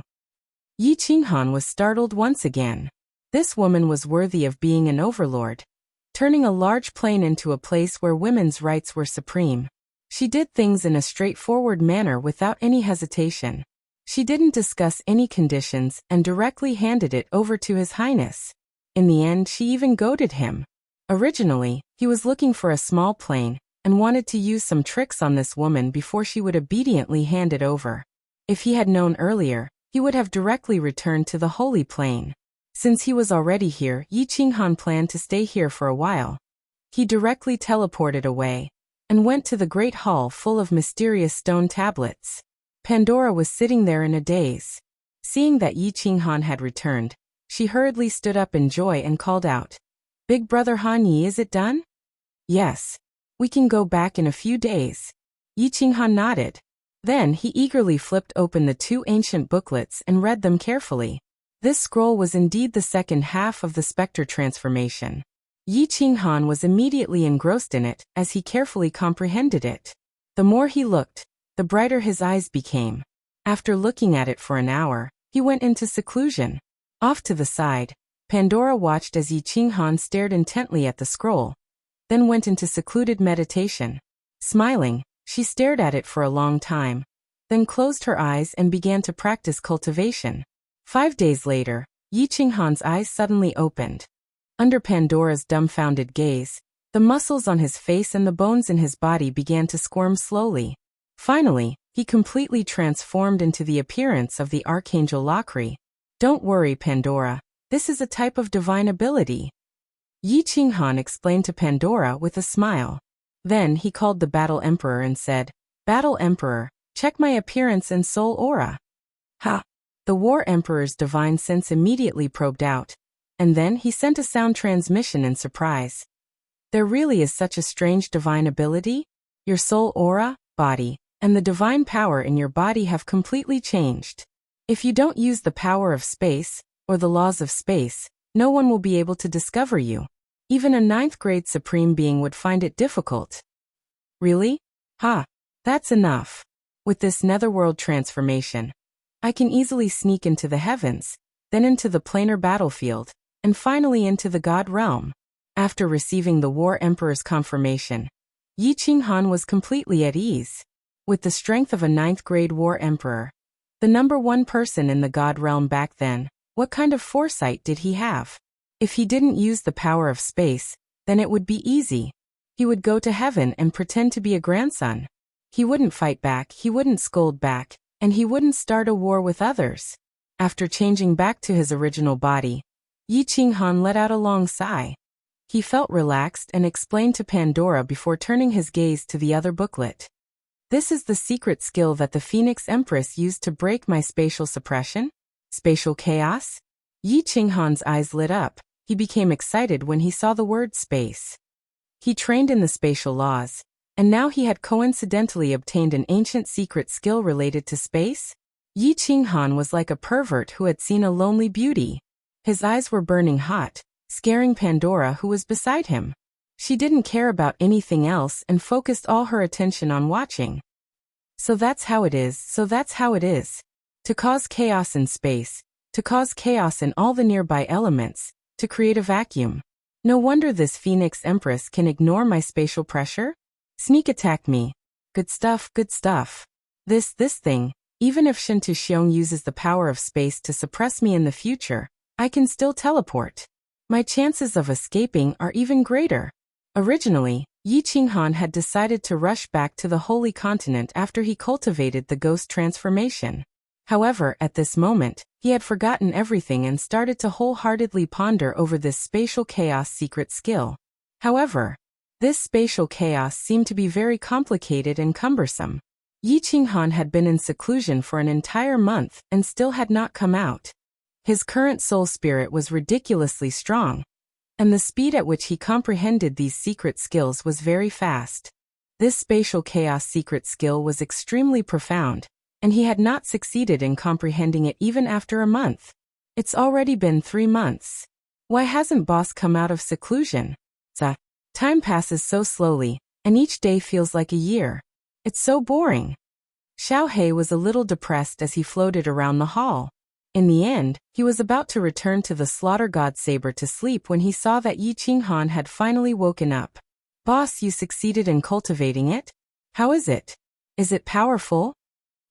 Yi Qinghan was startled once again. This woman was worthy of being an overlord, turning a large plane into a place where women's rights were supreme. She did things in a straightforward manner without any hesitation. She didn't discuss any conditions and directly handed it over to His Highness. In the end, she even goaded him. Originally, he was looking for a small plane and wanted to use some tricks on this woman before she would obediently hand it over. If he had known earlier, he would have directly returned to the Holy Plane. Since he was already here, Yi Qinghan planned to stay here for a while. He directly teleported away and went to the great hall full of mysterious stone tablets. Pandora was sitting there in a daze. Seeing that Yi Qinghan had returned, she hurriedly stood up in joy and called out, "Big brother Han Yi, is it done?" "Yes. We can go back in a few days." Yi Qinghan nodded. Then he eagerly flipped open the 2 ancient booklets and read them carefully. This scroll was indeed the second half of the specter transformation. Yi Qinghan was immediately engrossed in it as he carefully comprehended it. The more he looked, the brighter his eyes became. After looking at it for an hour, he went into seclusion. Off to the side, Pandora watched as Yi Qinghan stared intently at the scroll, then went into secluded meditation. Smiling, she stared at it for a long time, then closed her eyes and began to practice cultivation. 5 days later, Yi Qinghan's eyes suddenly opened. Under Pandora's dumbfounded gaze, the muscles on his face and the bones in his body began to squirm slowly. Finally, he completely transformed into the appearance of the Archangel Lakri. "Don't worry, Pandora. This is a type of divine ability," Yi Qinghan explained to Pandora with a smile. Then he called the Battle Emperor and said, "Battle Emperor, check my appearance and soul aura." "Ha!" The War Emperor's divine sense immediately probed out, and then he sent a sound transmission in surprise. "There really is such a strange divine ability? Your soul aura, body, and the divine power in your body have completely changed. If you don't use the power of space, or the laws of space, no one will be able to discover you. Even a 9th-grade supreme being would find it difficult." "Really? Ha! That's enough. With this netherworld transformation, I can easily sneak into the heavens, then into the planar battlefield, and finally into the God realm." After receiving the War Emperor's confirmation, Yi Qinghan was completely at ease. With the strength of a 9th-grade War Emperor, the #1 person in the God realm back then, what kind of foresight did he have? If he didn't use the power of space, then it would be easy. He would go to heaven and pretend to be a grandson. He wouldn't fight back, he wouldn't scold back, and he wouldn't start a war with others. After changing back to his original body, Yi Qinghan let out a long sigh. He felt relaxed and explained to Pandora before turning his gaze to the other booklet. "This is the secret skill that the Phoenix Empress used to break my spatial suppression? Spatial chaos?" Yi Qinghan's eyes lit up. He became excited when he saw the word space. He trained in the spatial laws, and now he had coincidentally obtained an ancient secret skill related to space? Yi Qinghan was like a pervert who had seen a lonely beauty. His eyes were burning hot, scaring Pandora, who was beside him. She didn't care about anything else and focused all her attention on watching. So that's how it is. To cause chaos in space, to cause chaos in all the nearby elements, to create a vacuum. No wonder this Phoenix Empress can ignore my spatial pressure? Sneak attack me. Good stuff. This thing, even if Shintu Xiong uses the power of space to suppress me in the future, I can still teleport. My chances of escaping are even greater. Originally, Yi Qinghan had decided to rush back to the Holy Continent after he cultivated the ghost transformation. However, at this moment, he had forgotten everything and started to wholeheartedly ponder over this spatial chaos secret skill. However, this spatial chaos seemed to be very complicated and cumbersome. Yi Qinghan had been in seclusion for an entire month and still had not come out. His current soul spirit was ridiculously strong, and the speed at which he comprehended these secret skills was very fast. This spatial chaos secret skill was extremely profound, and he had not succeeded in comprehending it even after a month. It's already been 3 months. Why hasn't boss come out of seclusion? Time passes so slowly, and each day feels like a year. It's so boring. Xiao He was a little depressed as he floated around the hall. In the end, he was about to return to the slaughter god saber to sleep when he saw that Yi Qinghan had finally woken up. Boss, you succeeded in cultivating it? How is it? Is it powerful?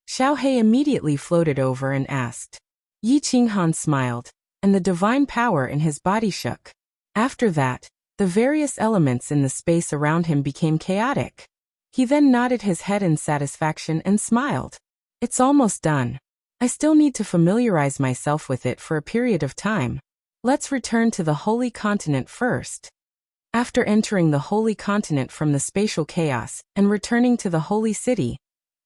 Xiao He immediately floated over and asked. Yi Qinghan smiled, and the divine power in his body shook. After that, the various elements in the space around him became chaotic. He then nodded his head in satisfaction and smiled. It's almost done. I still need to familiarize myself with it for a period of time. Let's return to the Holy Continent first. After entering the Holy Continent from the spatial chaos and returning to the Holy City,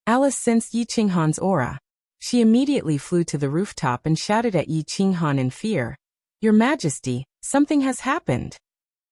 Alice sensed Yi Qinghan's aura. She immediately flew to the rooftop and shouted at Yi Qinghan in fear. Your Majesty, something has happened.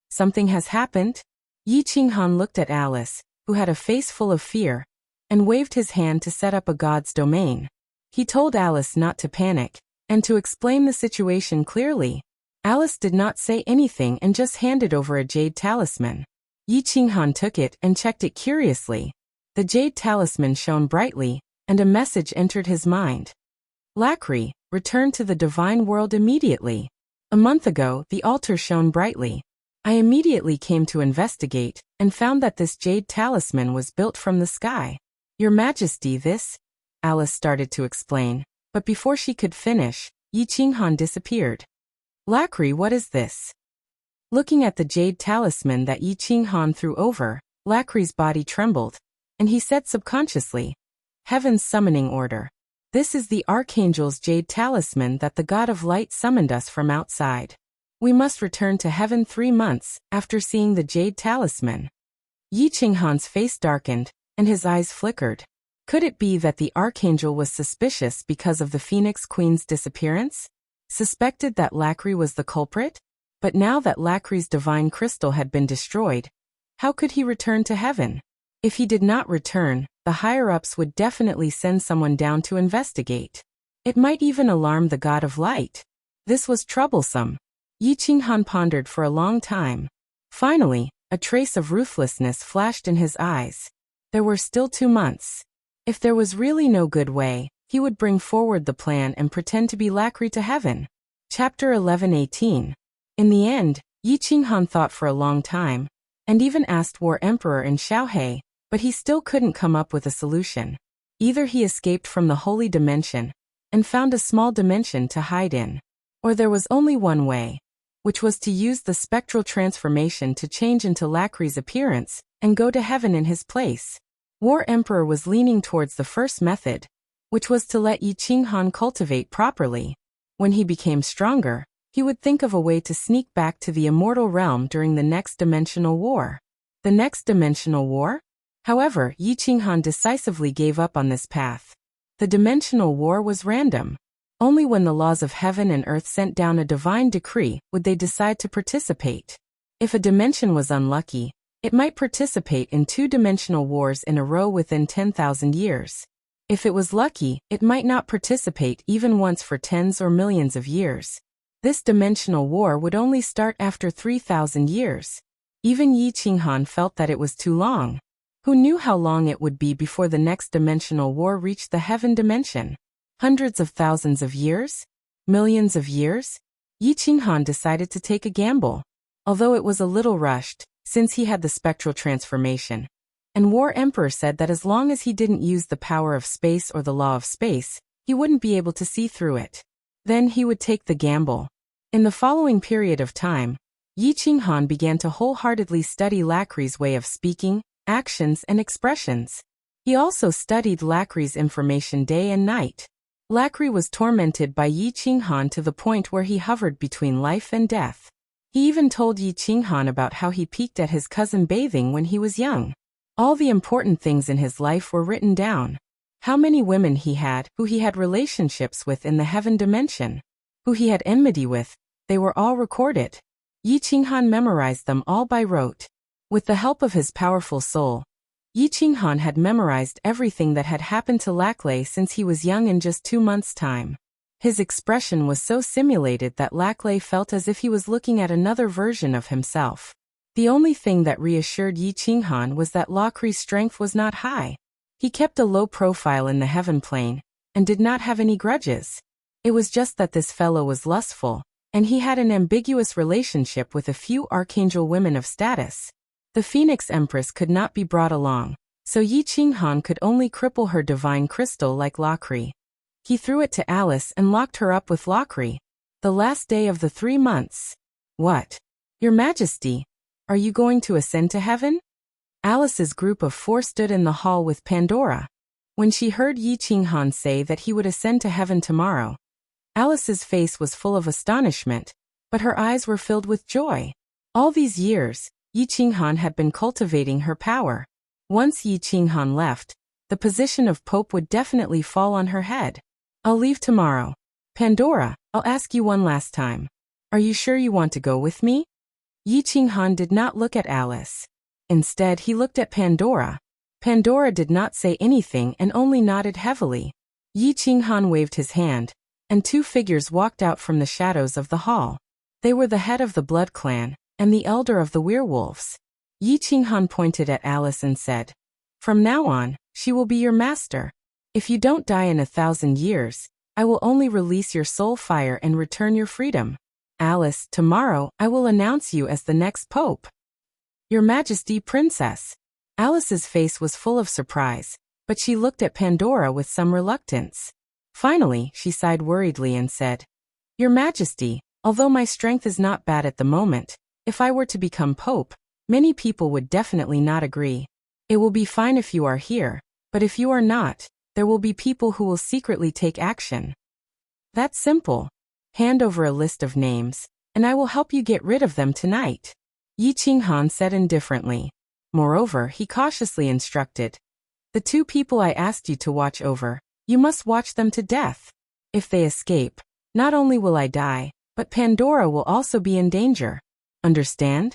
Something has happened? Yi Qinghan looked at Alice, who had a face full of fear, and waved his hand to set up a god's domain. He told Alice not to panic, and to explain the situation clearly. Alice did not say anything and just handed over a jade talisman. Yi Qinghan took it and checked it curiously. The jade talisman shone brightly, and a message entered his mind. Lacri, return to the divine world immediately. A month ago, the altar shone brightly. I immediately came to investigate, and found that this jade talisman was built from the sky. Your Majesty, this... Alice started to explain, but before she could finish, Yi Qinghan disappeared. Lacri, what is this? Looking at the jade talisman that Yi Qinghan threw over, Lacri's body trembled, and he said subconsciously, Heaven's summoning order. This is the Archangel's jade talisman that the God of Light summoned us from outside. We must return to heaven 3 months after seeing the jade talisman. Yi Qinghan's face darkened, and his eyes flickered. Could it be that the Archangel was suspicious because of the Phoenix Queen's disappearance? Suspected that Lacri was the culprit? But now that Lacri's divine crystal had been destroyed, how could he return to heaven? If he did not return, the higher-ups would definitely send someone down to investigate. It might even alarm the God of Light. This was troublesome. Yi Qinghan pondered for a long time. Finally, a trace of ruthlessness flashed in his eyes. There were still 2 months. If there was really no good way, he would bring forward the plan and pretend to be Lacri to heaven. Chapter 11:18. In the end, Yi Qinghan thought for a long time, and even asked War Emperor and Xiao He, but he still couldn't come up with a solution. Either he escaped from the holy dimension, and found a small dimension to hide in, or there was only one way, which was to use the spectral transformation to change into Lacri's appearance, and go to heaven in his place. War Emperor was leaning towards the first method, which was to let Yi Qinghan cultivate properly. When he became stronger, he would think of a way to sneak back to the immortal realm during the next dimensional war. The next dimensional war? However, Yi Qinghan decisively gave up on this path. The dimensional war was random. Only when the laws of heaven and earth sent down a divine decree would they decide to participate. If a dimension was unlucky, it might participate in 2-dimensional wars in a row within 10,000 years. If it was lucky, it might not participate even once for tens or millions of years. This dimensional war would only start after 3,000 years. Even Yi Qinghan felt that it was too long. Who knew how long it would be before the next dimensional war reached the heaven dimension? Hundreds of thousands of years? Millions of years? Yi Qinghan decided to take a gamble. Although it was a little rushed, since he had the spectral transformation. And War Emperor said that as long as he didn't use the power of space or the law of space, he wouldn't be able to see through it. Then he would take the gamble. In the following period of time, Yi Qinghan began to wholeheartedly study Lacri's way of speaking, actions, and expressions. He also studied Lacri's information day and night. Lacri was tormented by Yi Qinghan to the point where he hovered between life and death. He even told Yi Qinghan about how he peeked at his cousin bathing when he was young. All the important things in his life were written down. How many women he had, who he had relationships with in the heaven dimension, who he had enmity with, they were all recorded. Yi Qinghan memorized them all by rote. With the help of his powerful soul, Yi Qinghan had memorized everything that had happened to Laclay since he was young in just 2 months' time. His expression was so simulated that Laclay felt as if he was looking at another version of himself. The only thing that reassured Yi Qinghan was that Laclay's strength was not high. He kept a low profile in the heaven plane, and did not have any grudges. It was just that this fellow was lustful, and he had an ambiguous relationship with a few archangel women of status. The Phoenix Empress could not be brought along, so Yi Qinghan could only cripple her divine crystal like Laclay. He threw it to Alice and locked her up with Laclay. The last day of the 3 months. What? Your Majesty, are you going to ascend to heaven? Alice's group of 4 stood in the hall with Pandora. When she heard Yi Qinghan say that he would ascend to heaven tomorrow, Alice's face was full of astonishment, but her eyes were filled with joy. All these years, Yi Qinghan had been cultivating her power. Once Yi Qinghan left, the position of Pope would definitely fall on her head. I'll leave tomorrow. Pandora, I'll ask you one last time. Are you sure you want to go with me? Yi Qinghan did not look at Alice. Instead, he looked at Pandora. Pandora did not say anything and only nodded heavily. Yi Qinghan waved his hand, and 2 figures walked out from the shadows of the hall. They were the head of the Blood Clan, and the elder of the werewolves. Yi Qinghan pointed at Alice and said, "From now on, she will be your master. If you don't die in 1,000 years, I will only release your soul fire and return your freedom. Alice, tomorrow I will announce you as the next pope." Your Majesty, Princess. Alice's face was full of surprise, but she looked at Pandora with some reluctance. Finally, she sighed worriedly and said, "Your Majesty, although my strength is not bad at the moment, if I were to become pope, many people would definitely not agree. It will be fine if you are here, but if you are not, there will be people who will secretly take action. That's simple. Hand over a list of names, and I will help you get rid of them tonight," Yi Qinghan said indifferently. Moreover, he cautiously instructed, "The 2 people I asked you to watch over, you must watch them to death. If they escape, not only will I die, but Pandora will also be in danger. Understand?"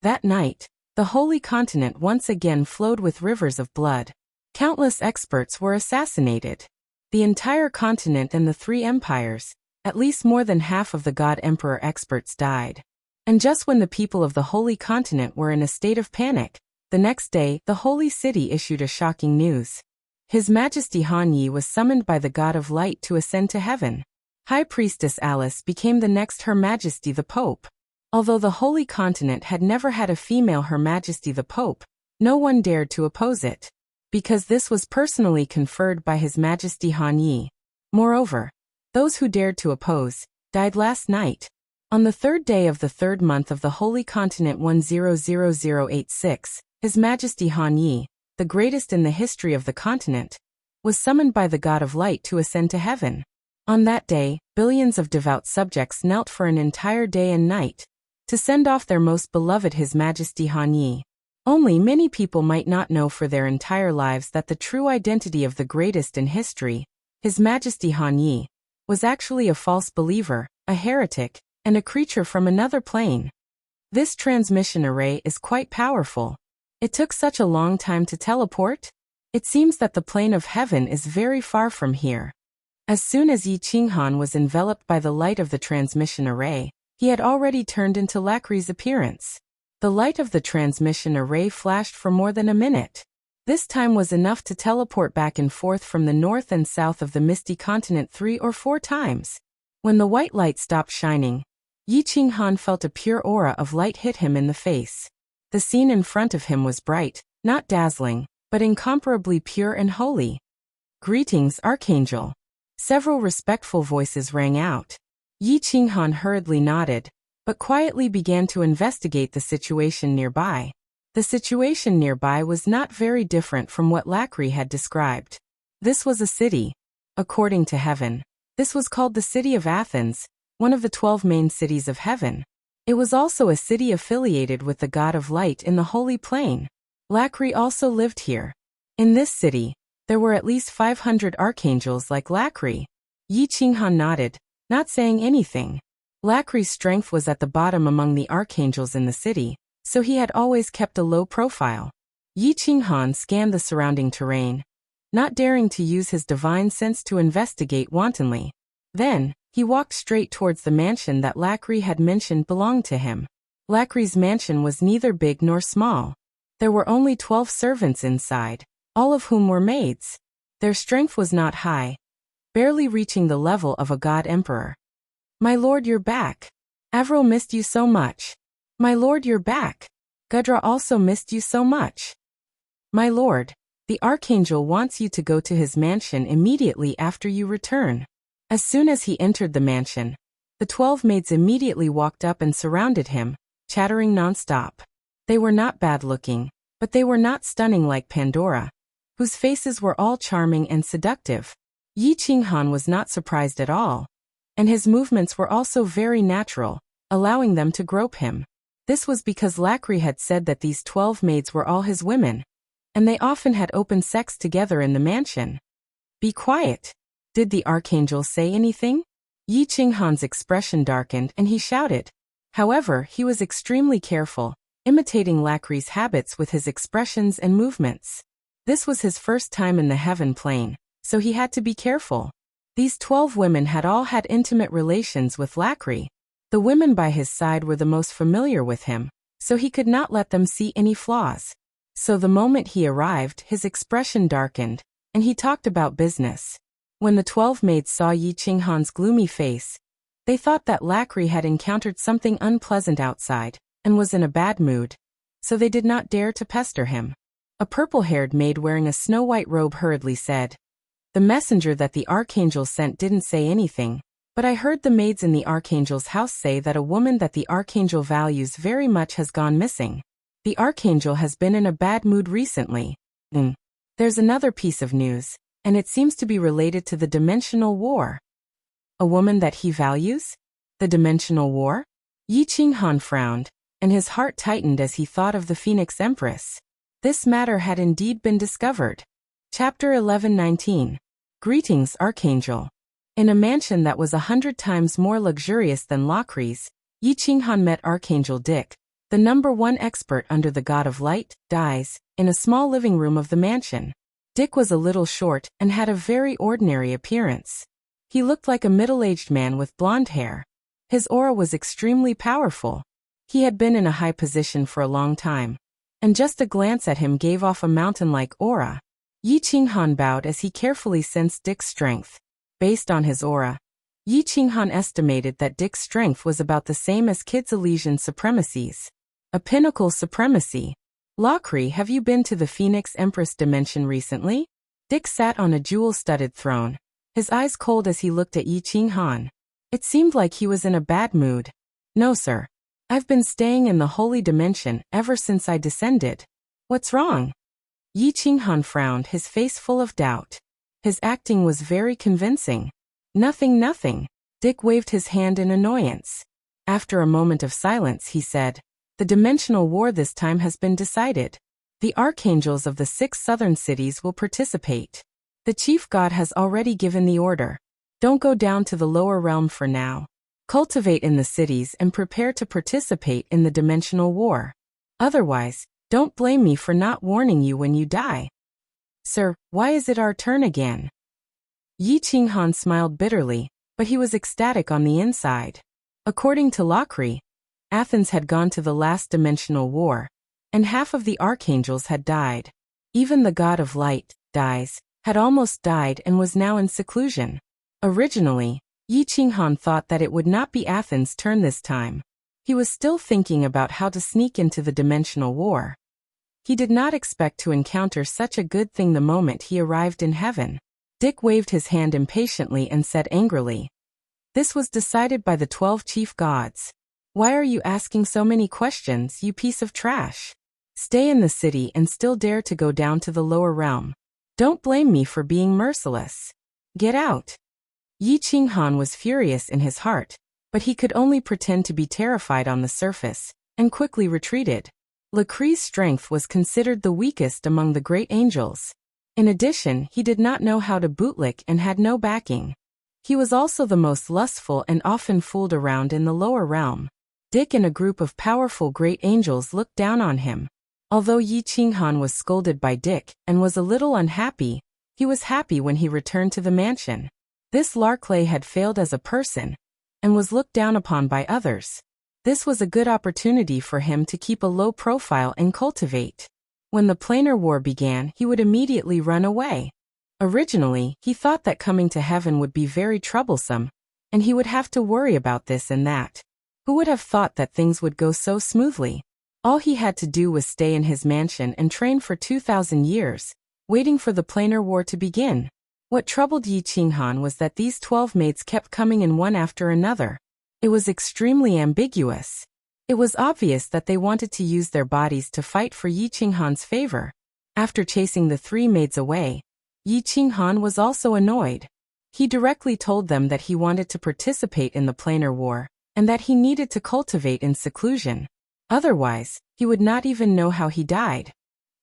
That night, the Holy Continent once again flowed with rivers of blood. Countless experts were assassinated. The entire continent and the 3 empires, at least more than half of the God Emperor experts died. And just when the people of the Holy Continent were in a state of panic, the next day, the Holy City issued a shocking news. His Majesty Han Yi was summoned by the God of Light to ascend to heaven. High Priestess Alice became the next Her Majesty the Pope. Although the Holy Continent had never had a female Her Majesty the Pope, no one dared to oppose it, because this was personally conferred by His Majesty Han Yi. Moreover, those who dared to oppose died last night. On the 3rd day of the 3rd month of the Holy Continent 100086, His Majesty Han Yi, the greatest in the history of the continent, was summoned by the God of Light to ascend to heaven. On that day, billions of devout subjects knelt for an entire day and night to send off their most beloved His Majesty Han Yi. Only many people might not know for their entire lives that the true identity of the greatest in history, His Majesty Han Yi, was actually a false believer, a heretic, and a creature from another plane. This transmission array is quite powerful. It took such a long time to teleport? It seems that the plane of heaven is very far from here. As soon as Yi Qinghan was enveloped by the light of the transmission array, he had already turned into Lacley's appearance. The light of the transmission array flashed for more than a minute. This time was enough to teleport back and forth from the north and south of the misty continent 3 or 4 times. When the white light stopped shining, Yi Qinghan felt a pure aura of light hit him in the face. The scene in front of him was bright, not dazzling, but incomparably pure and holy. "Greetings, Archangel." Several respectful voices rang out. Yi Qinghan hurriedly nodded, but quietly began to investigate the situation nearby. The situation nearby was not very different from what Lacley had described. This was a city. According to heaven, this was called the City of Athens, one of the 12 main cities of heaven. It was also a city affiliated with the God of Light in the Holy Plain. Lacley also lived here. In this city, there were at least 500 archangels like Lacley. Yi Qinghan nodded, not saying anything. Lacley's strength was at the bottom among the archangels in the city, so he had always kept a low profile. Yi Qinghan scanned the surrounding terrain, not daring to use his divine sense to investigate wantonly. Then, he walked straight towards the mansion that Lacri had mentioned belonged to him. Lacri's mansion was neither big nor small. There were only 12 servants inside, all of whom were maids. Their strength was not high, barely reaching the level of a god-emperor. "My lord, you're back. Avril missed you so much. My lord, you're back. Gudra also missed you so much. My lord, the archangel wants you to go to his mansion immediately after you return." As soon as he entered the mansion, the 12 maids immediately walked up and surrounded him, chattering nonstop. They were not bad-looking, but they were not stunning like Pandora, whose faces were all charming and seductive. Yi Qinghan was not surprised at all, and his movements were also very natural, allowing them to grope him. This was because Lacri had said that these 12 maids were all his women, and they often had open sex together in the mansion. "Be quiet. Did the archangel say anything?" Yi Qinghan's expression darkened and he shouted. However, he was extremely careful, imitating Lacri's habits with his expressions and movements. This was his first time in the heaven plane, so he had to be careful. These 12 women had all had intimate relations with Lacri. The women by his side were the most familiar with him, so he could not let them see any flaws. So the moment he arrived, his expression darkened, and he talked about business. When the 12 maids saw Yi Qinghan's gloomy face, they thought that Lacri had encountered something unpleasant outside, and was in a bad mood, so they did not dare to pester him. A purple-haired maid wearing a snow-white robe hurriedly said, "The messenger that the archangel sent didn't say anything, but I heard the maids in the archangel's house say that a woman that the archangel values very much has gone missing. The archangel has been in a bad mood recently. There's another piece of news, and it seems to be related to the dimensional war." "A woman that he values? The dimensional war?" Yi Qinghan frowned, and his heart tightened as he thought of the Phoenix Empress. This matter had indeed been discovered. Chapter 11:19. Greetings, Archangel. In a mansion that was 100 times more luxurious than Lacri's, Yi Qinghan met Archangel Dick, the #1 expert under the god of light, dyes, in a small living room of the mansion. Dick was a little short and had a very ordinary appearance. He looked like a middle-aged man with blonde hair. His aura was extremely powerful. He had been in a high position for a long time, and just a glance at him gave off a mountain-like aura. Yi Qinghan bowed as he carefully sensed Dick's strength. Based on his aura, Yi Qinghan estimated that Dick's strength was about the same as Kid's Elysian supremacy's. A pinnacle supremacy. "Lacri, have you been to the Phoenix Empress dimension recently?" Dick sat on a jewel-studded throne, his eyes cold as he looked at Yi Qinghan. It seemed like he was in a bad mood. "No, sir. I've been staying in the holy dimension ever since I descended." "What's wrong?" Yi Qinghan frowned, his face full of doubt. His acting was very convincing. Nothing. Dick waved his hand in annoyance. After a moment of silence, he said, "The dimensional war this time has been decided. The archangels of the 6 southern cities will participate. The chief god has already given the order. Don't go down to the lower realm for now. Cultivate in the cities and prepare to participate in the dimensional war. Otherwise, don't blame me for not warning you when you die." "Sir, why is it our turn again?" Yi Qinghan smiled bitterly, but he was ecstatic on the inside. According to Lacri, Athens had gone to the last dimensional war, and half of the archangels had died. Even the god of light, dyes, had almost died and was now in seclusion. Originally, Yi Qinghan thought that it would not be Athens' turn this time. He was still thinking about how to sneak into the dimensional war. He did not expect to encounter such a good thing the moment he arrived in heaven. Dick waved his hand impatiently and said angrily, "This was decided by the 12 chief gods. Why are you asking so many questions, you piece of trash? Stay in the city and still dare to go down to the lower realm. Don't blame me for being merciless. Get out." Yi Qinghan was furious in his heart, but he could only pretend to be terrified on the surface, and quickly retreated. Lacri's strength was considered the weakest among the great angels. In addition, he did not know how to bootlick and had no backing. He was also the most lustful and often fooled around in the lower realm. Dick and a group of powerful great angels looked down on him. Although Yi Qinghan was scolded by Dick and was a little unhappy, he was happy when he returned to the mansion. This Larkley had failed as a person and was looked down upon by others. This was a good opportunity for him to keep a low profile and cultivate. When the planar war began, he would immediately run away. Originally, he thought that coming to heaven would be very troublesome, and he would have to worry about this and that. Who would have thought that things would go so smoothly? All he had to do was stay in his mansion and train for 2,000 years, waiting for the planar war to begin. What troubled Yi Qinghan was that these 12 maids kept coming in one after another. It was extremely ambiguous. It was obvious that they wanted to use their bodies to fight for Yi Qinghan's favor. After chasing the 3 maids away, Yi Qinghan was also annoyed. He directly told them that he wanted to participate in the planar war, and that he needed to cultivate in seclusion. Otherwise, he would not even know how he died.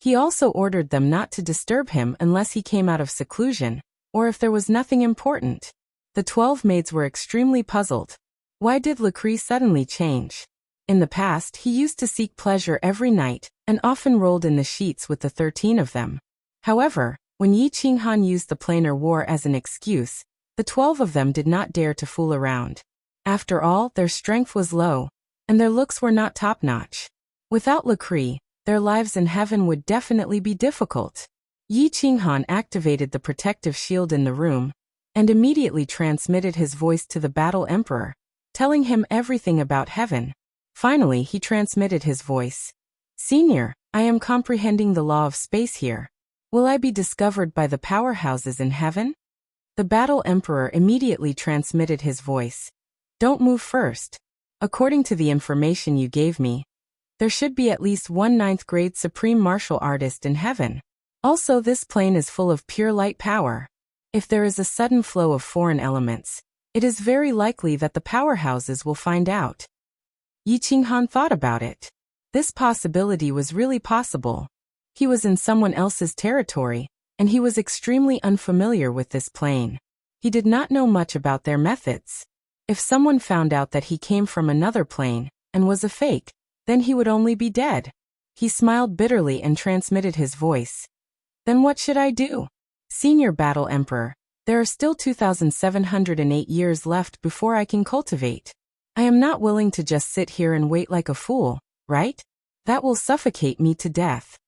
He also ordered them not to disturb him unless he came out of seclusion, or if there was nothing important. The 12 maids were extremely puzzled. Why did Lacree suddenly change? In the past, he used to seek pleasure every night, and often rolled in the sheets with the 13 of them. However, when Yi Qinghan used the planar war as an excuse, the 12 of them did not dare to fool around. After all, their strength was low, and their looks were not top-notch. Without Lacree, their lives in heaven would definitely be difficult. Yi Qinghan activated the protective shield in the room, and immediately transmitted his voice to the Battle Emperor, telling him everything about heaven. Finally, he transmitted his voice. "Senior, I am comprehending the law of space here. Will I be discovered by the powerhouses in heaven?" The Battle Emperor immediately transmitted his voice. "Don't move first. According to the information you gave me, there should be at least one 9th grade supreme martial artist in heaven. Also, this plane is full of pure light power. If there is a sudden flow of foreign elements, it is very likely that the powerhouses will find out." Yi Qinghan thought about it. This possibility was really possible. He was in someone else's territory, and he was extremely unfamiliar with this plane. He did not know much about their methods. If someone found out that he came from another plane and was a fake, then he would only be dead. He smiled bitterly and transmitted his voice. "Then what should I do? Senior Battle Emperor, there are still 2,708 years left before I can cultivate. I am not willing to just sit here and wait like a fool, right? That will suffocate me to death."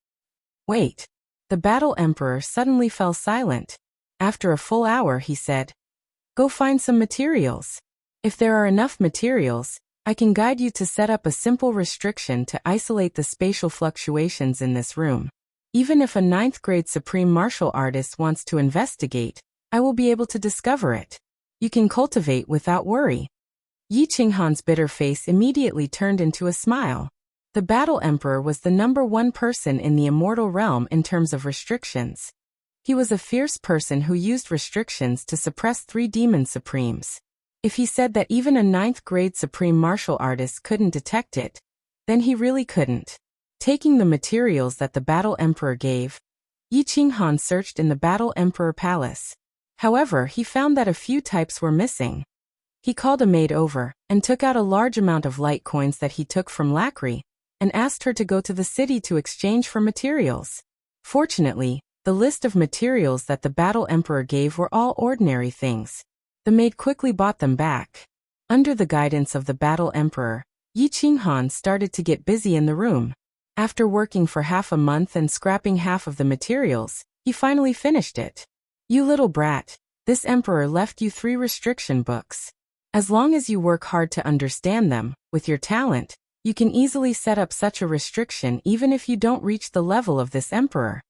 "Wait." The Battle Emperor suddenly fell silent. After a full hour, he said, "Go find some materials. If there are enough materials, I can guide you to set up a simple restriction to isolate the spatial fluctuations in this room. Even if a 9th grade supreme martial artist wants to investigate, I will be able to discover it. You can cultivate without worry." Yi Qinghan's bitter face immediately turned into a smile. The Battle Emperor was the #1 person in the immortal realm in terms of restrictions. He was a fierce person who used restrictions to suppress 3 demon supremes. If he said that even a 9th grade supreme martial artist couldn't detect it, then he really couldn't. Taking the materials that the Battle Emperor gave, Yi Qinghan searched in the Battle Emperor Palace. However, he found that a few types were missing. He called a maid over, and took out a large amount of light coins that he took from Lacree, and asked her to go to the city to exchange for materials. Fortunately, the list of materials that the Battle Emperor gave were all ordinary things. The maid quickly bought them back. Under the guidance of the Battle Emperor, Yi Qinghan started to get busy in the room. After working for half a month and scrapping half of the materials, he finally finished it. "You little brat, this emperor left you 3 restriction books. As long as you work hard to understand them, with your talent, you can easily set up such a restriction even if you don't reach the level of this emperor."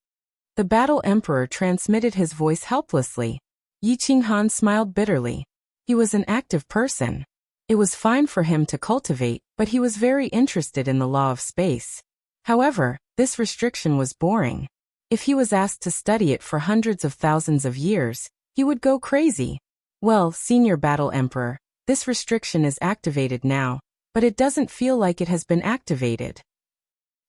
The Battle Emperor transmitted his voice helplessly. Yi Qinghan smiled bitterly. He was an active person. It was fine for him to cultivate, but he was very interested in the law of space. However, this restriction was boring. If he was asked to study it for hundreds of thousands of years, he would go crazy. "Well, Senior Battle Emperor, this restriction is activated now, but it doesn't feel like it has been activated."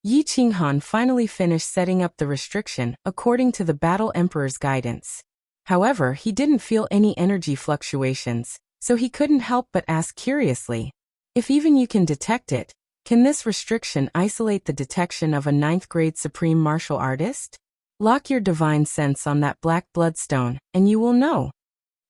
Yi Qinghan finally finished setting up the restriction according to the Battle Emperor's guidance. However, he didn't feel any energy fluctuations, so he couldn't help but ask curiously, "If even you can detect it, Can this restriction isolate the detection of a ninth-grade supreme martial artist? Lock your divine sense on that black bloodstone, and you will know.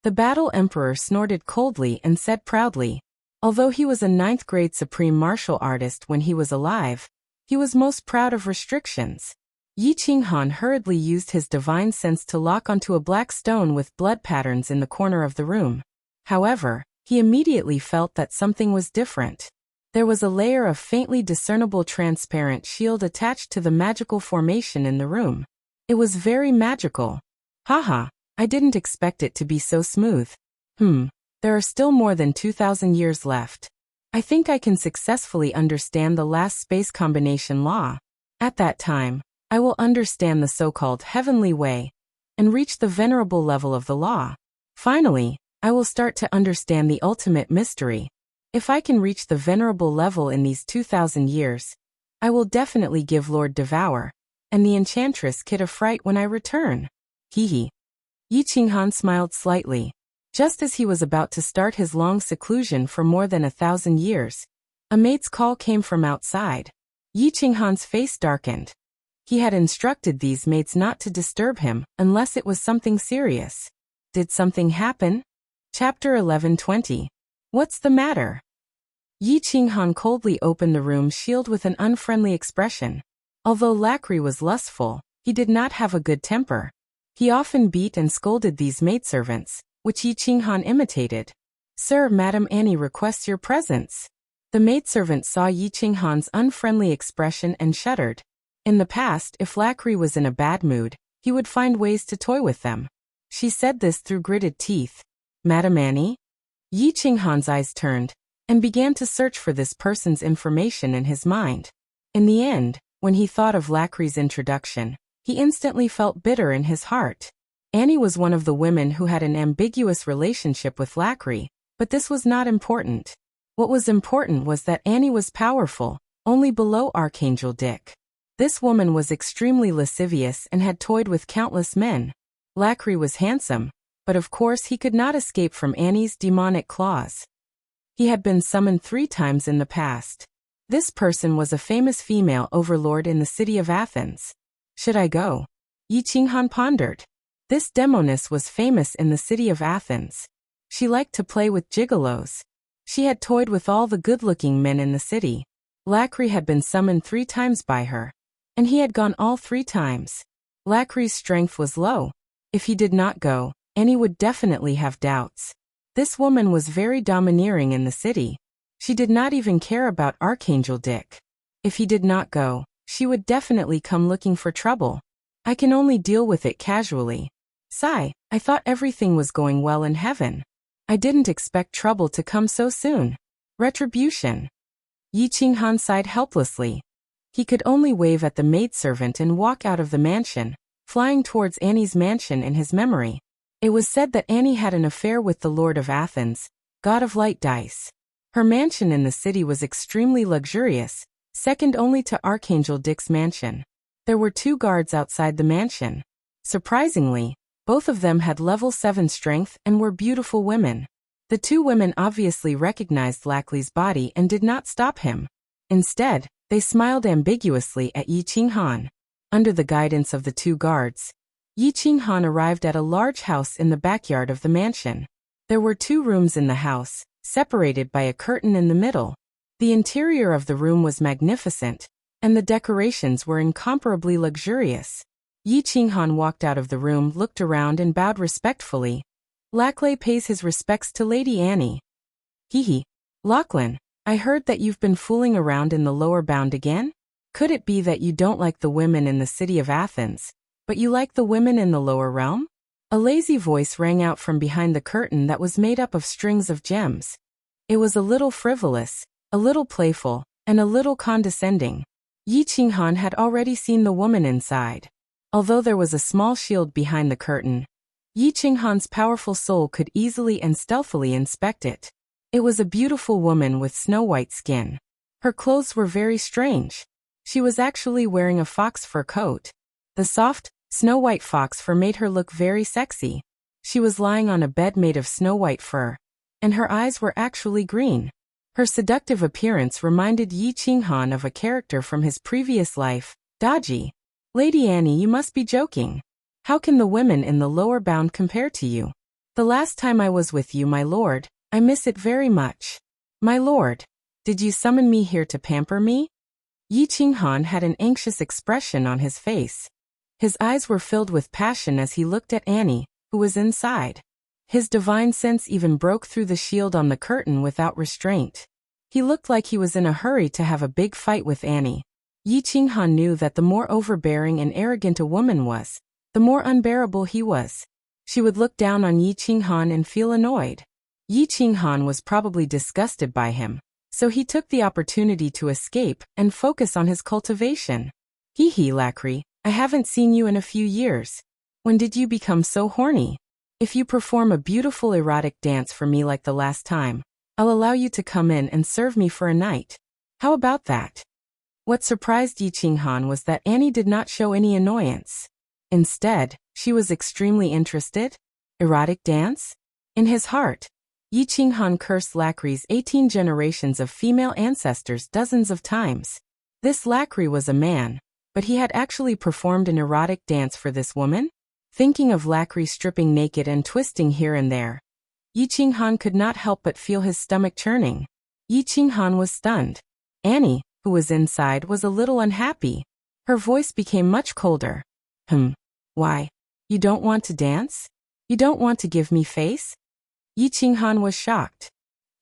The Battle Emperor snorted coldly and said proudly. Although he was a ninth-grade supreme martial artist when he was alive, he was most proud of restrictions. Yi Qinghan hurriedly used his divine sense to lock onto a black stone with blood patterns in the corner of the room. However, he immediately felt that something was different. There was a layer of faintly discernible transparent shield attached to the magical formation in the room. It was very magical. Haha, I didn't expect it to be so smooth. There are still more than 2,000 years left. I think I can successfully understand the last space combination law. At that time, I will understand the so-called heavenly way and reach the venerable level of the law. Finally, I will start to understand the ultimate mystery. If I can reach the venerable level in these 2,000 years, I will definitely give Lord Devour and the Enchantress Kid a fright when I return. Hee. Yi Qinghan smiled slightly. Just as he was about to start his long seclusion for more than 1,000 years, a mate's call came from outside. Yi Qinghan's face darkened. He had instructed these mates not to disturb him unless it was something serious. Did something happen? Chapter 11:20. What's the matter? Yi Qinghan coldly opened the room shield with an unfriendly expression. Although Lacry was lustful, he did not have a good temper. He often beat and scolded these maidservants, which Yi Qinghan imitated. Sir, Madam Annie requests your presence. The maidservant saw Yi Qinghan's unfriendly expression and shuddered. In the past, if Lacry was in a bad mood, he would find ways to toy with them. She said this through gritted teeth. Madam Annie? Yi Qinghan's eyes turned and began to search for this person's information in his mind. In the end, when he thought of Lacry's introduction, he instantly felt bitter in his heart. Annie was one of the women who had an ambiguous relationship with Lacry, but this was not important. What was important was that Annie was powerful, only below Archangel Dick. This woman was extremely lascivious and had toyed with countless men. Lacry was handsome, but of course he could not escape from Annie's demonic claws. He had been summoned 3 times in the past. This person was a famous female overlord in the city of Athens. Should I go? Yi Qinghan pondered. This demoness was famous in the city of Athens. She liked to play with gigolos. She had toyed with all the good-looking men in the city. Lacry had been summoned 3 times by her, and he had gone all 3 times. Lacry's strength was low. If he did not go, Annie would definitely have doubts. This woman was very domineering in the city. She did not even care about Archangel Dick. If he did not go, she would definitely come looking for trouble. I can only deal with it casually. Sigh, I thought everything was going well in heaven. I didn't expect trouble to come so soon. Retribution. Yi Qinghan sighed helplessly. He could only wave at the maidservant and walk out of the mansion, flying towards Annie's mansion in his memory. It was said that Annie had an affair with the Lord of Athens, god of light dice. Her mansion in the city was extremely luxurious, second only to Archangel Dick's mansion. There were 2 guards outside the mansion. Surprisingly, both of them had level 7 strength and were beautiful women. The 2 women obviously recognized Lacry's body and did not stop him. Instead, they smiled ambiguously at Yi Qinghan. Under the guidance of the 2 guards, Yi Qinghan arrived at a large house in the backyard of the mansion. There were 2 rooms in the house, separated by a curtain in the middle. The interior of the room was magnificent, and the decorations were incomparably luxurious. Yi Qinghan walked out of the room, looked around and bowed respectfully. Laclay pays his respects to Lady Annie. Hee. Lachlan, I heard that you've been fooling around in the lower bound again? Could it be that you don't like the women in the city of Athens, but you like the women in the lower realm? A lazy voice rang out from behind the curtain that was made up of strings of gems. It was a little frivolous, a little playful, and a little condescending. Yi Qinghan had already seen the woman inside. Although there was a small shield behind the curtain, Yi Qinghan's powerful soul could easily and stealthily inspect it. It was a beautiful woman with snow-white skin. Her clothes were very strange. She was actually wearing a fox fur coat. The soft, snow-white fox fur made her look very sexy. She was lying on a bed made of snow-white fur, and her eyes were actually green. Her seductive appearance reminded Yi Qinghan of a character from his previous life, Daji. Lady Annie, you must be joking. How can the women in the lower bound compare to you? The last time I was with you, my lord, I miss it very much. My lord, did you summon me here to pamper me? Yi Qinghan had an anxious expression on his face. His eyes were filled with passion as he looked at Annie, who was inside. His divine sense even broke through the shield on the curtain without restraint. He looked like he was in a hurry to have a big fight with Annie. Yi Qinghan knew that the more overbearing and arrogant a woman was, the more unbearable he was. She would look down on Yi Qinghan and feel annoyed. Yi Qinghan was probably disgusted by him, so he took the opportunity to escape and focus on his cultivation. Hee hee, Lacry, I haven't seen you in a few years. When did you become so horny? If you perform a beautiful erotic dance for me like the last time, I'll allow you to come in and serve me for a night. How about that? What surprised Yi Qinghan was that Annie did not show any annoyance. Instead, she was extremely interested. Erotic dance? In his heart, Yi Qinghan cursed Lacry's 18 generations of female ancestors dozens of times. This Lacry was a man, but he had actually performed an erotic dance for this woman? Thinking of Lacry stripping naked and twisting here and there, Yi Qinghan could not help but feel his stomach churning. Yi Qinghan was stunned. Annie, who was inside, was a little unhappy. Her voice became much colder. Why? You don't want to dance? You don't want to give me face? Yi Qinghan was shocked.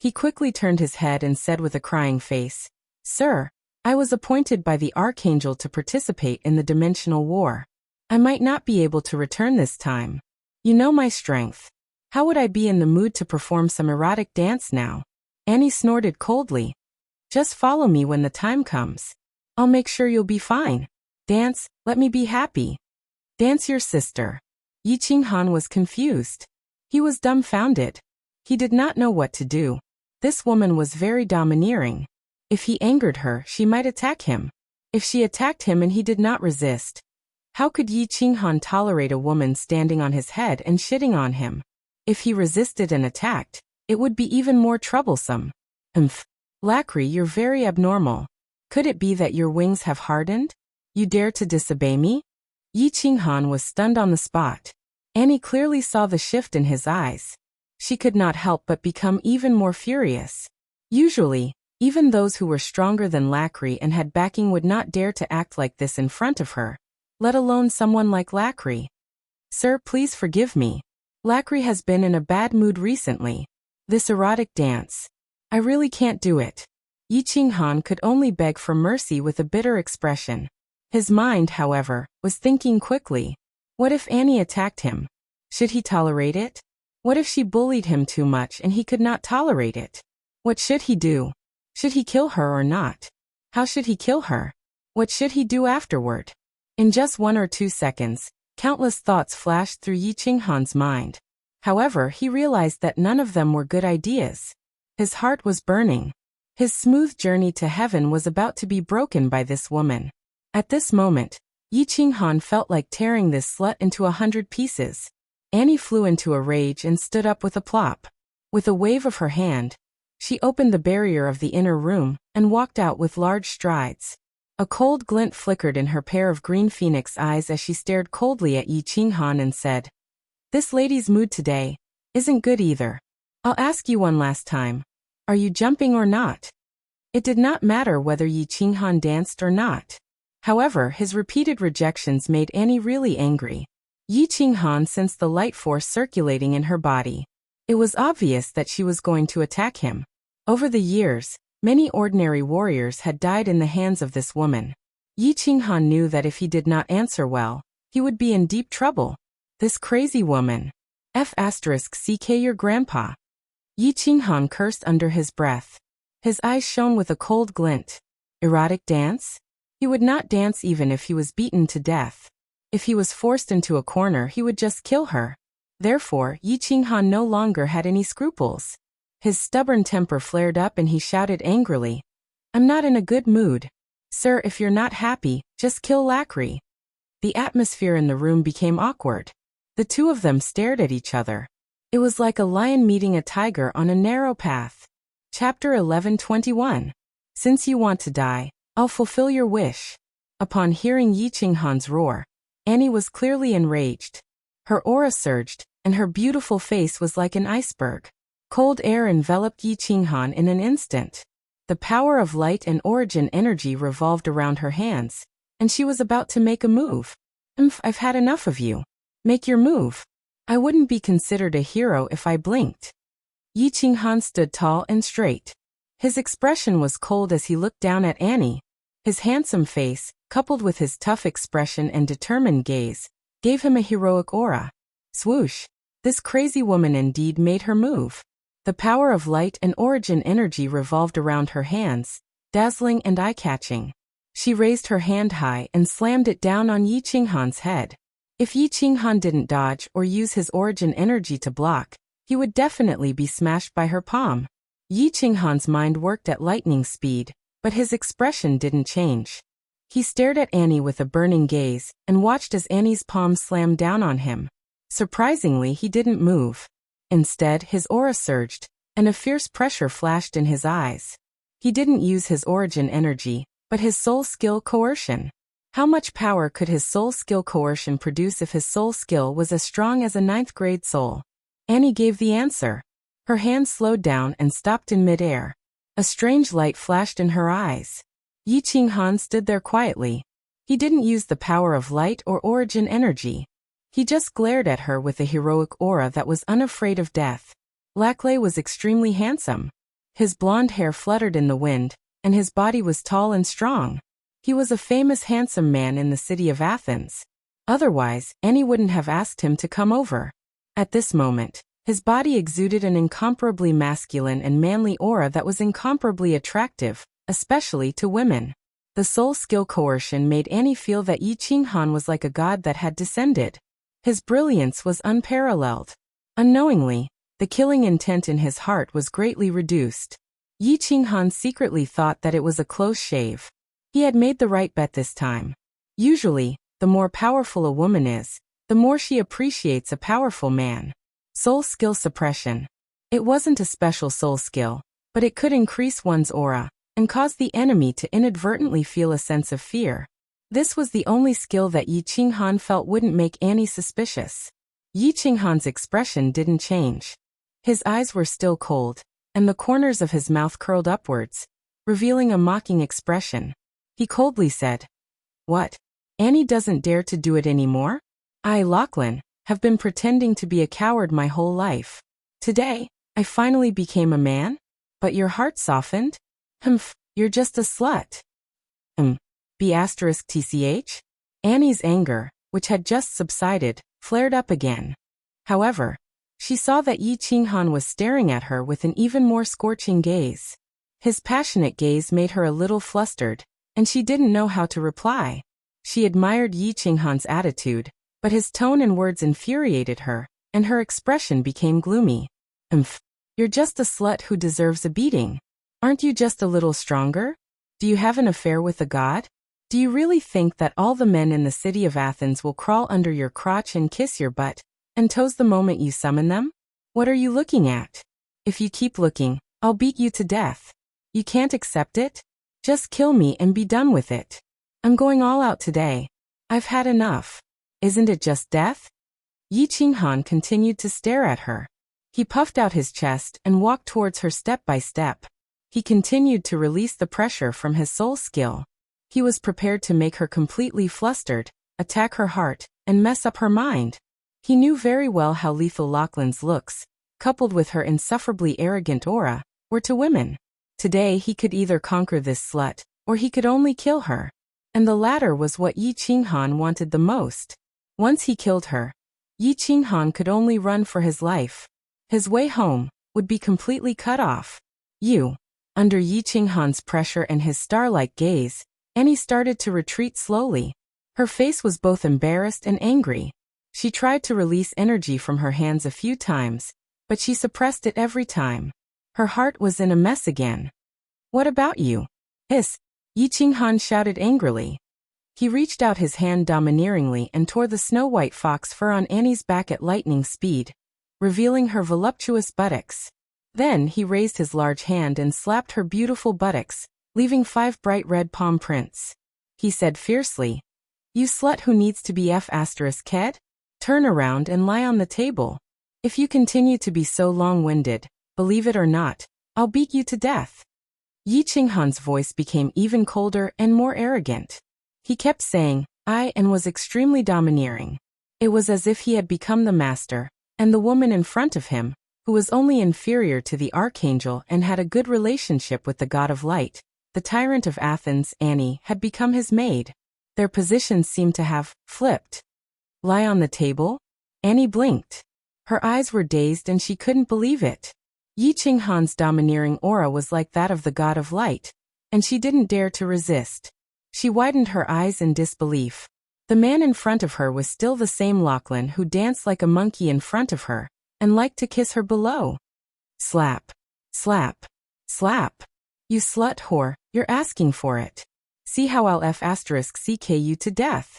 He quickly turned his head and said with a crying face, Sir, I was appointed by the Archangel to participate in the dimensional war. I might not be able to return this time. You know my strength. How would I be in the mood to perform some erotic dance now? Annie snorted coldly. Just follow me when the time comes. I'll make sure you'll be fine. Dance, let me be happy. Dance, your sister. Yi Qinghan was confused. He was dumbfounded. He did not know what to do. This woman was very domineering. If he angered her, she might attack him. If she attacked him and he did not resist, how could Yi Qinghan tolerate a woman standing on his head and shitting on him? If he resisted and attacked, it would be even more troublesome. Lacry, you're very abnormal. Could it be that your wings have hardened? You dare to disobey me? Yi Qinghan was stunned on the spot. Annie clearly saw the shift in his eyes. She could not help but become even more furious. Usually, even those who were stronger than Lacry and had backing would not dare to act like this in front of her, let alone someone like Lacry. Sir, please forgive me. Lacry has been in a bad mood recently. This erotic dance. I really can't do it. Yi Qinghan could only beg for mercy with a bitter expression. His mind, however, was thinking quickly. What if Annie attacked him? Should he tolerate it? What if she bullied him too much and he could not tolerate it? What should he do? Should he kill her or not? How should he kill her? What should he do afterward? In just 1 or 2 seconds, countless thoughts flashed through Yi Qinghan's mind. However, he realized that none of them were good ideas. His heart was burning. His smooth journey to heaven was about to be broken by this woman. At this moment, Yi Qinghan felt like tearing this slut into 100 pieces. Annie flew into a rage and stood up with a plop. With a wave of her hand, she opened the barrier of the inner room and walked out with large strides. A cold glint flickered in her pair of green phoenix eyes as she stared coldly at Yi Qinghan and said, This lady's mood today isn't good either. I'll ask you one last time. Are you jumping or not? It did not matter whether Yi Qinghan danced or not. However, his repeated rejections made Annie really angry. Yi Qinghan sensed the light force circulating in her body. It was obvious that she was going to attack him. Over the years, many ordinary warriors had died in the hands of this woman. Yi Qinghan knew that if he did not answer well, he would be in deep trouble. This crazy woman. *CK your grandpa. Yi Qinghan cursed under his breath. His eyes shone with a cold glint. Erotic dance? He would not dance even if he was beaten to death. If he was forced into a corner, he would just kill her. Therefore, Yi Qinghan no longer had any scruples. His stubborn temper flared up and he shouted angrily, I'm not in a good mood. Sir, if you're not happy, just kill Lacry. The atmosphere in the room became awkward. The two of them stared at each other. It was like a lion meeting a tiger on a narrow path. Chapter 11:21. Since you want to die, I'll fulfill your wish. Upon hearing Yi Qinghan's roar, Annie was clearly enraged. Her aura surged, and her beautiful face was like an iceberg. Cold air enveloped Yi Qinghan in an instant. The power of light and origin energy revolved around her hands, and she was about to make a move. I've had enough of you. Make your move. I wouldn't be considered a hero if I blinked. Yi Qinghan stood tall and straight. His expression was cold as he looked down at Annie. His handsome face, coupled with his tough expression and determined gaze, gave him a heroic aura. Swoosh! This crazy woman indeed made her move. The power of light and origin energy revolved around her hands, dazzling and eye-catching. She raised her hand high and slammed it down on Yi Qinghan's head. If Yi Qinghan didn't dodge or use his origin energy to block, he would definitely be smashed by her palm. Yi Qinghan's mind worked at lightning speed, but his expression didn't change. He stared at Annie with a burning gaze and watched as Annie's palm slammed down on him. Surprisingly, he didn't move. Instead, his aura surged, and a fierce pressure flashed in his eyes. He didn't use his origin energy, but his soul skill coercion. How much power could his soul skill coercion produce if his soul skill was as strong as a 9th grade soul? Annie gave the answer. Her hand slowed down and stopped in midair. A strange light flashed in her eyes. Yi Qinghan stood there quietly. He didn't use the power of light or origin energy. He just glared at her with a heroic aura that was unafraid of death. Laclay was extremely handsome. His blonde hair fluttered in the wind, and his body was tall and strong. He was a famous handsome man in the city of Athens. Otherwise, Annie wouldn't have asked him to come over. At this moment, his body exuded an incomparably masculine and manly aura that was incomparably attractive, especially to women. The soul skill coercion made Annie feel that Yi Qinghan was like a god that had descended. His brilliance was unparalleled. Unknowingly, the killing intent in his heart was greatly reduced. Yi Qinghan secretly thought that it was a close shave. He had made the right bet this time. Usually, the more powerful a woman is, the more she appreciates a powerful man. Soul skill suppression. It wasn't a special soul skill, but it could increase one's aura and cause the enemy to inadvertently feel a sense of fear. This was the only skill that Yi Qinghan felt wouldn't make Annie suspicious. Yi Qinghan's expression didn't change. His eyes were still cold, and the corners of his mouth curled upwards, revealing a mocking expression. He coldly said, "What? Annie doesn't dare to do it anymore? I, Lachlan, have been pretending to be a coward my whole life. Today, I finally became a man? But your heart softened? You're just a slut." B*TCH? Annie's anger, which had just subsided, flared up again. However, she saw that Yi Qinghan was staring at her with an even more scorching gaze. His passionate gaze made her a little flustered, and she didn't know how to reply. She admired Yi Qinghan's attitude, but his tone and words infuriated her, and her expression became gloomy. You're just a slut who deserves a beating. Aren't you just a little stronger? Do you have an affair with a god? Do you really think that all the men in the city of Athens will crawl under your crotch and kiss your butt and toes the moment you summon them? What are you looking at? If you keep looking, I'll beat you to death. You can't accept it? Just kill me and be done with it. I'm going all out today. I've had enough. Isn't it just death? Yi Qinghan continued to stare at her. He puffed out his chest and walked towards her step by step. He continued to release the pressure from his soul skill. He was prepared to make her completely flustered, attack her heart, and mess up her mind. He knew very well how lethal Lachlan's looks, coupled with her insufferably arrogant aura, were to women. Today he could either conquer this slut, or he could only kill her. And the latter was what Yi Qinghan wanted the most. Once he killed her, Yi Qinghan could only run for his life. His way home would be completely cut off. Under Yi Qinghan's pressure and his star-like gaze, Annie started to retreat slowly. Her face was both embarrassed and angry. She tried to release energy from her hands a few times, but she suppressed it every time. Her heart was in a mess again. "What about you?" "Hiss!" Yi Qinghan shouted angrily. He reached out his hand domineeringly and tore the snow-white fox fur on Annie's back at lightning speed, revealing her voluptuous buttocks. Then he raised his large hand and slapped her beautiful buttocks, leaving 5 bright red palm prints. He said fiercely, "You slut who needs to be F***ed? Turn around and lie on the table. If you continue to be so long-winded, believe it or not, I'll beat you to death." Yi Qinghan's voice became even colder and more arrogant. He kept saying, "I," and was extremely domineering. It was as if he had become the master, and the woman in front of him, who was only inferior to the archangel and had a good relationship with the god of light, the tyrant of Athens, Annie, had become his maid. Their positions seemed to have flipped. Lie on the table? Annie blinked. Her eyes were dazed and she couldn't believe it. Yi Qinghan's domineering aura was like that of the god of light, and she didn't dare to resist. She widened her eyes in disbelief. The man in front of her was still the same Lachlan who danced like a monkey in front of her, and liked to kiss her below. Slap. Slap. Slap. You slut whore, you're asking for it. See how I'll F***ck you to death.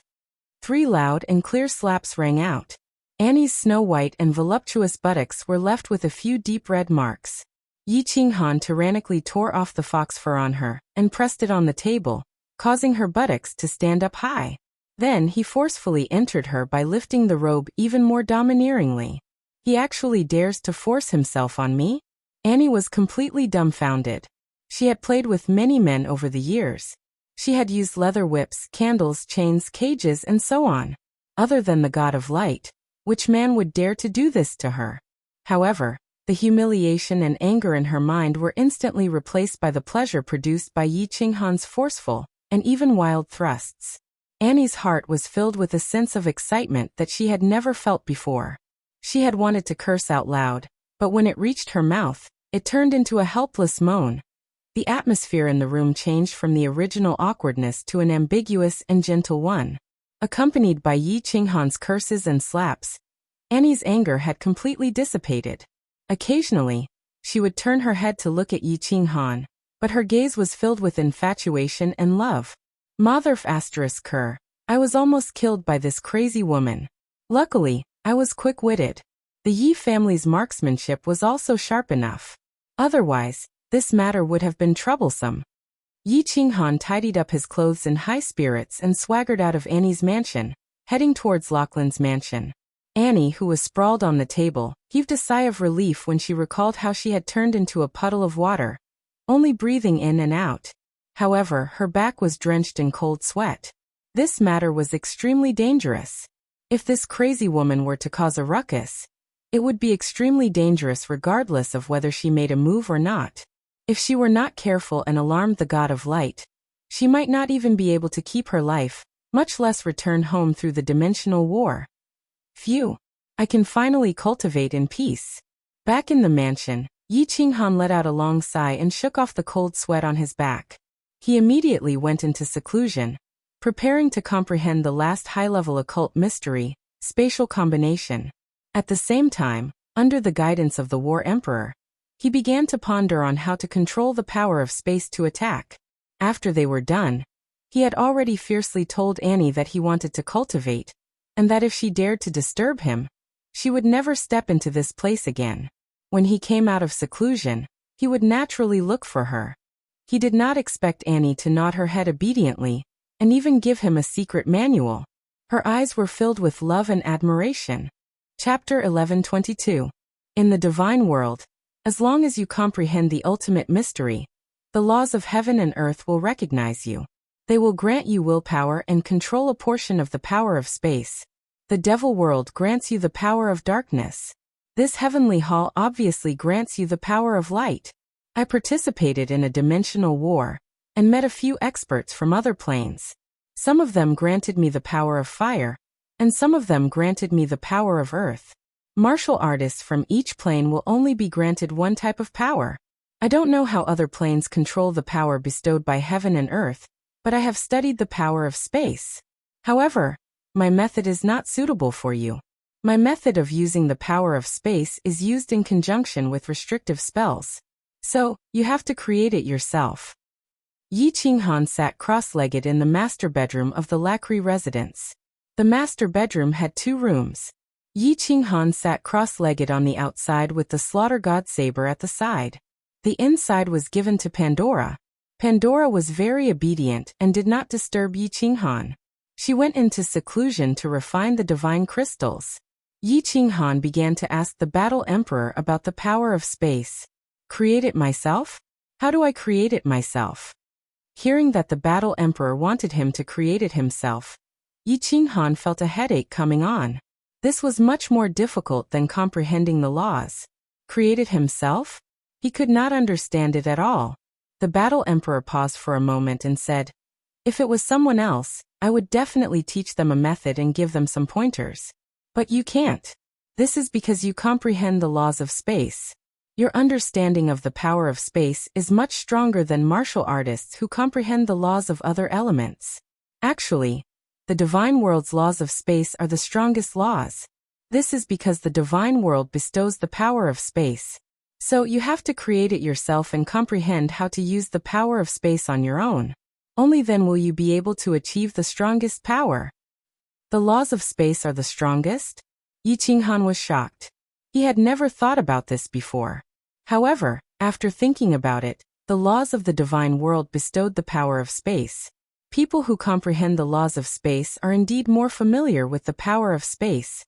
3 loud and clear slaps rang out. Annie's snow-white and voluptuous buttocks were left with a few deep red marks. Yi Qinghan tyrannically tore off the fox fur on her and pressed it on the table, causing her buttocks to stand up high. Then he forcefully entered her by lifting the robe even more domineeringly. He actually dares to force himself on me? Annie was completely dumbfounded. She had played with many men over the years. She had used leather whips, candles, chains, cages, and so on. Other than the god of light, which man would dare to do this to her? However, the humiliation and anger in her mind were instantly replaced by the pleasure produced by Yi Qinghan's forceful and even wild thrusts. Annie's heart was filled with a sense of excitement that she had never felt before. She had wanted to curse out loud, but when it reached her mouth, it turned into a helpless moan. The atmosphere in the room changed from the original awkwardness to an ambiguous and gentle one. Accompanied by Yi Qinghan's curses and slaps, Annie's anger had completely dissipated. Occasionally, she would turn her head to look at Yi Qinghan, but her gaze was filled with infatuation and love. Mother****, I was almost killed by this crazy woman. Luckily, I was quick-witted. The Yi family's marksmanship was also sharp enough. Otherwise, this matter would have been troublesome. Yi Qinghan tidied up his clothes in high spirits and swaggered out of Annie's mansion, heading towards Lachlan's mansion. Annie, who was sprawled on the table, heaved a sigh of relief when she recalled how she had turned into a puddle of water, only breathing in and out. However, her back was drenched in cold sweat. This matter was extremely dangerous. If this crazy woman were to cause a ruckus, it would be extremely dangerous regardless of whether she made a move or not. If she were not careful and alarmed the god of light, she might not even be able to keep her life, much less return home through the dimensional war. Phew! I can finally cultivate in peace. Back in the mansion, Yi Qinghan let out a long sigh and shook off the cold sweat on his back. He immediately went into seclusion, preparing to comprehend the last high-level occult mystery, spatial combination. At the same time, under the guidance of the War Emperor, he began to ponder on how to control the power of space to attack. After they were done, he had already fiercely told Annie that he wanted to cultivate, and that if she dared to disturb him, she would never step into this place again. When he came out of seclusion, he would naturally look for her. He did not expect Annie to nod her head obediently, and even give him a secret manual. Her eyes were filled with love and admiration. Chapter 11:22. In the divine world, as long as you comprehend the ultimate mystery, the laws of heaven and earth will recognize you. They will grant you willpower and control a portion of the power of space. The devil world grants you the power of darkness. This heavenly hall obviously grants you the power of light. I participated in a dimensional war, and met a few experts from other planes. Some of them granted me the power of fire, and some of them granted me the power of earth. Martial artists from each plane will only be granted one type of power. I don't know how other planes control the power bestowed by heaven and earth, but I have studied the power of space. However, my method is not suitable for you. My method of using the power of space is used in conjunction with restrictive spells. So, you have to create it yourself. Yi Qinghan sat cross-legged in the master bedroom of the Lacri residence. The master bedroom had 2 rooms. Yi Qinghan sat cross-legged on the outside with the slaughter god saber at the side. The inside was given to Pandora. Pandora was very obedient and did not disturb Yi Qinghan. She went into seclusion to refine the divine crystals. Yi Qinghan began to ask the Battle Emperor about the power of space. Create it myself? How do I create it myself? Hearing that the Battle Emperor wanted him to create it himself, Yi Qinghan felt a headache coming on. This was much more difficult than comprehending the laws. Create it himself? He could not understand it at all. The Battle Emperor paused for a moment and said, "If it was someone else, I would definitely teach them a method and give them some pointers. But you can't. This is because you comprehend the laws of space. Your understanding of the power of space is much stronger than martial artists who comprehend the laws of other elements. Actually, the divine world's laws of space are the strongest laws. This is because the divine world bestows the power of space. So you have to create it yourself and comprehend how to use the power of space on your own. Only then will you be able to achieve the strongest power." The laws of space are the strongest? Yi Qinghan was shocked. He had never thought about this before. However, after thinking about it, the laws of the divine world bestowed the power of space. People who comprehend the laws of space are indeed more familiar with the power of space.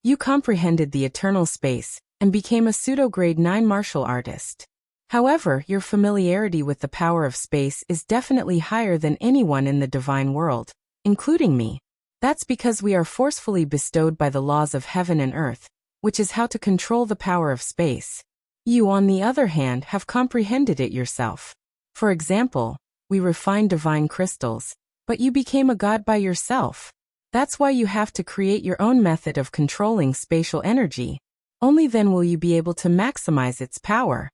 You comprehended the eternal space and became a pseudo-grade 9 martial artist. However, your familiarity with the power of space is definitely higher than anyone in the divine world, including me. That's because we are forcefully bestowed by the laws of heaven and earth, which is how to control the power of space. You, on the other hand, have comprehended it yourself. For example, we refine divine crystals, but you became a god by yourself. That's why you have to create your own method of controlling spatial energy. Only then will you be able to maximize its power.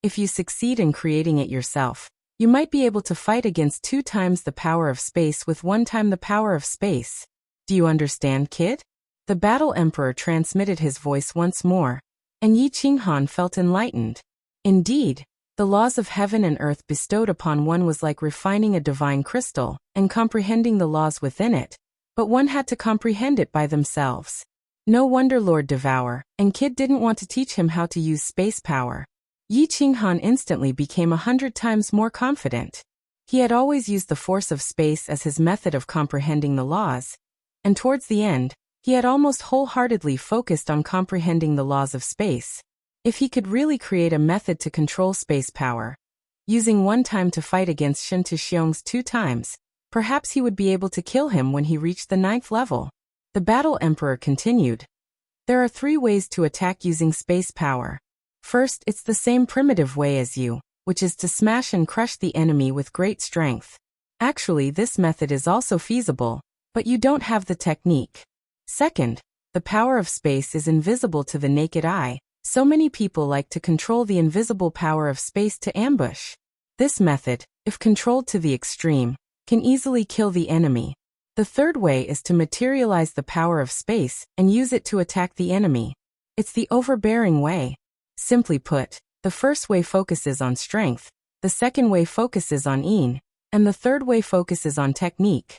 If you succeed in creating it yourself, you might be able to fight against 2 times the power of space with 1 time the power of space. Do you understand, kid? The Battle Emperor transmitted his voice once more, and Yi Qinghan felt enlightened. Indeed, the laws of heaven and earth bestowed upon one was like refining a divine crystal and comprehending the laws within it, but one had to comprehend it by themselves. No wonder Lord Devour and Kid didn't want to teach him how to use space power. Yi Qinghan instantly became 100 times more confident. He had always used the force of space as his method of comprehending the laws, and towards the end, he had almost wholeheartedly focused on comprehending the laws of space. If he could really create a method to control space power, using 1 time to fight against Shen Tuxiong's 2 times, perhaps he would be able to kill him when he reached the 9th level. The Battle Emperor continued. There are 3 ways to attack using space power. First, it's the same primitive way as you, which is to smash and crush the enemy with great strength. Actually, this method is also feasible, but you don't have the technique. Second, the power of space is invisible to the naked eye, so many people like to control the invisible power of space to ambush. This method, if controlled to the extreme, can easily kill the enemy. The third way is to materialize the power of space and use it to attack the enemy. It's the overbearing way. Simply put, the first way focuses on strength, the second way focuses on yin, and the third way focuses on technique.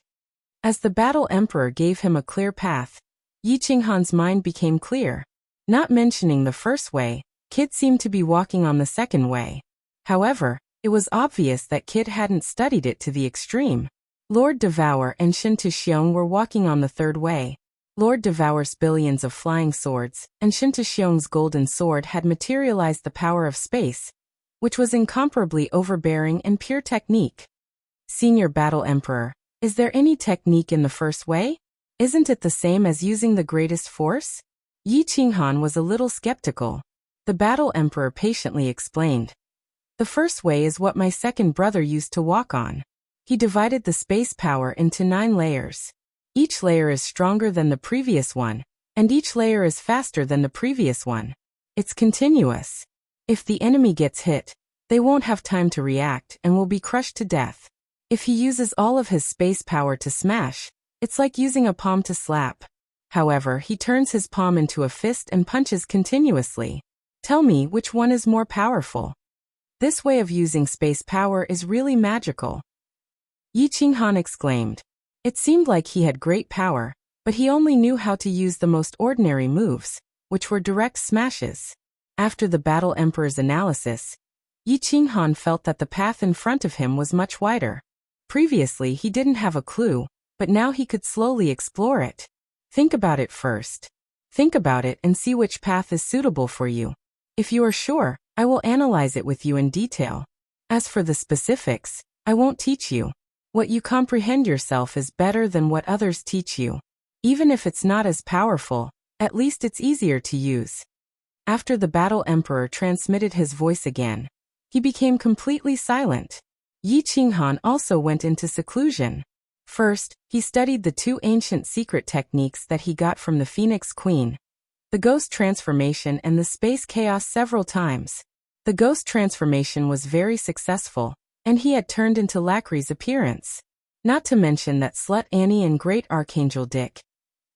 As the Battle Emperor gave him a clear path, Yi Qinghan's mind became clear. Not mentioning the first way, Kid seemed to be walking on the second way. However, it was obvious that Kid hadn't studied it to the extreme. Lord Devour and Shen Tuxiong were walking on the third way. Lord Devour's billions of flying swords and Shen Tuxiong's golden sword had materialized the power of space, which was incomparably overbearing and pure technique. Senior Battle Emperor, is there any technique in the first way? Isn't it the same as using the greatest force? Yi Qinghan was a little skeptical. The Battle Emperor patiently explained. The first way is what my second brother used to walk on. He divided the space power into 9 layers. Each layer is stronger than the previous one, and each layer is faster than the previous one. It's continuous. If the enemy gets hit, they won't have time to react and will be crushed to death. If he uses all of his space power to smash, it's like using a palm to slap. However, he turns his palm into a fist and punches continuously. Tell me which one is more powerful. This way of using space power is really magical. Yi Qinghan exclaimed. It seemed like he had great power, but he only knew how to use the most ordinary moves, which were direct smashes. After the Battle Emperor's analysis, Yi Qinghan felt that the path in front of him was much wider. Previously he didn't have a clue, but now he could slowly explore it. Think about it first. Think about it and see which path is suitable for you. If you are sure, I will analyze it with you in detail. As for the specifics, I won't teach you. What you comprehend yourself is better than what others teach you. Even if it's not as powerful, at least it's easier to use. After the Battle Emperor transmitted his voice again, he became completely silent. Yi Qinghan also went into seclusion. First, he studied the two ancient secret techniques that he got from the Phoenix Queen, the Ghost Transformation and the Space Chaos several times. The Ghost Transformation was very successful, and he had turned into Lacri's appearance. Not to mention that Slut Annie and Great Archangel Dick.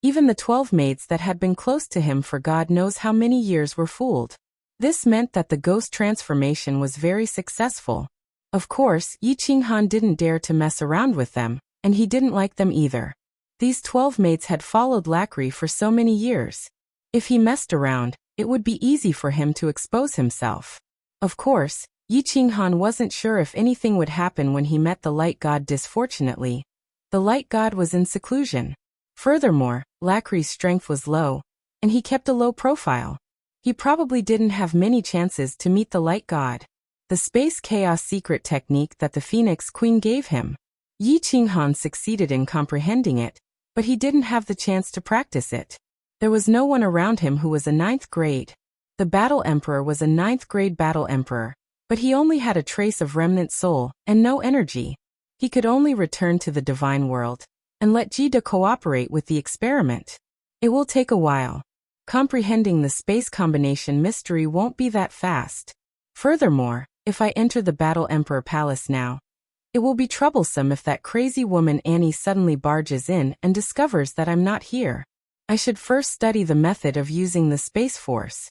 Even the 12 maids that had been close to him for God knows how many years were fooled. This meant that the Ghost Transformation was very successful. Of course, Yi Qinghan didn't dare to mess around with them, and he didn't like them either. These 12 maids had followed Lacry for so many years. If he messed around, it would be easy for him to expose himself. Of course, Yi Qinghan wasn't sure if anything would happen when he met the Light God. Disfortunately, the Light God was in seclusion. Furthermore, Lacry's strength was low, and he kept a low profile. He probably didn't have many chances to meet the Light God. The Space Chaos secret technique that the Phoenix Queen gave him. Yi Qinghan succeeded in comprehending it, but he didn't have the chance to practice it. There was no one around him who was a 9th grade. The Battle Emperor was a 9th grade Battle Emperor, but he only had a trace of remnant soul and no energy. He could only return to the divine world and let Jida cooperate with the experiment. It will take a while. Comprehending the space combination mystery won't be that fast. Furthermore, if I enter the Battle Emperor Palace now, it will be troublesome if that crazy woman Annie suddenly barges in and discovers that I'm not here. I should first study the method of using the Space Force.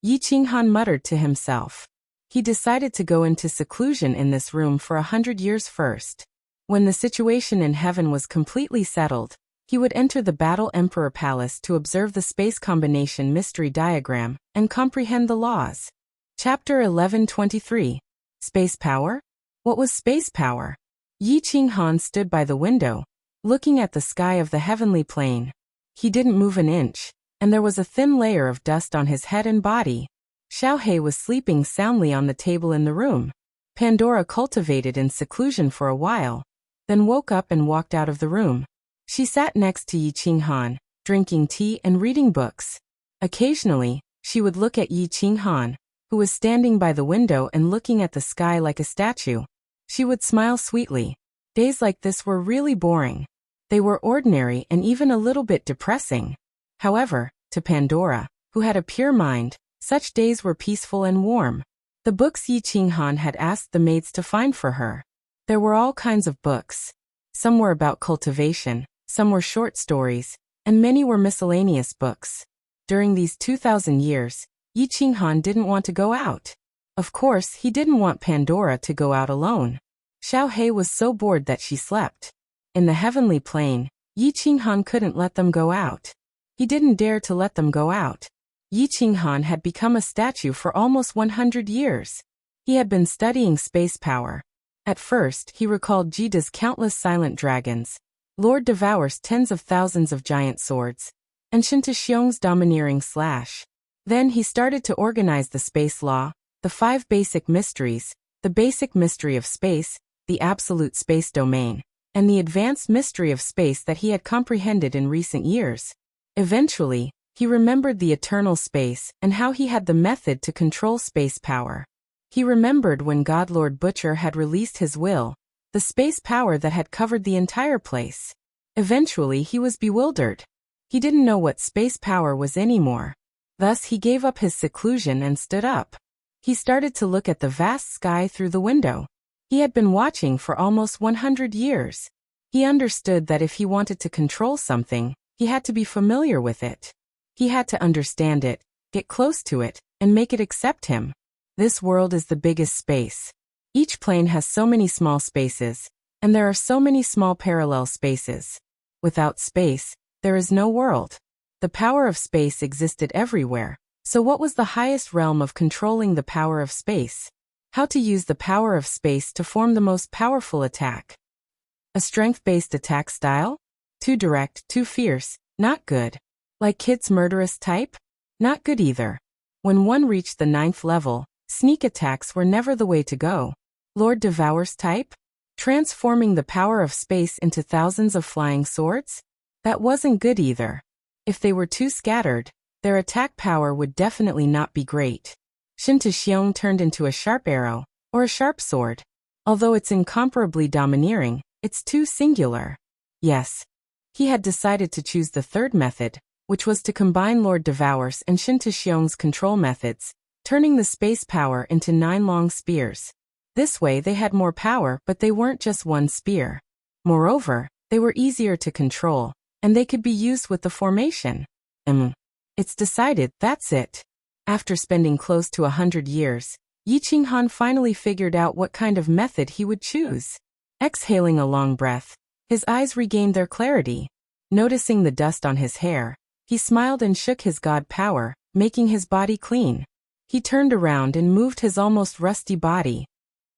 Yi Qinghan muttered to himself. He decided to go into seclusion in this room for 100 years first. When the situation in heaven was completely settled, he would enter the Battle Emperor Palace to observe the space combination mystery diagram and comprehend the laws. Chapter 1123. Space Power? What was space power? Yi Qinghan stood by the window, looking at the sky of the heavenly plane. He didn't move an inch, and there was a thin layer of dust on his head and body. Xiaohei was sleeping soundly on the table in the room. Pandora cultivated in seclusion for a while, then woke up and walked out of the room. She sat next to Yi Qinghan, drinking tea and reading books. Occasionally, she would look at Yi Qinghan, who was standing by the window and looking at the sky like a statue. She would smile sweetly. Days like this were really boring. They were ordinary and even a little bit depressing. However, to Pandora, who had a pure mind, such days were peaceful and warm. The books Yi Qinghan had asked the maids to find for her. There were all kinds of books. Some were about cultivation, some were short stories, and many were miscellaneous books. During these 2,000 years, Yi Qinghan didn't want to go out. Of course, he didn't want Pandora to go out alone. Xiaohei was so bored that she slept. In the heavenly plane, Yi Qinghan couldn't let them go out. He didn't dare to let them go out. Yi Qinghan had become a statue for almost 100 years. He had been studying space power. At first, he recalled Jida's countless silent dragons. Lord devours tens of thousands of giant swords. And Shinta Xiong's domineering slash. Then he started to organize the space law, the 5 basic mysteries, the basic mystery of space, the absolute space domain, and the advanced mystery of space that he had comprehended in recent years. Eventually, he remembered the eternal space and how he had the method to control space power. He remembered when God Lord Butcher had released his will, the space power that had covered the entire place. Eventually, he was bewildered. He didn't know what space power was anymore. Thus, he gave up his seclusion and stood up. He started to look at the vast sky through the window. He had been watching for almost 100 years. He understood that if he wanted to control something, he had to be familiar with it. He had to understand it, get close to it, and make it accept him. This world is the biggest space. Each plane has so many small spaces, and there are so many small parallel spaces. Without space, there is no world. The power of space existed everywhere. So what was the highest realm of controlling the power of space? How to use the power of space to form the most powerful attack. A strength-based attack style? Too direct, too fierce, not good. Like Kit's murderous type? Not good either. When one reached the 9th level, sneak attacks were never the way to go. Lord Devour's type? Transforming the power of space into thousands of flying swords? That wasn't good either. If they were too scattered, their attack power would definitely not be great. Shin to Xiong turned into a sharp arrow, or a sharp sword. Although it's incomparably domineering, it's too singular. Yes. He had decided to choose the third method, which was to combine Lord Devour's and Shin to Xiong's control methods, turning the space power into 9 long spears. This way they had more power, but they weren't just one spear. Moreover, they were easier to control, and they could be used with the formation. It's decided, that's it. After spending close to 100 years, Yi Qinghan finally figured out what kind of method he would choose. Exhaling a long breath, his eyes regained their clarity. Noticing the dust on his hair, he smiled and shook his god power, making his body clean. He turned around and moved his almost rusty body.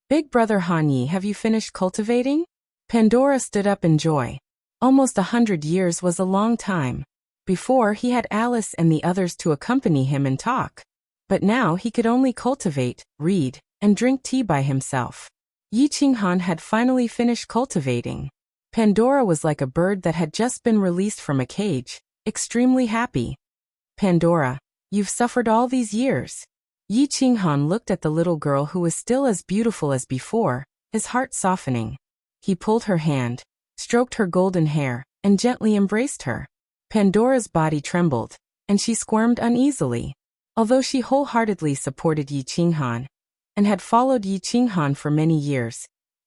Big brother Han Yi, have you finished cultivating? Pandora stood up in joy. Almost 100 years was a long time. Before, he had Alice and the others to accompany him and talk. But now he could only cultivate, read, and drink tea by himself. Yi Qinghan had finally finished cultivating. Pandora was like a bird that had just been released from a cage, extremely happy. Pandora, you've suffered all these years. Yi Qinghan looked at the little girl who was still as beautiful as before, his heart softening. He pulled her hand, stroked her golden hair, and gently embraced her. Pandora's body trembled, and she squirmed uneasily. Although she wholeheartedly supported Yi Qinghan, and had followed Yi Qinghan for many years,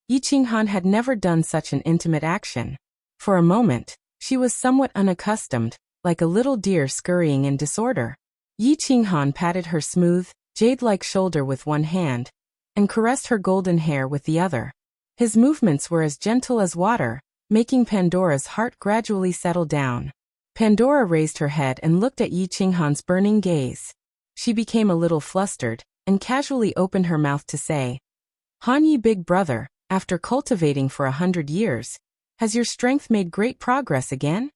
Yi Qinghan had never done such an intimate action. For a moment, she was somewhat unaccustomed, like a little deer scurrying in disorder. Yi Qinghan patted her smooth, jade-like shoulder with one hand, and caressed her golden hair with the other. His movements were as gentle as water, making Pandora's heart gradually settle down. Pandora raised her head and looked at Yi Qinghan's burning gaze. She became a little flustered, and casually opened her mouth to say, Han Yi, big brother, after cultivating for 100 years, has your strength made great progress again?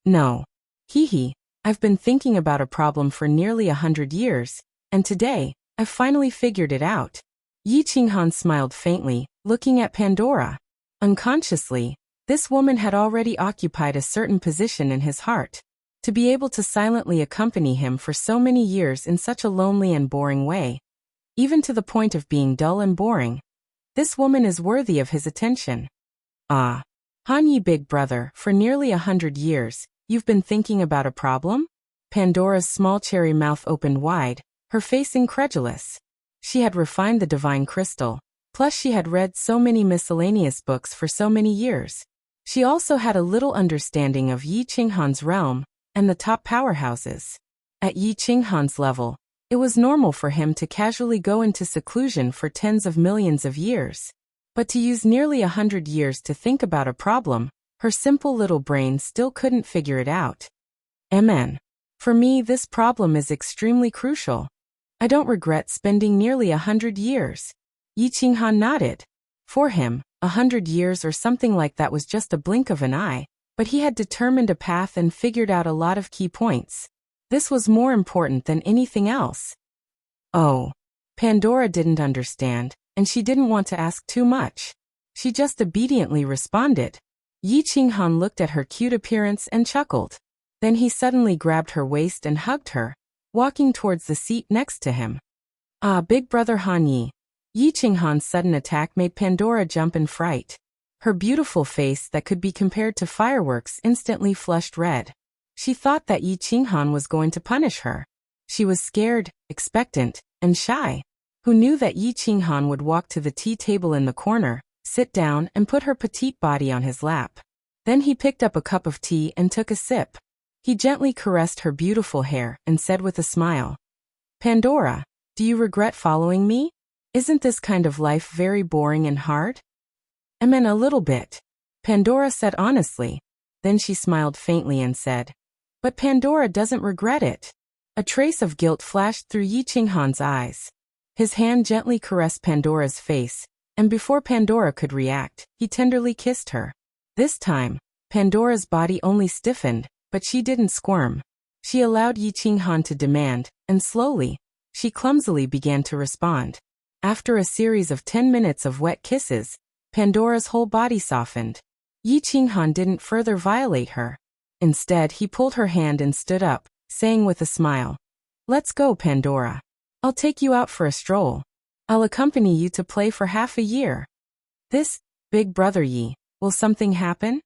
No. Hee, I've been thinking about a problem for nearly 100 years, and today, I've finally figured it out. Yi Qinghan smiled faintly, looking at Pandora. Unconsciously, this woman had already occupied a certain position in his heart. To be able to silently accompany him for so many years in such a lonely and boring way, even to the point of being dull and boring, this woman is worthy of his attention. Ah. Han Yi, big brother, for nearly 100 years, you've been thinking about a problem? Pandora's small cherry mouth opened wide, her face incredulous. She had refined the divine crystal, plus she had read so many miscellaneous books for so many years. She also had a little understanding of Yi Qinghan's realm, and the top powerhouses. At Yi Qinghan's level, it was normal for him to casually go into seclusion for tens of millions of years. But to use nearly 100 years to think about a problem, her simple little brain still couldn't figure it out. For me, this problem is extremely crucial. I don't regret spending nearly 100 years. Yi Qinghan nodded. For him, 100 years or something like that was just a blink of an eye. But he had determined a path and figured out a lot of key points. This was more important than anything else. Oh. Pandora didn't understand, and she didn't want to ask too much. She just obediently responded. Yi Qinghan looked at her cute appearance and chuckled. Then he suddenly grabbed her waist and hugged her, walking towards the seat next to him. Ah, big brother Han Yi. Yi Qinghan's sudden attack made Pandora jump in fright. Her beautiful face that could be compared to fireworks instantly flushed red. She thought that Yi Qinghan was going to punish her. She was scared, expectant, and shy. Who knew that Yi Qinghan would walk to the tea table in the corner, sit down and put her petite body on his lap. Then he picked up a cup of tea and took a sip. He gently caressed her beautiful hair and said with a smile, Pandora, do you regret following me? Isn't this kind of life very boring and hard? A little bit. Pandora said honestly. Then she smiled faintly and said, "But Pandora doesn't regret it." A trace of guilt flashed through Yi Qinghan's eyes. His hand gently caressed Pandora's face, and before Pandora could react, he tenderly kissed her. This time, Pandora's body only stiffened, but she didn't squirm. She allowed Yi Qinghan to demand, and slowly, she clumsily began to respond. After a series of 10 minutes of wet kisses, Pandora's whole body softened. Yi Qinghan didn't further violate her. Instead, he pulled her hand and stood up, saying with a smile, "Let's go, Pandora. I'll take you out for a stroll. I'll accompany you to play for half a year." "This, big brother Yi, will something happen?"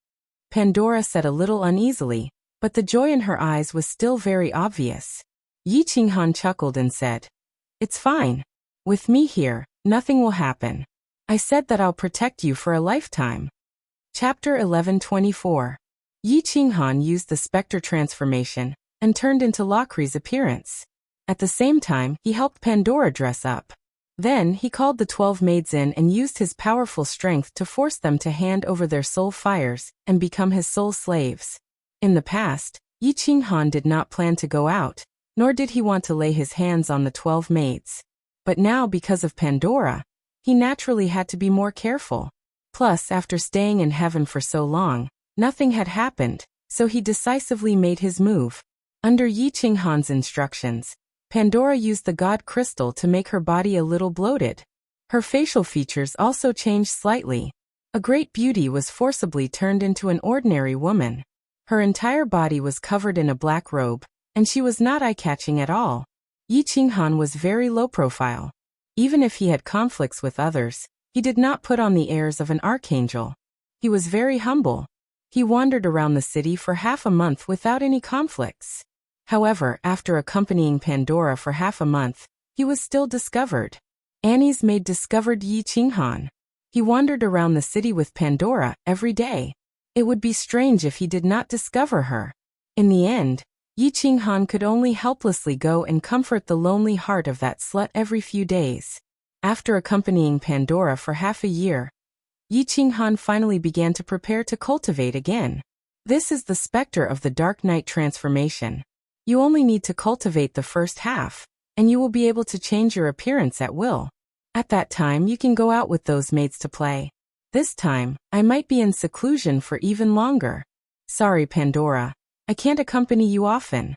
Pandora said a little uneasily, but the joy in her eyes was still very obvious. Yi Qinghan chuckled and said, "It's fine. With me here, nothing will happen. I said that I'll protect you for a lifetime." Chapter 11:24. Yi Qinghan used the specter transformation and turned into Lakri's appearance. At the same time, he helped Pandora dress up. Then, he called the 12 maids in and used his powerful strength to force them to hand over their soul fires and become his soul slaves. In the past, Yi Qinghan did not plan to go out, nor did he want to lay his hands on the 12 maids. But now, because of Pandora, he naturally had to be more careful. Plus, after staying in heaven for so long, nothing had happened, so he decisively made his move. Under Yi Qinghan's instructions, Pandora used the god crystal to make her body a little bloated. Her facial features also changed slightly. A great beauty was forcibly turned into an ordinary woman. Her entire body was covered in a black robe, and she was not eye-catching at all. Yi Qinghan was very low profile. Even if he had conflicts with others, he did not put on the airs of an archangel. He was very humble. He wandered around the city for half a month without any conflicts. However, after accompanying Pandora for half a month, he was still discovered. Annie's maid discovered Yi Qinghan. He wandered around the city with Pandora every day. It would be strange if he did not discover her. In the end, Yi Qinghan could only helplessly go and comfort the lonely heart of that slut every few days. After accompanying Pandora for half a year, Yi Qinghan finally began to prepare to cultivate again. This is the specter of the Dark Night transformation. You only need to cultivate the first half, and you will be able to change your appearance at will. At that time, you can go out with those maids to play. This time, I might be in seclusion for even longer. Sorry, Pandora. I can't accompany you often.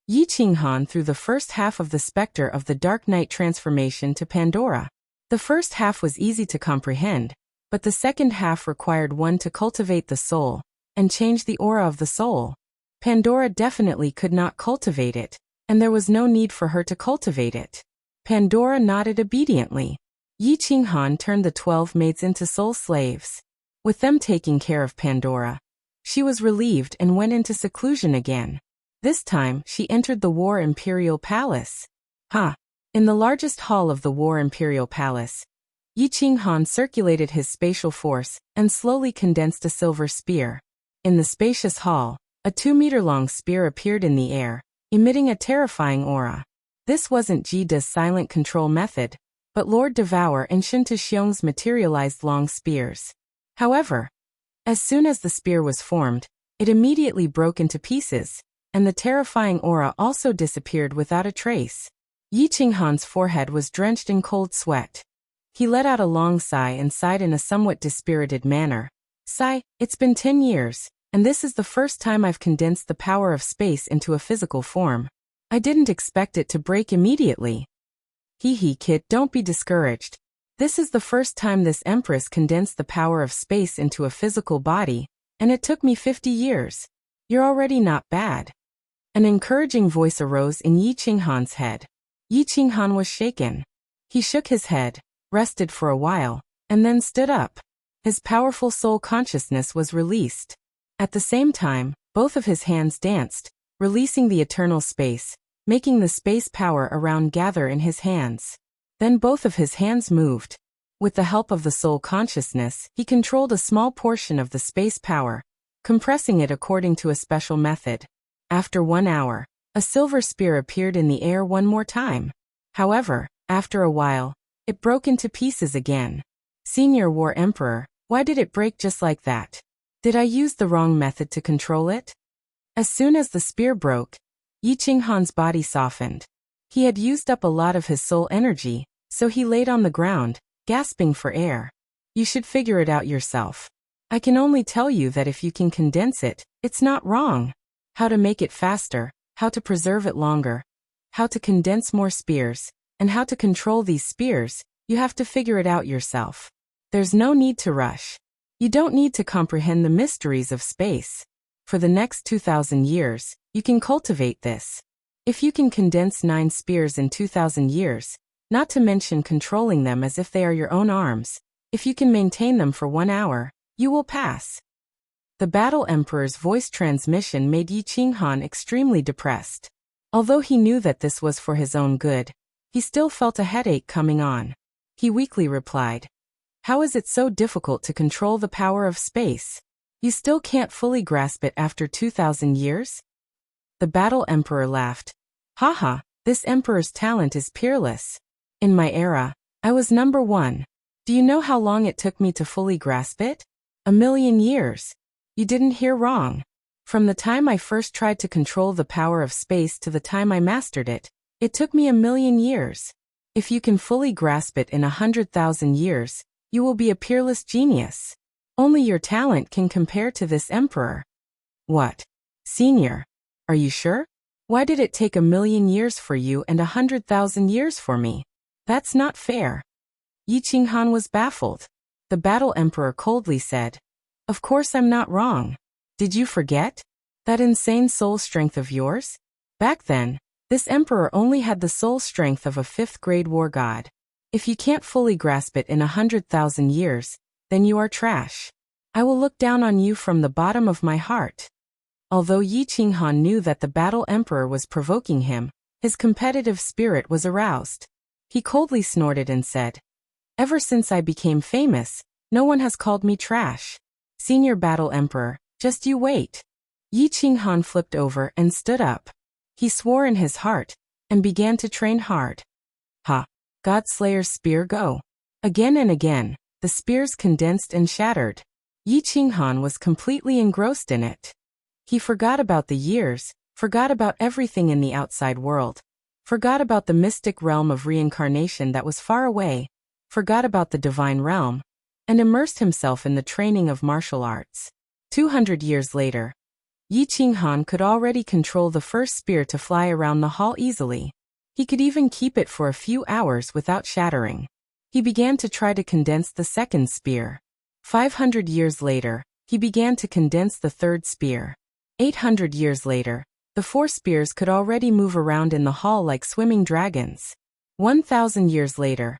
Yi Qinghan threw the first half of the specter of the Dark Night transformation to Pandora. The first half was easy to comprehend, but the second half required one to cultivate the soul and change the aura of the soul. Pandora definitely could not cultivate it, and there was no need for her to cultivate it. Pandora nodded obediently. Yi Qinghan turned the 12 maids into soul slaves. With them taking care of Pandora, she was relieved and went into seclusion again. This time, she entered the War Imperial Palace. In the largest hall of the War Imperial Palace, Yi Qinghan circulated his spatial force and slowly condensed a silver spear. In the spacious hall, a 2-meter-long spear appeared in the air, emitting a terrifying aura. This wasn't Jida's silent control method, but Lord Devour and Shin Taxiong's materialized long spears. However, as soon as the spear was formed, it immediately broke into pieces, and the terrifying aura also disappeared without a trace. Yi Qinghan's forehead was drenched in cold sweat. He let out a long sigh and sighed in a somewhat dispirited manner. "Sigh, it's been 10 years. And this is the first time I've condensed the power of space into a physical form. I didn't expect it to break immediately." Kid, don't be discouraged. This is the first time this Empress condensed the power of space into a physical body, and it took me 50 years. You're already not bad. An encouraging voice arose in Yi Qinghan's head. Yi Qinghan was shaken. He shook his head, rested for a while, and then stood up. His powerful soul consciousness was released. At the same time, both of his hands danced, releasing the eternal space, making the space power around gather in his hands. Then both of his hands moved. With the help of the soul consciousness, he controlled a small portion of the space power, compressing it according to a special method. After 1 hour, a silver spear appeared in the air one more time. However, after a while, it broke into pieces again. Senior War Emperor, why did it break just like that? Did I use the wrong method to control it? As soon as the spear broke, Yi Qinghan's body softened. He had used up a lot of his soul energy, so he laid on the ground, gasping for air. You should figure it out yourself. I can only tell you that if you can condense it, it's not wrong. How to make it faster, how to preserve it longer, how to condense more spears, and how to control these spears, you have to figure it out yourself. There's no need to rush. You don't need to comprehend the mysteries of space. For the next 2,000 years, you can cultivate this. If you can condense 9 spears in 2,000 years, not to mention controlling them as if they are your own arms, if you can maintain them for 1 hour, you will pass. The Battle Emperor's voice transmission made Yi Qinghan extremely depressed. Although he knew that this was for his own good, he still felt a headache coming on. He weakly replied, "How is it so difficult to control the power of space? You still can't fully grasp it after 2,000 years?" The Battle Emperor laughed. "Haha, this emperor's talent is peerless. In my era, I was number 1. Do you know how long it took me to fully grasp it? 1,000,000 years. You didn't hear wrong. From the time I first tried to control the power of space to the time I mastered it, it took me 1,000,000 years. If you can fully grasp it in 100,000 years, you will be a peerless genius. Only your talent can compare to this emperor." "What? Senior? Are you sure? Why did it take 1,000,000 years for you and 100,000 years for me? That's not fair." Yi Qinghan was baffled. The Battle Emperor coldly said, "Of course I'm not wrong. Did you forget? That insane soul strength of yours? Back then, this emperor only had the soul strength of a 5th-grade war god. If you can't fully grasp it in 100,000 years, then you are trash. I will look down on you from the bottom of my heart." Although Yi Qinghan knew that the Battle Emperor was provoking him, his competitive spirit was aroused. He coldly snorted and said, "Ever since I became famous, no one has called me trash. Senior Battle Emperor, just you wait." Yi Qinghan flipped over and stood up. He swore in his heart, and began to train hard. "Ha! Godslayer's spear go." Again and again, the spears condensed and shattered. Yi Qinghan was completely engrossed in it. He forgot about the years, forgot about everything in the outside world, forgot about the mystic realm of reincarnation that was far away, forgot about the divine realm, and immersed himself in the training of martial arts. 200 years later, Yi Qinghan could already control the first spear to fly around the hall easily. He could even keep it for a few hours without shattering. He began to try to condense the second spear. 500 years later, he began to condense the third spear. 800 years later, the 4 spears could already move around in the hall like swimming dragons. 1,000 years later,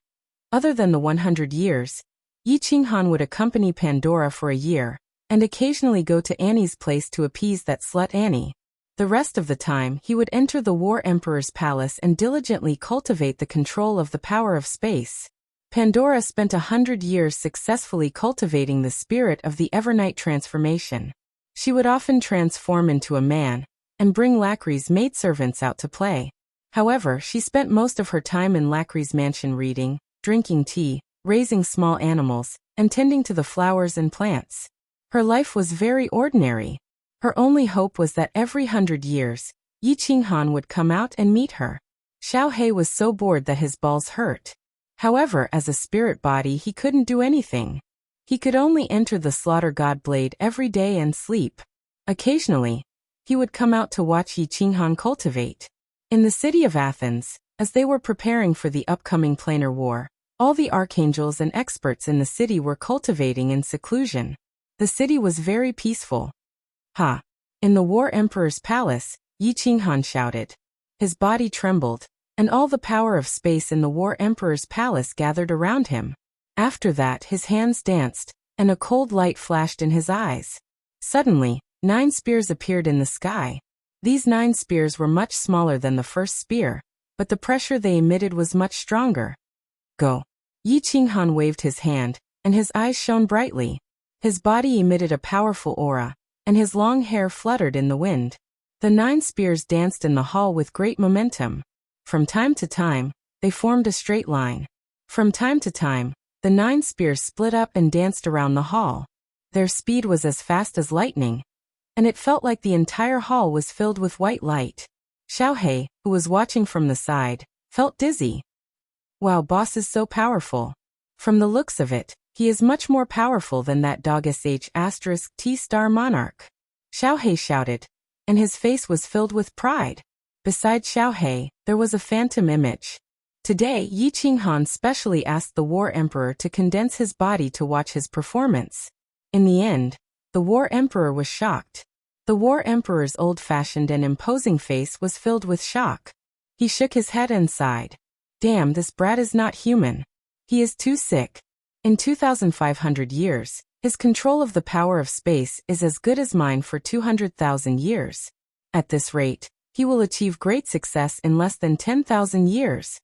other than the 100 years, Yi Qinghan would accompany Pandora for a year, and occasionally go to Annie's place to appease that slut Annie. The rest of the time he would enter the War Emperor's palace and diligently cultivate the control of the power of space. Pandora spent 100 years successfully cultivating the spirit of the Evernight transformation. She would often transform into a man, and bring Lacri's maidservants out to play. However, she spent most of her time in Lacri's mansion reading, drinking tea, raising small animals, and tending to the flowers and plants. Her life was very ordinary. Her only hope was that every 100 years, Yi Qinghan would come out and meet her. Xiao He was so bored that his balls hurt. However, as a spirit body he couldn't do anything. He could only enter the slaughter god blade every day and sleep. Occasionally, he would come out to watch Yi Qinghan cultivate. In the city of Athens, as they were preparing for the upcoming planar war, all the archangels and experts in the city were cultivating in seclusion. The city was very peaceful. "Ha!" In the War Emperor's palace, Yi Qinghan shouted. His body trembled, and all the power of space in the War Emperor's palace gathered around him. After that his hands danced, and a cold light flashed in his eyes. Suddenly, 9 spears appeared in the sky. These 9 spears were much smaller than the first spear, but the pressure they emitted was much stronger. "Go!" Yi Qinghan waved his hand, and his eyes shone brightly. His body emitted a powerful aura, and his long hair fluttered in the wind. The 9 spears danced in the hall with great momentum. From time to time, they formed a straight line. From time to time, the 9 spears split up and danced around the hall. Their speed was as fast as lightning, and it felt like the entire hall was filled with white light. Xiaohei, who was watching from the side, felt dizzy. Wow, boss is so powerful. From the looks of it, he is much more powerful than that dog *T-star monarch. Xiaohei shouted, and his face was filled with pride. Beside Xiaohei, there was a phantom image. Today, Yi Qinghan specially asked the War Emperor to condense his body to watch his performance. In the end, the War Emperor was shocked. The War Emperor's old-fashioned and imposing face was filled with shock. He shook his head and sighed. Damn, this brat is not human. He is too sick. In 2,500 years, his control of the power of space is as good as mine for 200,000 years. At this rate, he will achieve great success in less than 10,000 years.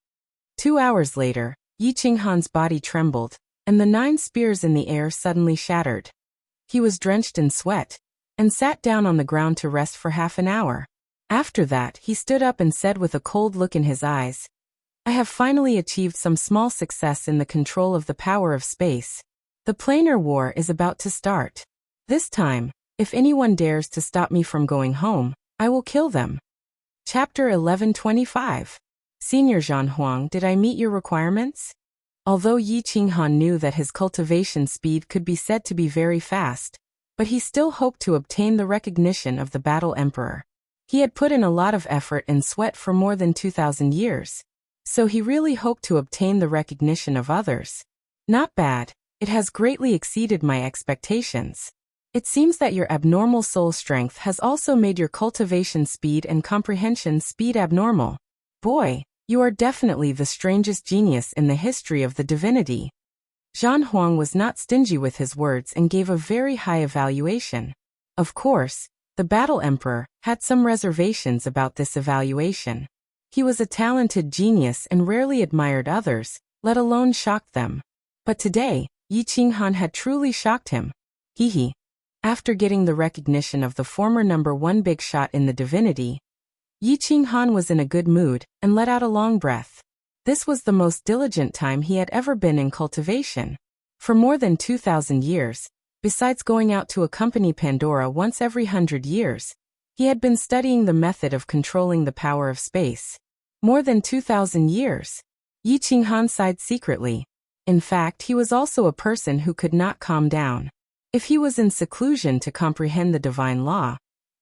2 hours later, Yi Qinghan's body trembled, and the 9 spears in the air suddenly shattered. He was drenched in sweat, and sat down on the ground to rest for half an hour. After that, he stood up and said with a cold look in his eyes, I have finally achieved some small success in the control of the power of space. The planar war is about to start. This time, if anyone dares to stop me from going home, I will kill them. Chapter 1125. Senior Zhan Huang, did I meet your requirements? Although Yi Qinghan knew that his cultivation speed could be said to be very fast, but he still hoped to obtain the recognition of the Battle Emperor. He had put in a lot of effort and sweat for more than 2,000 years, so he really hoped to obtain the recognition of others. Not bad, it has greatly exceeded my expectations. It seems that your abnormal soul strength has also made your cultivation speed and comprehension speed abnormal. Boy, you are definitely the strangest genius in the history of the divinity. Zhan Huang was not stingy with his words and gave a very high evaluation. Of course, the Battle Emperor had some reservations about this evaluation. He was a talented genius and rarely admired others, let alone shocked them. But today, Yi Qinghan had truly shocked him. Hee. After getting the recognition of the former #1 big shot in the divinity, Yi Qinghan was in a good mood and let out a long breath. This was the most diligent time he had ever been in cultivation. For more than 2,000 years, besides going out to accompany Pandora once every 100 years, he had been studying the method of controlling the power of space. More than 2,000 years. Yi Qinghan sighed secretly. In fact, he was also a person who could not calm down. If he was in seclusion to comprehend the divine law,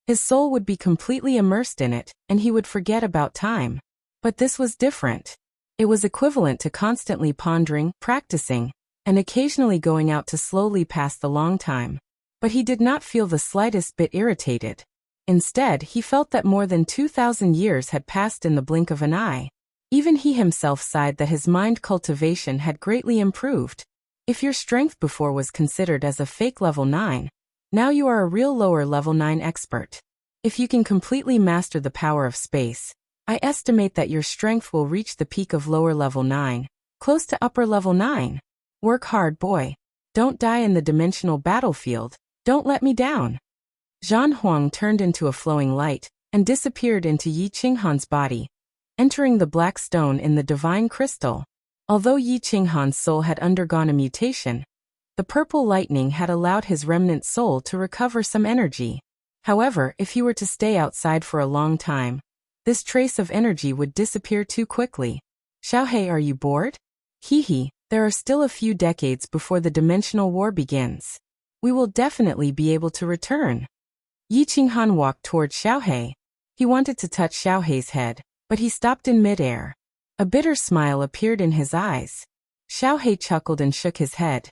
his soul would be completely immersed in it, and he would forget about time. But this was different. It was equivalent to constantly pondering, practicing, and occasionally going out to slowly pass the long time. But he did not feel the slightest bit irritated. Instead, he felt that more than 2,000 years had passed in the blink of an eye. Even he himself sighed that his mind cultivation had greatly improved. If your strength before was considered as a fake level 9, now you are a real lower level 9 expert. If you can completely master the power of space, I estimate that your strength will reach the peak of lower level 9, close to upper level 9. Work hard, boy. Don't die in the dimensional battlefield. Don't let me down. Zhan Huang turned into a flowing light and disappeared into Yi Qinghan's body, entering the black stone in the divine crystal. Although Yi Qinghan's soul had undergone a mutation, the purple lightning had allowed his remnant soul to recover some energy. However, if he were to stay outside for a long time, this trace of energy would disappear too quickly. Xiaohei, are you bored? Hee, there are still a few decades before the dimensional war begins. We will definitely be able to return. Yi Qinghan walked toward Xiaohei. He wanted to touch Xiaohei's head, but he stopped in midair. A bitter smile appeared in his eyes. Xiaohei chuckled and shook his head.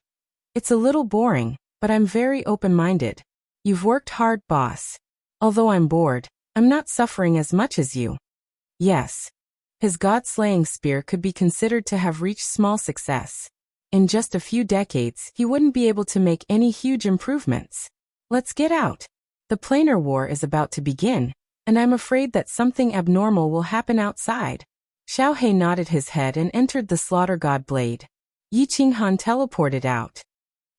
It's a little boring, but I'm very open-minded. You've worked hard, boss. Although I'm bored, I'm not suffering as much as you. Yes. His god-slaying spear could be considered to have reached small success. In just a few decades, he wouldn't be able to make any huge improvements. Let's get out. The planar war is about to begin, and I'm afraid that something abnormal will happen outside. Xiaohei nodded his head and entered the slaughter god blade. Yi Qinghan teleported out.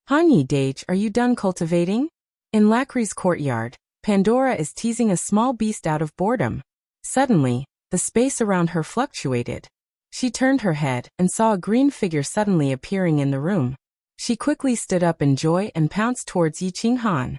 Hanyi Dage, are you done cultivating? In Lacri's courtyard, Pandora is teasing a small beast out of boredom. Suddenly, the space around her fluctuated. She turned her head and saw a green figure suddenly appearing in the room. She quickly stood up in joy and pounced towards Yi Qinghan.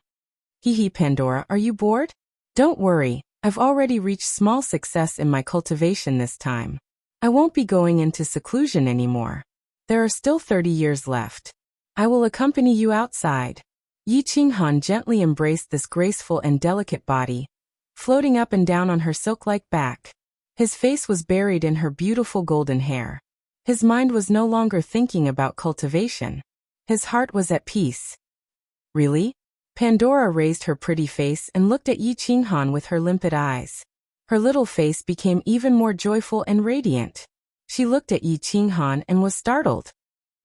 Hee, Pandora, are you bored? Don't worry, I've already reached small success in my cultivation this time. I won't be going into seclusion anymore. There are still 30 years left. I will accompany you outside. Yi Qinghan gently embraced this graceful and delicate body, floating up and down on her silk-like back. His face was buried in her beautiful golden hair. His mind was no longer thinking about cultivation. His heart was at peace. Really? Pandora raised her pretty face and looked at Yi Qinghan with her limpid eyes. Her little face became even more joyful and radiant. She looked at Yi Qinghan and was startled.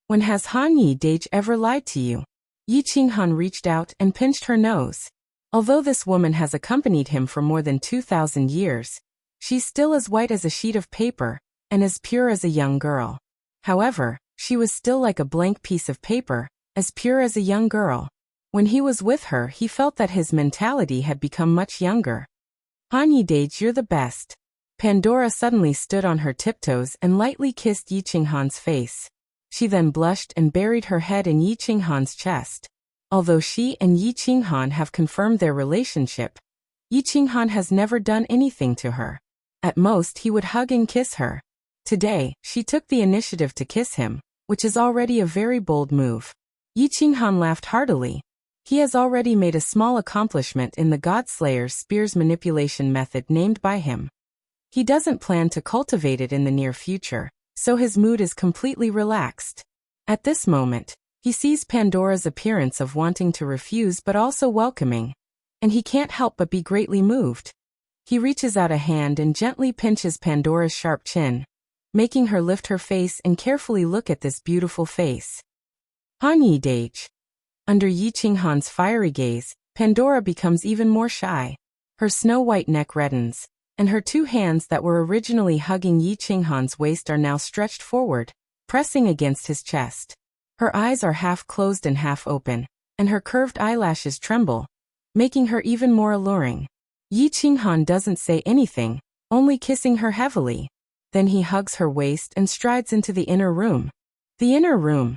When has Han Yi Dage ever lied to you? Yi Qinghan reached out and pinched her nose. Although this woman has accompanied him for more than 2,000 years, she's still as white as a sheet of paper, and as pure as a young girl. However, she was still like a blank piece of paper, as pure as a young girl. When he was with her, he felt that his mentality had become much younger. Han Yi Dage, you're the best. Pandora suddenly stood on her tiptoes and lightly kissed Yi Qinghan's face. She then blushed and buried her head in Yi Qinghan's chest. Although she and Yi Qinghan have confirmed their relationship, Yi Qinghan has never done anything to her. At most, he would hug and kiss her. Today, she took the initiative to kiss him, which is already a very bold move. Yi Qinghan laughed heartily. He has already made a small accomplishment in the Godslayer's spear's manipulation method named by him. He doesn't plan to cultivate it in the near future, so his mood is completely relaxed. At this moment, he sees Pandora's appearance of wanting to refuse but also welcoming, and he can't help but be greatly moved. He reaches out a hand and gently pinches Pandora's sharp chin, making her lift her face and carefully look at this beautiful face. Han Yi Dage. Under Yi Qinghan's fiery gaze, Pandora becomes even more shy. Her snow-white neck reddens, and her two hands that were originally hugging Yi Qinghan's waist are now stretched forward, pressing against his chest. Her eyes are half closed and half open, and her curved eyelashes tremble, making her even more alluring. Yi Qinghan doesn't say anything, only kissing her heavily. Then he hugs her waist and strides into the inner room. The inner room.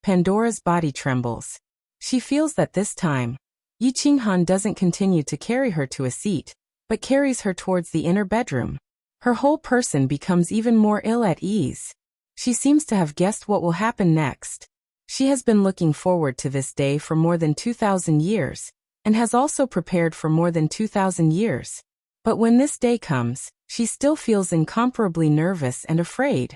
Pandora's body trembles. She feels that this time, Yi Qinghan doesn't continue to carry her to a seat, but carries her towards the inner bedroom. Her whole person becomes even more ill at ease. She seems to have guessed what will happen next. She has been looking forward to this day for more than 2,000 years, and has also prepared for more than 2,000 years. But when this day comes, she still feels incomparably nervous and afraid.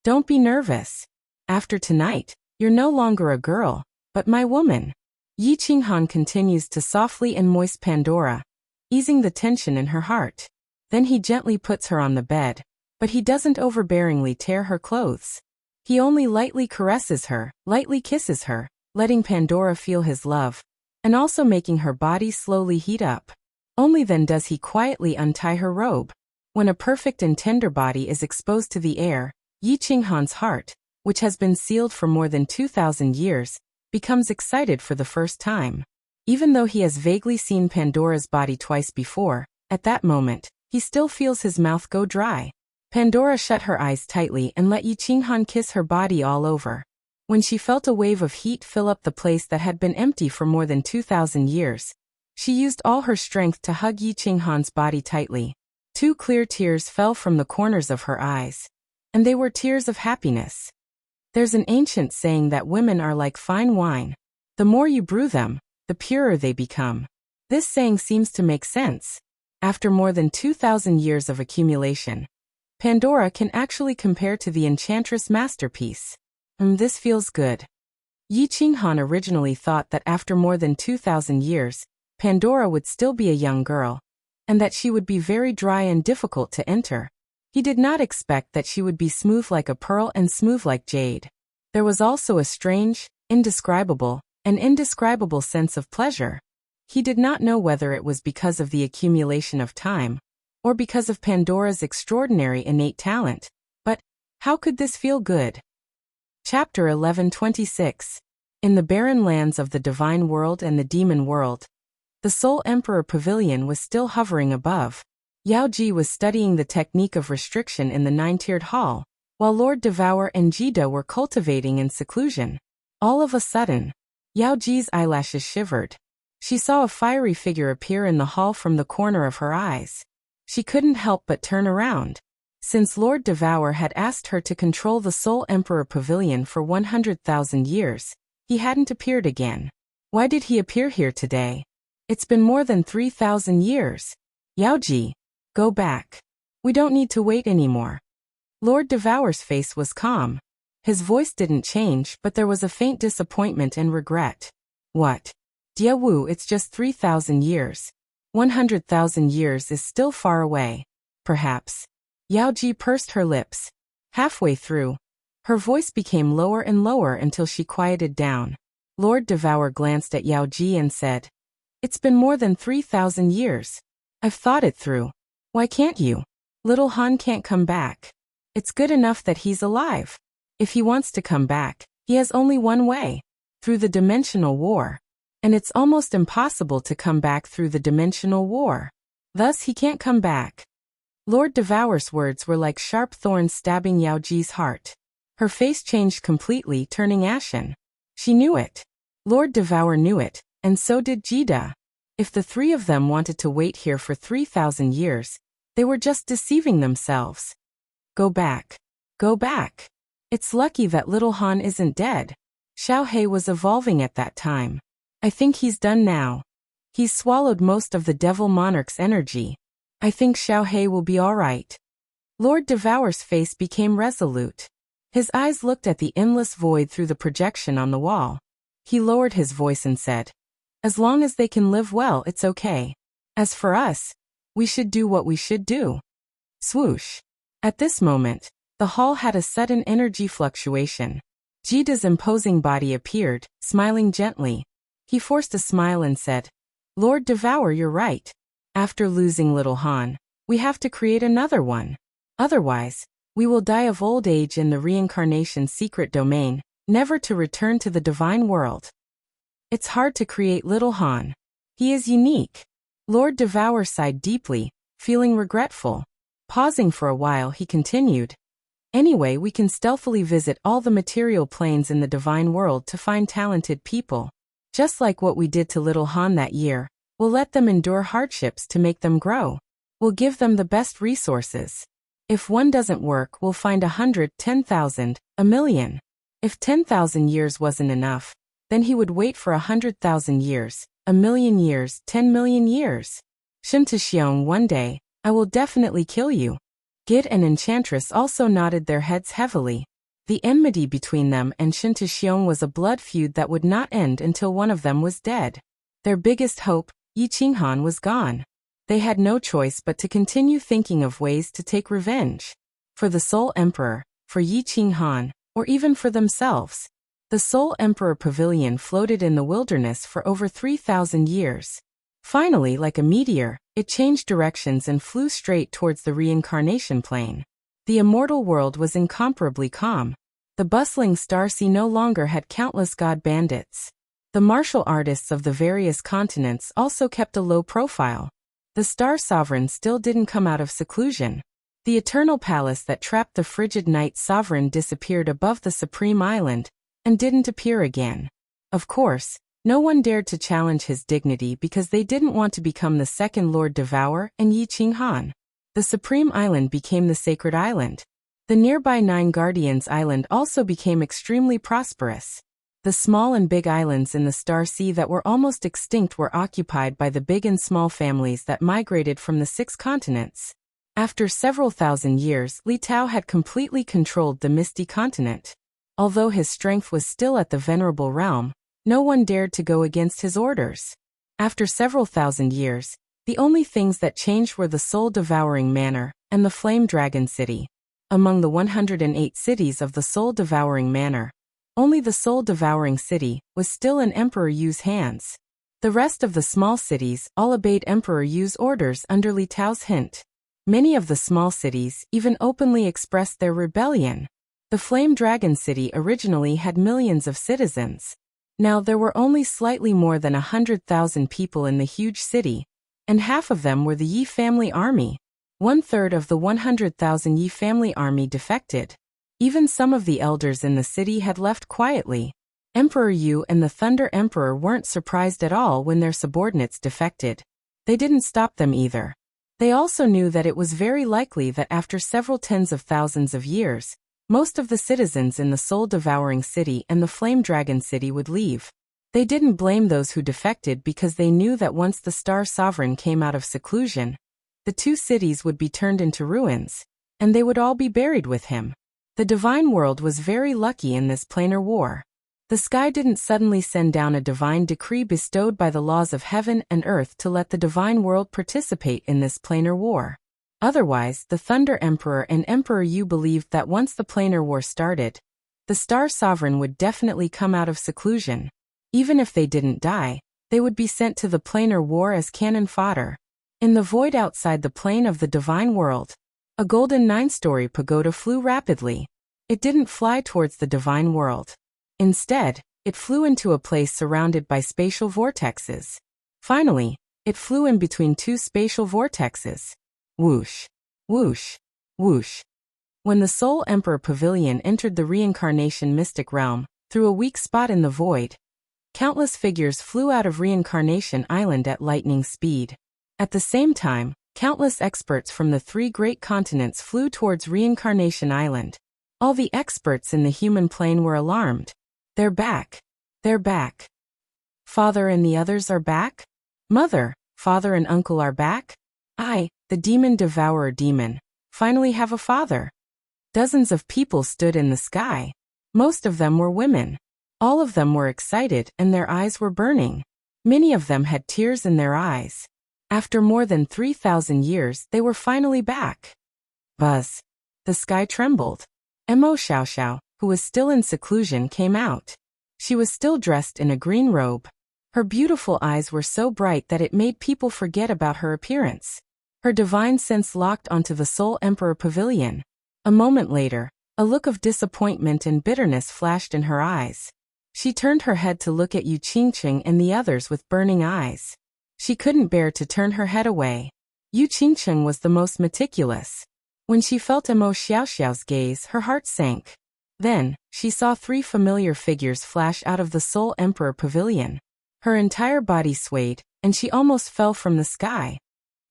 Don't be nervous. After tonight, you're no longer a girl, but my woman. Yi Qinghan continues to softly and moist Pandora, easing the tension in her heart. Then he gently puts her on the bed, but he doesn't overbearingly tear her clothes. He only lightly caresses her, lightly kisses her, letting Pandora feel his love, and also making her body slowly heat up. Only then does he quietly untie her robe. When a perfect and tender body is exposed to the air, Yi Qinghan's heart, which has been sealed for more than 2,000 years, becomes excited for the first time. Even though he has vaguely seen Pandora's body twice before, at that moment, he still feels his mouth go dry. Pandora shut her eyes tightly and let Yi Qinghan kiss her body all over. When she felt a wave of heat fill up the place that had been empty for more than 2,000 years, she used all her strength to hug Yi Qinghan's body tightly. 2 clear tears fell from the corners of her eyes, and they were tears of happiness. There's an ancient saying that women are like fine wine. The more you brew them, the purer they become. This saying seems to make sense. After more than 2,000 years of accumulation, Pandora can actually compare to the Enchantress masterpiece. This feels good. Yi Qinghan originally thought that after more than 2,000 years, Pandora would still be a young girl, and that she would be very dry and difficult to enter. He did not expect that she would be smooth like a pearl and smooth like jade. There was also a strange, indescribable sense of pleasure. He did not know whether it was because of the accumulation of time, or because of Pandora's extraordinary innate talent. But how could this feel good? Chapter 11:26. In the barren lands of the divine world and the demon world, the Soul Emperor Pavilion was still hovering above. Yao Ji was studying the technique of restriction in the 9-tiered hall, while Lord Devour and Jida were cultivating in seclusion. All of a sudden, Yao Ji's eyelashes shivered. She saw a fiery figure appear in the hall from the corner of her eyes. She couldn't help but turn around. Since Lord Devour had asked her to control the Soul Emperor Pavilion for 100,000 years, he hadn't appeared again. Why did he appear here today? It's been more than 3,000 years. Yao Ji, go back. We don't need to wait anymore. Lord Devour's face was calm. His voice didn't change, but there was a faint disappointment and regret. What? Dia Wu, it's just 3,000 years. 100,000 years is still far away. Perhaps. Yao Ji pursed her lips. Halfway through, her voice became lower and lower until she quieted down. Lord Devour glanced at Yao Ji and said, It's been more than 3,000 years. I've thought it through. Why can't you? Little Han can't come back. It's good enough that he's alive. If he wants to come back, he has only one way. Through the dimensional war. And it's almost impossible to come back through the dimensional war. Thus he can't come back. Lord Devour's words were like sharp thorns stabbing Yao Ji's heart. Her face changed completely, turning ashen. She knew it. Lord Devour knew it, and so did Jida. If the three of them wanted to wait here for 3,000 years, they were just deceiving themselves. Go back. Go back. It's lucky that little Han isn't dead. Xiao He was evolving at that time. I think he's done now. He's swallowed most of the Devil Monarch's energy. I think Xiao He will be all right. Lord Devour's face became resolute. His eyes looked at the endless void through the projection on the wall. He lowered his voice and said, As long as they can live well, it's okay. As for us, we should do what we should do. Swoosh. At this moment, the hall had a sudden energy fluctuation. Jida's imposing body appeared, smiling gently. He forced a smile and said, Lord Devour, you're right. After losing little Han, we have to create another one. Otherwise, we will die of old age in the reincarnation secret domain, never to return to the divine world. It's hard to create little Han. He is unique. Lord Devour sighed deeply, feeling regretful. Pausing for a while, he continued. Anyway, we can stealthily visit all the material planes in the divine world to find talented people. Just like what we did to little Han that year, we'll let them endure hardships to make them grow. We'll give them the best resources. If one doesn't work, we'll find 100, 10,000, a million. If 10,000 years wasn't enough, then he would wait for 100,000 years, a million years, 10 million years. Shen Xiong, one day, I will definitely kill you. Gid and Enchantress also nodded their heads heavily. The enmity between them and Shen Xiong was a blood feud that would not end until one of them was dead. Their biggest hope, Yi Qinghan, was gone. They had no choice but to continue thinking of ways to take revenge. For the Soul Emperor, for Yi Qinghan, or even for themselves. The Soul Emperor Pavilion floated in the wilderness for over 3,000 years. Finally, like a meteor, it changed directions and flew straight towards the reincarnation plane. The immortal world was incomparably calm. The bustling star sea no longer had countless god bandits. The martial artists of the various continents also kept a low profile. The Star Sovereign still didn't come out of seclusion. The eternal palace that trapped the frigid Night Sovereign disappeared above the Supreme Island, and didn't appear again. Of course, no one dared to challenge his dignity because they didn't want to become the second Lord Devour and Yi Qinghan. The Supreme Island became the Sacred Island. The nearby Nine Guardians Island also became extremely prosperous. The small and big islands in the Star Sea that were almost extinct were occupied by the big and small families that migrated from the 6 continents. After several thousand years, Li Tao had completely controlled the Misty Continent. Although his strength was still at the Venerable Realm, no one dared to go against his orders. After several thousand years, the only things that changed were the soul-devouring manor and the flame dragon city. Among the 108 cities of the soul-devouring manor, only the soul-devouring city was still in Emperor Yu's hands. The rest of the small cities all obeyed Emperor Yu's orders under Li Tao's hint. Many of the small cities even openly expressed their rebellion. The Flame Dragon City originally had millions of citizens. Now there were only slightly more than 100,000 people in the huge city, and half of them were the Yi family army. 1/3 of the 100,000 Yi family army defected. Even some of the elders in the city had left quietly. Emperor Yu and the Thunder Emperor weren't surprised at all when their subordinates defected. They didn't stop them either. They also knew that it was very likely that after several tens of thousands of years, most of the citizens in the soul-devouring city and the flame dragon city would leave. They didn't blame those who defected because they knew that once the Star Sovereign came out of seclusion, the two cities would be turned into ruins, and they would all be buried with him. The divine world was very lucky in this planar war. The sky didn't suddenly send down a divine decree bestowed by the laws of heaven and earth to let the divine world participate in this planar war. Otherwise, the Thunder Emperor and Emperor Yu believed that once the planar war started, the Star Sovereign would definitely come out of seclusion. Even if they didn't die, they would be sent to the planar war as cannon fodder. In the void outside the plane of the divine world, a golden 9-story pagoda flew rapidly. It didn't fly towards the divine world. Instead, it flew into a place surrounded by spatial vortexes. Finally, it flew in between two spatial vortexes. Whoosh, whoosh, whoosh. When the Soul Emperor Pavilion entered the reincarnation mystic realm, through a weak spot in the void, countless figures flew out of Reincarnation Island at lightning speed. At the same time, countless experts from the 3 great continents flew towards Reincarnation Island. All the experts in the human plane were alarmed. They're back. They're back. Father and the others are back? Mother, father and uncle are back? I, the demon devourer demon, finally have a father. Dozens of people stood in the sky. Most of them were women. All of them were excited and their eyes were burning. Many of them had tears in their eyes. After more than 3,000 years, they were finally back. Buzz. The sky trembled. Mo Xiaoxiao, who was still in seclusion, came out. She was still dressed in a green robe. Her beautiful eyes were so bright that it made people forget about her appearance. Her divine sense locked onto the Soul Emperor Pavilion. A moment later, a look of disappointment and bitterness flashed in her eyes. She turned her head to look at Yu Qingqing and the others with burning eyes. She couldn't bear to turn her head away. Yu Qingqing was the most meticulous. When she felt Mo Xiaoxiao's gaze, her heart sank. Then, she saw 3 familiar figures flash out of the Soul Emperor Pavilion. Her entire body swayed, and she almost fell from the sky.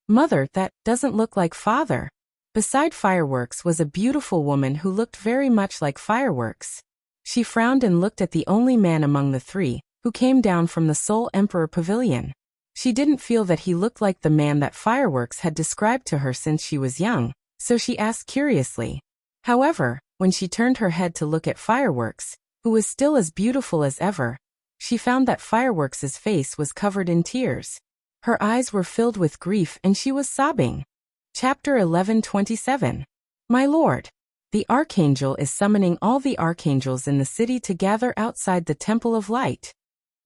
Mother, that doesn't look like father. Beside Fireworks was a beautiful woman who looked very much like Fireworks. She frowned and looked at the only man among the 3, who came down from the Soul Emperor Pavilion. She didn't feel that he looked like the man that Fireworks had described to her since she was young, so she asked curiously. However, when she turned her head to look at Fireworks, who was still as beautiful as ever, she found that Fireworks's face was covered in tears. Her eyes were filled with grief and she was sobbing. Chapter 11:27. My lord. The Archangel is summoning all the archangels in the city to gather outside the Temple of Light.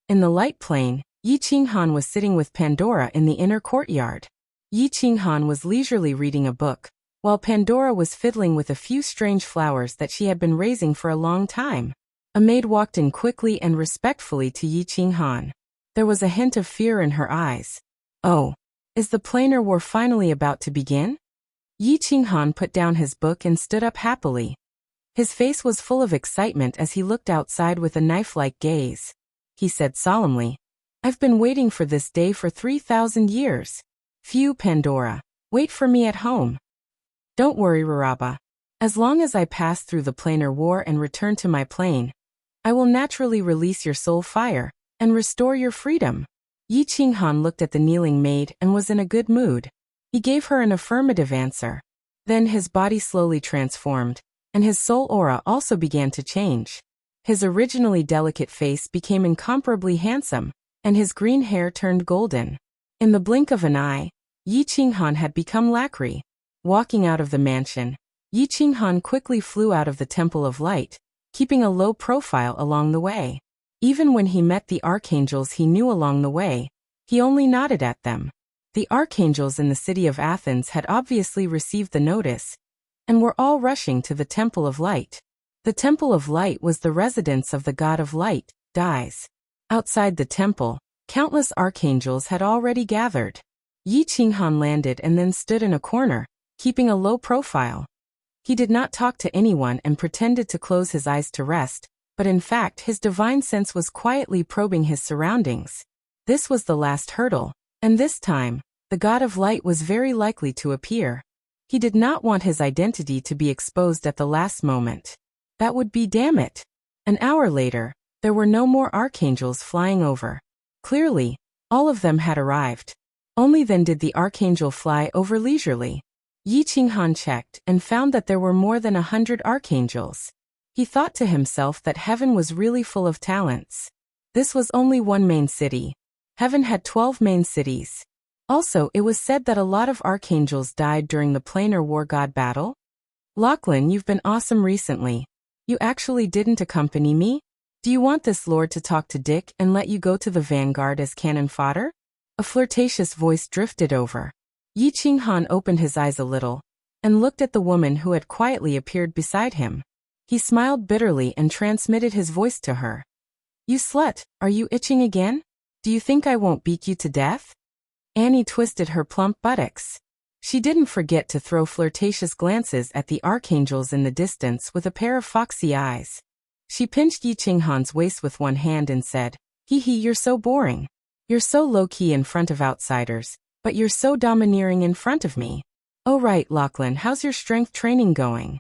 In the light plane, Yi Qinghan was sitting with Pandora in the inner courtyard. Yi Qinghan was leisurely reading a book, while Pandora was fiddling with a few strange flowers that she had been raising for a long time. A maid walked in quickly and respectfully to Yi Qinghan. There was a hint of fear in her eyes. Oh, is the planar war finally about to begin? Yi Qinghan put down his book and stood up happily. His face was full of excitement as he looked outside with a knife-like gaze. He said solemnly, I've been waiting for this day for 3,000 years. Phew, Pandora, wait for me at home. Don't worry, Raraba. As long as I pass through the planar war and return to my plane, I will naturally release your soul fire and restore your freedom. Yi Qinghan looked at the kneeling maid and was in a good mood. He gave her an affirmative answer. Then his body slowly transformed, and his soul aura also began to change. His originally delicate face became incomparably handsome, and his green hair turned golden. In the blink of an eye, Yi Qinghan had become Lacri. Walking out of the mansion, Yi Qinghan quickly flew out of the Temple of Light, keeping a low profile along the way. Even when he met the archangels he knew along the way, he only nodded at them. The archangels in the city of Athens had obviously received the notice, and were all rushing to the Temple of Light. The Temple of Light was the residence of the god of light, Dies. Outside the temple, countless archangels had already gathered. Yi Qinghan landed and then stood in a corner, keeping a low profile. He did not talk to anyone and pretended to close his eyes to rest, but in fact his divine sense was quietly probing his surroundings. This was the last hurdle, and this time, the god of light was very likely to appear. He did not want his identity to be exposed at the last moment. That would be damn it. An hour later, there were no more archangels flying over. Clearly, all of them had arrived. Only then did the archangel fly over leisurely. Yi Qinghan checked and found that there were more than 100 archangels. He thought to himself that heaven was really full of talents. This was only one main city. Heaven had 12 main cities. Also, it was said that a lot of archangels died during the planar war god battle. Lachlan, you've been awesome recently. You actually didn't accompany me? Do you want this lord to talk to Dick and let you go to the vanguard as cannon fodder? A flirtatious voice drifted over. Yi Qinghan opened his eyes a little and looked at the woman who had quietly appeared beside him. He smiled bitterly and transmitted his voice to her. You slut, are you itching again? Do you think I won't beat you to death? Annie twisted her plump buttocks. She didn't forget to throw flirtatious glances at the archangels in the distance with a pair of foxy eyes. She pinched Yi Qinghan's waist with one hand and said, Hee hee, you're so boring. You're so low-key in front of outsiders, but you're so domineering in front of me. Oh right, Lachlan, how's your strength training going?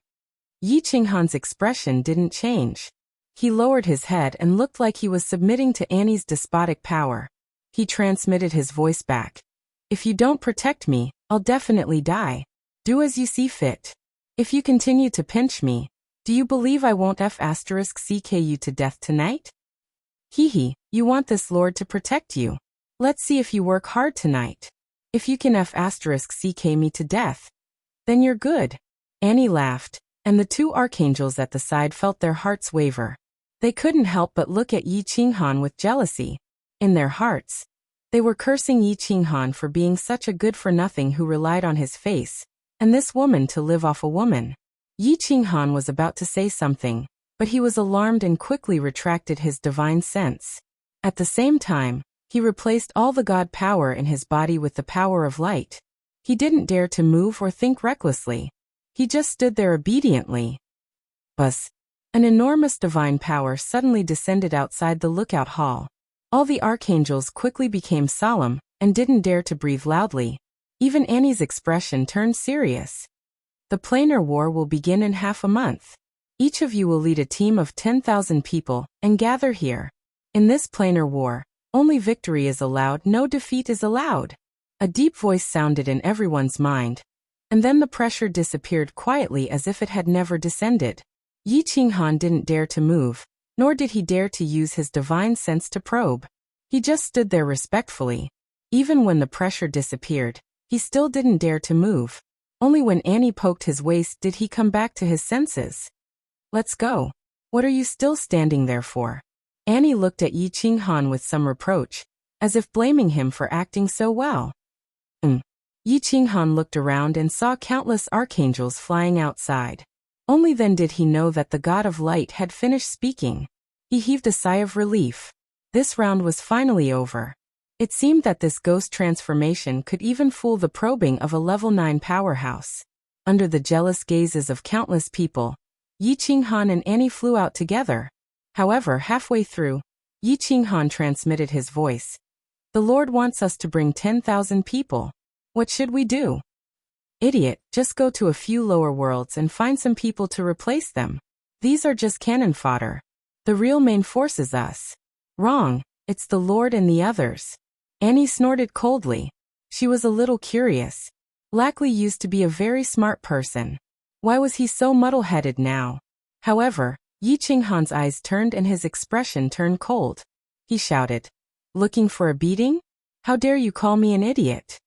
Yi Qinghan's expression didn't change. He lowered his head and looked like he was submitting to Annie's despotic power. He transmitted his voice back. If you don't protect me, I'll definitely die. Do as you see fit. If you continue to pinch me, do you believe I won't *CK you to death tonight? Hee hee, you want this lord to protect you. Let's see if you work hard tonight. If you can *CK me to death, then you're good. Annie laughed, and the two archangels at the side felt their hearts waver. They couldn't help but look at Yi Qinghan with jealousy. In their hearts, they were cursing Yi Qinghan for being such a good-for-nothing who relied on his face, and this woman to live off a woman. Yi Qinghan was about to say something, but he was alarmed and quickly retracted his divine sense. At the same time, he replaced all the god power in his body with the power of light. He didn't dare to move or think recklessly. He just stood there obediently. Buzz! An enormous divine power suddenly descended outside the lookout hall. All the archangels quickly became solemn and didn't dare to breathe loudly. Even Annie's expression turned serious. The planar war will begin in half a month. Each of you will lead a team of 10,000 people and gather here. In this planar war, only victory is allowed, no defeat is allowed. A deep voice sounded in everyone's mind, and then the pressure disappeared quietly as if it had never descended. Yi Qinghan didn't dare to move, nor did he dare to use his divine sense to probe. He just stood there respectfully. Even when the pressure disappeared, he still didn't dare to move. Only when Annie poked his waist did he come back to his senses. Let's go. What are you still standing there for? Annie looked at Yi Qinghan with some reproach, as if blaming him for acting so well. Yi Qinghan looked around and saw countless archangels flying outside. Only then did he know that the god of light had finished speaking. He heaved a sigh of relief. This round was finally over. It seemed that this ghost transformation could even fool the probing of a level 9 powerhouse. Under the jealous gazes of countless people, Yi Qinghan and Annie flew out together. However, halfway through, Yi Qinghan transmitted his voice. The Lord wants us to bring 10,000 people. What should we do? Idiot, just go to a few lower worlds and find some people to replace them. These are just cannon fodder. The real main force is us. Wrong, it's the Lord and the others. Annie snorted coldly. She was a little curious. Lackley used to be a very smart person. Why was he so muddle-headed now? However, Yi Qinghan's eyes turned and his expression turned cold. He shouted, "Looking for a beating? How dare you call me an idiot?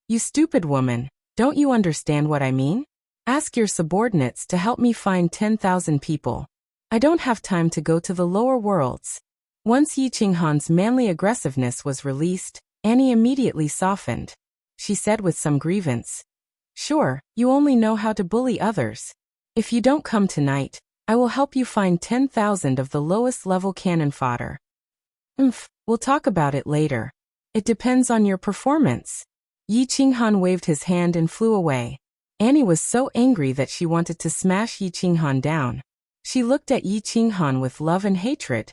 You stupid woman, don't you understand what I mean? Ask your subordinates to help me find 10,000 people. I don't have time to go to the lower worlds." Once Yi Qinghan's manly aggressiveness was released, Annie immediately softened. She said with some grievance, "Sure, you only know how to bully others. If you don't come tonight, I will help you find 10,000 of the lowest level cannon fodder." We'll talk about it later. It depends on your performance." Yi Qinghan waved his hand and flew away. Annie was so angry that she wanted to smash Yi Qinghan down. She looked at Yi Qinghan with love and hatred,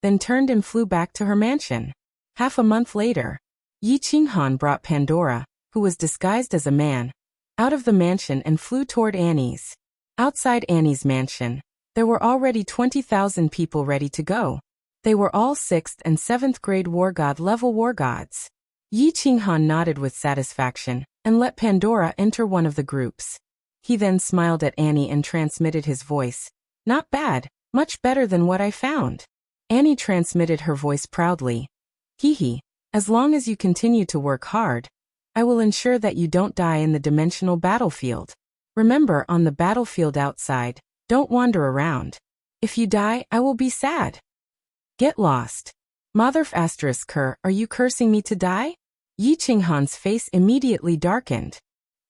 then turned and flew back to her mansion. Half a month later, Yi Qinghan brought Pandora, who was disguised as a man, out of the mansion and flew toward Annie's. Outside Annie's mansion, there were already 20,000 people ready to go. They were all 6th and 7th grade war god level war gods. Yi Qinghan nodded with satisfaction and let Pandora enter one of the groups. He then smiled at Annie and transmitted his voice. Not bad, much better than what I found. Annie transmitted her voice proudly. Hee, as long as you continue to work hard, I will ensure that you don't die in the dimensional battlefield. Remember, on the battlefield outside, don't wander around. If you die, I will be sad. Get lost. Motherf ***, are you cursing me to die? Yi Qinghan's face immediately darkened.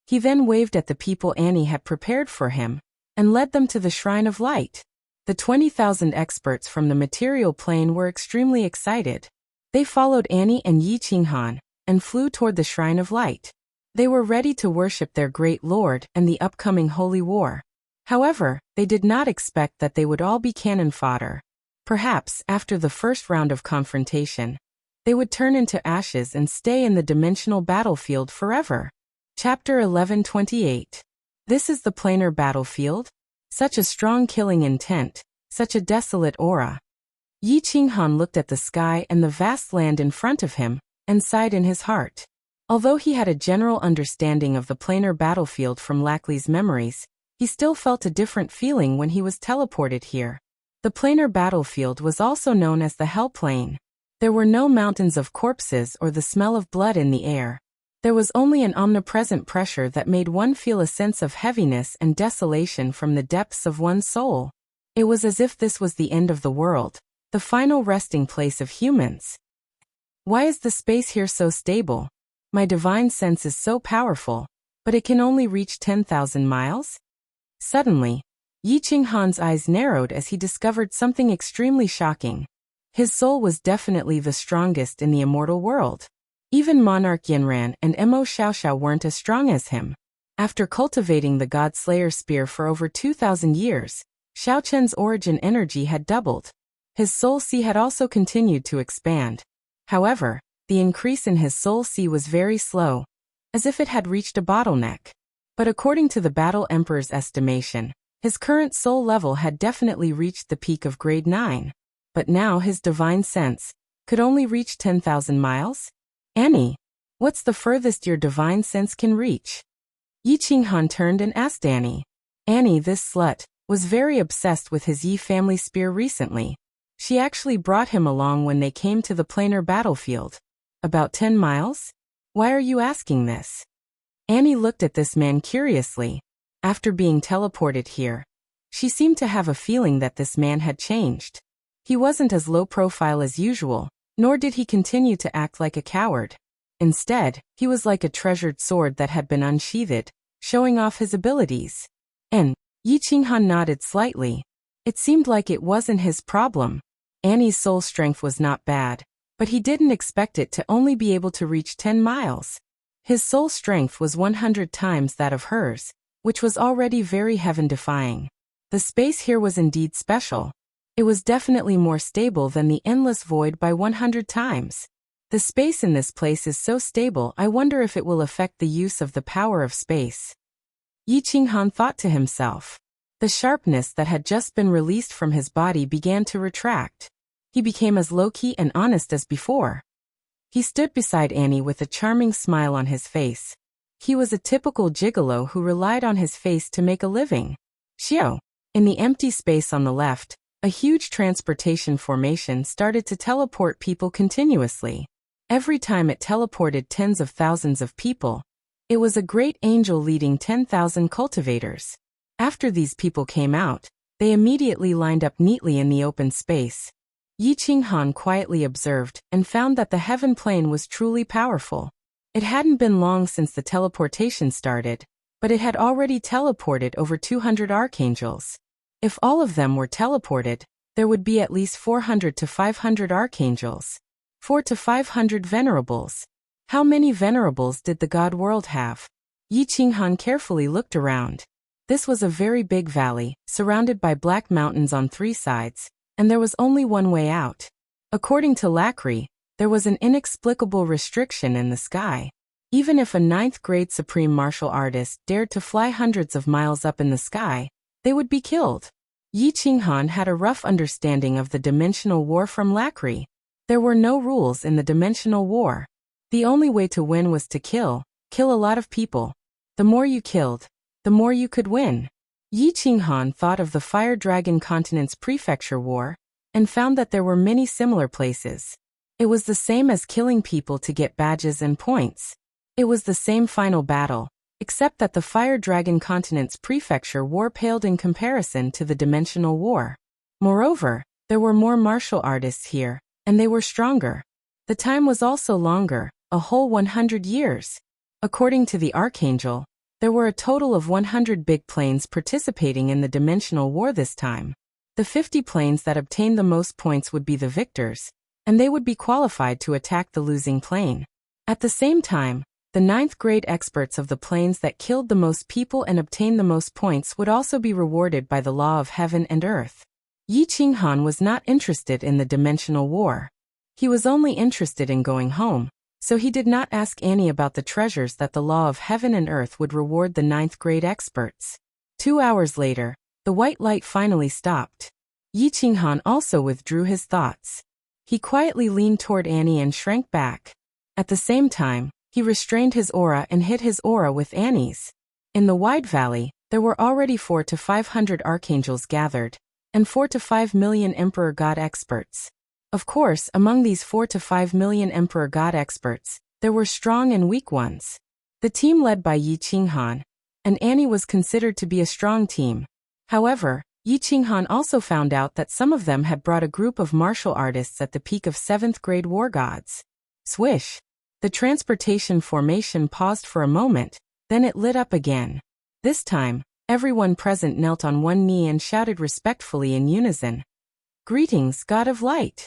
He then waved at the people Annie had prepared for him, and led them to the Shrine of Light. The 20,000 experts from the material plane were extremely excited. They followed Annie and Yi Qinghan, and flew toward the Shrine of Light. They were ready to worship their great lord and the upcoming holy war. However, they did not expect that they would all be cannon fodder. Perhaps, after the first round of confrontation, they would turn into ashes and stay in the dimensional battlefield forever. Chapter 11:28. This is the planar battlefield? Such a strong killing intent, such a desolate aura. Yi Qinghan looked at the sky and the vast land in front of him, and sighed in his heart. Although he had a general understanding of the planar battlefield from Lackley's memories, he still felt a different feeling when he was teleported here. The planar battlefield was also known as the Hell Plane. There were no mountains of corpses or the smell of blood in the air. There was only an omnipresent pressure that made one feel a sense of heaviness and desolation from the depths of one's soul. It was as if this was the end of the world, the final resting place of humans. Why is the space here so stable? My divine sense is so powerful, but it can only reach 10,000 miles? Suddenly, Yi Qinghan's eyes narrowed as he discovered something extremely shocking. His soul was definitely the strongest in the immortal world. Even Monarch Yanran and Mo Xiaoxiao weren't as strong as him. After cultivating the God Slayer spear for over 2,000 years, Xiao Chen's origin energy had doubled. His soul sea had also continued to expand. However, the increase in his soul sea was very slow, as if it had reached a bottleneck. But according to the Battle Emperor's estimation, his current soul level had definitely reached the peak of grade 9. But now his divine sense could only reach 10,000 miles? Annie, what's the furthest your divine sense can reach? Yi Qinghan turned and asked Annie. Annie, this slut, was very obsessed with his Yi family spear recently. She actually brought him along when they came to the planar battlefield. About 10 miles? Why are you asking this? Annie looked at this man curiously. After being teleported here, she seemed to have a feeling that this man had changed. He wasn't as low profile as usual, nor did he continue to act like a coward. Instead, he was like a treasured sword that had been unsheathed, showing off his abilities. And Yi Qinghan nodded slightly. It seemed like it wasn't his problem. Annie's soul strength was not bad, but he didn't expect it to only be able to reach 10 miles. His soul strength was 100 times that of hers, which was already very heaven-defying. The space here was indeed special. It was definitely more stable than the endless void by 100 times. The space in this place is so stable, I wonder if it will affect the use of the power of space. Yi Qinghan thought to himself. The sharpness that had just been released from his body began to retract. He became as low-key and honest as before. He stood beside Annie with a charming smile on his face. He was a typical gigolo who relied on his face to make a living. Xiao. In the empty space on the left, a huge transportation formation started to teleport people continuously. Every time it teleported tens of thousands of people. It was a great angel leading 10,000 cultivators. After these people came out, they immediately lined up neatly in the open space. Yi Qinghan quietly observed and found that the heaven plane was truly powerful. It hadn't been long since the teleportation started, but it had already teleported over 200 archangels. If all of them were teleported, there would be at least 400 to 500 archangels. 4 to 500 venerables. How many venerables did the God world have? Yi Qinghan carefully looked around. This was a very big valley, surrounded by black mountains on 3 sides, and there was only one way out. According to Lacri, there was an inexplicable restriction in the sky. Even if a 9th grade supreme martial artist dared to fly hundreds of miles up in the sky, they would be killed. Yi Qinghan had a rough understanding of the dimensional war from Lacri. There were no rules in the dimensional war. The only way to win was to kill a lot of people. The more you killed, the more you could win. Yi Qinghan thought of the Fire Dragon Continent's Prefecture War, and found that there were many similar places. It was the same as killing people to get badges and points. It was the same final battle, except that the Fire Dragon Continent's Prefecture War paled in comparison to the Dimensional War. Moreover, there were more martial artists here, and they were stronger. The time was also longer, a whole 100 years. According to the Archangel, there were a total of 100 big planes participating in the Dimensional War this time. The 50 planes that obtained the most points would be the victors, and they would be qualified to attack the losing plane. At the same time, the 9th grade experts of the planes that killed the most people and obtained the most points would also be rewarded by the law of heaven and earth. Yi Qinghan was not interested in the dimensional war. He was only interested in going home, so he did not ask Annie about the treasures that the law of heaven and earth would reward the 9th grade experts. 2 hours later, the white light finally stopped. Yi Qinghan also withdrew his thoughts. He quietly leaned toward Annie and shrank back. At the same time, he restrained his aura and hid his aura with Annie's. In the wide valley, there were already 400 to 500 archangels gathered, and 4 to 5 million Emperor God experts. Of course, among these 4 to 5 million Emperor God experts, there were strong and weak ones. The team led by Yi Qinghan and Annie was considered to be a strong team. However, Yi Qinghan also found out that some of them had brought a group of martial artists at the peak of 7th grade war gods. Swish! The transportation formation paused for a moment, then it lit up again. This time, everyone present knelt on one knee and shouted respectfully in unison. Greetings, God of Light!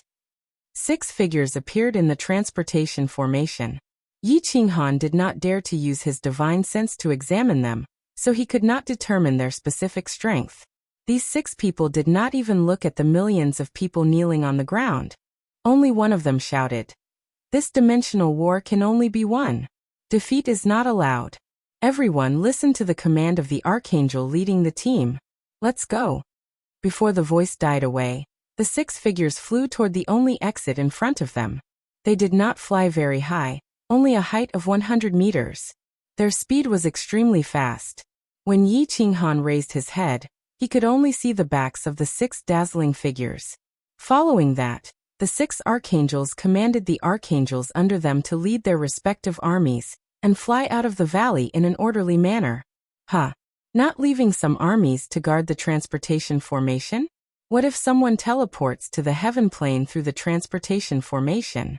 6 figures appeared in the transportation formation. Yi Qinghan did not dare to use his divine sense to examine them, so he could not determine their specific strength. These 6 people did not even look at the millions of people kneeling on the ground. Only one of them shouted, "This dimensional war can only be won. Defeat is not allowed." Everyone listened to the command of the Archangel leading the team. "Let's go." Before the voice died away, the 6 figures flew toward the only exit in front of them. They did not fly very high, only a height of 100 meters. Their speed was extremely fast. When Yi Qinghan raised his head, he could only see the backs of the 6 dazzling figures. Following that, the 6 archangels commanded the archangels under them to lead their respective armies and fly out of the valley in an orderly manner. Not leaving some armies to guard the transportation formation? What if someone teleports to the heaven plane through the transportation formation?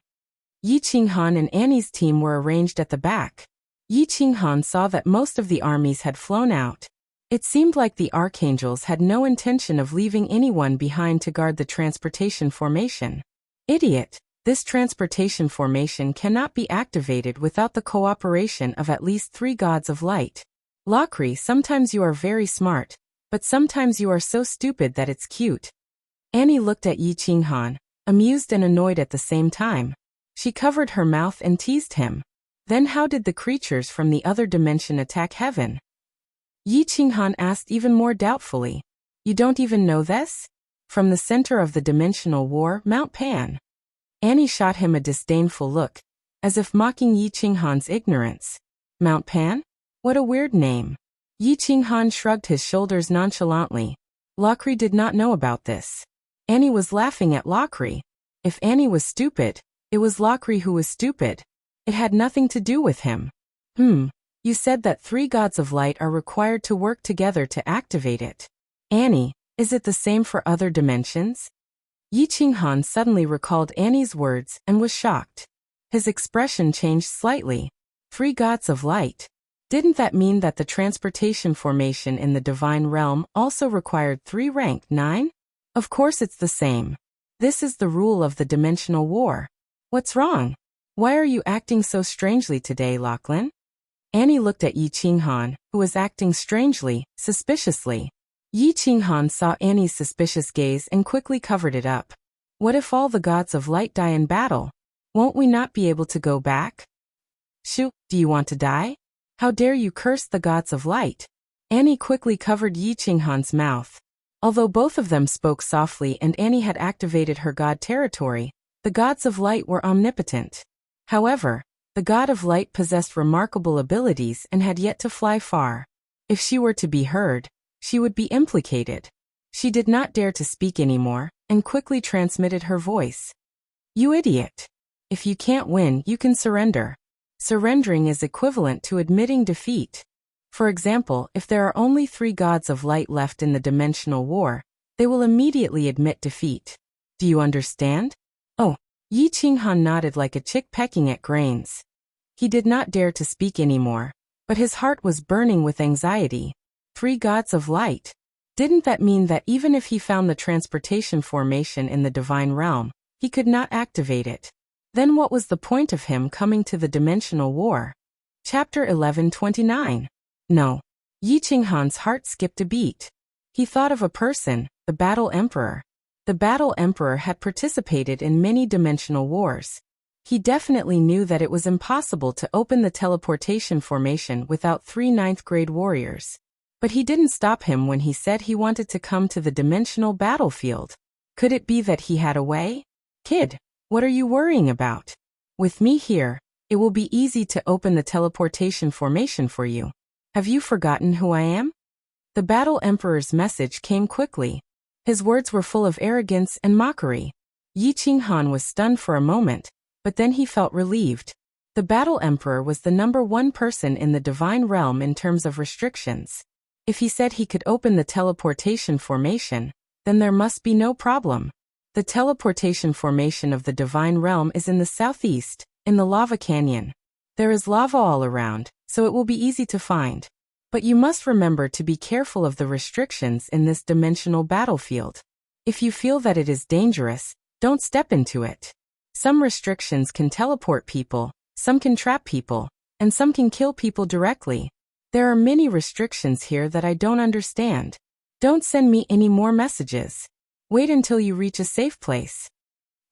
Yi Qinghan and Annie's team were arranged at the back. Yi Qinghan saw that most of the armies had flown out. It seemed like the archangels had no intention of leaving anyone behind to guard the transportation formation. Idiot! This transportation formation cannot be activated without the cooperation of at least 3 gods of light. Lacri, sometimes you are very smart, but sometimes you are so stupid that it's cute. Annie looked at Yi Qinghan, amused and annoyed at the same time. She covered her mouth and teased him. Then how did the creatures from the other dimension attack heaven? Yi Qinghan asked even more doubtfully. You don't even know this? From the center of the dimensional war, Mount Pan. Annie shot him a disdainful look, as if mocking Yi Qinghan's ignorance. Mount Pan? What a weird name. Yi Qinghan shrugged his shoulders nonchalantly. Lacri did not know about this. Annie was laughing at Lacri. If Annie was stupid, it was Lacri who was stupid. It had nothing to do with him. You said that 3 gods of light are required to work together to activate it. Annie, is it the same for other dimensions? Yi Qinghan suddenly recalled Annie's words and was shocked. His expression changed slightly. 3 gods of light. Didn't that mean that the transportation formation in the divine realm also required 3 rank 9? Of course it's the same. This is the rule of the dimensional war. What's wrong? Why are you acting so strangely today, Lachlan? Annie looked at Yi Qinghan, who was acting strangely, suspiciously. Yi Qinghan saw Annie's suspicious gaze and quickly covered it up. What if all the gods of light die in battle? Won't we not be able to go back? Shoo, do you want to die? How dare you curse the gods of light? Annie quickly covered Yi Qinghan's mouth. Although both of them spoke softly and Annie had activated her god territory, the gods of light were omnipotent. However, the god of light possessed remarkable abilities and had yet to fly far. If she were to be heard, she would be implicated. She did not dare to speak anymore, and quickly transmitted her voice. You idiot! If you can't win, you can surrender. Surrendering is equivalent to admitting defeat. For example, if there are only 3 gods of light left in the dimensional war, they will immediately admit defeat. Do you understand? Oh, Yi Qinghan nodded like a chick pecking at grains. He did not dare to speak anymore, but his heart was burning with anxiety. 3 gods of light. Didn't that mean that even if he found the transportation formation in the divine realm, he could not activate it? Then what was the point of him coming to the dimensional war? Chapter 1129. No. Yi Qinghan's heart skipped a beat. He thought of a person, the Battle Emperor. The Battle Emperor had participated in many dimensional wars. He definitely knew that it was impossible to open the teleportation formation without 3 ninth-grade warriors. But he didn't stop him when he said he wanted to come to the dimensional battlefield. Could it be that he had a way? Kid, what are you worrying about? With me here, it will be easy to open the teleportation formation for you. Have you forgotten who I am? The Battle Emperor's message came quickly. His words were full of arrogance and mockery. Yi Qinghan was stunned for a moment, but then he felt relieved. The Battle Emperor was the #1 person in the divine realm in terms of restrictions. If he said he could open the teleportation formation, then there must be no problem. The teleportation formation of the divine realm is in the southeast, in the lava canyon. There is lava all around, so it will be easy to find. But you must remember to be careful of the restrictions in this dimensional battlefield. If you feel that it is dangerous, don't step into it. Some restrictions can teleport people, some can trap people, and some can kill people directly. There are many restrictions here that I don't understand. Don't send me any more messages. Wait until you reach a safe place.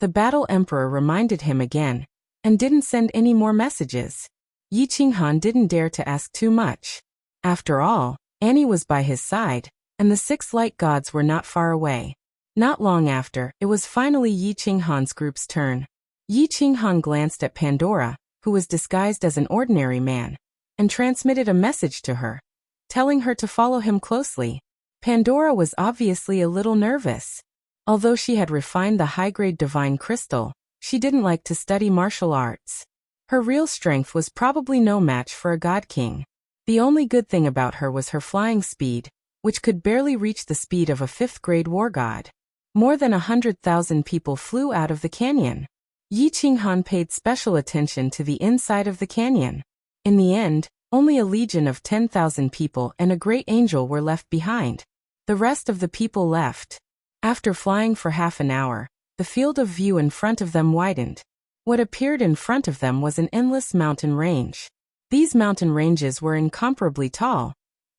The Battle Emperor reminded him again, and didn't send any more messages. Yi Qinghan didn't dare to ask too much. After all, Annie was by his side, and the 6 light gods were not far away. Not long after, it was finally Yi Qinghan's group's turn. Yi Qinghan glanced at Pandora, who was disguised as an ordinary man, and transmitted a message to her, telling her to follow him closely. Pandora was obviously a little nervous. Although she had refined the high-grade divine crystal, she didn't like to study martial arts. Her real strength was probably no match for a god king. The only good thing about her was her flying speed, which could barely reach the speed of a 5th-grade war god. More than 100,000 people flew out of the canyon. Yi Qinghan paid special attention to the inside of the canyon. In the end, only a legion of 10,000 people and a great angel were left behind. The rest of the people left. After flying for half an hour, the field of view in front of them widened. What appeared in front of them was an endless mountain range. These mountain ranges were incomparably tall,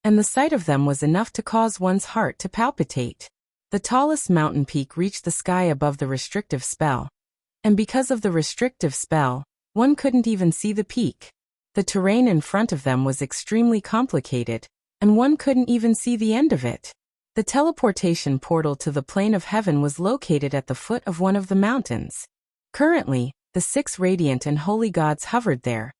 and the sight of them was enough to cause one's heart to palpitate. The tallest mountain peak reached the sky above the restrictive spell. And because of the restrictive spell, one couldn't even see the peak. The terrain in front of them was extremely complicated, and one couldn't even see the end of it. The teleportation portal to the plane of heaven was located at the foot of one of the mountains. Currently, the 6 radiant and holy gods hovered there,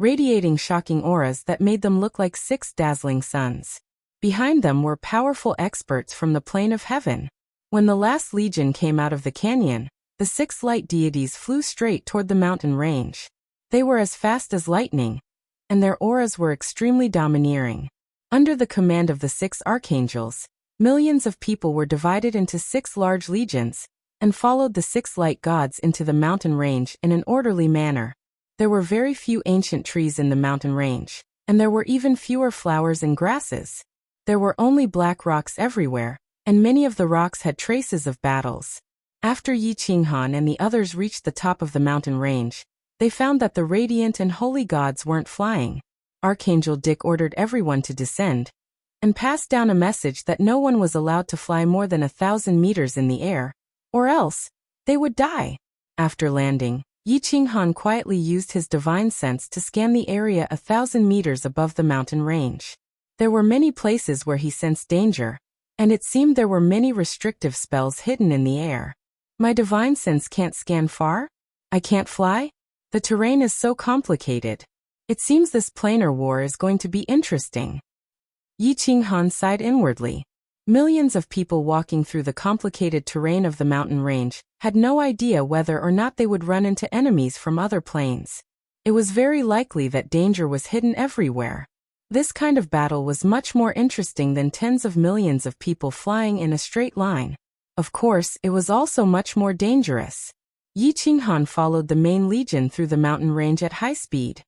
radiating shocking auras that made them look like 6 dazzling suns. Behind them were powerful experts from the plane of heaven. When the last legion came out of the canyon, the 6 light deities flew straight toward the mountain range. They were as fast as lightning, and their auras were extremely domineering. Under the command of the 6 archangels, millions of people were divided into 6 large legions, and followed the 6 light gods into the mountain range in an orderly manner. There were very few ancient trees in the mountain range, and there were even fewer flowers and grasses. There were only black rocks everywhere, and many of the rocks had traces of battles. After Yi Qinghan and the others reached the top of the mountain range, they found that the radiant and holy gods weren't flying. Archangel Dick ordered everyone to descend and passed down a message that no one was allowed to fly more than 1,000 meters in the air, or else they would die. After landing, Yi Qinghan quietly used his divine sense to scan the area 1,000 meters above the mountain range. There were many places where he sensed danger, and it seemed there were many restrictive spells hidden in the air. My divine sense can't scan far? I can't fly? The terrain is so complicated. It seems this planar war is going to be interesting. Yi Qinghan sighed inwardly. Millions of people walking through the complicated terrain of the mountain range had no idea whether or not they would run into enemies from other planes. It was very likely that danger was hidden everywhere. This kind of battle was much more interesting than tens of millions of people flying in a straight line. Of course, it was also much more dangerous. Yi Qinghan followed the main legion through the mountain range at high speed.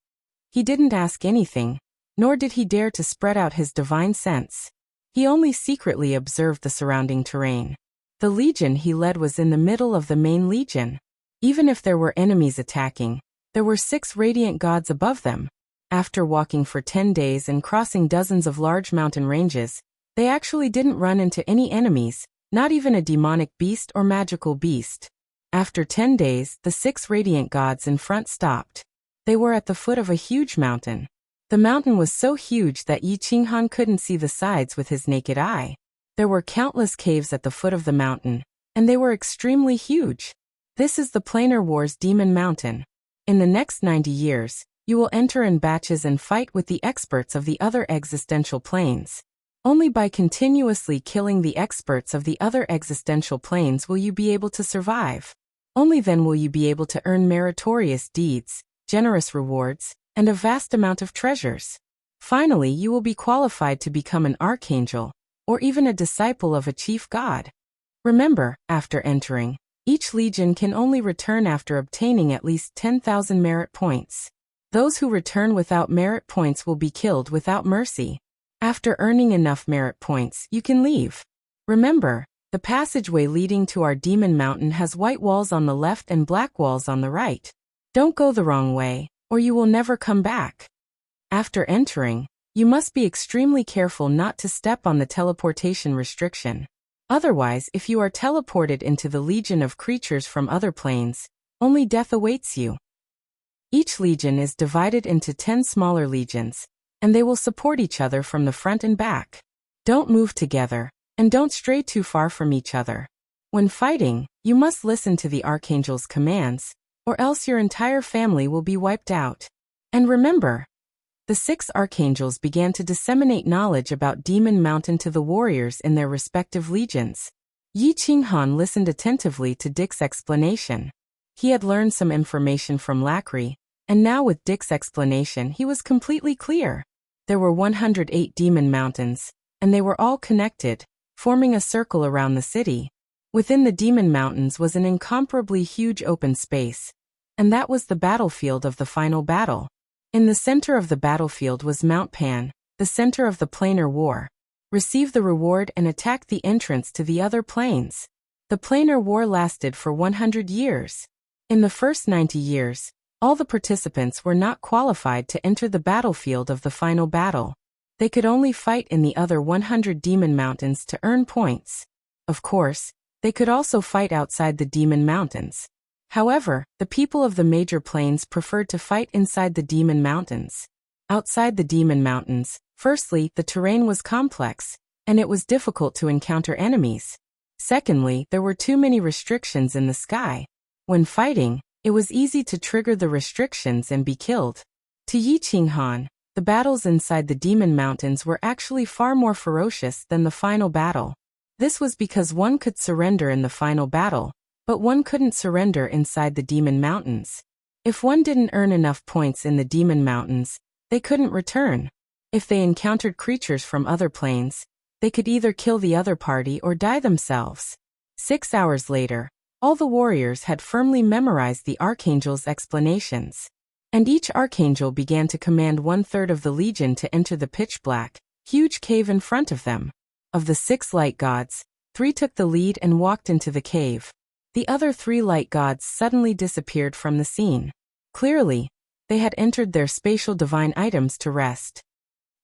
He didn't ask anything, nor did he dare to spread out his divine sense. He only secretly observed the surrounding terrain. The legion he led was in the middle of the main legion. Even if there were enemies attacking, there were 6 radiant gods above them. After walking for 10 days and crossing dozens of large mountain ranges, they actually didn't run into any enemies, not even a demonic beast or magical beast. After 10 days, the 6 radiant gods in front stopped. They were at the foot of a huge mountain. The mountain was so huge that Yi Qinghan couldn't see the sides with his naked eye. There were countless caves at the foot of the mountain, and they were extremely huge. This is the Planar War's Demon Mountain. In the next 90 years, you will enter in batches and fight with the experts of the other existential planes. Only by continuously killing the experts of the other existential planes will you be able to survive. Only then will you be able to earn meritorious deeds, generous rewards, and a vast amount of treasures. Finally, you will be qualified to become an archangel, or even a disciple of a chief god. Remember, after entering, each legion can only return after obtaining at least 10,000 merit points. Those who return without merit points will be killed without mercy. After earning enough merit points, you can leave. Remember, the passageway leading to our demon mountain has white walls on the left and black walls on the right. Don't go the wrong way, or you will never come back. After entering, you must be extremely careful not to step on the teleportation restriction. Otherwise, if you are teleported into the legion of creatures from other planes, only death awaits you. Each legion is divided into 10 smaller legions, and they will support each other from the front and back. Don't move together, and don't stray too far from each other. When fighting, you must listen to the Archangel's commands, or else your entire family will be wiped out. And remember, the 6 archangels began to disseminate knowledge about Demon Mountain to the warriors in their respective legions. Yi Qinghan listened attentively to Dick's explanation. He had learned some information from Lacri, and now with Dick's explanation he was completely clear. There were 108 demon mountains, and they were all connected, forming a circle around the city. Within the demon mountains was an incomparably huge open space, and that was the battlefield of the final battle. In the center of the battlefield was Mount Pan, the center of the planar war. Receive the reward and attack the entrance to the other planes. The planar war lasted for 100 years. In the first 90 years, all the participants were not qualified to enter the battlefield of the final battle. They could only fight in the other 100 demon mountains to earn points. Of course, they could also fight outside the demon mountains. However, the people of the major plains preferred to fight inside the demon mountains. Outside the demon mountains, firstly, the terrain was complex, and it was difficult to encounter enemies. Secondly, there were too many restrictions in the sky. When fighting, it was easy to trigger the restrictions and be killed. To Yi Qinghan, the battles inside the demon mountains were actually far more ferocious than the final battle. This was because one could surrender in the final battle, but one couldn't surrender inside the demon mountains. If one didn't earn enough points in the demon mountains, they couldn't return. If they encountered creatures from other planes, they could either kill the other party or die themselves. 6 hours later, all the warriors had firmly memorized the Archangel's explanations. And each Archangel began to command 1/3 of the legion to enter the pitch-black, huge cave in front of them. Of the 6 light gods, 3 took the lead and walked into the cave. The other 3 light gods suddenly disappeared from the scene. Clearly, They had entered their spatial divine items to rest.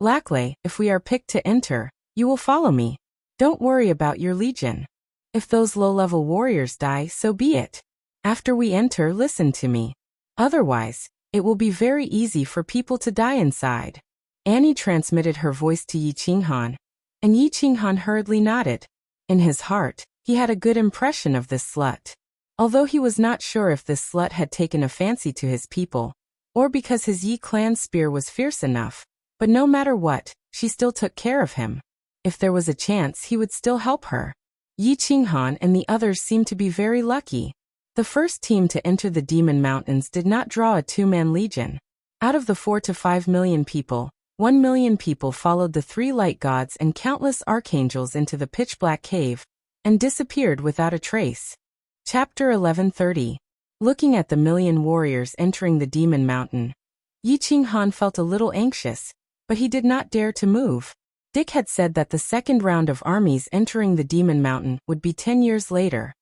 Lackley, if we are picked to enter, you will follow me. Don't worry about your legion. If those low-level warriors die, so be it. After we enter, listen to me. Otherwise, it will be very easy for people to die inside. Annie transmitted her voice to Yi Qinghan, and Yi Qinghan hurriedly nodded. In his heart, he had a good impression of this slut. Although he was not sure if this slut had taken a fancy to his people, or because his Yi clan spear was fierce enough, but no matter what, she still took care of him. If there was a chance, he would still help her. Yi Qinghan and the others seemed to be very lucky. The first team to enter the Demon Mountains did not draw a two-man legion. Out of the 4 to 5 million people, 1 million people followed the 3 light gods and countless archangels into the pitch-black cave, and disappeared without a trace. Chapter 1130. Looking at the million warriors entering the Demon Mountain, Yi Qinghan felt a little anxious, but he did not dare to move. Dick had said that the second round of armies entering the Demon Mountain would be 10 years later.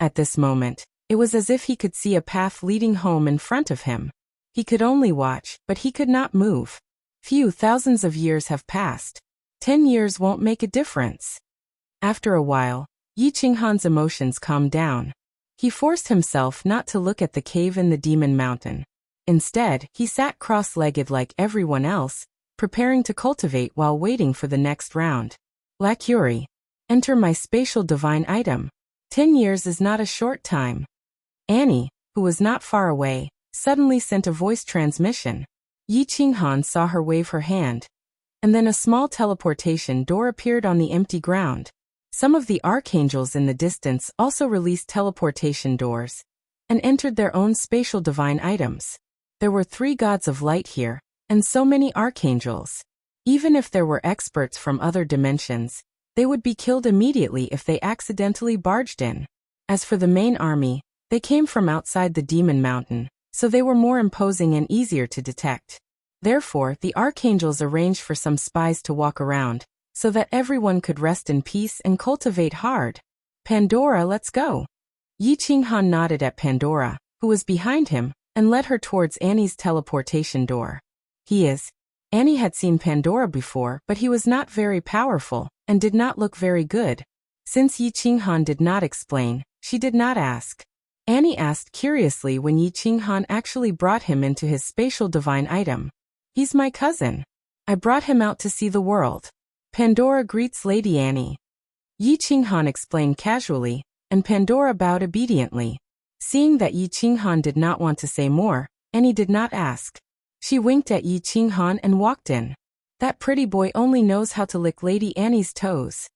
At this moment, it was as if he could see a path leading home in front of him. He could only watch, but he could not move. Few thousands of years have passed. 10 years won't make a difference. After a while, Yi Qinghan's emotions calmed down. He forced himself not to look at the cave in the Demon Mountain. Instead, he sat cross-legged like everyone else, preparing to cultivate while waiting for the next round. Lacuri. Enter my spatial divine item. 10 years is not a short time. Annie, who was not far away, suddenly sent a voice transmission. Yi Qinghan saw her wave her hand, and then a small teleportation door appeared on the empty ground. Some of the archangels in the distance also released teleportation doors and entered their own spatial divine items. There were 3 gods of light here, and so many archangels. Even if there were experts from other dimensions, they would be killed immediately if they accidentally barged in. As for the main army, they came from outside the Demon Mountain, so they were more imposing and easier to detect. Therefore, the archangels arranged for some spies to walk around, so that everyone could rest in peace and cultivate hard. Pandora, let's go. Yi Qinghan nodded at Pandora, who was behind him, and led her towards Annie's teleportation door. Annie had seen Pandora before, but he was not very powerful, and did not look very good. Since Yi Qinghan did not explain, she did not ask. Annie asked curiously when Yi Qinghan actually brought him into his spatial divine item. He's my cousin. I brought him out to see the world. Pandora greets Lady Annie. Yi Qinghan explained casually, and Pandora bowed obediently. Seeing that Yi Qinghan did not want to say more, Annie did not ask. She winked at Yi Qinghan and walked in. That pretty boy only knows how to lick Lady Annie's toes.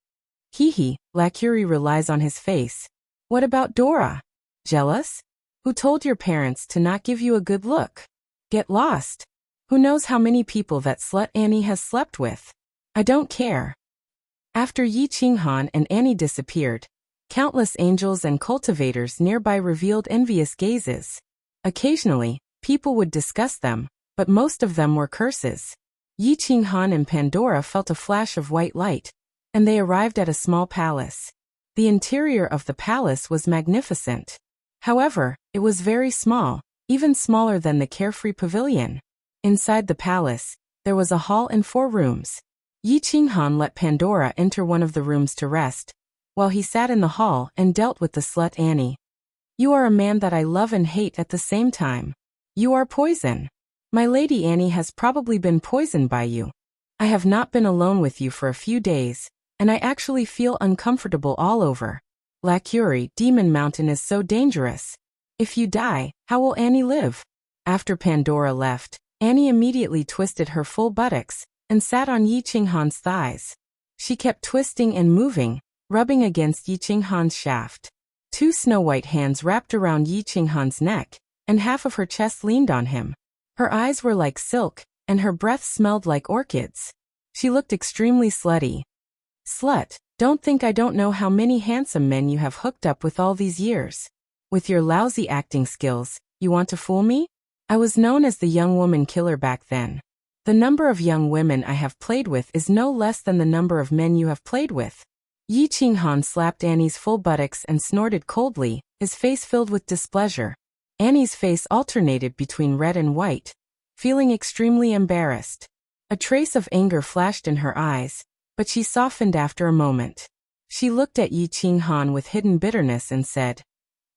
Hee, Lacuri relies on his face. What about Dora? Jealous? Who told your parents to not give you a good look? Get lost. Who knows how many people that slut Annie has slept with? I don't care. After Yi Qinghan and Annie disappeared, countless angels and cultivators nearby revealed envious gazes. Occasionally, people would discuss them, but most of them were curses. Yi Qinghan and Pandora felt a flash of white light, and they arrived at a small palace. The interior of the palace was magnificent. However, it was very small, even smaller than the carefree pavilion. Inside the palace, there was a hall and 4 rooms. Yi Qinghan let Pandora enter one of the rooms to rest, while he sat in the hall and dealt with the slut Annie. You are a man that I love and hate at the same time. You are poison. My Lady Annie has probably been poisoned by you. I have not been alone with you for a few days, and I actually feel uncomfortable all over. Lacuri, Demon Mountain is so dangerous. If you die, how will Annie live? After Pandora left, Annie immediately twisted her full buttocks and sat on Yi Qinghan's thighs. She kept twisting and moving, rubbing against Yi Qinghan's shaft. 2 snow-white hands wrapped around Yi Qinghan's neck, and half of her chest leaned on him. Her eyes were like silk, and her breath smelled like orchids. She looked extremely slutty. Slut, don't think I don't know how many handsome men you have hooked up with all these years. With your lousy acting skills, you want to fool me? I was known as the young woman killer back then. The number of young women I have played with is no less than the number of men you have played with. Yi Qinghan slapped Annie's full buttocks and snorted coldly, his face filled with displeasure. Annie's face alternated between red and white. feeling extremely embarrassed. A trace of anger flashed in her eyes, but she softened after a moment. She looked at Yi Qinghan with hidden bitterness and said,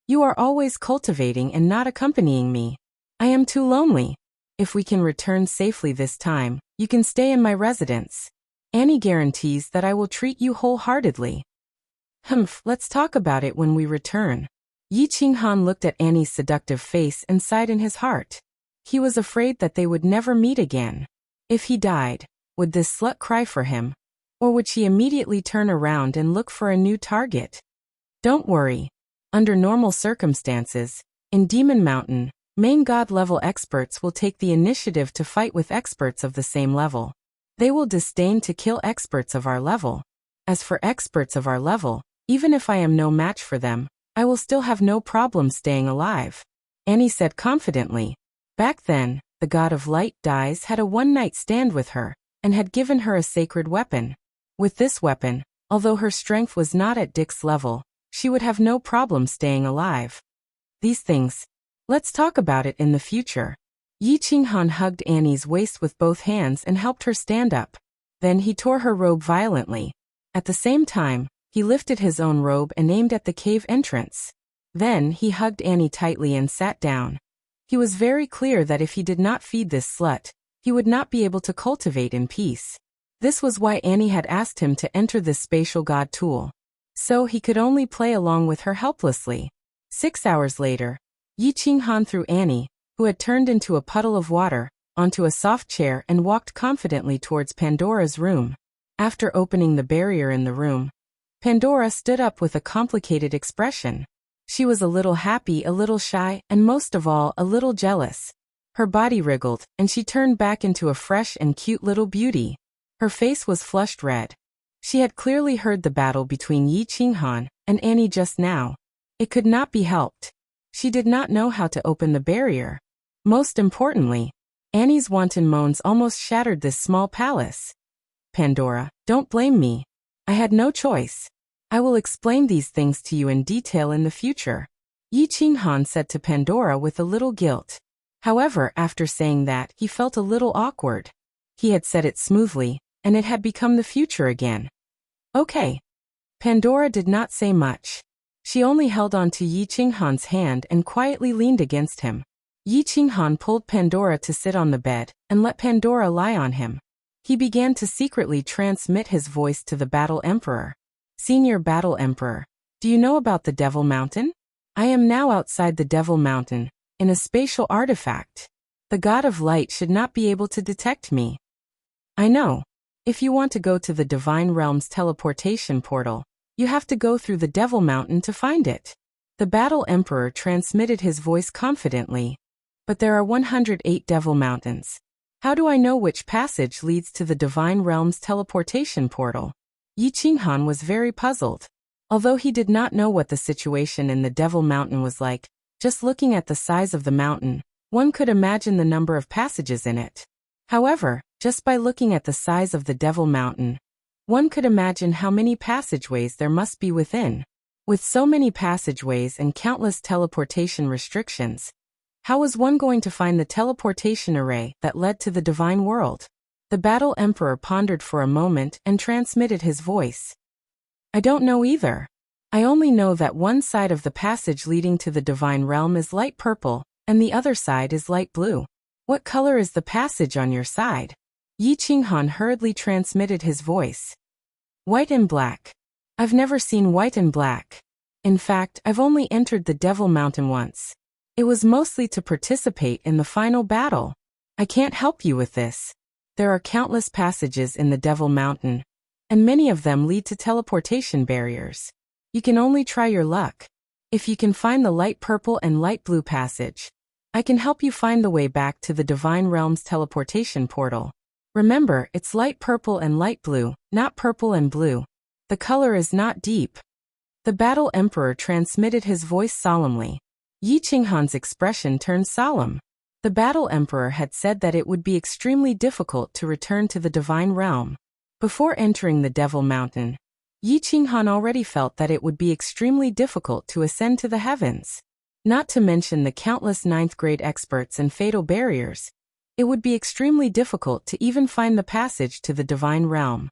"You are always cultivating and not accompanying me. I am too lonely. If we can return safely this time, you can stay in my residence. Annie guarantees that I will treat you wholeheartedly." "Humph, let's talk about it when we return." Yi Qinghan looked at Annie's seductive face and sighed in his heart. He was afraid that they would never meet again. If he died, would this slut cry for him? Or would she immediately turn around and look for a new target? Don't worry. Under normal circumstances, in Demon Mountain, main god level experts will take the initiative to fight with experts of the same level. They will disdain to kill experts of our level. As for experts of our level, even if I am no match for them, I will still have no problem staying alive, Annie said confidently. Back then, the god of light Dies had a one-night stand with her, and had given her a sacred weapon. With this weapon, although her strength was not at Dick's level, she would have no problem staying alive. These things. Let's talk about it in the future. Yi Qinghan hugged Annie's waist with both hands and helped her stand up. Then he tore her robe violently. At the same time, he lifted his own robe and aimed at the cave entrance. Then he hugged Annie tightly and sat down. He was very clear that if he did not feed this slut, he would not be able to cultivate in peace. This was why Annie had asked him to enter this spatial god tool. So he could only play along with her helplessly. 6 hours later, Yi Qinghan threw Annie, who had turned into a puddle of water, onto a soft chair and walked confidently towards Pandora's room. After opening the barrier in the room, Pandora stood up with a complicated expression. She was a little happy, a little shy, and most of all, a little jealous. Her body wriggled, and she turned back into a fresh and cute little beauty. Her face was flushed red. She had clearly heard the battle between Yi Qinghan and Annie just now. It could not be helped. She did not know how to open the barrier. Most importantly, Annie's wanton moans almost shattered this small palace. Pandora, don't blame me. I had no choice. I will explain these things to you in detail in the future, Yi Qinghan said to Pandora with a little guilt. However, after saying that, he felt a little awkward. He had said it smoothly, and it had become the future again. Okay. Pandora did not say much. She only held on to Yi Qinghan's hand and quietly leaned against him. Yi Qinghan pulled Pandora to sit on the bed, and let Pandora lie on him. He began to secretly transmit his voice to the Battle Emperor. Senior Battle Emperor, do you know about the Devil Mountain? I am now outside the Devil Mountain, in a spatial artifact. The God of Light should not be able to detect me. I know. If you want to go to the Divine Realm's teleportation portal, you have to go through the Devil Mountain to find it. The Battle Emperor transmitted his voice confidently. But there are 108 Devil Mountains. How do I know which passage leads to the Divine Realm's teleportation portal? Yi Qinghan was very puzzled. Although he did not know what the situation in the Devil Mountain was like, just looking at the size of the mountain, one could imagine the number of passages in it. However, just by looking at the size of the Devil Mountain, one could imagine how many passageways there must be within. With so many passageways and countless teleportation restrictions, how was one going to find the teleportation array that led to the divine world? The Battle Emperor pondered for a moment and transmitted his voice. I don't know either. I only know that one side of the passage leading to the divine realm is light purple, and the other side is light blue. What color is the passage on your side? Yi Qinghan hurriedly transmitted his voice. White and black. I've never seen white and black. In fact, I've only entered the Devil Mountain once. It was mostly to participate in the final battle. I can't help you with this. There are countless passages in the Devil Mountain, and many of them lead to teleportation barriers. You can only try your luck. If you can find the light purple and light blue passage, I can help you find the way back to the Divine Realm's teleportation portal. Remember, it's light purple and light blue, not purple and blue. The color is not deep. The Battle Emperor transmitted his voice solemnly. Yi Qinghan's expression turned solemn. The Battle Emperor had said that it would be extremely difficult to return to the Divine Realm. Before entering the Devil Mountain, Yi Qinghan already felt that it would be extremely difficult to ascend to the heavens. Not to mention the countless 9th grade experts and fatal barriers. It would be extremely difficult to even find the passage to the divine realm.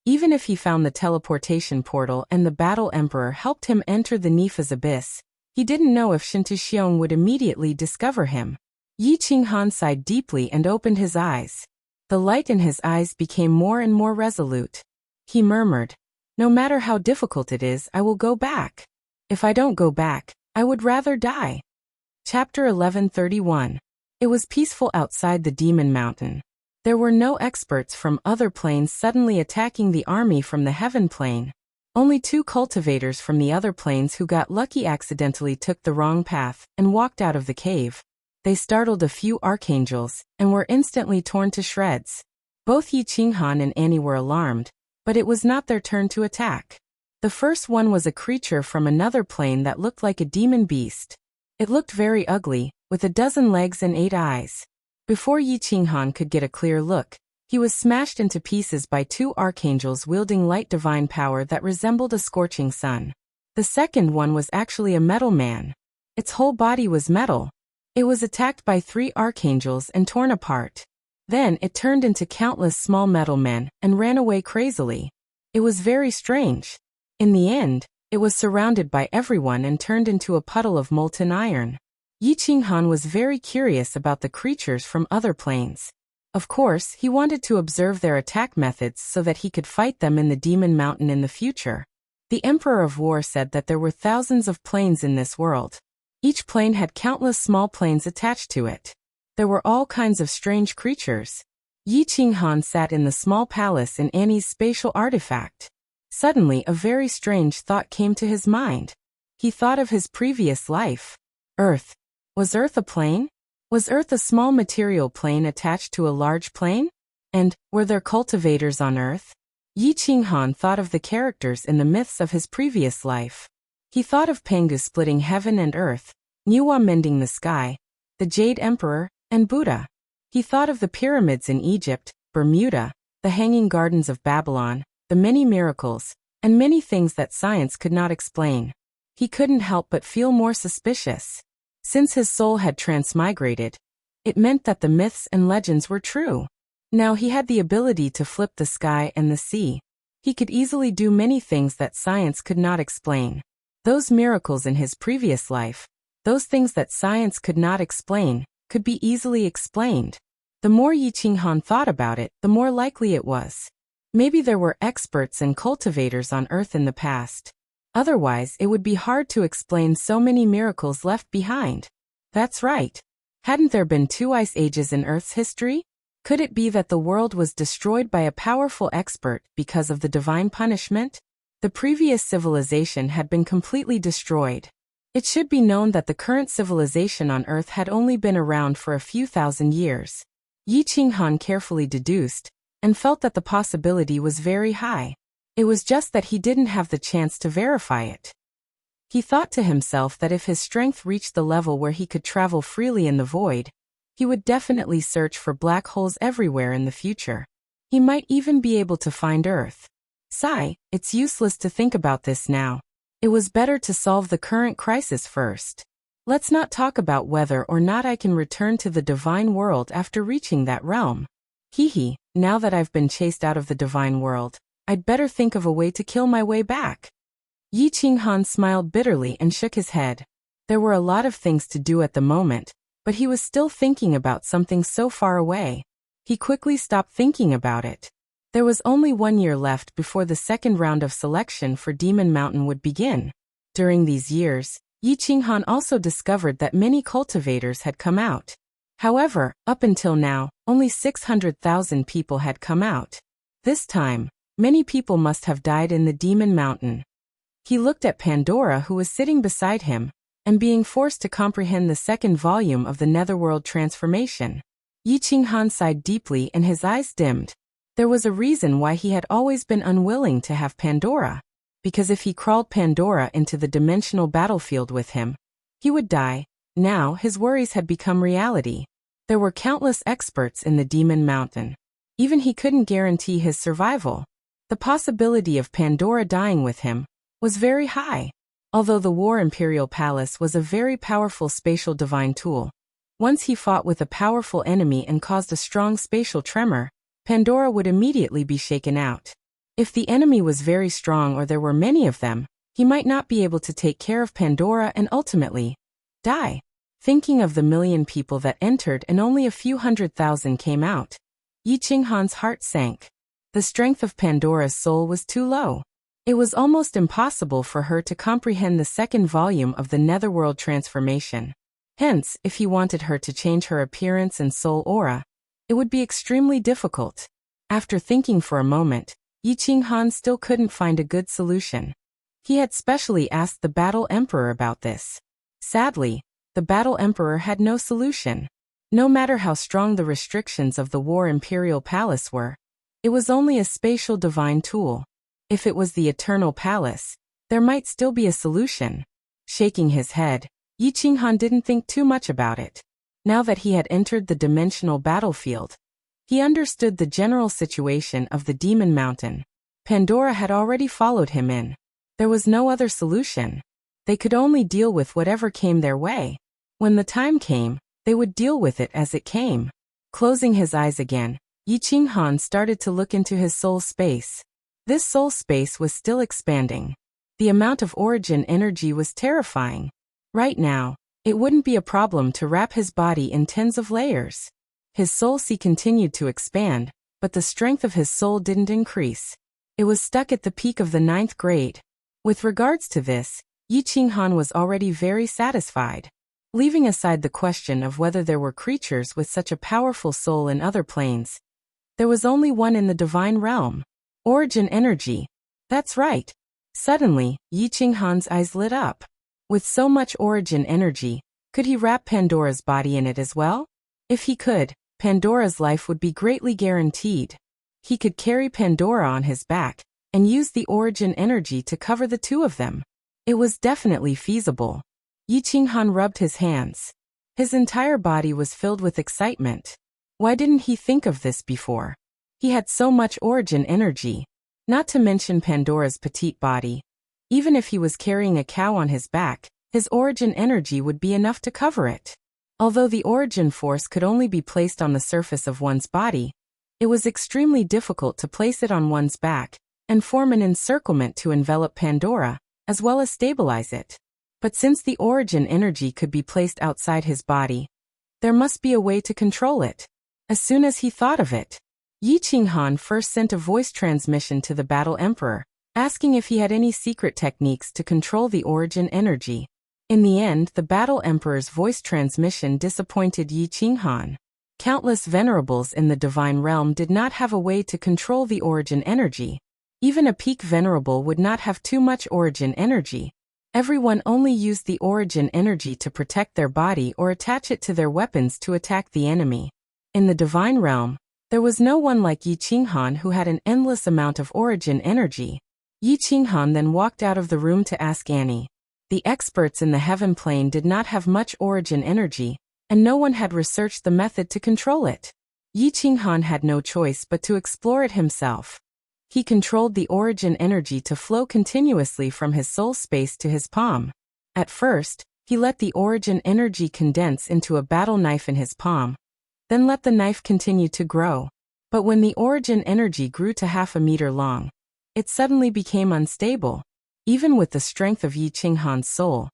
Even if he found the teleportation portal and the battle emperor helped him enter the Nifa's abyss, he didn't know if Shintuxiong would immediately discover him. Yi Qinghan sighed deeply and opened his eyes. The light in his eyes became more and more resolute. He murmured, "No matter how difficult it is, I will go back. If I don't go back, I would rather die." Chapter 1131. It was peaceful outside the Demon Mountain. There were no experts from other planes suddenly attacking the army from the Heaven Plane. Only 2 cultivators from the other planes who got lucky accidentally took the wrong path and walked out of the cave. They startled a few archangels and were instantly torn to shreds. Both Yi Qinghan and Annie were alarmed, but it was not their turn to attack. The first one was a creature from another plane that looked like a demon beast. It looked very ugly, with a 12 legs and 8 eyes. Before Yi Qinghan could get a clear look, he was smashed into pieces by 2 archangels wielding light divine power that resembled a scorching sun. The second one was actually a metal man. Its whole body was metal. It was attacked by 3 archangels and torn apart. Then it turned into countless small metal men and ran away crazily. It was very strange. In the end, it was surrounded by everyone and turned into a puddle of molten iron. Yi Qinghan was very curious about the creatures from other planes. Of course, he wanted to observe their attack methods so that he could fight them in the Demon Mountain in the future. The Emperor of War said that there were thousands of planes in this world. Each plane had countless small planes attached to it. There were all kinds of strange creatures. Yi Qinghan sat in the small palace in Annie's spatial artifact. Suddenly, a very strange thought came to his mind. He thought of his previous life. Earth. Was Earth a plane? Was Earth a small material plane attached to a large plane? And, were there cultivators on Earth? Yi Qinghan thought of the characters in the myths of his previous life. He thought of Pangu splitting heaven and earth, Niwa mending the sky, the Jade Emperor, and Buddha. He thought of the pyramids in Egypt, Bermuda, the Hanging Gardens of Babylon, the many miracles, and many things that science could not explain. He couldn't help but feel more suspicious. Since his soul had transmigrated, it meant that the myths and legends were true. Now he had the ability to flip the sky and the sea. He could easily do many things that science could not explain. Those miracles in his previous life, those things that science could not explain, could be easily explained. The more Yi Qinghan thought about it, the more likely it was. Maybe there were experts and cultivators on Earth in the past. Otherwise, it would be hard to explain so many miracles left behind. That's right. Hadn't there been 2 ice ages in Earth's history? Could it be that the world was destroyed by a powerful expert because of the divine punishment? The previous civilization had been completely destroyed. It should be known that the current civilization on Earth had only been around for a few thousand years. Yi Qinghan carefully deduced, and felt that the possibility was very high. It was just that he didn't have the chance to verify it. He thought to himself that if his strength reached the level where he could travel freely in the void, he would definitely search for black holes everywhere in the future. He might even be able to find Earth. Sigh, it's useless to think about this now. It was better to solve the current crisis first. Let's not talk about whether or not I can return to the divine world after reaching that realm. Hee, now that I've been chased out of the divine world, I'd better think of a way to kill my way back. Yi Qinghan smiled bitterly and shook his head. There were a lot of things to do at the moment, but he was still thinking about something so far away. He quickly stopped thinking about it. There was only 1 year left before the second round of selection for Demon Mountain would begin. During these years, Yi Qinghan also discovered that many cultivators had come out. However, up until now, only 600,000 people had come out. This time, many people must have died in the Demon Mountain. He looked at Pandora, who was sitting beside him, and being forced to comprehend the second volume of the Netherworld transformation. Yi Qinghan sighed deeply and his eyes dimmed. There was a reason why he had always been unwilling to have Pandora. Because if he crawled Pandora into the dimensional battlefield with him, he would die. Now his worries had become reality. There were countless experts in the Demon Mountain. Even he couldn't guarantee his survival. The possibility of Pandora dying with him was very high. Although the War Imperial Palace was a very powerful spatial divine tool, Once he fought with a powerful enemy and caused a strong spatial tremor, Pandora would immediately be shaken out. If the enemy was very strong or there were many of them, he might not be able to take care of Pandora and ultimately die. Thinking of the million people that entered and only a few 100,000 came out, Yi Qinghan's heart sank. The strength of Pandora's soul was too low. It was almost impossible for her to comprehend the second volume of the Netherworld transformation. Hence, if he wanted her to change her appearance and soul aura, it would be extremely difficult. After thinking for a moment, Yi Qinghan still couldn't find a good solution. He had specially asked the Battle Emperor about this. Sadly, the Battle Emperor had no solution. No matter how strong the restrictions of the War Imperial Palace were, it was only a spatial divine tool. If it was the Eternal Palace, there might still be a solution. Shaking his head, Yi Qinghan didn't think too much about it. Now that he had entered the dimensional battlefield, he understood the general situation of the Demon Mountain. Pandora had already followed him in. There was no other solution. They could only deal with whatever came their way. When the time came, they would deal with it as it came. Closing his eyes again, Yi Qinghan started to look into his soul space. This soul space was still expanding. The amount of origin energy was terrifying. Right now, it wouldn't be a problem to wrap his body in tens of layers. His soul sea continued to expand, but the strength of his soul didn't increase. It was stuck at the peak of the 9th grade. With regards to this, Yi Qinghan was already very satisfied. Leaving aside the question of whether there were creatures with such a powerful soul in other planes, there was only one in the divine realm. Origin energy. That's right. Suddenly, Yi Qinghan's eyes lit up. With so much origin energy, could he wrap Pandora's body in it as well? If he could, Pandora's life would be greatly guaranteed. He could carry Pandora on his back and use the origin energy to cover the two of them. It was definitely feasible. Yi Qinghan rubbed his hands. His entire body was filled with excitement. Why didn't he think of this before? He had so much origin energy. Not to mention Pandora's petite body. Even if he was carrying a cow on his back, his origin energy would be enough to cover it. Although the origin force could only be placed on the surface of one's body, it was extremely difficult to place it on one's back and form an encirclement to envelop Pandora, as well as stabilize it. But since the origin energy could be placed outside his body, there must be a way to control it. As soon as he thought of it, Yi Qinghan first sent a voice transmission to the Battle Emperor, asking if he had any secret techniques to control the origin energy. In the end, the Battle Emperor's voice transmission disappointed Yi Qinghan. Countless venerables in the divine realm did not have a way to control the origin energy. Even a peak venerable would not have too much origin energy. Everyone only used the origin energy to protect their body or attach it to their weapons to attack the enemy. In the divine realm, there was no one like Yi Qinghan who had an endless amount of origin energy. Yi Qinghan then walked out of the room to ask Annie. The experts in the heaven plane did not have much origin energy, and no one had researched the method to control it. Yi Qinghan had no choice but to explore it himself. He controlled the origin energy to flow continuously from his soul space to his palm. At first, he let the origin energy condense into a battle knife in his palm, then let the knife continue to grow. But when the origin energy grew to 1/2 meter long, it suddenly became unstable. Even with the strength of Yi Qinghan's soul,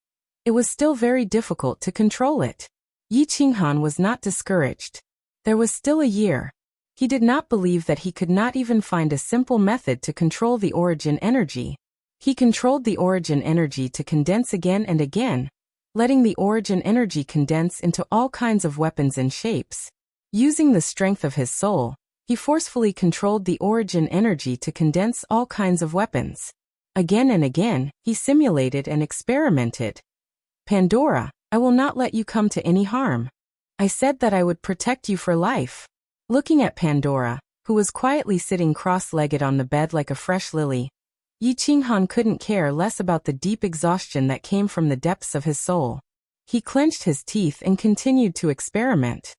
it was still very difficult to control it. Yi Qinghan was not discouraged. There was still a year. He did not believe that he could not even find a simple method to control the origin energy. He controlled the origin energy to condense again and again, letting the origin energy condense into all kinds of weapons and shapes. Using the strength of his soul, he forcefully controlled the origin energy to condense all kinds of weapons. Again and again, he simulated and experimented. Pandora, I will not let you come to any harm. I said that I would protect you for life. Looking at Pandora, who was quietly sitting cross-legged on the bed like a fresh lily, Yi Qinghan couldn't care less about the deep exhaustion that came from the depths of his soul. He clenched his teeth and continued to experiment.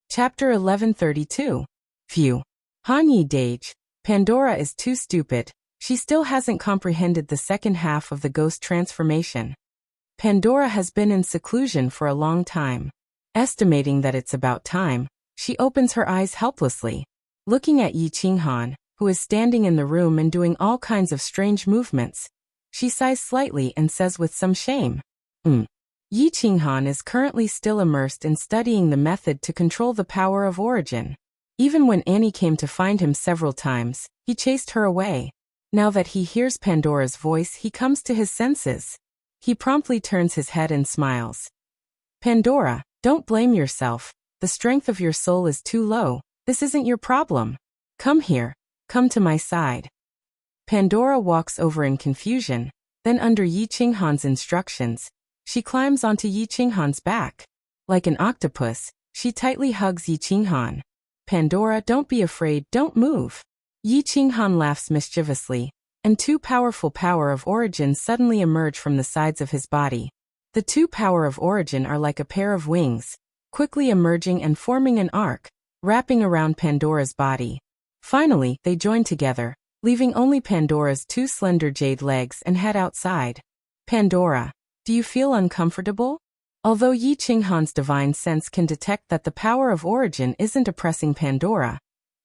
Chapter 1132. Phew. Han Yi Dage, Pandora is too stupid. She still hasn't comprehended the second half of the ghost transformation. Pandora has been in seclusion for a long time. Estimating that it's about time, she opens her eyes helplessly. Looking at Yi Qinghan, who is standing in the room and doing all kinds of strange movements, she sighs slightly and says with some shame, Yi Qinghan is currently still immersed in studying the method to control the power of origin. Even when Annie came to find him several times, he chased her away. Now that he hears Pandora's voice, he comes to his senses. He promptly turns his head and smiles. Pandora, don't blame yourself. The strength of your soul is too low. This isn't your problem. Come here. Come to my side. Pandora walks over in confusion. Then under Yi Qinghan's instructions, she climbs onto Yi Qinghan's back. Like an octopus, she tightly hugs Yi Qinghan. Pandora, don't be afraid, don't move. Yi Qinghan laughs mischievously, and two powerful power of origin suddenly emerge from the sides of his body. The two power of origin are like a pair of wings, quickly emerging and forming an arc, wrapping around Pandora's body. Finally, they join together, leaving only Pandora's two slender jade legs and head outside. Pandora, do you feel uncomfortable? Although Yi Qinghan's divine sense can detect that the power of origin isn't oppressing Pandora,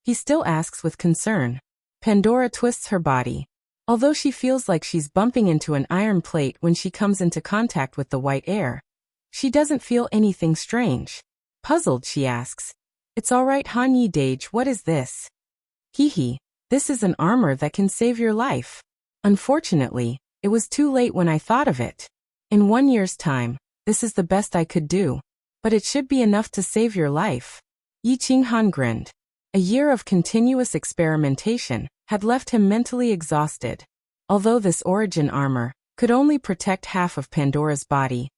he still asks with concern. Pandora twists her body. Although she feels like she's bumping into an iron plate when she comes into contact with the white air, she doesn't feel anything strange. Puzzled, she asks, "It's all right, Han Yi Dage, what is this?" "Hee, this is an armor that can save your life. Unfortunately, it was too late when I thought of it. In 1 year's time, this is the best I could do. But it should be enough to save your life." Yi Qinghan grinned. A year of continuous experimentation had left him mentally exhausted. Although this origin armor could only protect half of Pandora's body,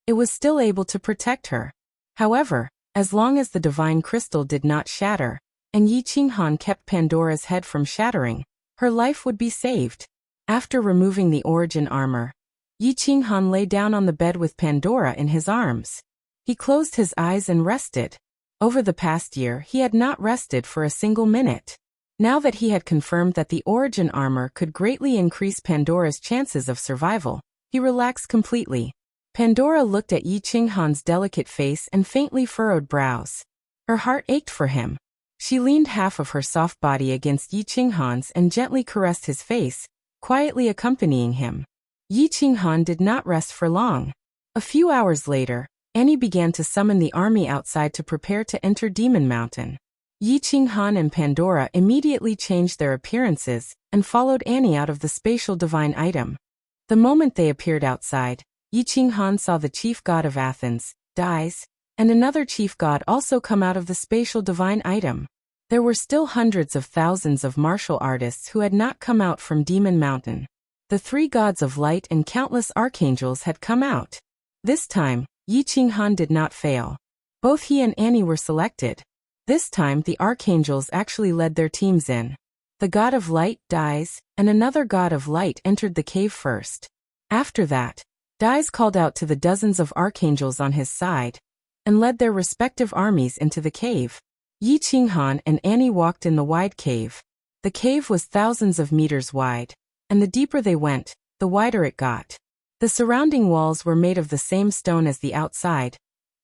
it was still able to protect her. However, as long as the divine crystal did not shatter, and Yi Qinghan kept Pandora's head from shattering, her life would be saved. After removing the origin armor, Yi Qinghan lay down on the bed with Pandora in his arms. He closed his eyes and rested. Over the past year, he had not rested for a single minute. Now that he had confirmed that the origin armor could greatly increase Pandora's chances of survival, he relaxed completely. Pandora looked at Yi Qinghan's delicate face and faintly furrowed brows. Her heart ached for him. She leaned half of her soft body against Yi Qinghan's and gently caressed his face, quietly accompanying him. Yi Qinghan did not rest for long. A few hours later, Annie began to summon the army outside to prepare to enter Demon Mountain. Yi Qinghan and Pandora immediately changed their appearances and followed Annie out of the spatial divine item. The moment they appeared outside, Yi Qinghan saw the chief god of Athens, Dies, and another chief god also come out of the spatial divine item. There were still hundreds of thousands of martial artists who had not come out from Demon Mountain. The three gods of light and countless archangels had come out. This time, Yi Qinghan did not fail. Both he and Annie were selected. This time the archangels actually led their teams in. The god of light, Dies, and another god of light entered the cave first. After that, Dies called out to the dozens of archangels on his side, and led their respective armies into the cave. Yi Qinghan and Annie walked in the wide cave. The cave was thousands of meters wide, and the deeper they went, the wider it got. The surrounding walls were made of the same stone as the outside,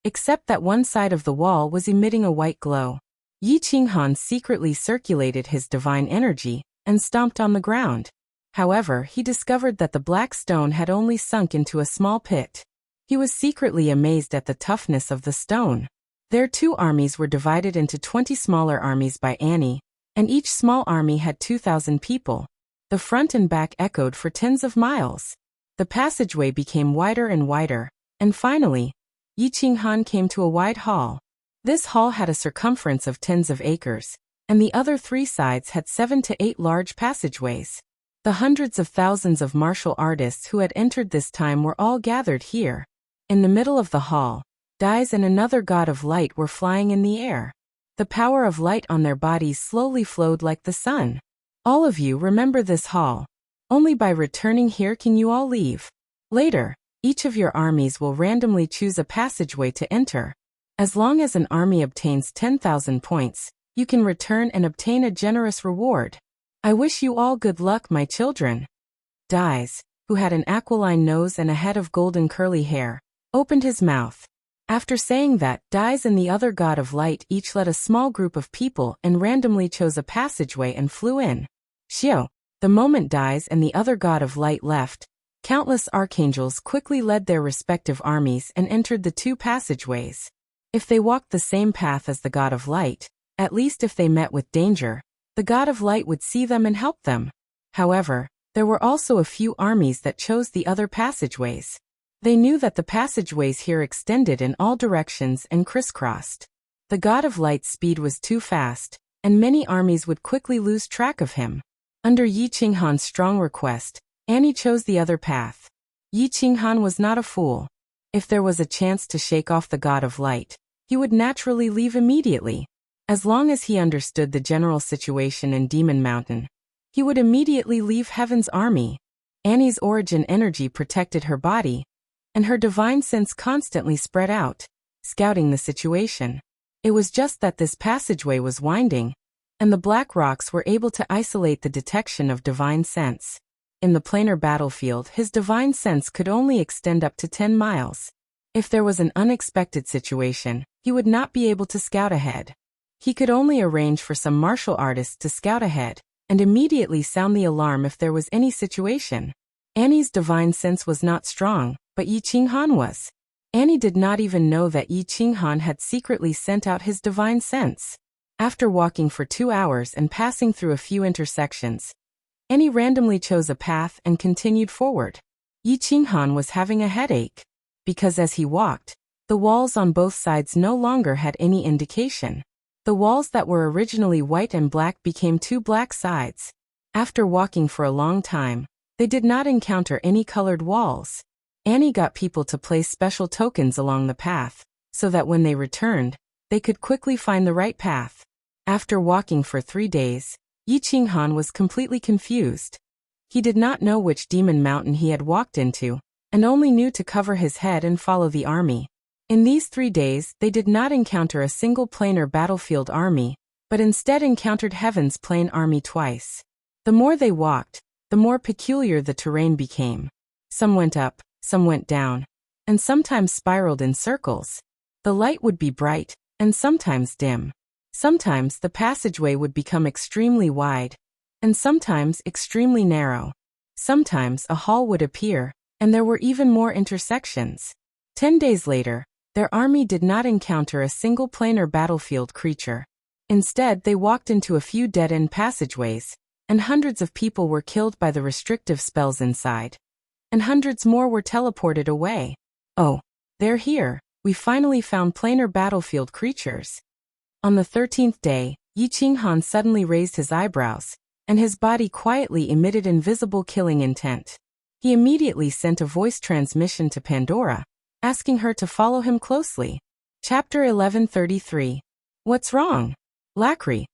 except that one side of the wall was emitting a white glow. Yi Qinghan secretly circulated his divine energy and stomped on the ground. However, he discovered that the black stone had only sunk into a small pit. He was secretly amazed at the toughness of the stone. Their two armies were divided into 20 smaller armies by Annie, and each small army had 2,000 people. The front and back echoed for tens of miles. The passageway became wider and wider, and finally, Yi Qinghan came to a wide hall. This hall had a circumference of tens of acres, and the other three sides had 7 to 8 large passageways. The hundreds of thousands of martial artists who had entered this time were all gathered here. In the middle of the hall, Dies and another god of light were flying in the air. The power of light on their bodies slowly flowed like the sun. All of you remember this hall. Only by returning here can you all leave. Later, each of your armies will randomly choose a passageway to enter. As long as an army obtains 10,000 points, you can return and obtain a generous reward. I wish you all good luck, my children. Dies, who had an aquiline nose and a head of golden curly hair, opened his mouth. After saying that, Dais and the other god of light each led a small group of people and randomly chose a passageway and flew in. Xiao. The moment Dais and the other god of light left, countless archangels quickly led their respective armies and entered the two passageways. If they walked the same path as the god of light, at least if they met with danger, the god of light would see them and help them. However, there were also a few armies that chose the other passageways. They knew that the passageways here extended in all directions and crisscrossed. The god of light's speed was too fast, and many armies would quickly lose track of him. Under Yi Qinghan's strong request, Annie chose the other path. Yi Qinghan was not a fool. If there was a chance to shake off the god of light, he would naturally leave immediately. As long as he understood the general situation in Demon Mountain, he would immediately leave Heaven's army. Annie's origin energy protected her body, and her divine sense constantly spread out, scouting the situation. It was just that this passageway was winding, and the black rocks were able to isolate the detection of divine sense. In the planar battlefield, his divine sense could only extend up to 10 miles. If there was an unexpected situation, he would not be able to scout ahead. He could only arrange for some martial artists to scout ahead, and immediately sound the alarm if there was any situation. Annie's divine sense was not strong, but Yi Qinghan was. Annie did not even know that Yi Qinghan had secretly sent out his divine sense. After walking for 2 hours and passing through a few intersections, Annie randomly chose a path and continued forward. Yi Qinghan was having a headache, because as he walked, the walls on both sides no longer had any indication. The walls that were originally white and black became 2 black sides. After walking for a long time, they did not encounter any colored walls. Annie got people to place special tokens along the path, so that when they returned, they could quickly find the right path. After walking for 3 days, Yi Qinghan was completely confused. He did not know which demon mountain he had walked into, and only knew to cover his head and follow the army. In these 3 days, they did not encounter a single planar battlefield army, but instead encountered Heaven's plane army twice. The more they walked, the more peculiar the terrain became. Some went up, some went down, and sometimes spiraled in circles. The light would be bright, and sometimes dim. Sometimes the passageway would become extremely wide, and sometimes extremely narrow. Sometimes a hall would appear, and there were even more intersections. 10 days later, their army did not encounter a single planar battlefield creature. Instead, they walked into a few dead-end passageways, and hundreds of people were killed by the restrictive spells inside. And hundreds more were teleported away. Oh, they're here. We finally found planar battlefield creatures. On the 13th day, Yi Qinghan suddenly raised his eyebrows, and his body quietly emitted invisible killing intent. He immediately sent a voice transmission to Pandora, asking her to follow him closely. Chapter 1133. What's wrong? Lacry.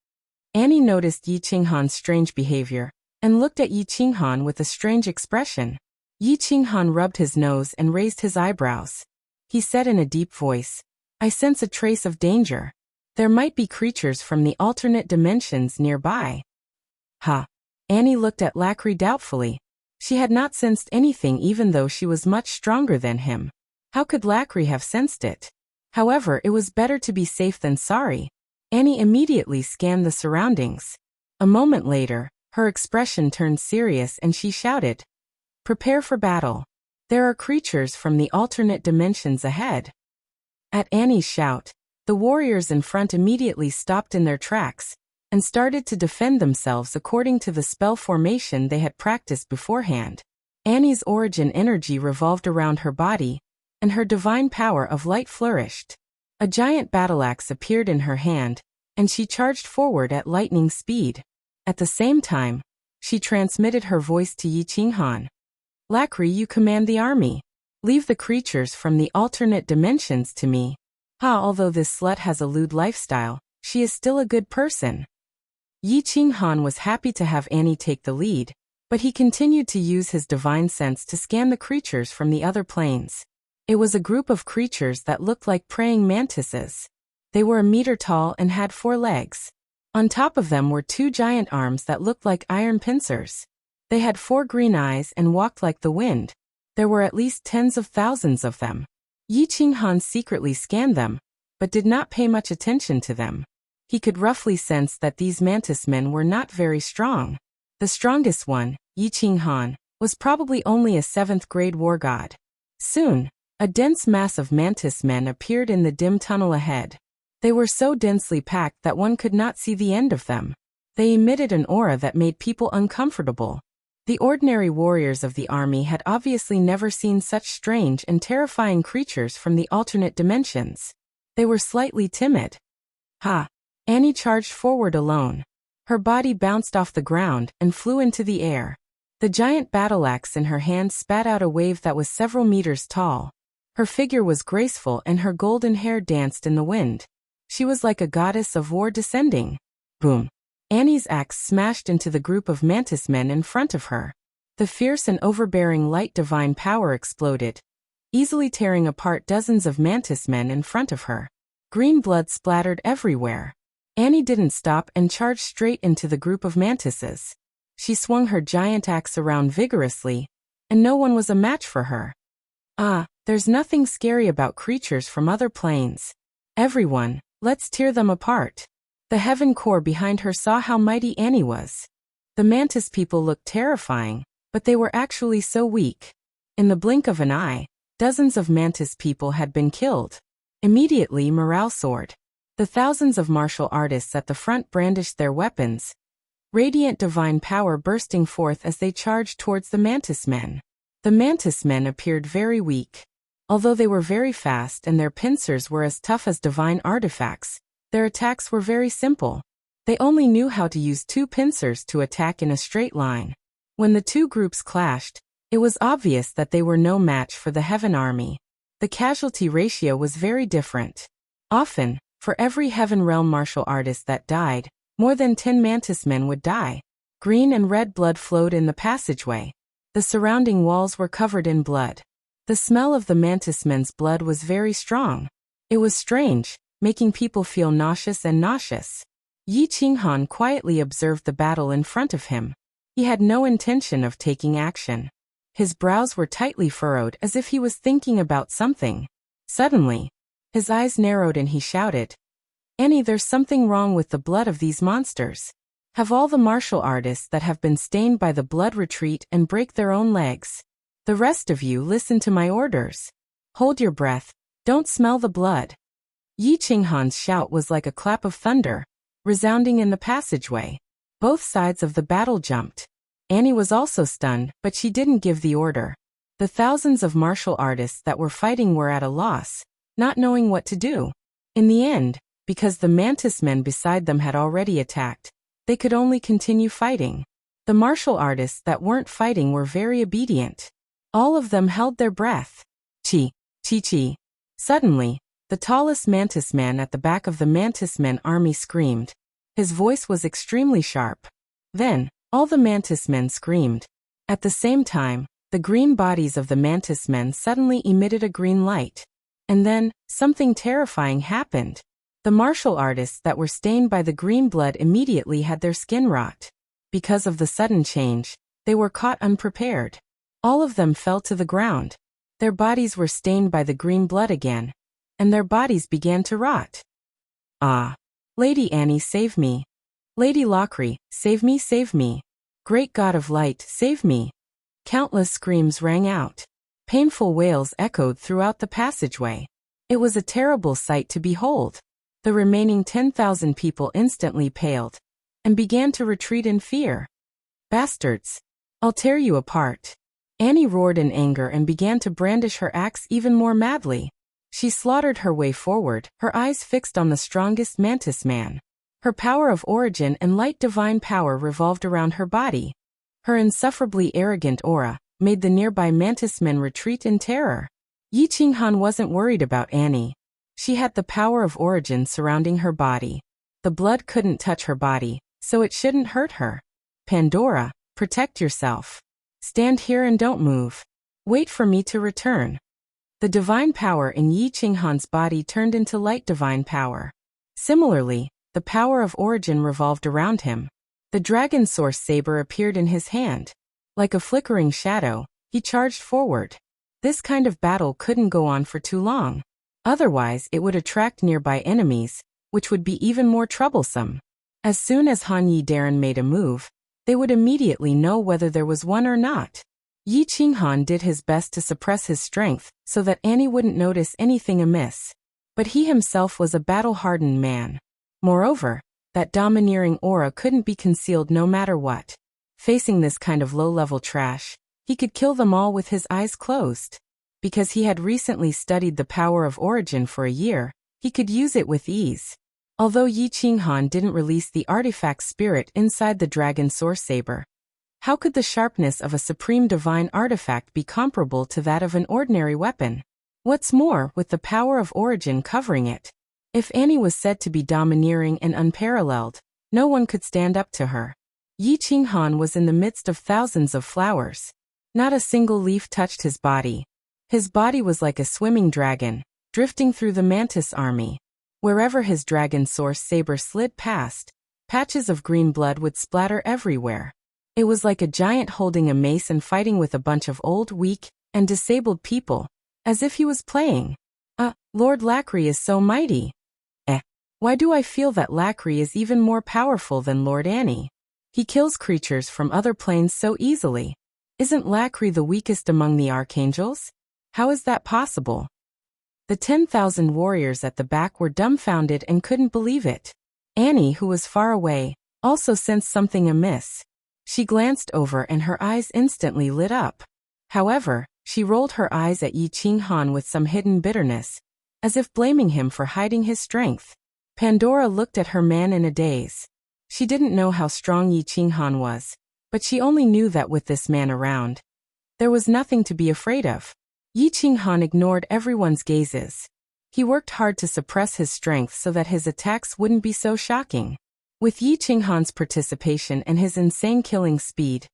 Annie noticed Yi Qinghan's strange behavior, and looked at Yi Qinghan with a strange expression. Yi Qinghan rubbed his nose and raised his eyebrows. He said in a deep voice, I sense a trace of danger. There might be creatures from the alternate dimensions nearby. Ha! Annie looked at Lacry doubtfully. She had not sensed anything even though she was much stronger than him. How could Lacry have sensed it? However, it was better to be safe than sorry. Annie immediately scanned the surroundings. A moment later, her expression turned serious and she shouted, Prepare for battle. There are creatures from the alternate dimensions ahead. At Annie's shout, the warriors in front immediately stopped in their tracks, and started to defend themselves according to the spell formation they had practiced beforehand. Annie's origin energy revolved around her body, and her divine power of light flourished. A giant battle-axe appeared in her hand, and she charged forward at lightning speed. At the same time, she transmitted her voice to Yi Qinghan. Lacry, you command the army. Leave the creatures from the alternate dimensions to me. Although this slut has a lewd lifestyle, she is still a good person. Yi Qinghan was happy to have Annie take the lead, but he continued to use his divine sense to scan the creatures from the other planes. It was a group of creatures that looked like praying mantises. They were a meter tall and had 4 legs. On top of them were 2 giant arms that looked like iron pincers. They had 4 green eyes and walked like the wind. There were at least tens of thousands of them. Yi Qinghan secretly scanned them, but did not pay much attention to them. He could roughly sense that these mantis men were not very strong. The strongest one, Yi Qinghan, was probably only a 7th-grade war god. Soon, a dense mass of mantis men appeared in the dim tunnel ahead. They were so densely packed that one could not see the end of them. They emitted an aura that made people uncomfortable. The ordinary warriors of the army had obviously never seen such strange and terrifying creatures from the alternate dimensions. They were slightly timid. Ha! Annie charged forward alone. Her body bounced off the ground and flew into the air. The giant battle axe in her hand spat out a wave that was several meters tall. Her figure was graceful and her golden hair danced in the wind. She was like a goddess of war descending. Boom! Annie's axe smashed into the group of mantis men in front of her. The fierce and overbearing light divine power exploded, easily tearing apart dozens of mantis men in front of her. Green blood splattered everywhere. Annie didn't stop and charged straight into the group of mantises. She swung her giant axe around vigorously, and no one was a match for her. Ah, there's nothing scary about creatures from other planes. Everyone, let's tear them apart. The heaven core behind her saw how mighty Annie was. The mantis people looked terrifying, but they were actually so weak. In the blink of an eye, dozens of mantis people had been killed. Immediately morale soared. The thousands of martial artists at the front brandished their weapons, radiant divine power bursting forth as they charged towards the mantis men. The mantis men appeared very weak. Although they were very fast and their pincers were as tough as divine artifacts, their attacks were very simple. They only knew how to use 2 pincers to attack in a straight line. When the 2 groups clashed, it was obvious that they were no match for the Heaven Army. The casualty ratio was very different. Often, for every Heaven Realm martial artist that died, more than 10 mantis men would die. Green and red blood flowed in the passageway. The surrounding walls were covered in blood. The smell of the mantis men's blood was very strong. It was strange, making people feel nauseous and nauseous. Yi Qinghan quietly observed the battle in front of him. He had no intention of taking action. His brows were tightly furrowed as if he was thinking about something. Suddenly, his eyes narrowed and he shouted, "Annie, there's something wrong with the blood of these monsters. Have all the martial artists that have been stained by the blood retreat and break their own legs. The rest of you listen to my orders. Hold your breath, don't smell the blood." Yi Qinghan's shout was like a clap of thunder, resounding in the passageway. Both sides of the battle jumped. Annie was also stunned, but she didn't give the order. The thousands of martial artists that were fighting were at a loss, not knowing what to do. In the end, because the mantis men beside them had already attacked, they could only continue fighting. The martial artists that weren't fighting were very obedient. All of them held their breath. Chi, chi, chi. Suddenly, the tallest mantis man at the back of the mantis men army screamed. His voice was extremely sharp. Then, all the mantis men screamed. At the same time, the green bodies of the mantis men suddenly emitted a green light. And then, something terrifying happened. The martial artists that were stained by the green blood immediately had their skin rot. Because of the sudden change, they were caught unprepared. All of them fell to the ground. Their bodies were stained by the green blood again, and their bodies began to rot. Ah! Lady Annie, save me. Lady Lockery, save me, save me. Great God of Light, save me. Countless screams rang out. Painful wails echoed throughout the passageway. It was a terrible sight to behold. The remaining 10,000 people instantly paled and began to retreat in fear. Bastards! I'll tear you apart. Annie roared in anger and began to brandish her axe even more madly. She slaughtered her way forward, her eyes fixed on the strongest mantis man. Her power of origin and light divine power revolved around her body. Her insufferably arrogant aura made the nearby mantis men retreat in terror. Yi Qinghan wasn't worried about Annie. She had the power of origin surrounding her body. The blood couldn't touch her body, so it shouldn't hurt her. Pandora, protect yourself. Stand here and don't move. Wait for me to return. The divine power in Yi Qinghan's body turned into light divine power. Similarly, the power of origin revolved around him. The dragon source saber appeared in his hand. Like a flickering shadow, he charged forward. This kind of battle couldn't go on for too long. Otherwise, it would attract nearby enemies, which would be even more troublesome. As soon as Han Yi-daran made a move, they would immediately know whether there was one or not. Yi Qinghan did his best to suppress his strength so that Annie wouldn't notice anything amiss. But he himself was a battle-hardened man. Moreover, that domineering aura couldn't be concealed no matter what. Facing this kind of low-level trash, he could kill them all with his eyes closed. Because he had recently studied the power of origin for a year, he could use it with ease. Although Yi Qinghan didn't release the artifact spirit inside the dragon Swordssaber, how could the sharpness of a supreme divine artifact be comparable to that of an ordinary weapon? What's more, with the power of origin covering it, if Annie was said to be domineering and unparalleled, no one could stand up to her. Yi Qinghan was in the midst of thousands of flowers. Not a single leaf touched his body. His body was like a swimming dragon, drifting through the mantis army. Wherever his dragon Swordssaber slid past, patches of green blood would splatter everywhere. It was like a giant holding a mace and fighting with a bunch of old, weak, and disabled people, as if he was playing. Lord Lacri is so mighty. Why do I feel that Lacri is even more powerful than Lord Annie? He kills creatures from other planes so easily. Isn't Lacri the weakest among the archangels? How is that possible? The 10,000 warriors at the back were dumbfounded and couldn't believe it. Annie, who was far away, also sensed something amiss. She glanced over and her eyes instantly lit up. However, she rolled her eyes at Yi Qinghan with some hidden bitterness, as if blaming him for hiding his strength. Pandora looked at her man in a daze. She didn't know how strong Yi Qinghan was, but she only knew that with this man around, there was nothing to be afraid of. Yi Qinghan ignored everyone's gazes. He worked hard to suppress his strength so that his attacks wouldn't be so shocking. With Yi Qinghan's participation and his insane killing speed,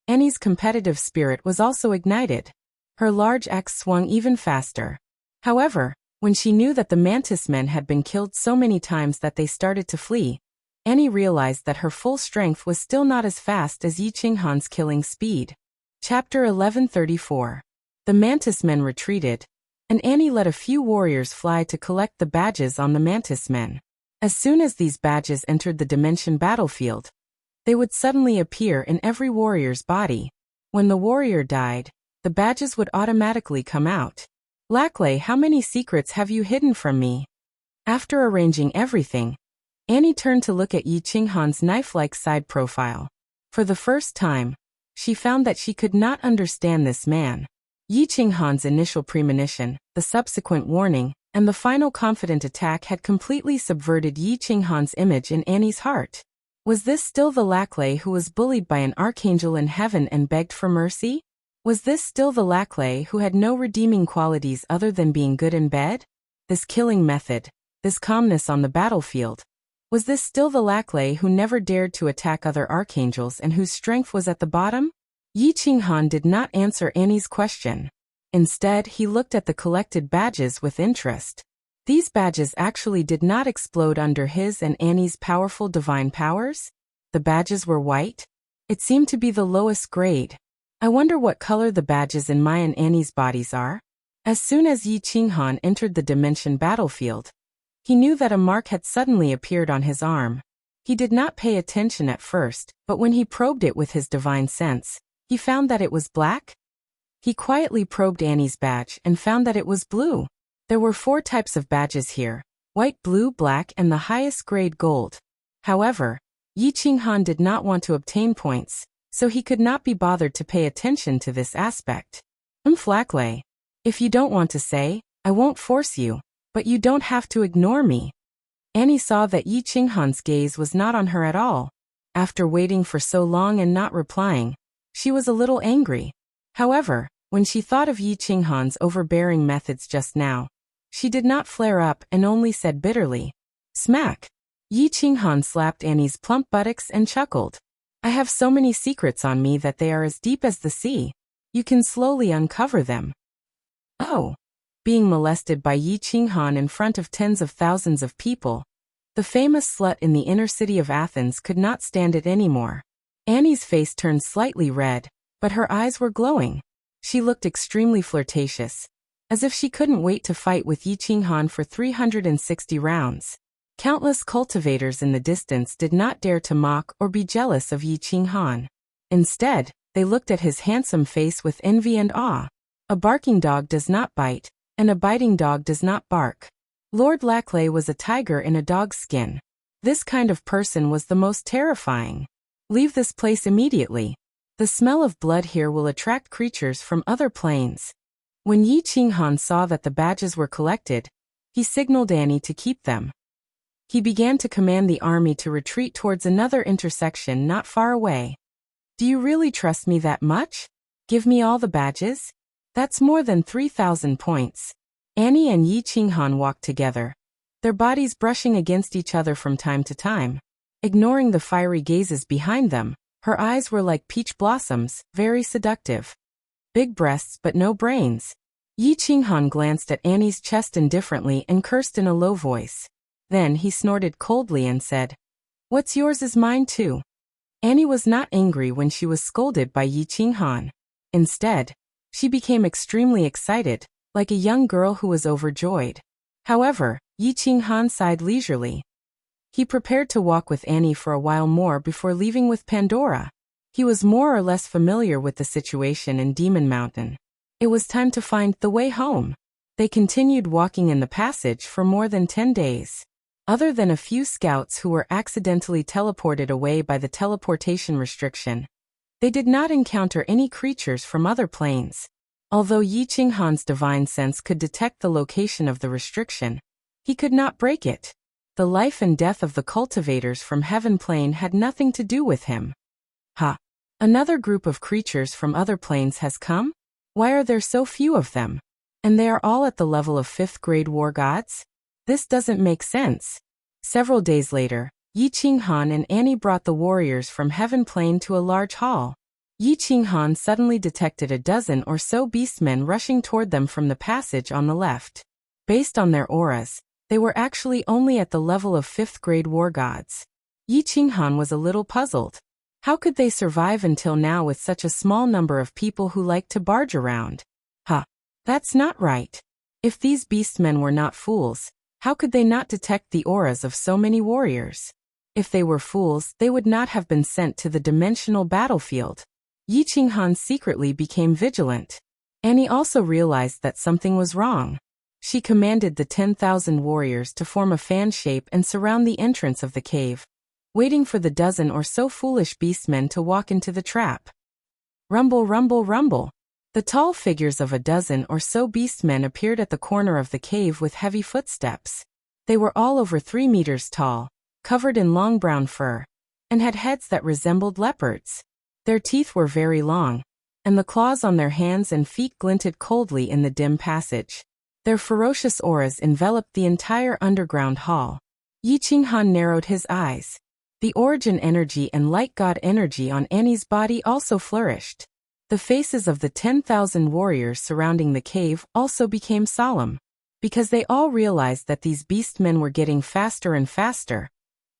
Annie's competitive spirit was also ignited. Her large axe swung even faster. However, when she knew that the mantis men had been killed so many times that they started to flee, Annie realized that her full strength was still not as fast as Yi Qinghan's killing speed. Chapter 1134. The mantis men retreated, and Annie let a few warriors fly to collect the badges on the mantis men. As soon as these badges entered the dimension battlefield, they would suddenly appear in every warrior's body. When the warrior died, the badges would automatically come out. Laclay, how many secrets have you hidden from me? After arranging everything, Annie turned to look at Yi Qinghan's knife-like side profile. For the first time, she found that she could not understand this man. Yi Qinghan's initial premonition, the subsequent warning, and the final confident attack had completely subverted Yi Qinghan's image in Annie's heart. Was this still the Laclay who was bullied by an archangel in heaven and begged for mercy? Was this still the Laclay who had no redeeming qualities other than being good in bed? This killing method, this calmness on the battlefield. Was this still the Laclay who never dared to attack other archangels and whose strength was at the bottom? Yi Qinghan did not answer Annie's question. Instead, he looked at the collected badges with interest. These badges actually did not explode under his and Annie's powerful divine powers. The badges were white. It seemed to be the lowest grade. I wonder what color the badges in my and Annie's bodies are. As soon as Yi Qinghan entered the dimension battlefield, he knew that a mark had suddenly appeared on his arm. He did not pay attention at first, but when he probed it with his divine sense, he found that it was black. He quietly probed Annie's badge and found that it was blue. There were 4 types of badges here: white, blue, black, and the highest grade gold. However, Yi Qinghan did not want to obtain points, so he could not be bothered to pay attention to this aspect. Laclay. If you don't want to say, I won't force you, but you don't have to ignore me. Annie saw that Yi Qinghan's gaze was not on her at all. After waiting for so long and not replying, she was a little angry. However, when she thought of Yi Qinghan's overbearing methods just now, she did not flare up and only said bitterly, "Smack." Yi Qinghan slapped Annie's plump buttocks and chuckled. I have so many secrets on me that they are as deep as the sea. You can slowly uncover them. Oh. Being molested by Yi Qinghan in front of tens of thousands of people, the famous slut in the inner city of Athens could not stand it anymore. Annie's face turned slightly red, but her eyes were glowing. She looked extremely flirtatious, as if she couldn't wait to fight with Yi Qinghan for 360 rounds. Countless cultivators in the distance did not dare to mock or be jealous of Yi Qinghan. Instead, they looked at his handsome face with envy and awe. A barking dog does not bite, and a biting dog does not bark. Lord Laclay was a tiger in a dog's skin. This kind of person was the most terrifying. Leave this place immediately. The smell of blood here will attract creatures from other planes. When Yi Qinghan saw that the badges were collected, he signaled Annie to keep them. He began to command the army to retreat towards another intersection not far away. Do you really trust me that much? Give me all the badges? That's more than 3,000 points. Annie and Yi Qinghan walked together, their bodies brushing against each other from time to time. Ignoring the fiery gazes behind them, her eyes were like peach blossoms, very seductive. Big breasts but no brains. Yi Qinghan glanced at Annie's chest indifferently and cursed in a low voice. Then he snorted coldly and said, "What's yours is mine too." Annie was not angry when she was scolded by Yi Qinghan. Instead, she became extremely excited, like a young girl who was overjoyed. However, Yi Qinghan sighed leisurely. He prepared to walk with Annie for a while more before leaving with Pandora. He was more or less familiar with the situation in Demon Mountain. It was time to find the way home. They continued walking in the passage for more than 10 days. Other than a few scouts who were accidentally teleported away by the teleportation restriction, they did not encounter any creatures from other planes. Although Yi Qinghan's divine sense could detect the location of the restriction, he could not break it. The life and death of the cultivators from Heaven Plane had nothing to do with him. Another group of creatures from other planes has come? Why are there so few of them? And they are all at the level of 5th grade war gods? This doesn't make sense. Several days later, Yi Qinghan and Annie brought the warriors from Heaven Plane to a large hall. Yi Qinghan suddenly detected a dozen or so beastmen rushing toward them from the passage on the left. Based on their auras, they were actually only at the level of 5th grade war gods. Yi Qinghan was a little puzzled. How could they survive until now with such a small number of people who like to barge around? That's not right. If these beastmen were not fools, how could they not detect the auras of so many warriors? If they were fools, they would not have been sent to the dimensional battlefield. Yi Qinghan secretly became vigilant. Annie also realized that something was wrong. She commanded the 10,000 warriors to form a fan shape and surround the entrance of the cave, waiting for the dozen or so foolish beastmen to walk into the trap. Rumble, rumble, rumble. The tall figures of a dozen or so beastmen appeared at the corner of the cave with heavy footsteps. They were all over 3 meters tall, covered in long brown fur, and had heads that resembled leopards. Their teeth were very long, and the claws on their hands and feet glinted coldly in the dim passage. Their ferocious auras enveloped the entire underground hall. Yi Qinghan narrowed his eyes. The origin energy and light god energy on Annie's body also flourished. The faces of the 10,000 warriors surrounding the cave also became solemn, because they all realized that these beastmen were getting faster and faster,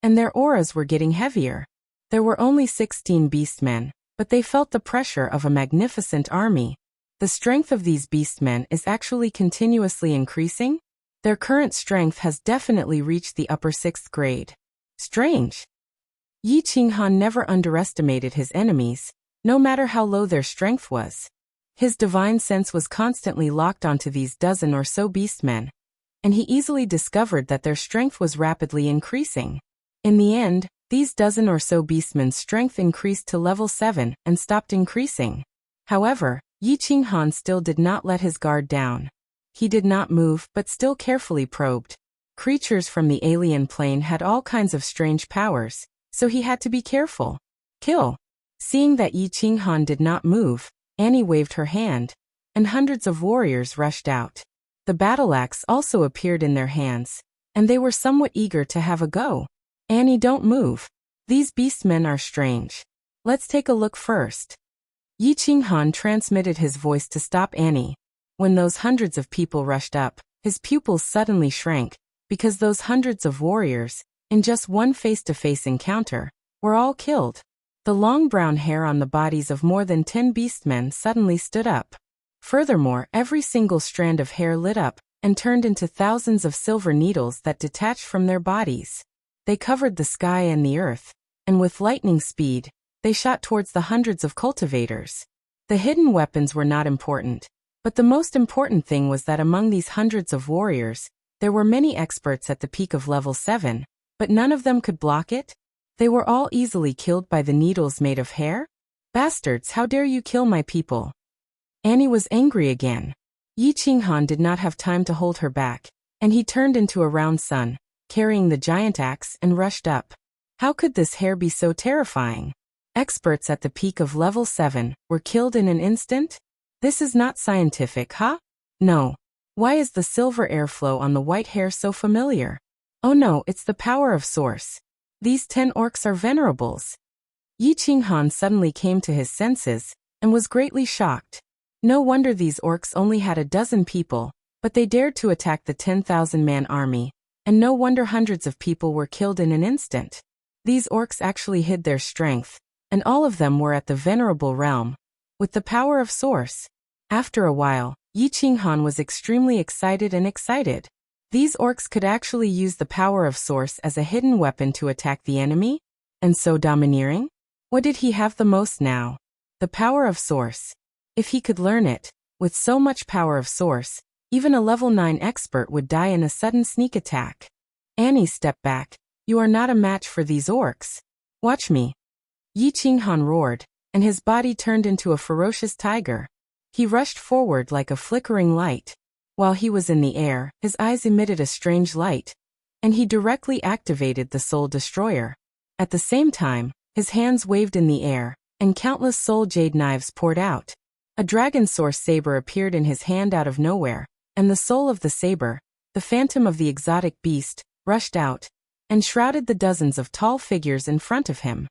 and their auras were getting heavier. There were only 16 beastmen, but they felt the pressure of a magnificent army. The strength of these beastmen is actually continuously increasing. Their current strength has definitely reached the upper 6th grade. Strange. Yi Qinghan never underestimated his enemies, no matter how low their strength was. His divine sense was constantly locked onto these dozen or so beastmen, and he easily discovered that their strength was rapidly increasing. In the end, these dozen or so beastmen's strength increased to level 7 and stopped increasing. However, Yi Qinghan still did not let his guard down. He did not move but still carefully probed. Creatures from the alien plane had all kinds of strange powers, so he had to be careful. Kill. Seeing that Yi Qinghan did not move, Annie waved her hand, and hundreds of warriors rushed out. The battle axe also appeared in their hands, and they were somewhat eager to have a go. Annie, don't move. These beastmen are strange. Let's take a look first. Yi Qinghan transmitted his voice to stop Annie. When those hundreds of people rushed up, his pupils suddenly shrank, because those hundreds of warriors, in just one face-to-face encounter, were all killed. The long brown hair on the bodies of more than 10 beastmen suddenly stood up. Furthermore, every single strand of hair lit up and turned into thousands of silver needles that detached from their bodies. They covered the sky and the earth, and with lightning speed, they shot towards the hundreds of cultivators. The hidden weapons were not important, but the most important thing was that among these hundreds of warriors, there were many experts at the peak of level 7, but none of them could block it. They were all easily killed by the needles made of hair? Bastards, how dare you kill my people? Annie was angry again. Yi Qinghan did not have time to hold her back, and he turned into a round sun, carrying the giant axe, and rushed up. How could this hair be so terrifying? Experts at the peak of level 7 were killed in an instant? This is not scientific, huh? No. Why is the silver airflow on the white hair so familiar? Oh no, it's the power of source. These 10 orcs are venerables. Yi Qinghan suddenly came to his senses, and was greatly shocked. No wonder these orcs only had a dozen people, but they dared to attack the 10,000-man army, and no wonder hundreds of people were killed in an instant. These orcs actually hid their strength, and all of them were at the venerable realm, with the power of source. After a while, Yi Qinghan was extremely excited. These orcs could actually use the power of source as a hidden weapon to attack the enemy? And so domineering? What did he have the most now? The power of source. If he could learn it, with so much power of source, even a level 9 expert would die in a sudden sneak attack. Annie stepped back. You are not a match for these orcs. Watch me. Yi Qinghan roared, and his body turned into a ferocious tiger. He rushed forward like a flickering light. While he was in the air, his eyes emitted a strange light, and he directly activated the Soul Destroyer. At the same time, his hands waved in the air, and countless soul jade knives poured out. A dragon source saber appeared in his hand out of nowhere, and the soul of the saber, the phantom of the exotic beast, rushed out, and shrouded the dozens of tall figures in front of him.